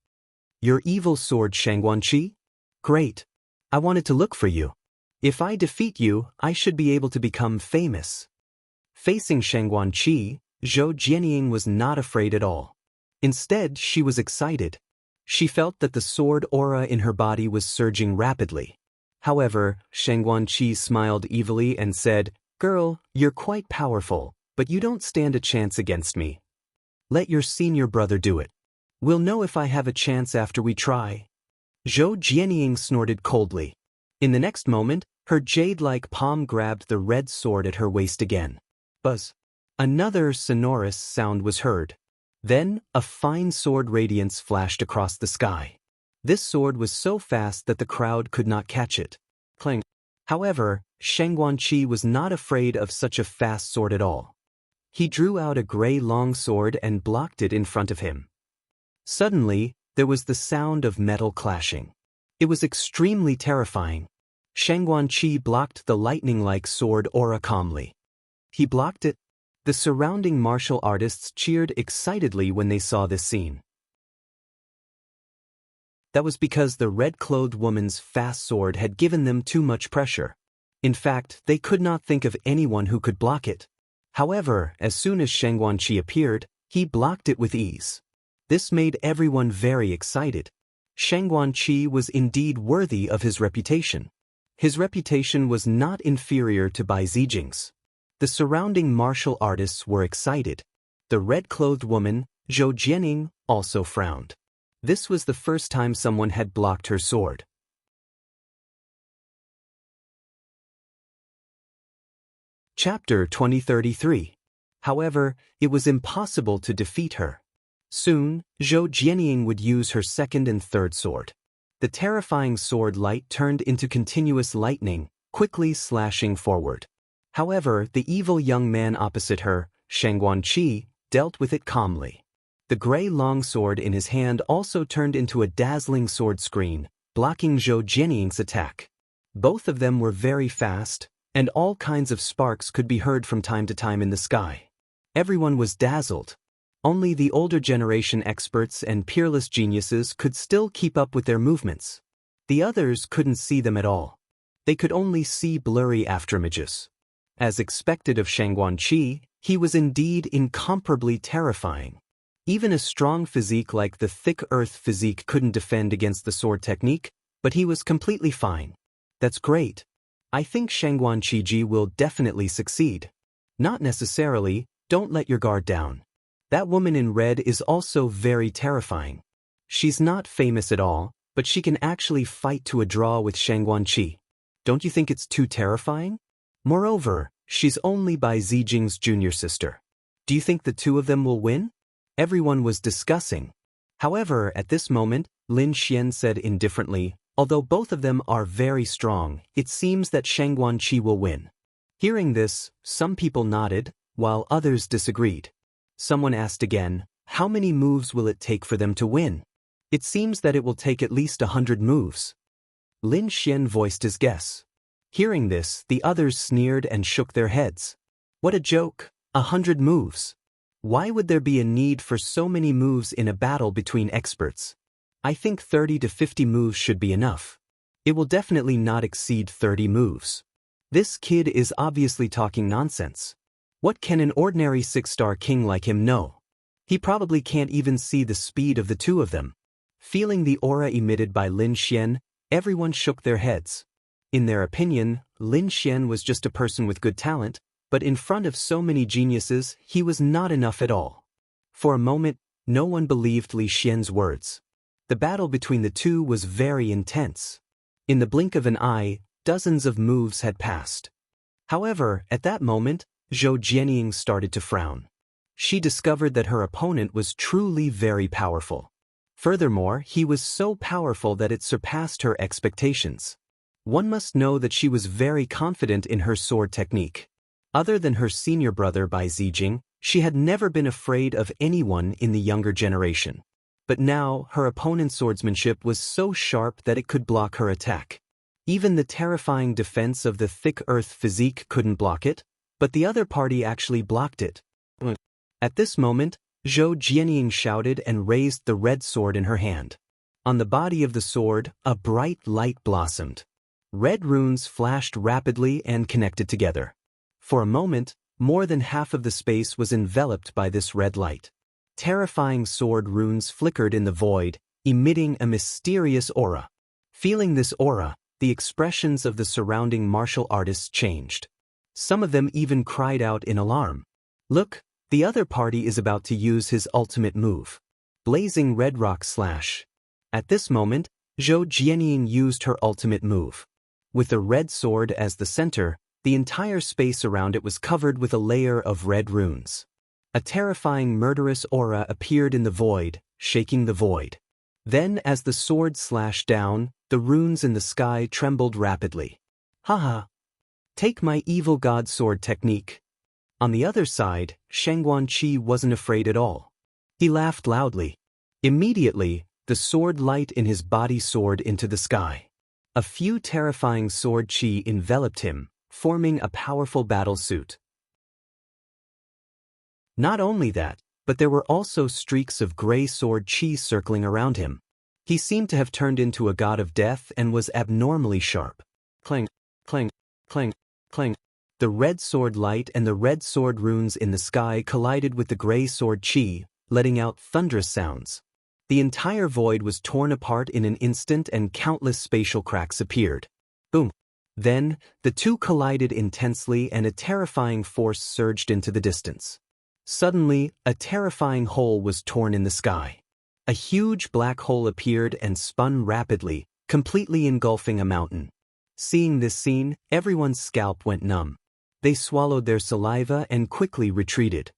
"Your evil sword, Shangguanqi? Great. I wanted to look for you. If I defeat you, I should be able to become famous." Facing Shangguanqi, Zhou Jianying was not afraid at all. Instead, she was excited. She felt that the sword aura in her body was surging rapidly. However, Shangguanqi smiled evilly and said, "Girl, you're quite powerful, but you don't stand a chance against me. Let your senior brother do it. We'll know if I have a chance after we try." Zhou Jianying snorted coldly. In the next moment, her jade-like palm grabbed the red sword at her waist again. Buzz. Another sonorous sound was heard. Then, a fine sword radiance flashed across the sky. This sword was so fast that the crowd could not catch it. Clang. However, Shangguanqi was not afraid of such a fast sword at all. He drew out a gray long sword and blocked it in front of him. Suddenly, there was the sound of metal clashing. It was extremely terrifying. Shangguanqi blocked the lightning-like sword aura calmly. He blocked it. The surrounding martial artists cheered excitedly when they saw this scene. That was because the red-clothed woman's fast sword had given them too much pressure. In fact, they could not think of anyone who could block it. However, as soon as Shangguanqi appeared, he blocked it with ease. This made everyone very excited. Shangguanqi was indeed worthy of his reputation. His reputation was not inferior to Bai Zijing's. The surrounding martial artists were excited. The red-clothed woman, Zhou Jianying, also frowned. This was the first time someone had blocked her sword. Chapter 2033. However, it was impossible to defeat her. Soon, Zhou Jianying would use her second and third sword. The terrifying sword light turned into continuous lightning, quickly slashing forward. However, the evil young man opposite her, Shangguanqi, dealt with it calmly. The gray longsword in his hand also turned into a dazzling sword screen, blocking Zhou Jianying's attack. Both of them were very fast, and all kinds of sparks could be heard from time to time in the sky. Everyone was dazzled. Only the older generation experts and peerless geniuses could still keep up with their movements. The others couldn't see them at all. They could only see blurry afterimages. As expected of Shangguanqi, he was indeed incomparably terrifying. Even a strong physique like the thick earth physique couldn't defend against the sword technique, but he was completely fine. That's great. I think Shangguanqi will definitely succeed. Not necessarily, don't let your guard down. That woman in red is also very terrifying. She's not famous at all, but she can actually fight to a draw with Shangguanqi. Don't you think it's too terrifying? Moreover, she's only Bai Zijing's junior sister. Do you think the two of them will win? Everyone was discussing. However, at this moment, Lin Xian said indifferently, although both of them are very strong, it seems that Shangguanqi will win. Hearing this, some people nodded, while others disagreed. Someone asked again, how many moves will it take for them to win? It seems that it will take at least 100 moves. Lin Xian voiced his guess. Hearing this, the others sneered and shook their heads. What a joke, 100 moves. Why would there be a need for so many moves in a battle between experts? I think 30 to 50 moves should be enough. It will definitely not exceed 30 moves. This kid is obviously talking nonsense. What can an ordinary 6-star king like him know? He probably can't even see the speed of the two of them. Feeling the aura emitted by Lin Xian, everyone shook their heads. In their opinion, Lin Xian was just a person with good talent, but in front of so many geniuses, he was not enough at all. For a moment, no one believed Li Xian's words. The battle between the two was very intense. In the blink of an eye, dozens of moves had passed. However, at that moment, Zhou Jianying started to frown. She discovered that her opponent was truly very powerful. Furthermore, he was so powerful that it surpassed her expectations. One must know that she was very confident in her sword technique. Other than her senior brother Bai Zijing, she had never been afraid of anyone in the younger generation. But now, her opponent's swordsmanship was so sharp that it could block her attack. Even the terrifying defense of the thick earth physique couldn't block it, but the other party actually blocked it. At this moment, Zhou Jianying shouted and raised the red sword in her hand. On the body of the sword, a bright light blossomed. Red runes flashed rapidly and connected together. For a moment, More than half of the space was enveloped by this red light. Terrifying sword runes flickered in the void, emitting a mysterious aura. Feeling this aura, the expressions of the surrounding martial artists changed. Some of them even cried out in alarm. Look, the other party is about to use his ultimate move. Blazing Red Rock Slash. At this moment, Zhou Jianying used her ultimate move. With the red sword as the center, the entire space around it was covered with a layer of red runes. A terrifying murderous aura appeared in the void, shaking the void. Then as the sword slashed down, the runes in the sky trembled rapidly. Haha! Take my evil god sword technique. On the other side, Shangguanqi wasn't afraid at all. He laughed loudly. Immediately, the sword light in his body soared into the sky. A few terrifying sword chi enveloped him, forming a powerful battle suit. Not only that, but there were also streaks of gray sword chi circling around him. He seemed to have turned into a god of death and was abnormally sharp. Clang, clang, clang, clang. The red sword light and the red sword runes in the sky collided with the gray sword chi, letting out thunderous sounds. The entire void was torn apart in an instant and countless spatial cracks appeared. Boom! Then, the two collided intensely and a terrifying force surged into the distance. Suddenly, a terrifying hole was torn in the sky. A huge black hole appeared and spun rapidly, completely engulfing a mountain. Seeing this scene, everyone's scalp went numb. They swallowed their saliva and quickly retreated.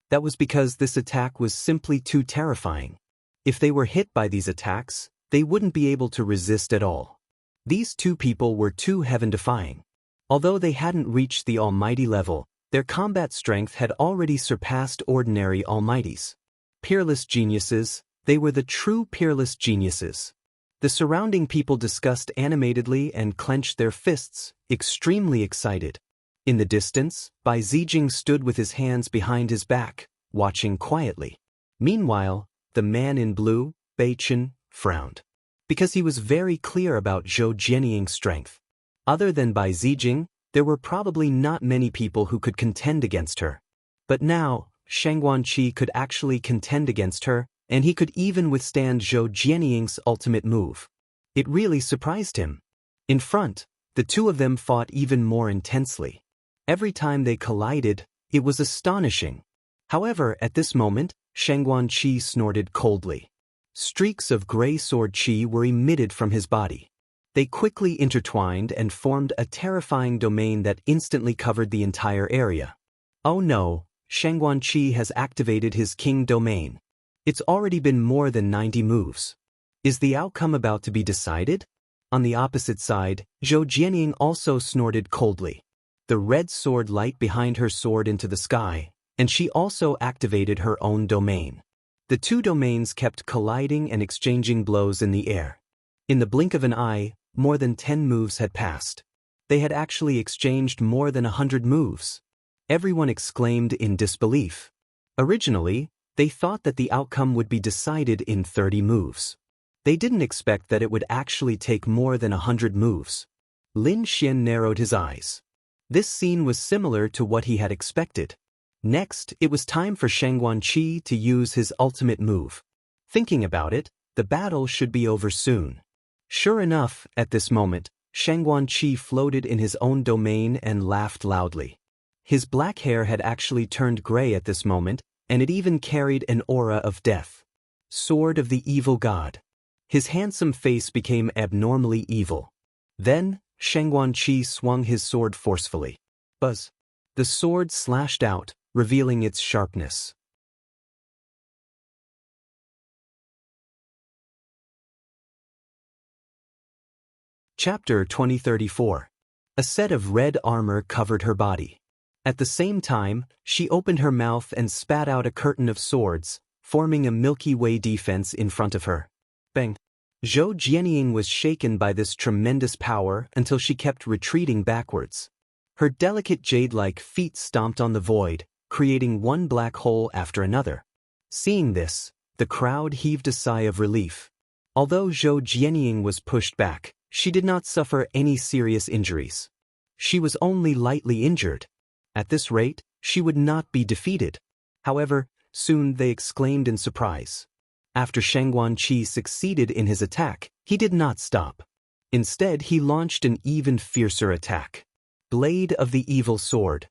That was because this attack was simply too terrifying. If they were hit by these attacks, they wouldn't be able to resist at all. These two people were too heaven-defying. Although they hadn't reached the almighty level, their combat strength had already surpassed ordinary almighties. Peerless geniuses, they were the true peerless geniuses. The surrounding people discussed animatedly and clenched their fists, extremely excited. In the distance, Bai Zijing stood with his hands behind his back, watching quietly. Meanwhile, the man in blue, Bei Chen, frowned. Because he was very clear about Zhou Jianying's strength. Other than Bai Zijing, there were probably not many people who could contend against her. But now, Shangguanqi could actually contend against her, and he could even withstand Zhou Jianying's ultimate move. It really surprised him. In front, the two of them fought even more intensely. Every time they collided, it was astonishing. However, at this moment, Shangguanqi snorted coldly. Streaks of gray sword chi were emitted from his body. They quickly intertwined and formed a terrifying domain that instantly covered the entire area. Oh no, Shangguanqi has activated his king domain. It's already been more than 90 moves. Is the outcome about to be decided? On the opposite side, Zhou Jianying also snorted coldly. The red sword light behind her soared into the sky, and she also activated her own domain. The two domains kept colliding and exchanging blows in the air. In the blink of an eye, more than 10 moves had passed. They had actually exchanged more than 100 moves. Everyone exclaimed in disbelief. Originally, they thought that the outcome would be decided in 30 moves. They didn't expect that it would actually take more than 100 moves. Lin Xian narrowed his eyes. This scene was similar to what he had expected. Next, it was time for Shangguanqi to use his ultimate move. Thinking about it, the battle should be over soon. Sure enough, at this moment, Shangguanqi floated in his own domain and laughed loudly. His black hair had actually turned gray at this moment, and it even carried an aura of death. Sword of the evil god. His handsome face became abnormally evil. Then, Shangguanqi swung his sword forcefully. Buzz. The sword slashed out, revealing its sharpness. Chapter 2034. A set of red armor covered her body. At the same time, she opened her mouth and spat out a curtain of swords, forming a Milky Way defense in front of her. Bang! Zhou Jianying was shaken by this tremendous power until she kept retreating backwards. Her delicate jade-like feet stomped on the void, creating one black hole after another. Seeing this, the crowd heaved a sigh of relief. Although Zhou Jianying was pushed back, she did not suffer any serious injuries. She was only lightly injured. At this rate, She would not be defeated. However, soon they exclaimed in surprise. After Shangguan-Qi succeeded in his attack, he did not stop. Instead, he launched an even fiercer attack. Blade of the Evil Sword.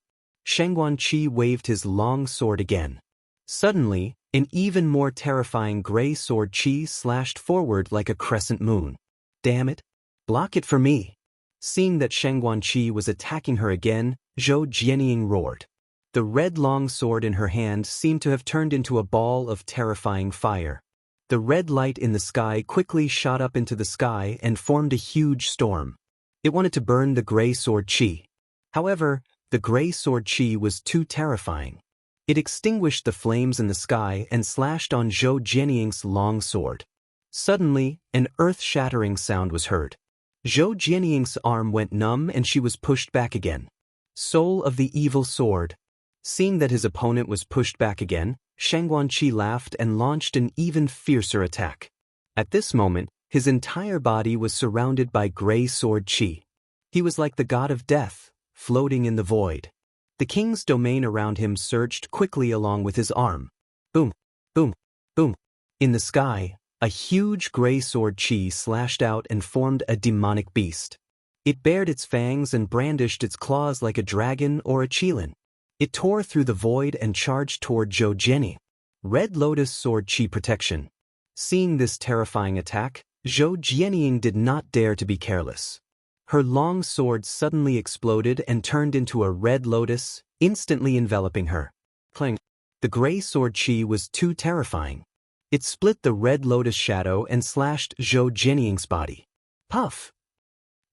Shangguan-Qi waved his long sword again. Suddenly, an even more terrifying gray sword Qi slashed forward like a crescent moon. Damn it! Block it for me! Seeing that Shangguan-Qi was attacking her again, Zhou Jianying roared. The red long sword in her hand seemed to have turned into a ball of terrifying fire. The red light in the sky quickly shot up into the sky and formed a huge storm. It wanted to burn the gray sword Qi. However, the gray sword Qi was too terrifying. It extinguished the flames in the sky and slashed on Zhou Jianying's long sword. Suddenly, an earth-shattering sound was heard. Zhou Jianying's arm went numb and she was pushed back again. Soul of the Evil Sword. Seeing that his opponent was pushed back again, Shangguan-Qi laughed and launched an even fiercer attack. At this moment, his entire body was surrounded by gray sword Qi. He was like the god of death, floating in the void. The king's domain around him surged quickly along with his arm. Boom, boom, boom. In the sky, a huge gray sword Qi slashed out and formed a demonic beast. It bared its fangs and brandished its claws like a dragon or a qilin. It tore through the void and charged toward Zhou Jianying. Red Lotus Sword Qi Protection. Seeing this terrifying attack, Zhou Jianying did not dare to be careless. Her long sword suddenly exploded and turned into a red lotus, instantly enveloping her. Clang! The gray sword Qi was too terrifying. It split the red lotus shadow and slashed Zhou Jianying's body. Puff!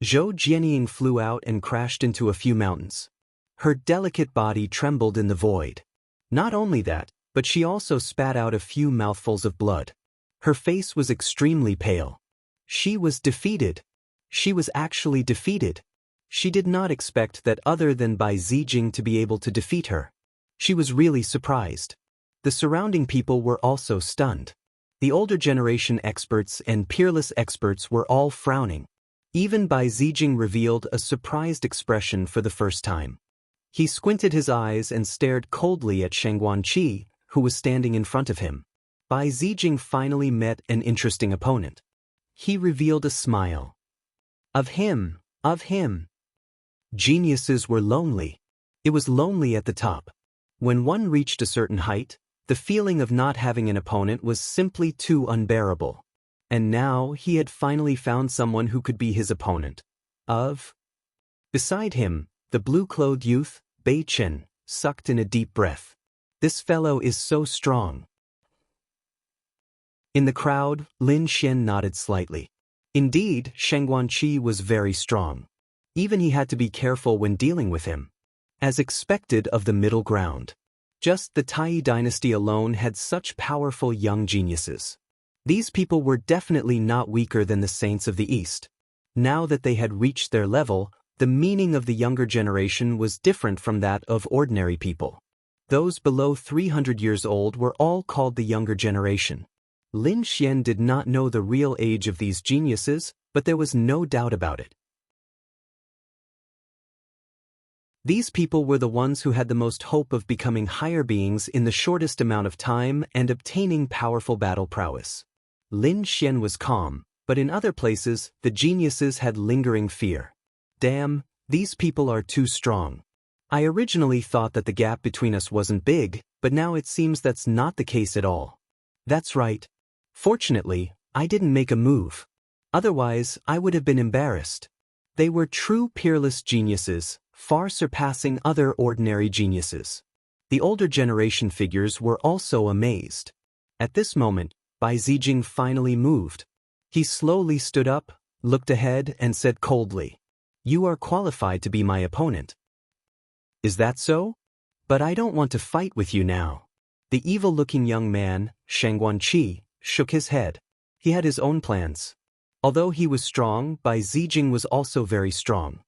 Zhou Jianying flew out and crashed into a few mountains. Her delicate body trembled in the void. Not only that, but she also spat out a few mouthfuls of blood. Her face was extremely pale. She was defeated. She was actually defeated. She did not expect that other than Bai Zijing to be able to defeat her. She was really surprised. The surrounding people were also stunned. The older generation experts and peerless experts were all frowning. Even Bai Zijing revealed a surprised expression for the first time. He squinted his eyes and stared coldly at Shangguan-Qi, who was standing in front of him. Bai Zijing finally met an interesting opponent. He revealed a smile. Of him. Geniuses were lonely. It was lonely at the top. When one reached a certain height, the feeling of not having an opponent was simply too unbearable. And now he had finally found someone who could be his opponent. Beside him, the blue-clothed youth, Bei Chen, sucked in a deep breath. This fellow is so strong. In the crowd, Lin Xian nodded slightly. Indeed, Shangguan-Qi was very strong. Even he had to be careful when dealing with him. As expected of the middle ground. Just the Tai dynasty alone had such powerful young geniuses. These people were definitely not weaker than the saints of the East. Now that they had reached their level, the meaning of the younger generation was different from that of ordinary people. Those below 300 years old were all called the younger generation. Lin Xian did not know the real age of these geniuses, but there was no doubt about it. These people were the ones who had the most hope of becoming higher beings in the shortest amount of time and obtaining powerful battle prowess. Lin Xian was calm, but in other places, the geniuses had lingering fear. Damn, these people are too strong. I originally thought that the gap between us wasn't big, but now it seems that's not the case at all. That's right. Fortunately, I didn't make a move. Otherwise, I would have been embarrassed. They were true peerless geniuses, far surpassing other ordinary geniuses. The older generation figures were also amazed. At this moment, Bai Zijing finally moved. He slowly stood up, looked ahead, and said coldly, "You are qualified to be my opponent." "Is that so? But I don't want to fight with you now." The evil-looking young man, Shangguan-Qi, shook his head. He had his own plans. Although he was strong, Bai Zijing was also very strong.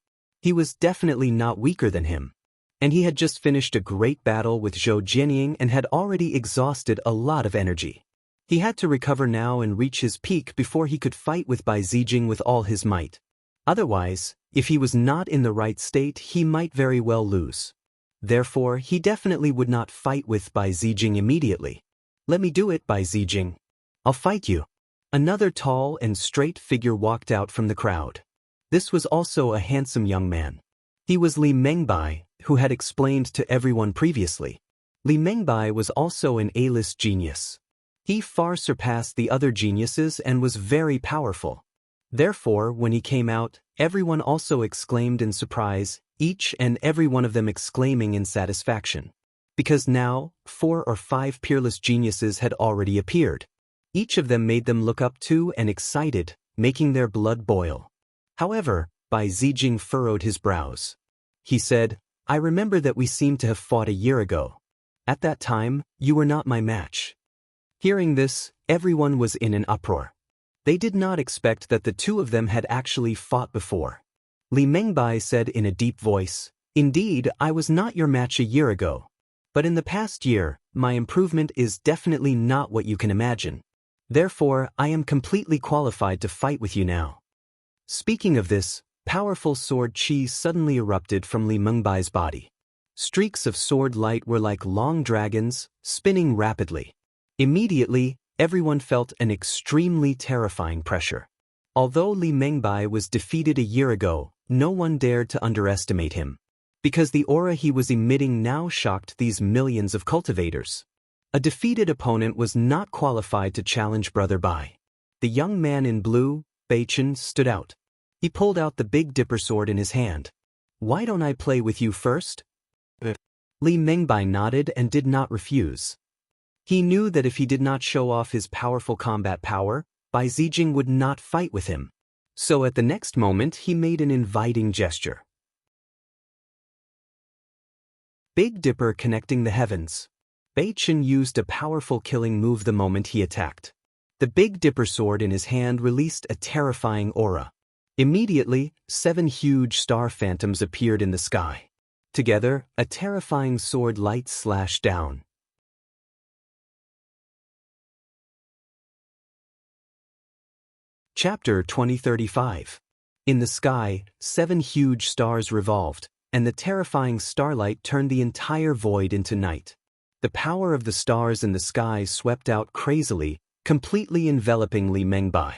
He was definitely not weaker than him. And he had just finished a great battle with Zhou Jianying and had already exhausted a lot of energy. He had to recover now and reach his peak before he could fight with Bai Zijing with all his might. Otherwise, if he was not in the right state, he might very well lose. Therefore, he definitely would not fight with Bai Zijing immediately. Let me do it, Bai Zijing. I'll fight you. Another tall and straight figure walked out from the crowd. This was also a handsome young man. He was Li Mengbai, who had explained to everyone previously. Li Mengbai was also an A-list genius. He far surpassed the other geniuses and was very powerful. Therefore, when he came out, everyone also exclaimed in surprise, each and every one of them exclaiming in satisfaction. Because now, 4 or 5 peerless geniuses had already appeared. Each of them made them look up to and excited, making their blood boil. However, Bai Zijing furrowed his brows. He said, I remember that we seemed to have fought a year ago. At that time, you were not my match. Hearing this, everyone was in an uproar. They did not expect that the two of them had actually fought before. Li Mengbai said in a deep voice, Indeed, I was not your match a year ago. But in the past year, my improvement is definitely not what you can imagine. Therefore, I am completely qualified to fight with you now. Speaking of this, powerful sword chi suddenly erupted from Li Mengbai's body. Streaks of sword light were like long dragons, spinning rapidly. Immediately, everyone felt an extremely terrifying pressure. Although Li Mengbai was defeated a year ago, no one dared to underestimate him. Because the aura he was emitting now shocked these millions of cultivators. A defeated opponent was not qualified to challenge Brother Bai. The young man in blue, Beichen, stood out. He pulled out the Big Dipper sword in his hand. Why don't I play with you first? Li Mengbai nodded and did not refuse. He knew that if he did not show off his powerful combat power, Bai Zijing would not fight with him. So at the next moment he made an inviting gesture. Big Dipper connecting the heavens. Beichen used a powerful killing move the moment he attacked. The Big Dipper sword in his hand released a terrifying aura. Immediately, 7 huge star phantoms appeared in the sky. Together, a terrifying sword light slashed down. Chapter 2035. In the sky, 7 huge stars revolved, and the terrifying starlight turned the entire void into night. The power of the stars in the sky swept out crazily, completely enveloping Li Mengbai.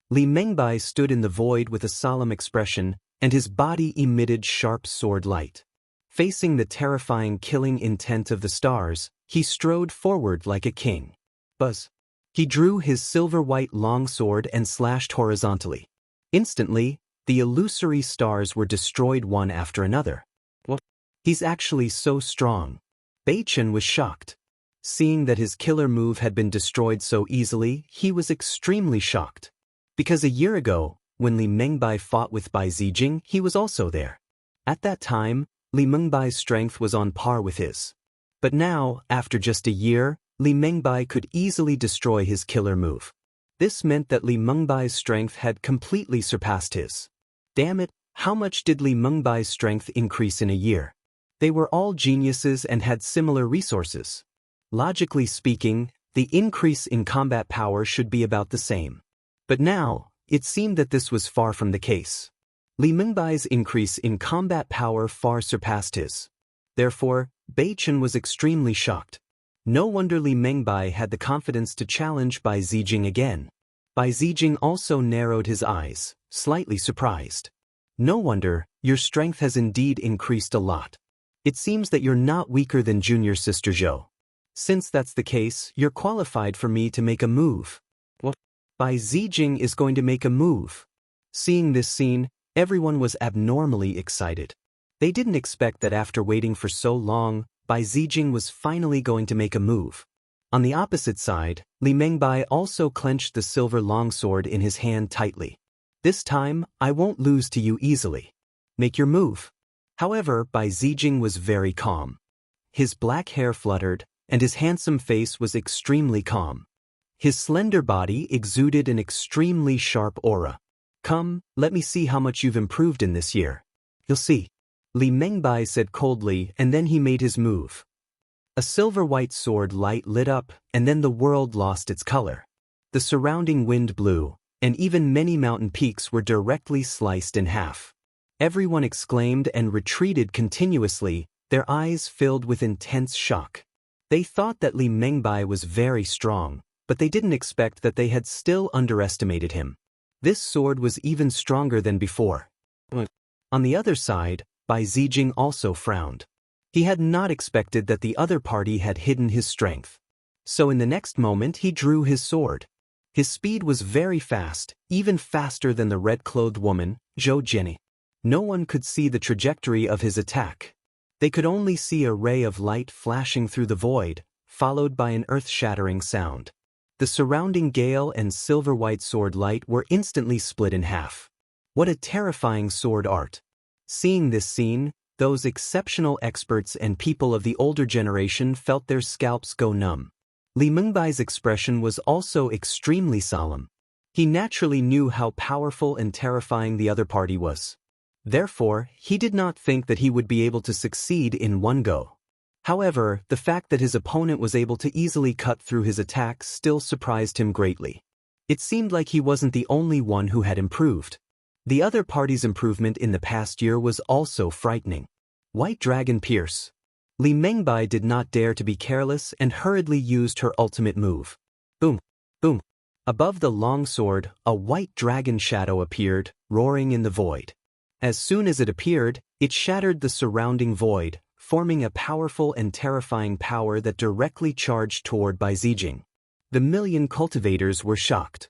Li Mengbai stood in the void with a solemn expression, and his body emitted sharp sword light. Facing the terrifying killing intent of the stars, he strode forward like a king. Buzz. He drew his silver-white longsword and slashed horizontally. Instantly, the illusory stars were destroyed one after another. What? He's actually so strong. Beichen was shocked. Seeing that his killer move had been destroyed so easily, he was extremely shocked. Because a year ago, when Li Mengbai fought with Bai Zijing, he was also there. At that time, Li Mengbai's strength was on par with his. But now, after just a year, Li Mengbai could easily destroy his killer move. This meant that Li Mengbai's strength had completely surpassed his. Damn it, how much did Li Mengbai's strength increase in a year? They were all geniuses and had similar resources. Logically speaking, the increase in combat power should be about the same. But now, it seemed that this was far from the case. Li Mengbai's increase in combat power far surpassed his. Therefore, Beichen was extremely shocked. No wonder Li Mengbai had the confidence to challenge Bai Zijing again. Bai Zijing also narrowed his eyes, slightly surprised. No wonder, your strength has indeed increased a lot. It seems that you're not weaker than junior sister Zhou. Since that's the case, you're qualified for me to make a move. What? Bai Zijing is going to make a move. Seeing this scene, everyone was abnormally excited. They didn't expect that after waiting for so long, Bai Zijing was finally going to make a move. On the opposite side, Li Mengbai also clenched the silver longsword in his hand tightly. This time, I won't lose to you easily. Make your move. However, Bai Zijing was very calm. His black hair fluttered, and his handsome face was extremely calm. His slender body exuded an extremely sharp aura. Come, let me see how much you've improved in this year. You'll see. Li Mengbai said coldly, and then he made his move. A silver-white sword light lit up, and then the world lost its color. The surrounding wind blew, and even many mountain peaks were directly sliced in half. Everyone exclaimed and retreated continuously, their eyes filled with intense shock. They thought that Li Mengbai was very strong, but they didn't expect that they had still underestimated him. This sword was even stronger than before. On the other side, Bai Zijing also frowned. He had not expected that the other party had hidden his strength. So in the next moment he drew his sword. His speed was very fast, even faster than the red-clothed woman, Zhou Jiani. No one could see the trajectory of his attack. They could only see a ray of light flashing through the void, followed by an earth-shattering sound. The surrounding gale and silver-white sword light were instantly split in half. What a terrifying sword art! Seeing this scene, those exceptional experts and people of the older generation felt their scalps go numb. Li Mengbai's expression was also extremely solemn. He naturally knew how powerful and terrifying the other party was. Therefore, he did not think that he would be able to succeed in one go. However, the fact that his opponent was able to easily cut through his attack still surprised him greatly. It seemed like he wasn't the only one who had improved. The other party's improvement in the past year was also frightening. White Dragon Pierce. Li Mengbai did not dare to be careless and hurriedly used her ultimate move. Boom! Boom! Above the long sword, a white dragon shadow appeared, roaring in the void. As soon as it appeared, it shattered the surrounding void, forming a powerful and terrifying power that directly charged toward Bai Zijing. The million cultivators were shocked.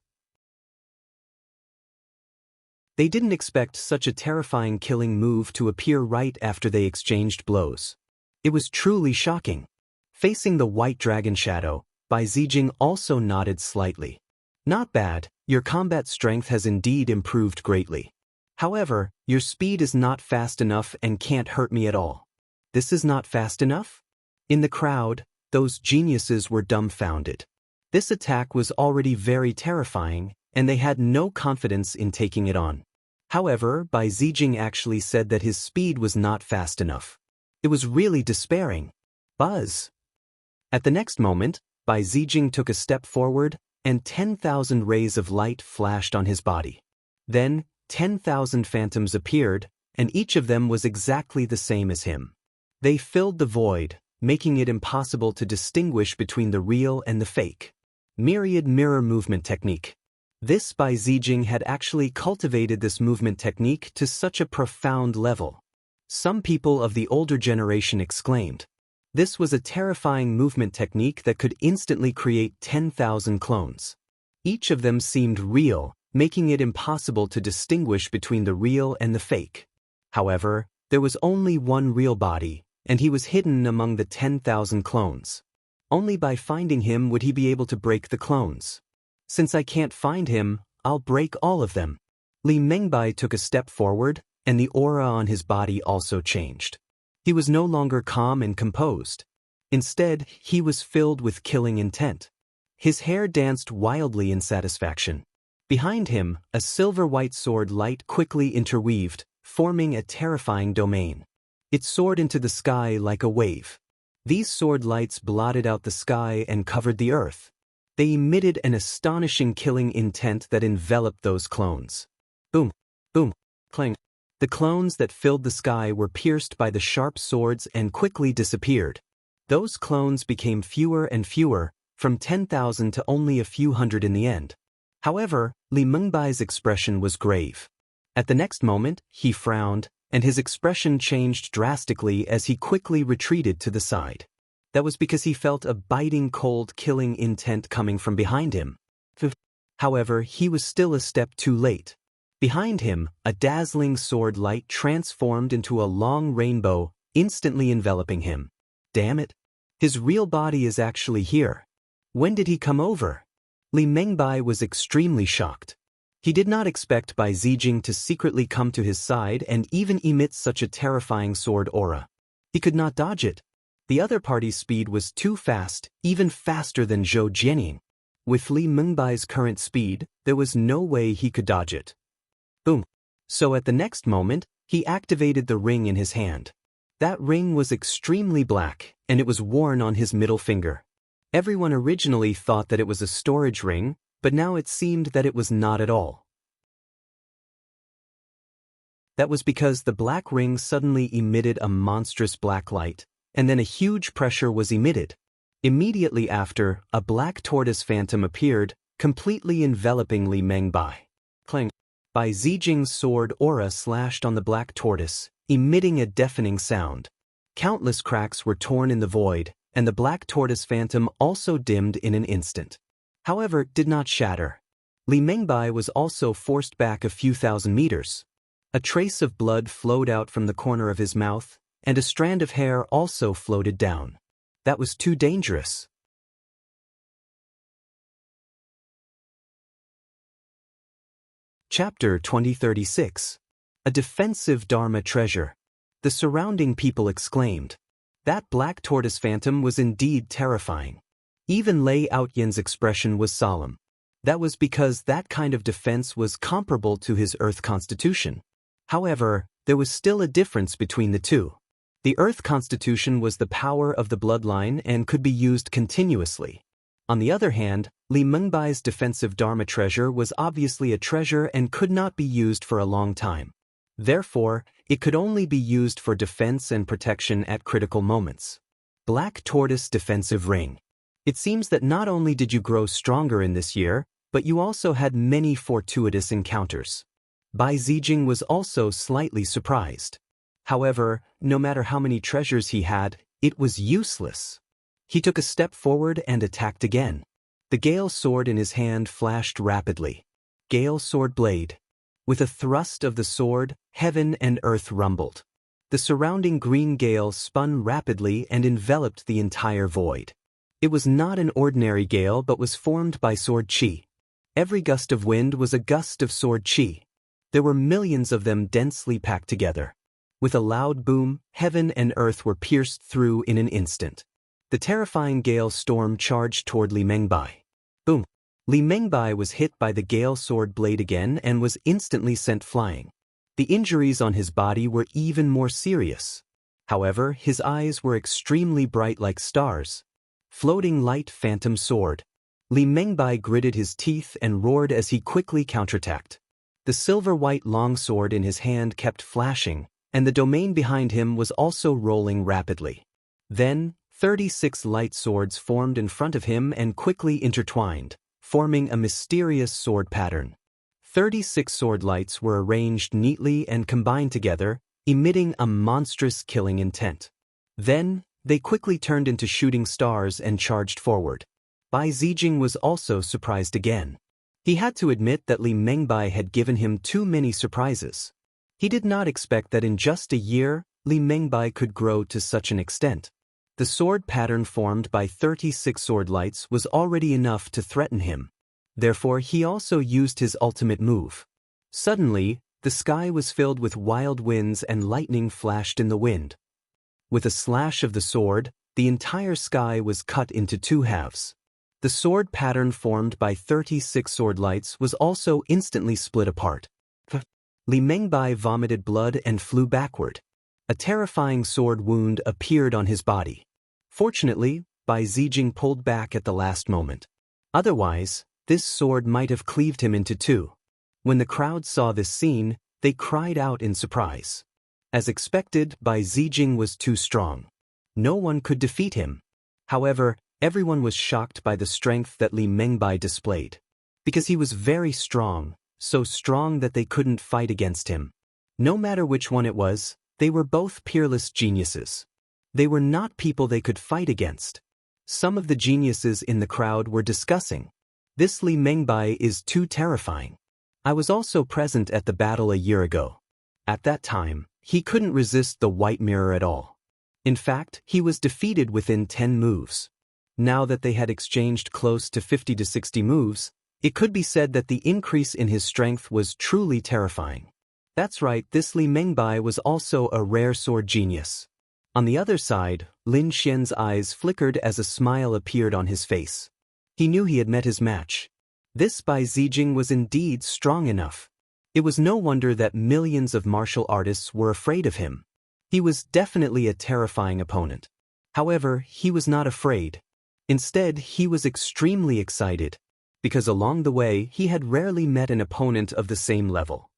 They didn't expect such a terrifying killing move to appear right after they exchanged blows. It was truly shocking. Facing the white dragon shadow, Bai Zijing also nodded slightly. Not bad, your combat strength has indeed improved greatly. However, your speed is not fast enough and can't hurt me at all. This is not fast enough? In the crowd, those geniuses were dumbfounded. This attack was already very terrifying, and they had no confidence in taking it on. However, Bai Zijing actually said that his speed was not fast enough. It was really despairing. Buzz! At the next moment, Bai Zijing took a step forward, and 10,000 rays of light flashed on his body. Then, 10,000 phantoms appeared, and each of them was exactly the same as him. They filled the void, making it impossible to distinguish between the real and the fake. Myriad mirror movement technique. This Bai Zijing had actually cultivated this movement technique to such a profound level. Some people of the older generation exclaimed. This was a terrifying movement technique that could instantly create 10,000 clones. Each of them seemed real, making it impossible to distinguish between the real and the fake. However, there was only one real body, and he was hidden among the 10,000 clones. Only by finding him would he be able to break the clones. Since I can't find him, I'll break all of them. Li Mengbai took a step forward, and the aura on his body also changed. He was no longer calm and composed. Instead, he was filled with killing intent. His hair danced wildly in satisfaction. Behind him, a silver-white sword light quickly interweaved, forming a terrifying domain. It soared into the sky like a wave. These sword lights blotted out the sky and covered the earth. They emitted an astonishing killing intent that enveloped those clones. Boom! Boom! Clang! The clones that filled the sky were pierced by the sharp swords and quickly disappeared. Those clones became fewer and fewer, from 10,000 to only a few hundred in the end. However, Li Mengbai's expression was grave. At the next moment, he frowned, and his expression changed drastically as he quickly retreated to the side. That was because he felt a biting cold killing intent coming from behind him. However, he was still a step too late. Behind him, a dazzling sword light transformed into a long rainbow, instantly enveloping him. Damn it! His real body is actually here. When did he come over? Li Mengbai was extremely shocked. He did not expect Bai Zijing to secretly come to his side and even emit such a terrifying sword aura. He could not dodge it. The other party's speed was too fast, even faster than Zhou Jianing. With Li Mengbai's current speed, there was no way he could dodge it. Boom! So at the next moment, he activated the ring in his hand. That ring was extremely black, and it was worn on his middle finger. Everyone originally thought that it was a storage ring, but now it seemed that it was not at all. That was because the black ring suddenly emitted a monstrous black light, and then a huge pressure was emitted. Immediately after, a black tortoise phantom appeared, completely enveloping Li Mengbai. Clang! Bai Zijing's sword aura slashed on the black tortoise, emitting a deafening sound. Countless cracks were torn in the void, and the black tortoise phantom also dimmed in an instant. However, it did not shatter. Li Mengbai was also forced back a few thousand meters. A trace of blood flowed out from the corner of his mouth, and a strand of hair also floated down. That was too dangerous. Chapter 2036. A defensive Dharma treasure. The surrounding people exclaimed. That black tortoise phantom was indeed terrifying. Even Lei Outyan's expression was solemn. That was because that kind of defense was comparable to his Earth constitution. However, there was still a difference between the two. The Earth constitution was the power of the bloodline and could be used continuously. On the other hand, Li Mengbai's defensive Dharma treasure was obviously a treasure and could not be used for a long time. Therefore, it could only be used for defense and protection at critical moments. Black Tortoise Defensive Ring. It seems that not only did you grow stronger in this year, but you also had many fortuitous encounters. Bai Zijing was also slightly surprised. However, no matter how many treasures he had, it was useless. He took a step forward and attacked again. The Gale sword in his hand flashed rapidly. Gale sword blade. With a thrust of the sword, heaven and earth rumbled. The surrounding green gale spun rapidly and enveloped the entire void. It was not an ordinary gale but was formed by sword chi. Every gust of wind was a gust of sword chi. There were millions of them densely packed together. With a loud boom, heaven and earth were pierced through in an instant. The terrifying gale storm charged toward Li Mengbai. Boom! Li Mengbai was hit by the gale sword blade again and was instantly sent flying. The injuries on his body were even more serious. However, his eyes were extremely bright like stars. Floating light phantom sword. Li Mengbai gritted his teeth and roared as he quickly counterattacked. The silver-white longsword in his hand kept flashing, and the domain behind him was also rolling rapidly. Then, 36 light swords formed in front of him and quickly intertwined, forming a mysterious sword pattern. 36 sword lights were arranged neatly and combined together, emitting a monstrous killing intent. Then, they quickly turned into shooting stars and charged forward. Bai Zijing was also surprised again. He had to admit that Li Mengbai had given him too many surprises. He did not expect that in just a year, Li Mengbai could grow to such an extent. The sword pattern formed by 36 sword lights was already enough to threaten him. Therefore, he also used his ultimate move. Suddenly, the sky was filled with wild winds and lightning flashed in the wind. With a slash of the sword, the entire sky was cut into two halves. The sword pattern formed by 36 sword lights was also instantly split apart. Li Mengbai vomited blood and flew backward. A terrifying sword wound appeared on his body. Fortunately, Bai Zijing pulled back at the last moment. Otherwise, this sword might have cleaved him into two. When the crowd saw this scene, they cried out in surprise. As expected, Bai Zijing was too strong. No one could defeat him. However, everyone was shocked by the strength that Li Mengbai displayed. Because he was very strong, so strong that they couldn't fight against him. No matter which one it was, they were both peerless geniuses. They were not people they could fight against. Some of the geniuses in the crowd were discussing. This Li Mengbai is too terrifying. I was also present at the battle a year ago. At that time, he couldn't resist the white mirror at all. In fact, he was defeated within 10 moves. Now that they had exchanged close to 50 to 60 moves, it could be said that the increase in his strength was truly terrifying. That's right, this Li Mengbai was also a rare sword genius. On the other side, Lin Xian's eyes flickered as a smile appeared on his face. He knew he had met his match. This Bai Zijing was indeed strong enough. It was no wonder that millions of martial artists were afraid of him. He was definitely a terrifying opponent. However, he was not afraid. Instead, he was extremely excited, because along the way he had rarely met an opponent of the same level.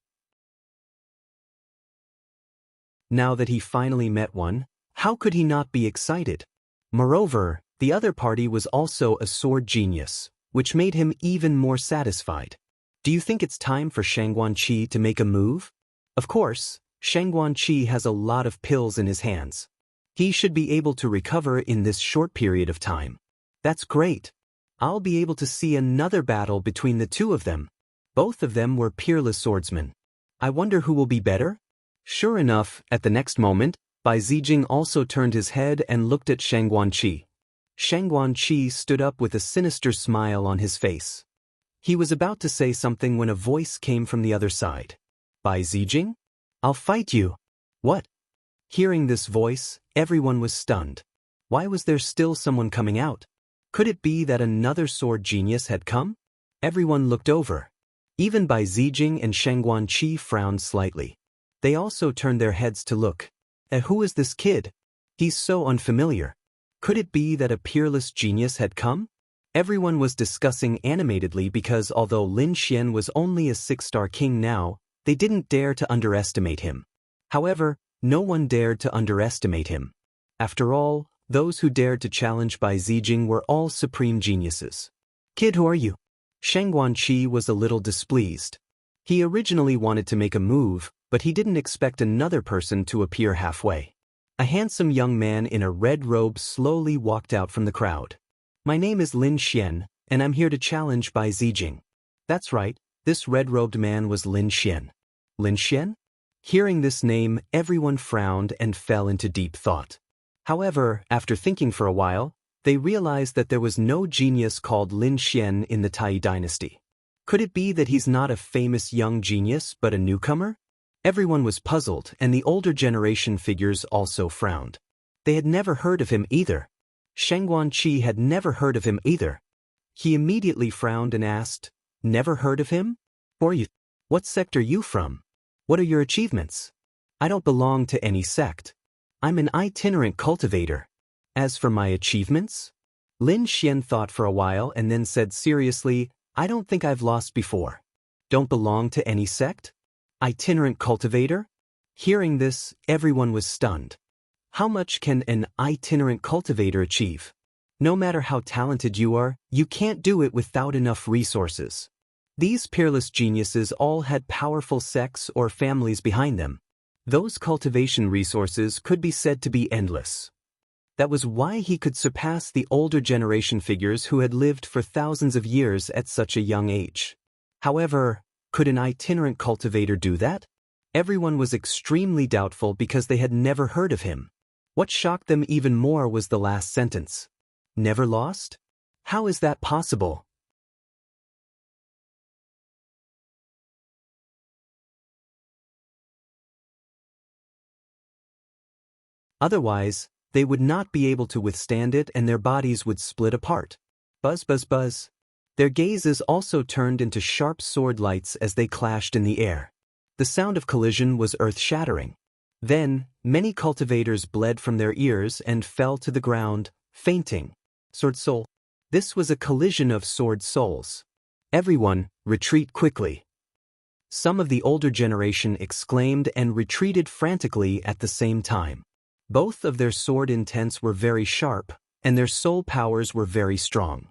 Now that he finally met one, how could he not be excited? Moreover, the other party was also a sword genius, which made him even more satisfied. Do you think it's time for Shangguanqi to make a move? Of course, Shangguanqi has a lot of pills in his hands. He should be able to recover in this short period of time. That's great. I'll be able to see another battle between the two of them. Both of them were peerless swordsmen. I wonder who will be better? Sure enough, at the next moment, Bai Zijing also turned his head and looked at Shangguanqi. Shangguanqi stood up with a sinister smile on his face. He was about to say something when a voice came from the other side. Bai Zijing? I'll fight you. What? Hearing this voice, everyone was stunned. Why was there still someone coming out? Could it be that another sword genius had come? Everyone looked over. Even Bai Zijing and Shangguanqi frowned slightly. They also turned their heads to look. Who is this kid? He's so unfamiliar. Could it be that a peerless genius had come? Everyone was discussing animatedly because although Lin Xian was only a 6-star king now, they didn't dare to underestimate him. However, no one dared to underestimate him. After all, those who dared to challenge Bai Zijing were all supreme geniuses. Kid, who are you? Shangguanqi was a little displeased. He originally wanted to make a move, but he didn't expect another person to appear halfway. A handsome young man in a red robe slowly walked out from the crowd. My name is Lin Xian, and I'm here to challenge Bai Zijing. That's right, this red-robed man was Lin Xian. Lin Xian? Hearing this name, everyone frowned and fell into deep thought. However, after thinking for a while, they realized that there was no genius called Lin Xian in the Tai dynasty. Could it be that he's not a famous young genius but a newcomer? Everyone was puzzled, and the older generation figures also frowned. They had never heard of him either. Shangguanqi had never heard of him either. He immediately frowned and asked, Never heard of him? Who are you? What sect are you from? What are your achievements? I don't belong to any sect. I'm an itinerant cultivator. As for my achievements? Lin Xian thought for a while and then said seriously, I don't think I've lost before. Don't belong to any sect? Itinerant cultivator? Hearing this, everyone was stunned. How much can an itinerant cultivator achieve? No matter how talented you are, you can't do it without enough resources. These peerless geniuses all had powerful sects or families behind them. Those cultivation resources could be said to be endless. That was why he could surpass the older generation figures who had lived for thousands of years at such a young age. However, could an itinerant cultivator do that? Everyone was extremely doubtful because they had never heard of him. What shocked them even more was the last sentence. Never lost? How is that possible? Otherwise, they would not be able to withstand it and their bodies would split apart. Buzz, buzz, buzz. Their gazes also turned into sharp sword lights as they clashed in the air. The sound of collision was earth-shattering. Then, many cultivators bled from their ears and fell to the ground, fainting. Sword soul. This was a collision of sword souls. Everyone, retreat quickly. Some of the older generation exclaimed and retreated frantically at the same time. Both of their sword intents were very sharp, and their soul powers were very strong.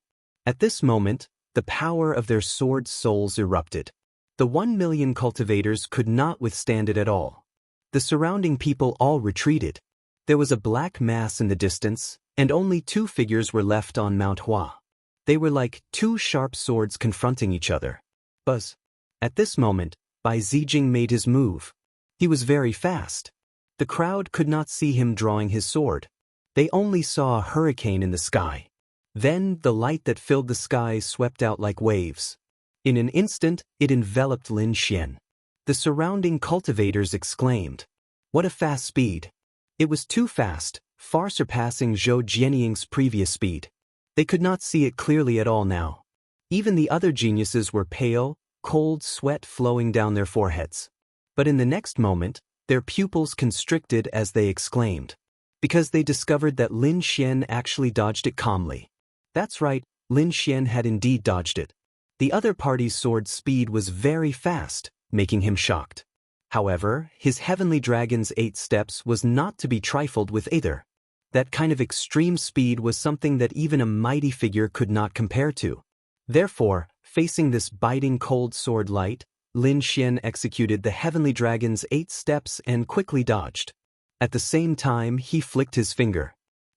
At this moment, the power of their sword souls erupted. The 1,000,000 cultivators could not withstand it at all. The surrounding people all retreated. There was a black mass in the distance, and only 2 figures were left on Mount Hua. They were like 2 sharp swords confronting each other. Buzz. At this moment, Bai Zijing made his move. He was very fast. The crowd could not see him drawing his sword. They only saw a hurricane in the sky. Then the light that filled the sky swept out like waves. In an instant, it enveloped Lin Xian. The surrounding cultivators exclaimed, "What a fast speed!" It was too fast, far surpassing Zhou Jianying's previous speed. They could not see it clearly at all now. Even the other geniuses were pale, cold sweat flowing down their foreheads. But in the next moment, their pupils constricted as they exclaimed, because they discovered that Lin Xian actually dodged it calmly. That's right, Lin Xian had indeed dodged it. The other party's sword speed was very fast, making him shocked. However, his heavenly dragon's 8 steps was not to be trifled with either. That kind of extreme speed was something that even a mighty figure could not compare to. Therefore, facing this biting cold sword light, Lin Xian executed the heavenly dragon's 8 steps and quickly dodged. At the same time, he flicked his finger.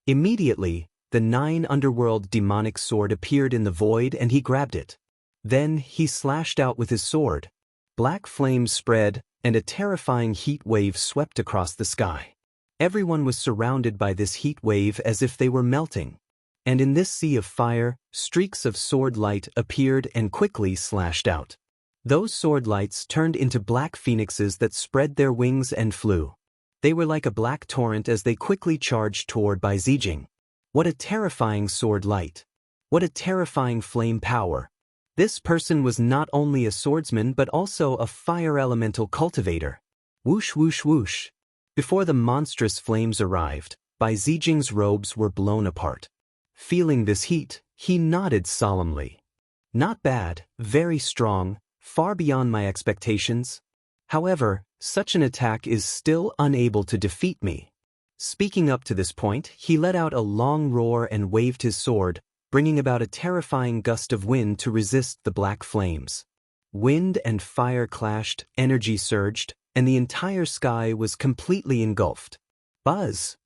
Immediately, the 9 underworld demonic sword appeared in the void and he grabbed it. Then, he slashed out with his sword. Black flames spread, and a terrifying heat wave swept across the sky. Everyone was surrounded by this heat wave as if they were melting. And in this sea of fire, streaks of sword light appeared and quickly slashed out. Those sword lights turned into black phoenixes that spread their wings and flew. They were like a black torrent as they quickly charged toward Bai Zijing. What a terrifying sword light! What a terrifying flame power! This person was not only a swordsman but also a fire elemental cultivator. Whoosh whoosh whoosh. Before the monstrous flames arrived, Bai Zijing's robes were blown apart. Feeling this heat, he nodded solemnly. Not bad, very strong, far beyond my expectations. However, such an attack is still unable to defeat me. Speaking up to this point, he let out a long roar and waved his sword, bringing about a terrifying gust of wind to resist the black flames. Wind and fire clashed, energy surged, and the entire sky was completely engulfed. Buzz!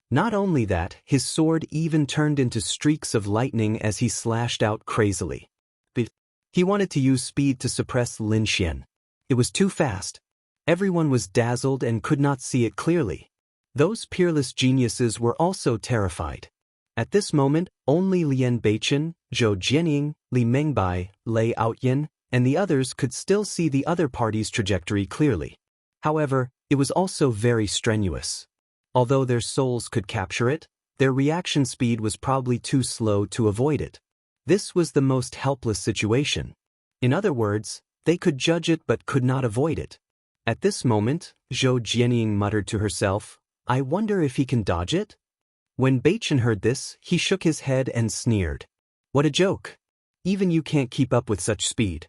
Not only that, his sword even turned into streaks of lightning as he slashed out crazily. But he wanted to use speed to suppress Lin Xian. It was too fast. Everyone was dazzled and could not see it clearly. Those peerless geniuses were also terrified. At this moment, only Lian Beichen, Zhou Jianying, Li Mengbai, Lei Outyan, and the others could still see the other party's trajectory clearly. However, it was also very strenuous. Although their souls could capture it, their reaction speed was probably too slow to avoid it. This was the most helpless situation. In other words, they could judge it but could not avoid it. At this moment, Zhou Jianying muttered to herself, "I wonder if he can dodge it?" When Beichen heard this, he shook his head and sneered. "What a joke! Even you can't keep up with such speed."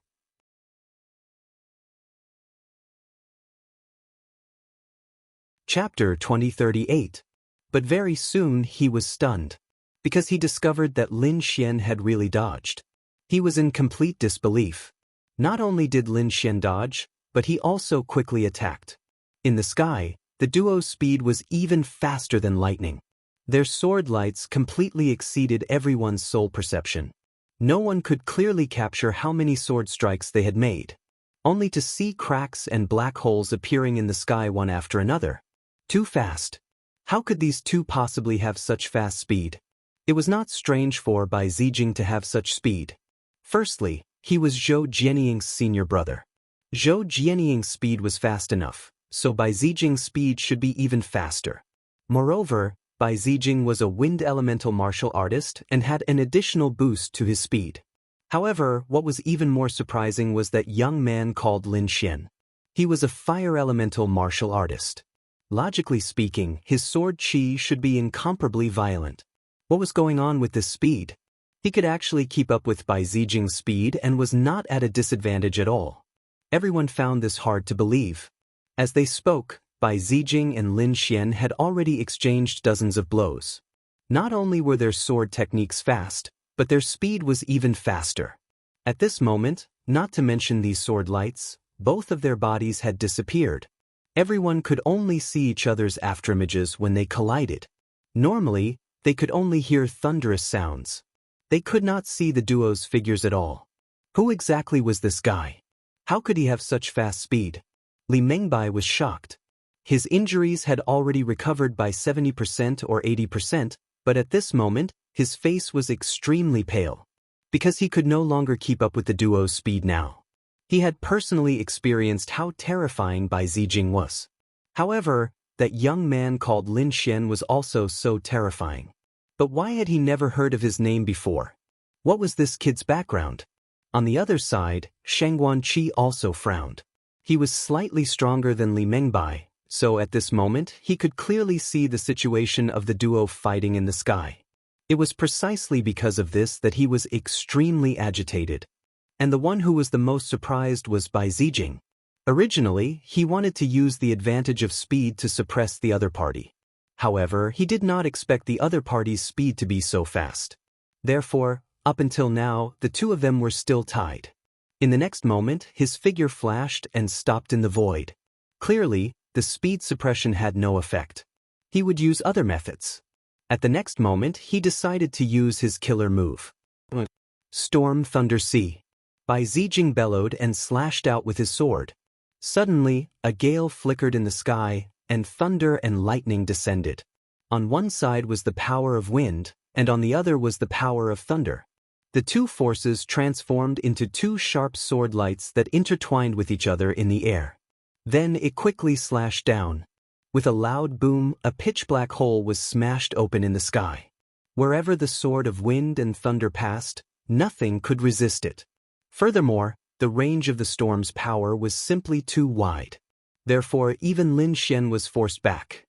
Chapter 2038. But very soon he was stunned, because he discovered that Lin Xian had really dodged. He was in complete disbelief. Not only did Lin Xian dodge, but he also quickly attacked. In the sky, the duo's speed was even faster than lightning. Their sword lights completely exceeded everyone's soul perception. No one could clearly capture how many sword strikes they had made, only to see cracks and black holes appearing in the sky one after another. Too fast. How could these two possibly have such fast speed? It was not strange for Bai Zijing to have such speed. Firstly, he was Zhou Jianying's senior brother. Zhou Jianying's speed was fast enough, so Bai Zijing's speed should be even faster. Moreover, Bai Zijing was a wind elemental martial artist and had an additional boost to his speed. However, what was even more surprising was that young man called Lin Xian. He was a fire elemental martial artist. Logically speaking, his sword chi should be incomparably violent. What was going on with this speed? He could actually keep up with Bai Zijing's speed and was not at a disadvantage at all. Everyone found this hard to believe. As they spoke, Bai Zijing and Lin Xian had already exchanged dozens of blows. Not only were their sword techniques fast, but their speed was even faster. At this moment, not to mention these sword lights, both of their bodies had disappeared. Everyone could only see each other's afterimages when they collided. Normally, they could only hear thunderous sounds. They could not see the duo's figures at all. Who exactly was this guy? How could he have such fast speed? Li Mengbai was shocked. His injuries had already recovered by 70% or 80%, but at this moment, his face was extremely pale, because he could no longer keep up with the duo's speed now. He had personally experienced how terrifying Bai Zijing was. However, that young man called Lin Xian was also so terrifying. But why had he never heard of his name before? What was this kid's background? On the other side, Shangguan Qi also frowned. He was slightly stronger than Li Mengbai, so at this moment he could clearly see the situation of the duo fighting in the sky. It was precisely because of this that he was extremely agitated. And the one who was the most surprised was Bai Zijing. Originally, he wanted to use the advantage of speed to suppress the other party. However, he did not expect the other party's speed to be so fast. Therefore, up until now, the two of them were still tied. In the next moment, his figure flashed and stopped in the void. Clearly, the speed suppression had no effect. He would use other methods. At the next moment, he decided to use his killer move. Storm Thunder Sea. Bai Zijing bellowed and slashed out with his sword. Suddenly, a gale flickered in the sky, and thunder and lightning descended. On one side was the power of wind, and on the other was the power of thunder. The two forces transformed into two sharp sword lights that intertwined with each other in the air. Then it quickly slashed down. With a loud boom, a pitch-black hole was smashed open in the sky. Wherever the sword of wind and thunder passed, nothing could resist it. Furthermore, the range of the storm's power was simply too wide. Therefore, even Lin Xian was forced back.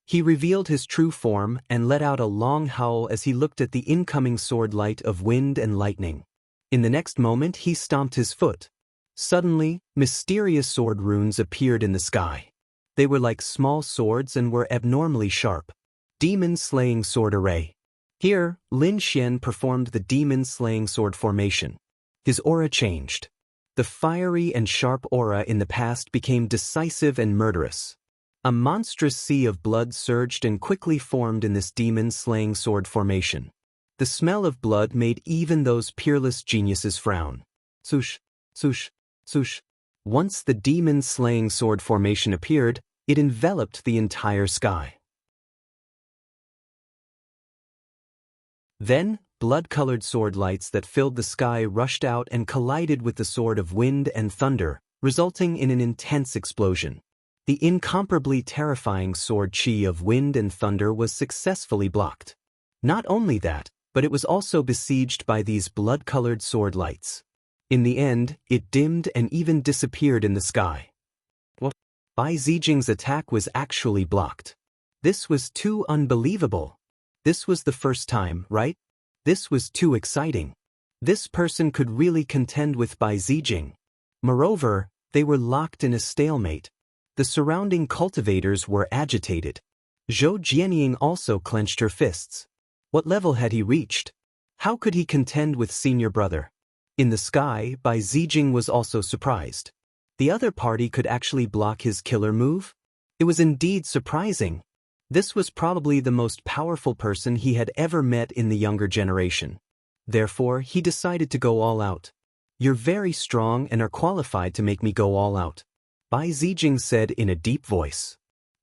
He revealed his true form and let out a long howl as he looked at the incoming sword light of wind and lightning. In the next moment, he stomped his foot. Suddenly, mysterious sword runes appeared in the sky. They were like small swords and were abnormally sharp. Demon-slaying sword array. Here, Lin Xian performed the demon-slaying sword formation. His aura changed. The fiery and sharp aura in the past became decisive and murderous. A monstrous sea of blood surged and quickly formed in this demon-slaying sword formation. The smell of blood made even those peerless geniuses frown. Swoosh, swoosh, swoosh. Once the demon-slaying sword formation appeared, it enveloped the entire sky. Then, blood-colored sword lights that filled the sky rushed out and collided with the sword of wind and thunder, resulting in an intense explosion. The incomparably terrifying sword chi of wind and thunder was successfully blocked. Not only that, but it was also besieged by these blood-colored sword lights. In the end, it dimmed and even disappeared in the sky. Bai Zijing's attack was actually blocked. This was too unbelievable. This was the first time, right? This was too exciting. This person could really contend with Bai Zijing. Moreover, they were locked in a stalemate. The surrounding cultivators were agitated. Zhou Jianying also clenched her fists. What level had he reached? How could he contend with senior brother? In the sky, Bai Zijing was also surprised. The other party could actually block his killer move? It was indeed surprising. This was probably the most powerful person he had ever met in the younger generation. Therefore, he decided to go all out. You're very strong and are qualified to make me go all out, Bai Zijing said in a deep voice.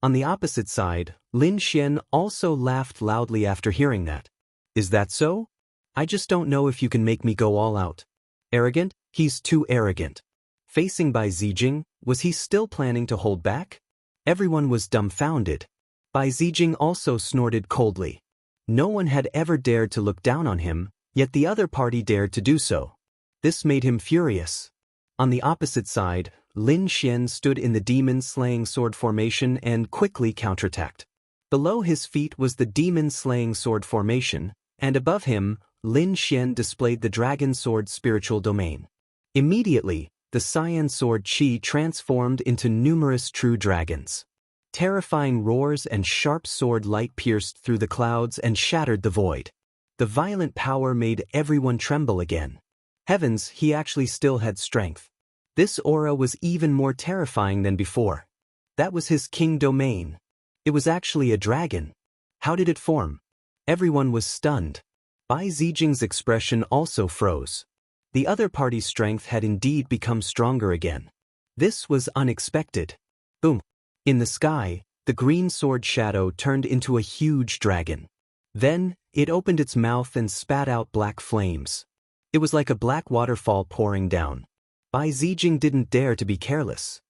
On the opposite side, Lin Xian also laughed loudly after hearing that. Is that so? I just don't know if you can make me go all out. Arrogant? He's too arrogant. Facing Bai Zijing, was he still planning to hold back? Everyone was dumbfounded. Bai Zijing also snorted coldly. No one had ever dared to look down on him, yet the other party dared to do so. This made him furious. On the opposite side, Lin Xian stood in the demon-slaying sword formation and quickly counterattacked. Below his feet was the demon-slaying sword formation, and above him, Lin Xian displayed the dragon sword spiritual domain. Immediately, the cyan sword chi transformed into numerous true dragons. Terrifying roars and sharp sword light pierced through the clouds and shattered the void. The violent power made everyone tremble again. Heavens, he actually still had strength. This aura was even more terrifying than before. That was his king domain. It was actually a dragon. How did it form? Everyone was stunned. Bai Zijing's expression also froze. The other party's strength had indeed become stronger again. This was unexpected. Boom. In the sky, the green sword shadow turned into a huge dragon. Then, it opened its mouth and spat out black flames. It was like a black waterfall pouring down. Bai Zijing didn't dare to be careless.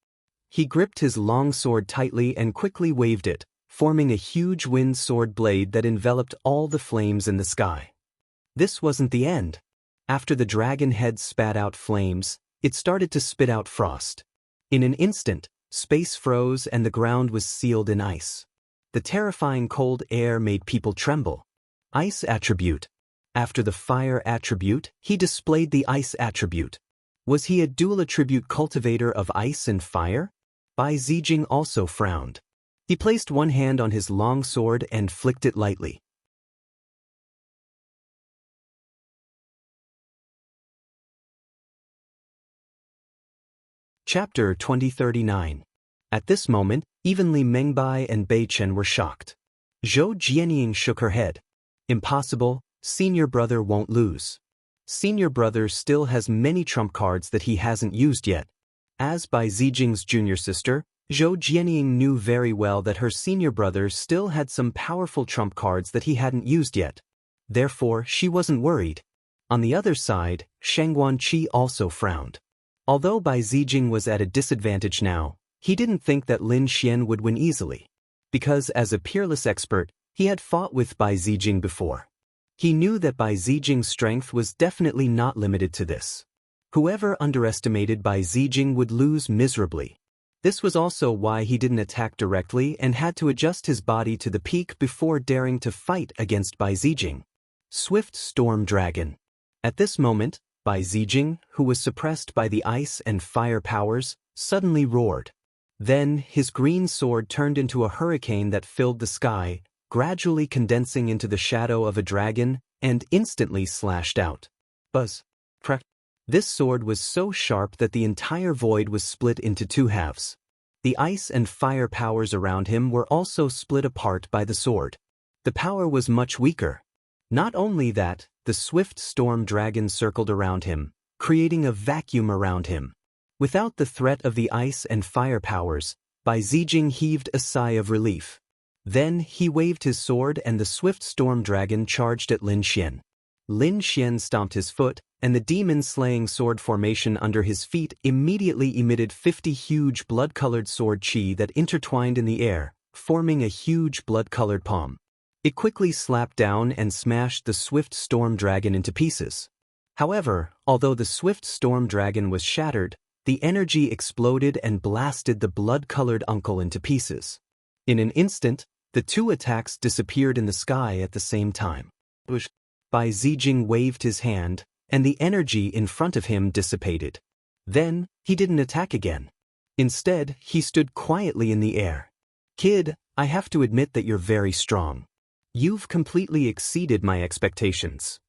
He gripped his long sword tightly and quickly waved it, forming a huge wind sword blade that enveloped all the flames in the sky. This wasn't the end. After the dragon head spat out flames, it started to spit out frost. In an instant, space froze and the ground was sealed in ice. The terrifying cold air made people tremble. Ice attribute. After the fire attribute, he displayed the ice attribute. Was he a dual attribute cultivator of ice and fire? Bai Zijing also frowned. He placed one hand on his long sword and flicked it lightly. Chapter 2039. At this moment, even Li Mengbai and Bei Chen were shocked. Zhou Jianying shook her head. Impossible, senior brother won't lose. Senior brother still has many trump cards that he hasn't used yet. As Bai Zijing's junior sister, Zhou Jianying knew very well that her senior brother still had some powerful trump cards that he hadn't used yet. Therefore, she wasn't worried. On the other side, Shang Guanqi also frowned. Although Bai Zijing was at a disadvantage now, he didn't think that Lin Xian would win easily. Because as a peerless expert, he had fought with Bai Zijing before. He knew that Bai Zijing's strength was definitely not limited to this. Whoever underestimated Bai Zijing would lose miserably. This was also why he didn't attack directly and had to adjust his body to the peak before daring to fight against Bai Zijing. Swift Storm Dragon. At this moment, Bai Zijing, who was suppressed by the ice and fire powers, suddenly roared. Then, his green sword turned into a hurricane that filled the sky, gradually condensing into the shadow of a dragon, and instantly slashed out. Buzz. Crack. This sword was so sharp that the entire void was split into two halves. The ice and fire powers around him were also split apart by the sword. The power was much weaker. Not only that, the swift storm dragon circled around him, creating a vacuum around him. Without the threat of the ice and fire powers, Bai Zijing heaved a sigh of relief. Then he waved his sword and the swift storm dragon charged at Lin Xian. Lin Xian stomped his foot, and the demon-slaying sword formation under his feet immediately emitted 50 huge blood-colored sword chi that intertwined in the air, forming a huge blood-colored palm. It quickly slapped down and smashed the swift storm dragon into pieces. However, although the swift storm dragon was shattered, the energy exploded and blasted the blood-colored uncle into pieces. In an instant, the two attacks disappeared in the sky at the same time. Bai Zijing waved his hand, and the energy in front of him dissipated. Then, he didn't attack again. Instead, he stood quietly in the air. Kid, I have to admit that you're very strong. You've completely exceeded my expectations.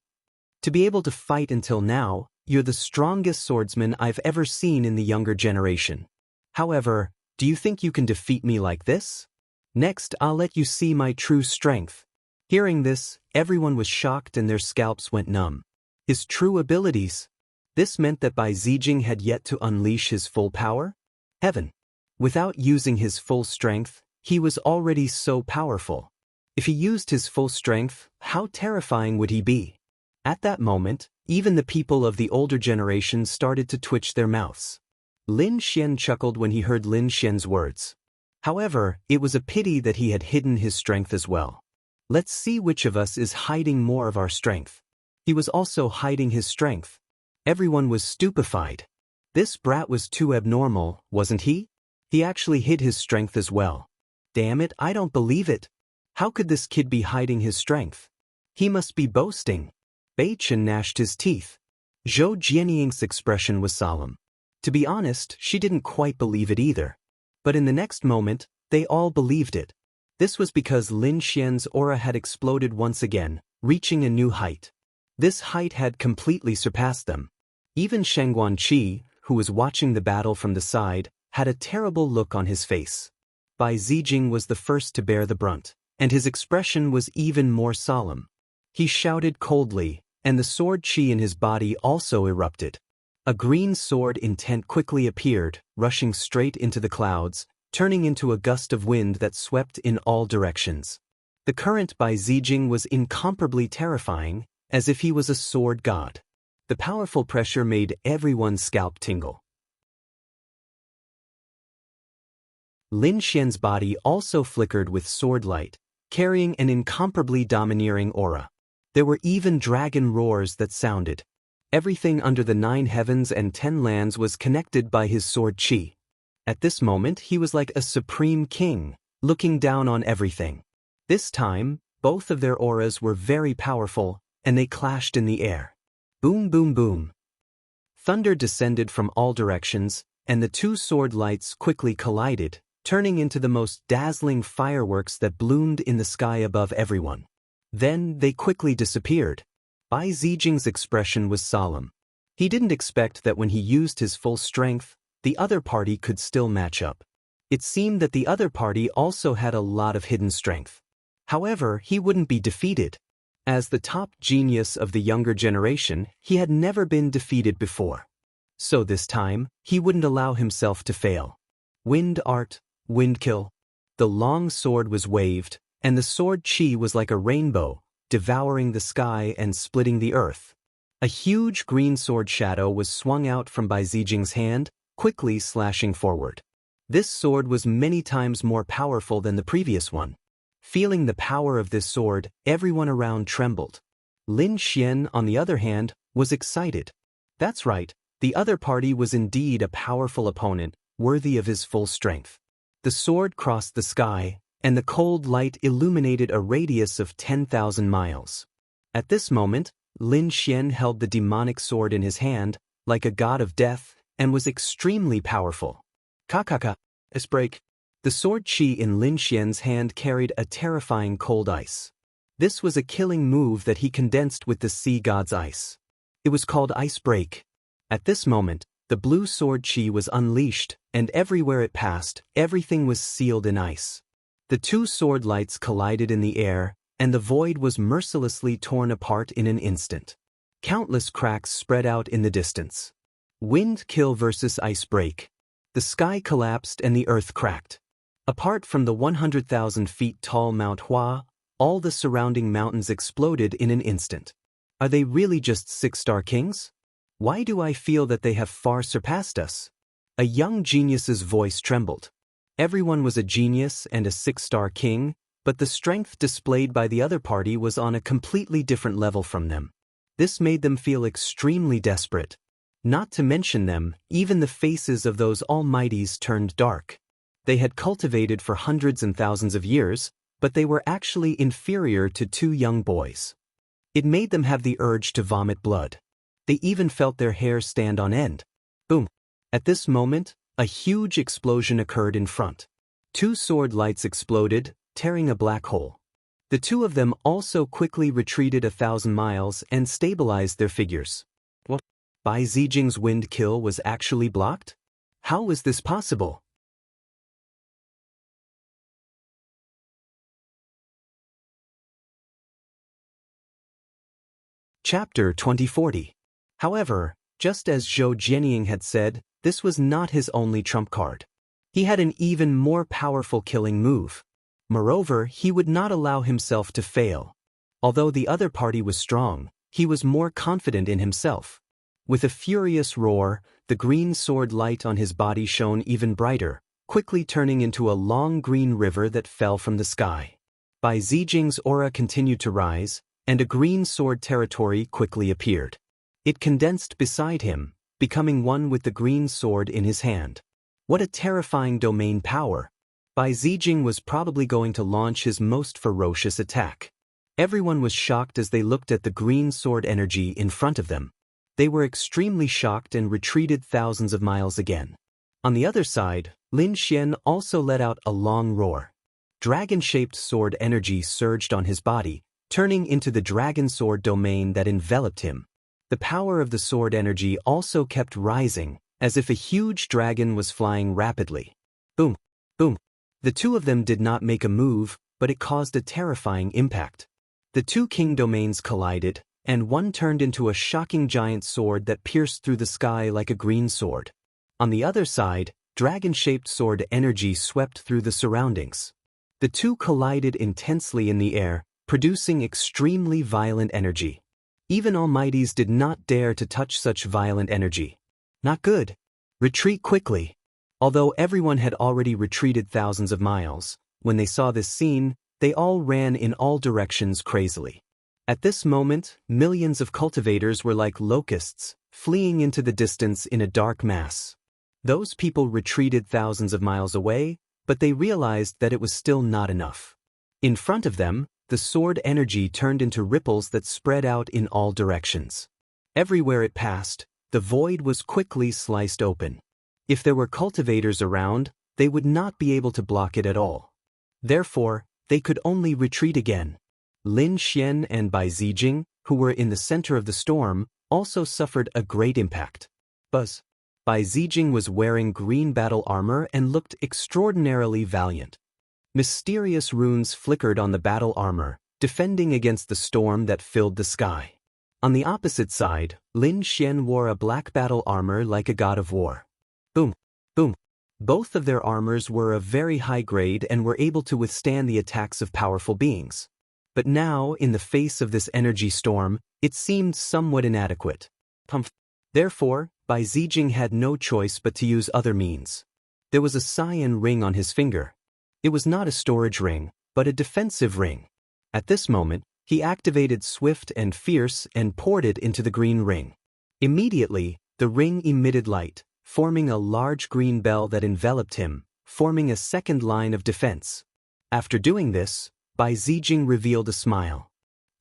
To be able to fight until now, you're the strongest swordsman I've ever seen in the younger generation. However, do you think you can defeat me like this? Next, I'll let you see my true strength. Hearing this, everyone was shocked and their scalps went numb. His true abilities. This meant that Bai Zijing had yet to unleash his full power? Heaven. Without using his full strength, he was already so powerful. If he used his full strength, how terrifying would he be? At that moment, even the people of the older generation started to twitch their mouths. Lin Xian chuckled when he heard Lin Xian's words. However, it was a pity that he had hidden his strength as well. Let's see which of us is hiding more of our strength. He was also hiding his strength. Everyone was stupefied. This brat was too abnormal, wasn't he? He actually hid his strength as well. Damn it, I don't believe it. How could this kid be hiding his strength? He must be boasting. Bei Chen gnashed his teeth. Zhou Jianying's expression was solemn. To be honest, she didn't quite believe it either. But in the next moment, they all believed it. This was because Lin Xian's aura had exploded once again, reaching a new height. This height had completely surpassed them. Even Shang Guanqi, who was watching the battle from the side, had a terrible look on his face. Bai Zijing was the first to bear the brunt, and his expression was even more solemn. He shouted coldly, and the sword chi in his body also erupted. A green sword intent quickly appeared, rushing straight into the clouds, turning into a gust of wind that swept in all directions. The current Bai Zijing was incomparably terrifying, as if he was a sword god. The powerful pressure made everyone's scalp tingle. Lin Xian's body also flickered with sword light, carrying an incomparably domineering aura. There were even dragon roars that sounded. Everything under the 9 heavens and 10 lands was connected by his sword chi. At this moment he was like a supreme king, looking down on everything. This time, both of their auras were very powerful, and they clashed in the air. Boom boom boom. Thunder descended from all directions, and the two sword lights quickly collided, turning into the most dazzling fireworks that bloomed in the sky above everyone. Then they quickly disappeared. Bai Zijing's expression was solemn. He didn't expect that when he used his full strength, the other party could still match up. It seemed that the other party also had a lot of hidden strength. However, he wouldn't be defeated. As the top genius of the younger generation, he had never been defeated before. So this time, he wouldn't allow himself to fail. Wind art, wind kill. The long sword was waved, and the sword chi was like a rainbow, devouring the sky and splitting the earth. A huge green sword shadow was swung out from Bai Zijing's hand, quickly slashing forward. This sword was many times more powerful than the previous one. Feeling the power of this sword, everyone around trembled. Lin Xian, on the other hand, was excited. That's right, the other party was indeed a powerful opponent, worthy of his full strength. The sword crossed the sky, and the cold light illuminated a radius of 10,000 miles. At this moment, Lin Xian held the demonic sword in his hand, like a god of death, and was extremely powerful. Kakaka, break. The sword chi in Lin Xian's hand carried a terrifying cold ice. This was a killing move that he condensed with the sea god's ice. It was called Ice Break. At this moment, the blue sword chi was unleashed, and everywhere it passed, everything was sealed in ice. The two sword lights collided in the air, and the void was mercilessly torn apart in an instant. Countless cracks spread out in the distance. Wind kill versus ice break. The sky collapsed and the earth cracked. Apart from the 100,000 feet tall Mount Hua, all the surrounding mountains exploded in an instant. Are they really just six-star kings? Why do I feel that they have far surpassed us? A young genius's voice trembled. Everyone was a genius and a six-star king, but the strength displayed by the other party was on a completely different level from them. This made them feel extremely desperate. Not to mention them, even the faces of those almighties turned dark. They had cultivated for hundreds and thousands of years, but they were actually inferior to two young boys. It made them have the urge to vomit blood. They even felt their hair stand on end. Boom! At this moment, a huge explosion occurred in front. Two sword lights exploded, tearing a black hole. The two of them also quickly retreated 1,000 miles and stabilized their figures. What? Bai Zijing's wind kill was actually blocked? How was this possible? Chapter 2040. However, just as Zhou Jianying had said, this was not his only trump card. He had an even more powerful killing move. Moreover, he would not allow himself to fail. Although the other party was strong, he was more confident in himself. With a furious roar, the green sword light on his body shone even brighter, quickly turning into a long green river that fell from the sky. Bai Zijing's aura continued to rise, and a green sword territory quickly appeared. It condensed beside him, becoming one with the green sword in his hand. What a terrifying domain power! Bai Zijing was probably going to launch his most ferocious attack. Everyone was shocked as they looked at the green sword energy in front of them. They were extremely shocked and retreated thousands of miles again. On the other side, Lin Xian also let out a long roar. Dragon-shaped sword energy surged on his body, turning into the dragon sword domain that enveloped him. The power of the sword energy also kept rising, as if a huge dragon was flying rapidly. Boom! Boom! The two of them did not make a move, but it caused a terrifying impact. The two king domains collided, and one turned into a shocking giant sword that pierced through the sky like a green sword. On the other side, dragon-shaped sword energy swept through the surroundings. The two collided intensely in the air, producing extremely violent energy. Even almighties did not dare to touch such violent energy. Not good. Retreat quickly. Although everyone had already retreated thousands of miles, when they saw this scene, they all ran in all directions crazily. At this moment, millions of cultivators were like locusts, fleeing into the distance in a dark mass. Those people retreated thousands of miles away, but they realized that it was still not enough. In front of them, the sword energy turned into ripples that spread out in all directions. Everywhere it passed, the void was quickly sliced open. If there were cultivators around, they would not be able to block it at all. Therefore, they could only retreat again. Lin Xian and Bai Zijing, who were in the center of the storm, also suffered a great impact. Buzz. Bai Zijing was wearing green battle armor and looked extraordinarily valiant. Mysterious runes flickered on the battle armor, defending against the storm that filled the sky. On the opposite side, Lin Xian wore a black battle armor like a god of war. Boom, boom. Both of their armors were of very high grade and were able to withstand the attacks of powerful beings. But now, in the face of this energy storm, it seemed somewhat inadequate. Therefore, Bai Zijing had no choice but to use other means. There was a cyan ring on his finger. It was not a storage ring, but a defensive ring. At this moment, he activated Swift and Fierce and poured it into the green ring. Immediately, the ring emitted light, forming a large green bell that enveloped him, forming a second line of defense. After doing this, Bai Zijing revealed a smile.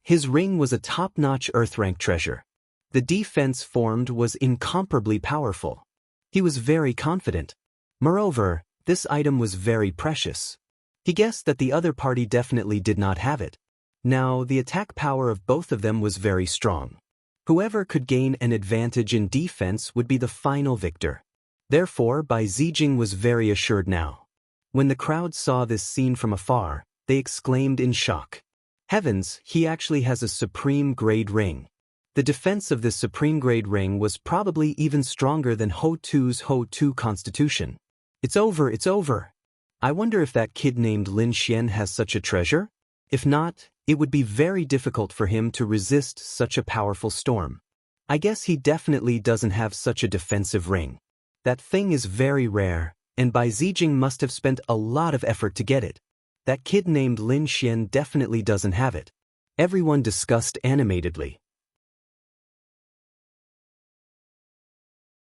His ring was a top-notch Earth-rank treasure. The defense formed was incomparably powerful. He was very confident. Moreover, this item was very precious. He guessed that the other party definitely did not have it. Now, the attack power of both of them was very strong. Whoever could gain an advantage in defense would be the final victor. Therefore, Bai Zijing was very assured now. When the crowd saw this scene from afar, they exclaimed in shock. Heavens, he actually has a supreme grade ring. The defense of this supreme grade ring was probably even stronger than Ho Tu's Ho Tu constitution. It's over, it's over. I wonder if that kid named Lin Xian has such a treasure? If not, it would be very difficult for him to resist such a powerful storm. I guess he definitely doesn't have such a defensive ring. That thing is very rare, and Bai Zijing must have spent a lot of effort to get it. That kid named Lin Xian definitely doesn't have it. Everyone discussed animatedly.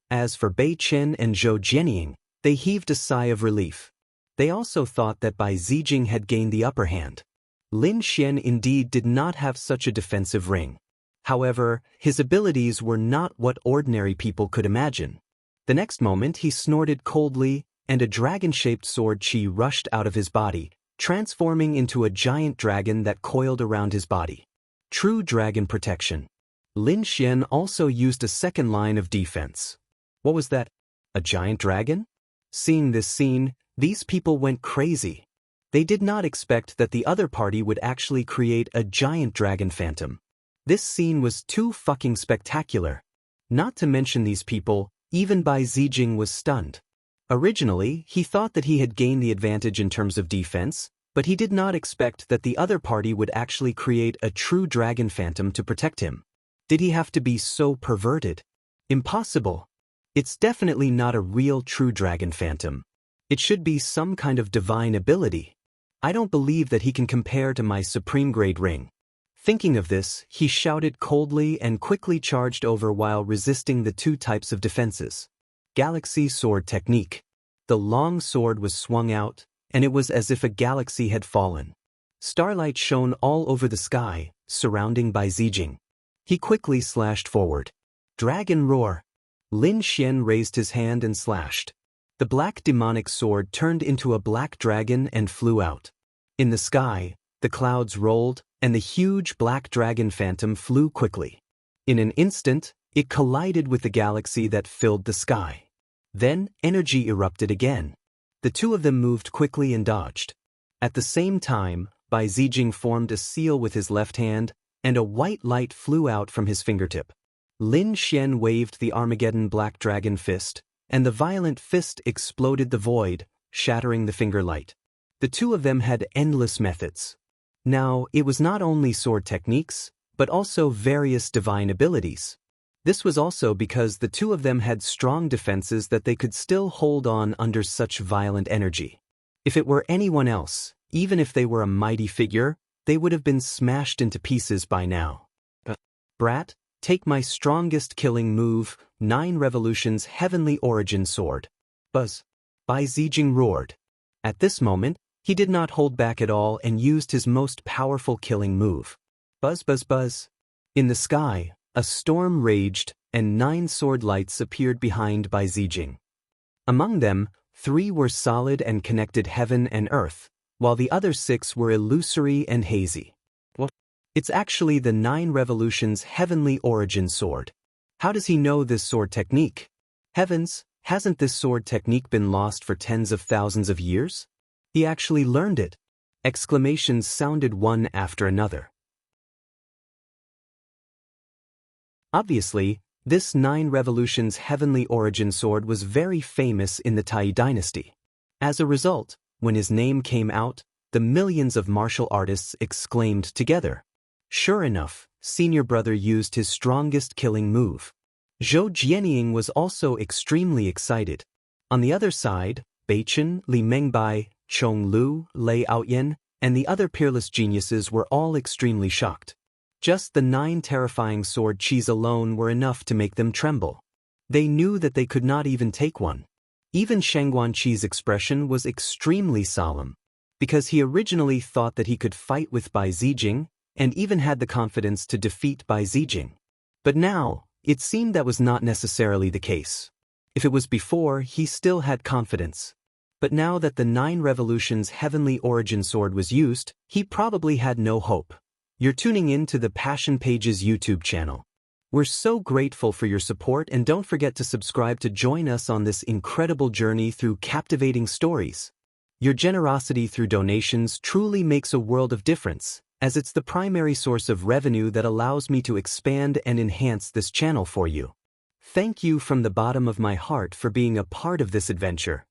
As for Bei Chen and Zhou Jianying, they heaved a sigh of relief. They also thought that Bai Zijing had gained the upper hand. Lin Xian indeed did not have such a defensive ring. However, his abilities were not what ordinary people could imagine. The next moment he snorted coldly, and a dragon-shaped sword chi rushed out of his body, transforming into a giant dragon that coiled around his body. True dragon protection. Lin Xian also used a second line of defense. What was that? A giant dragon? Seeing this scene, these people went crazy. They did not expect that the other party would actually create a giant dragon phantom. This scene was too fucking spectacular. Not to mention these people, even Bai Zijing was stunned. Originally, he thought that he had gained the advantage in terms of defense, but he did not expect that the other party would actually create a true dragon phantom to protect him. Did he have to be so perverted? Impossible. It's definitely not a real true dragon phantom. It should be some kind of divine ability. I don't believe that he can compare to my supreme grade ring. Thinking of this, he shouted coldly and quickly charged over while resisting the two types of defenses. Galaxy Sword Technique. The long sword was swung out, and it was as if a galaxy had fallen. Starlight shone all over the sky, surrounding Bai Zijing. He quickly slashed forward. Dragon Roar. Lin Xian raised his hand and slashed. The black demonic sword turned into a black dragon and flew out. In the sky, the clouds rolled, and the huge black dragon phantom flew quickly. In an instant, it collided with the galaxy that filled the sky. Then, energy erupted again. The two of them moved quickly and dodged. At the same time, Bai Zijing formed a seal with his left hand, and a white light flew out from his fingertip. Lin Xian waved the Armageddon Black Dragon Fist, and the violent fist exploded the void, shattering the finger light. The two of them had endless methods. Now, it was not only sword techniques, but also various divine abilities. This was also because the two of them had strong defenses that they could still hold on under such violent energy. If it were anyone else, even if they were a mighty figure, they would have been smashed into pieces by now. Brat, take my strongest killing move, 9 Revolutions Heavenly Origin Sword. Buzz. Bai Zijing roared. At this moment, he did not hold back at all and used his most powerful killing move. Buzz buzz buzz. In the sky, a storm raged, and 9 sword lights appeared behind Bai Zijing. Among them, 3 were solid and connected heaven and earth, while the other 6 were illusory and hazy. What? It's actually the 9 Revolutions' heavenly origin sword. How does he know this sword technique? Heavens, hasn't this sword technique been lost for tens of thousands of years? He actually learned it. Exclamations sounded one after another. Obviously, this 9 Revolutions' heavenly origin sword was very famous in the Tai dynasty. As a result, when his name came out, the millions of martial artists exclaimed together. Sure enough, senior brother used his strongest killing move. Zhou Jianying was also extremely excited. On the other side, Beichen, Li Mengbai, Chong Lu, Lei Aoyan, and the other peerless geniuses were all extremely shocked. Just the 9 terrifying sword qis alone were enough to make them tremble. They knew that they could not even take one. Even Shangguan Qi's expression was extremely solemn, because he originally thought that he could fight with Bai Zijing, and even had the confidence to defeat Bai Zijing. But now, it seemed that was not necessarily the case. If it was before, he still had confidence. But now that the 9 Revolutions' heavenly origin sword was used, he probably had no hope. You're tuning in to the Passion Pages YouTube channel. We're so grateful for your support, and don't forget to subscribe to join us on this incredible journey through captivating stories. Your generosity through donations truly makes a world of difference, as it's the primary source of revenue that allows me to expand and enhance this channel for you. Thank you from the bottom of my heart for being a part of this adventure.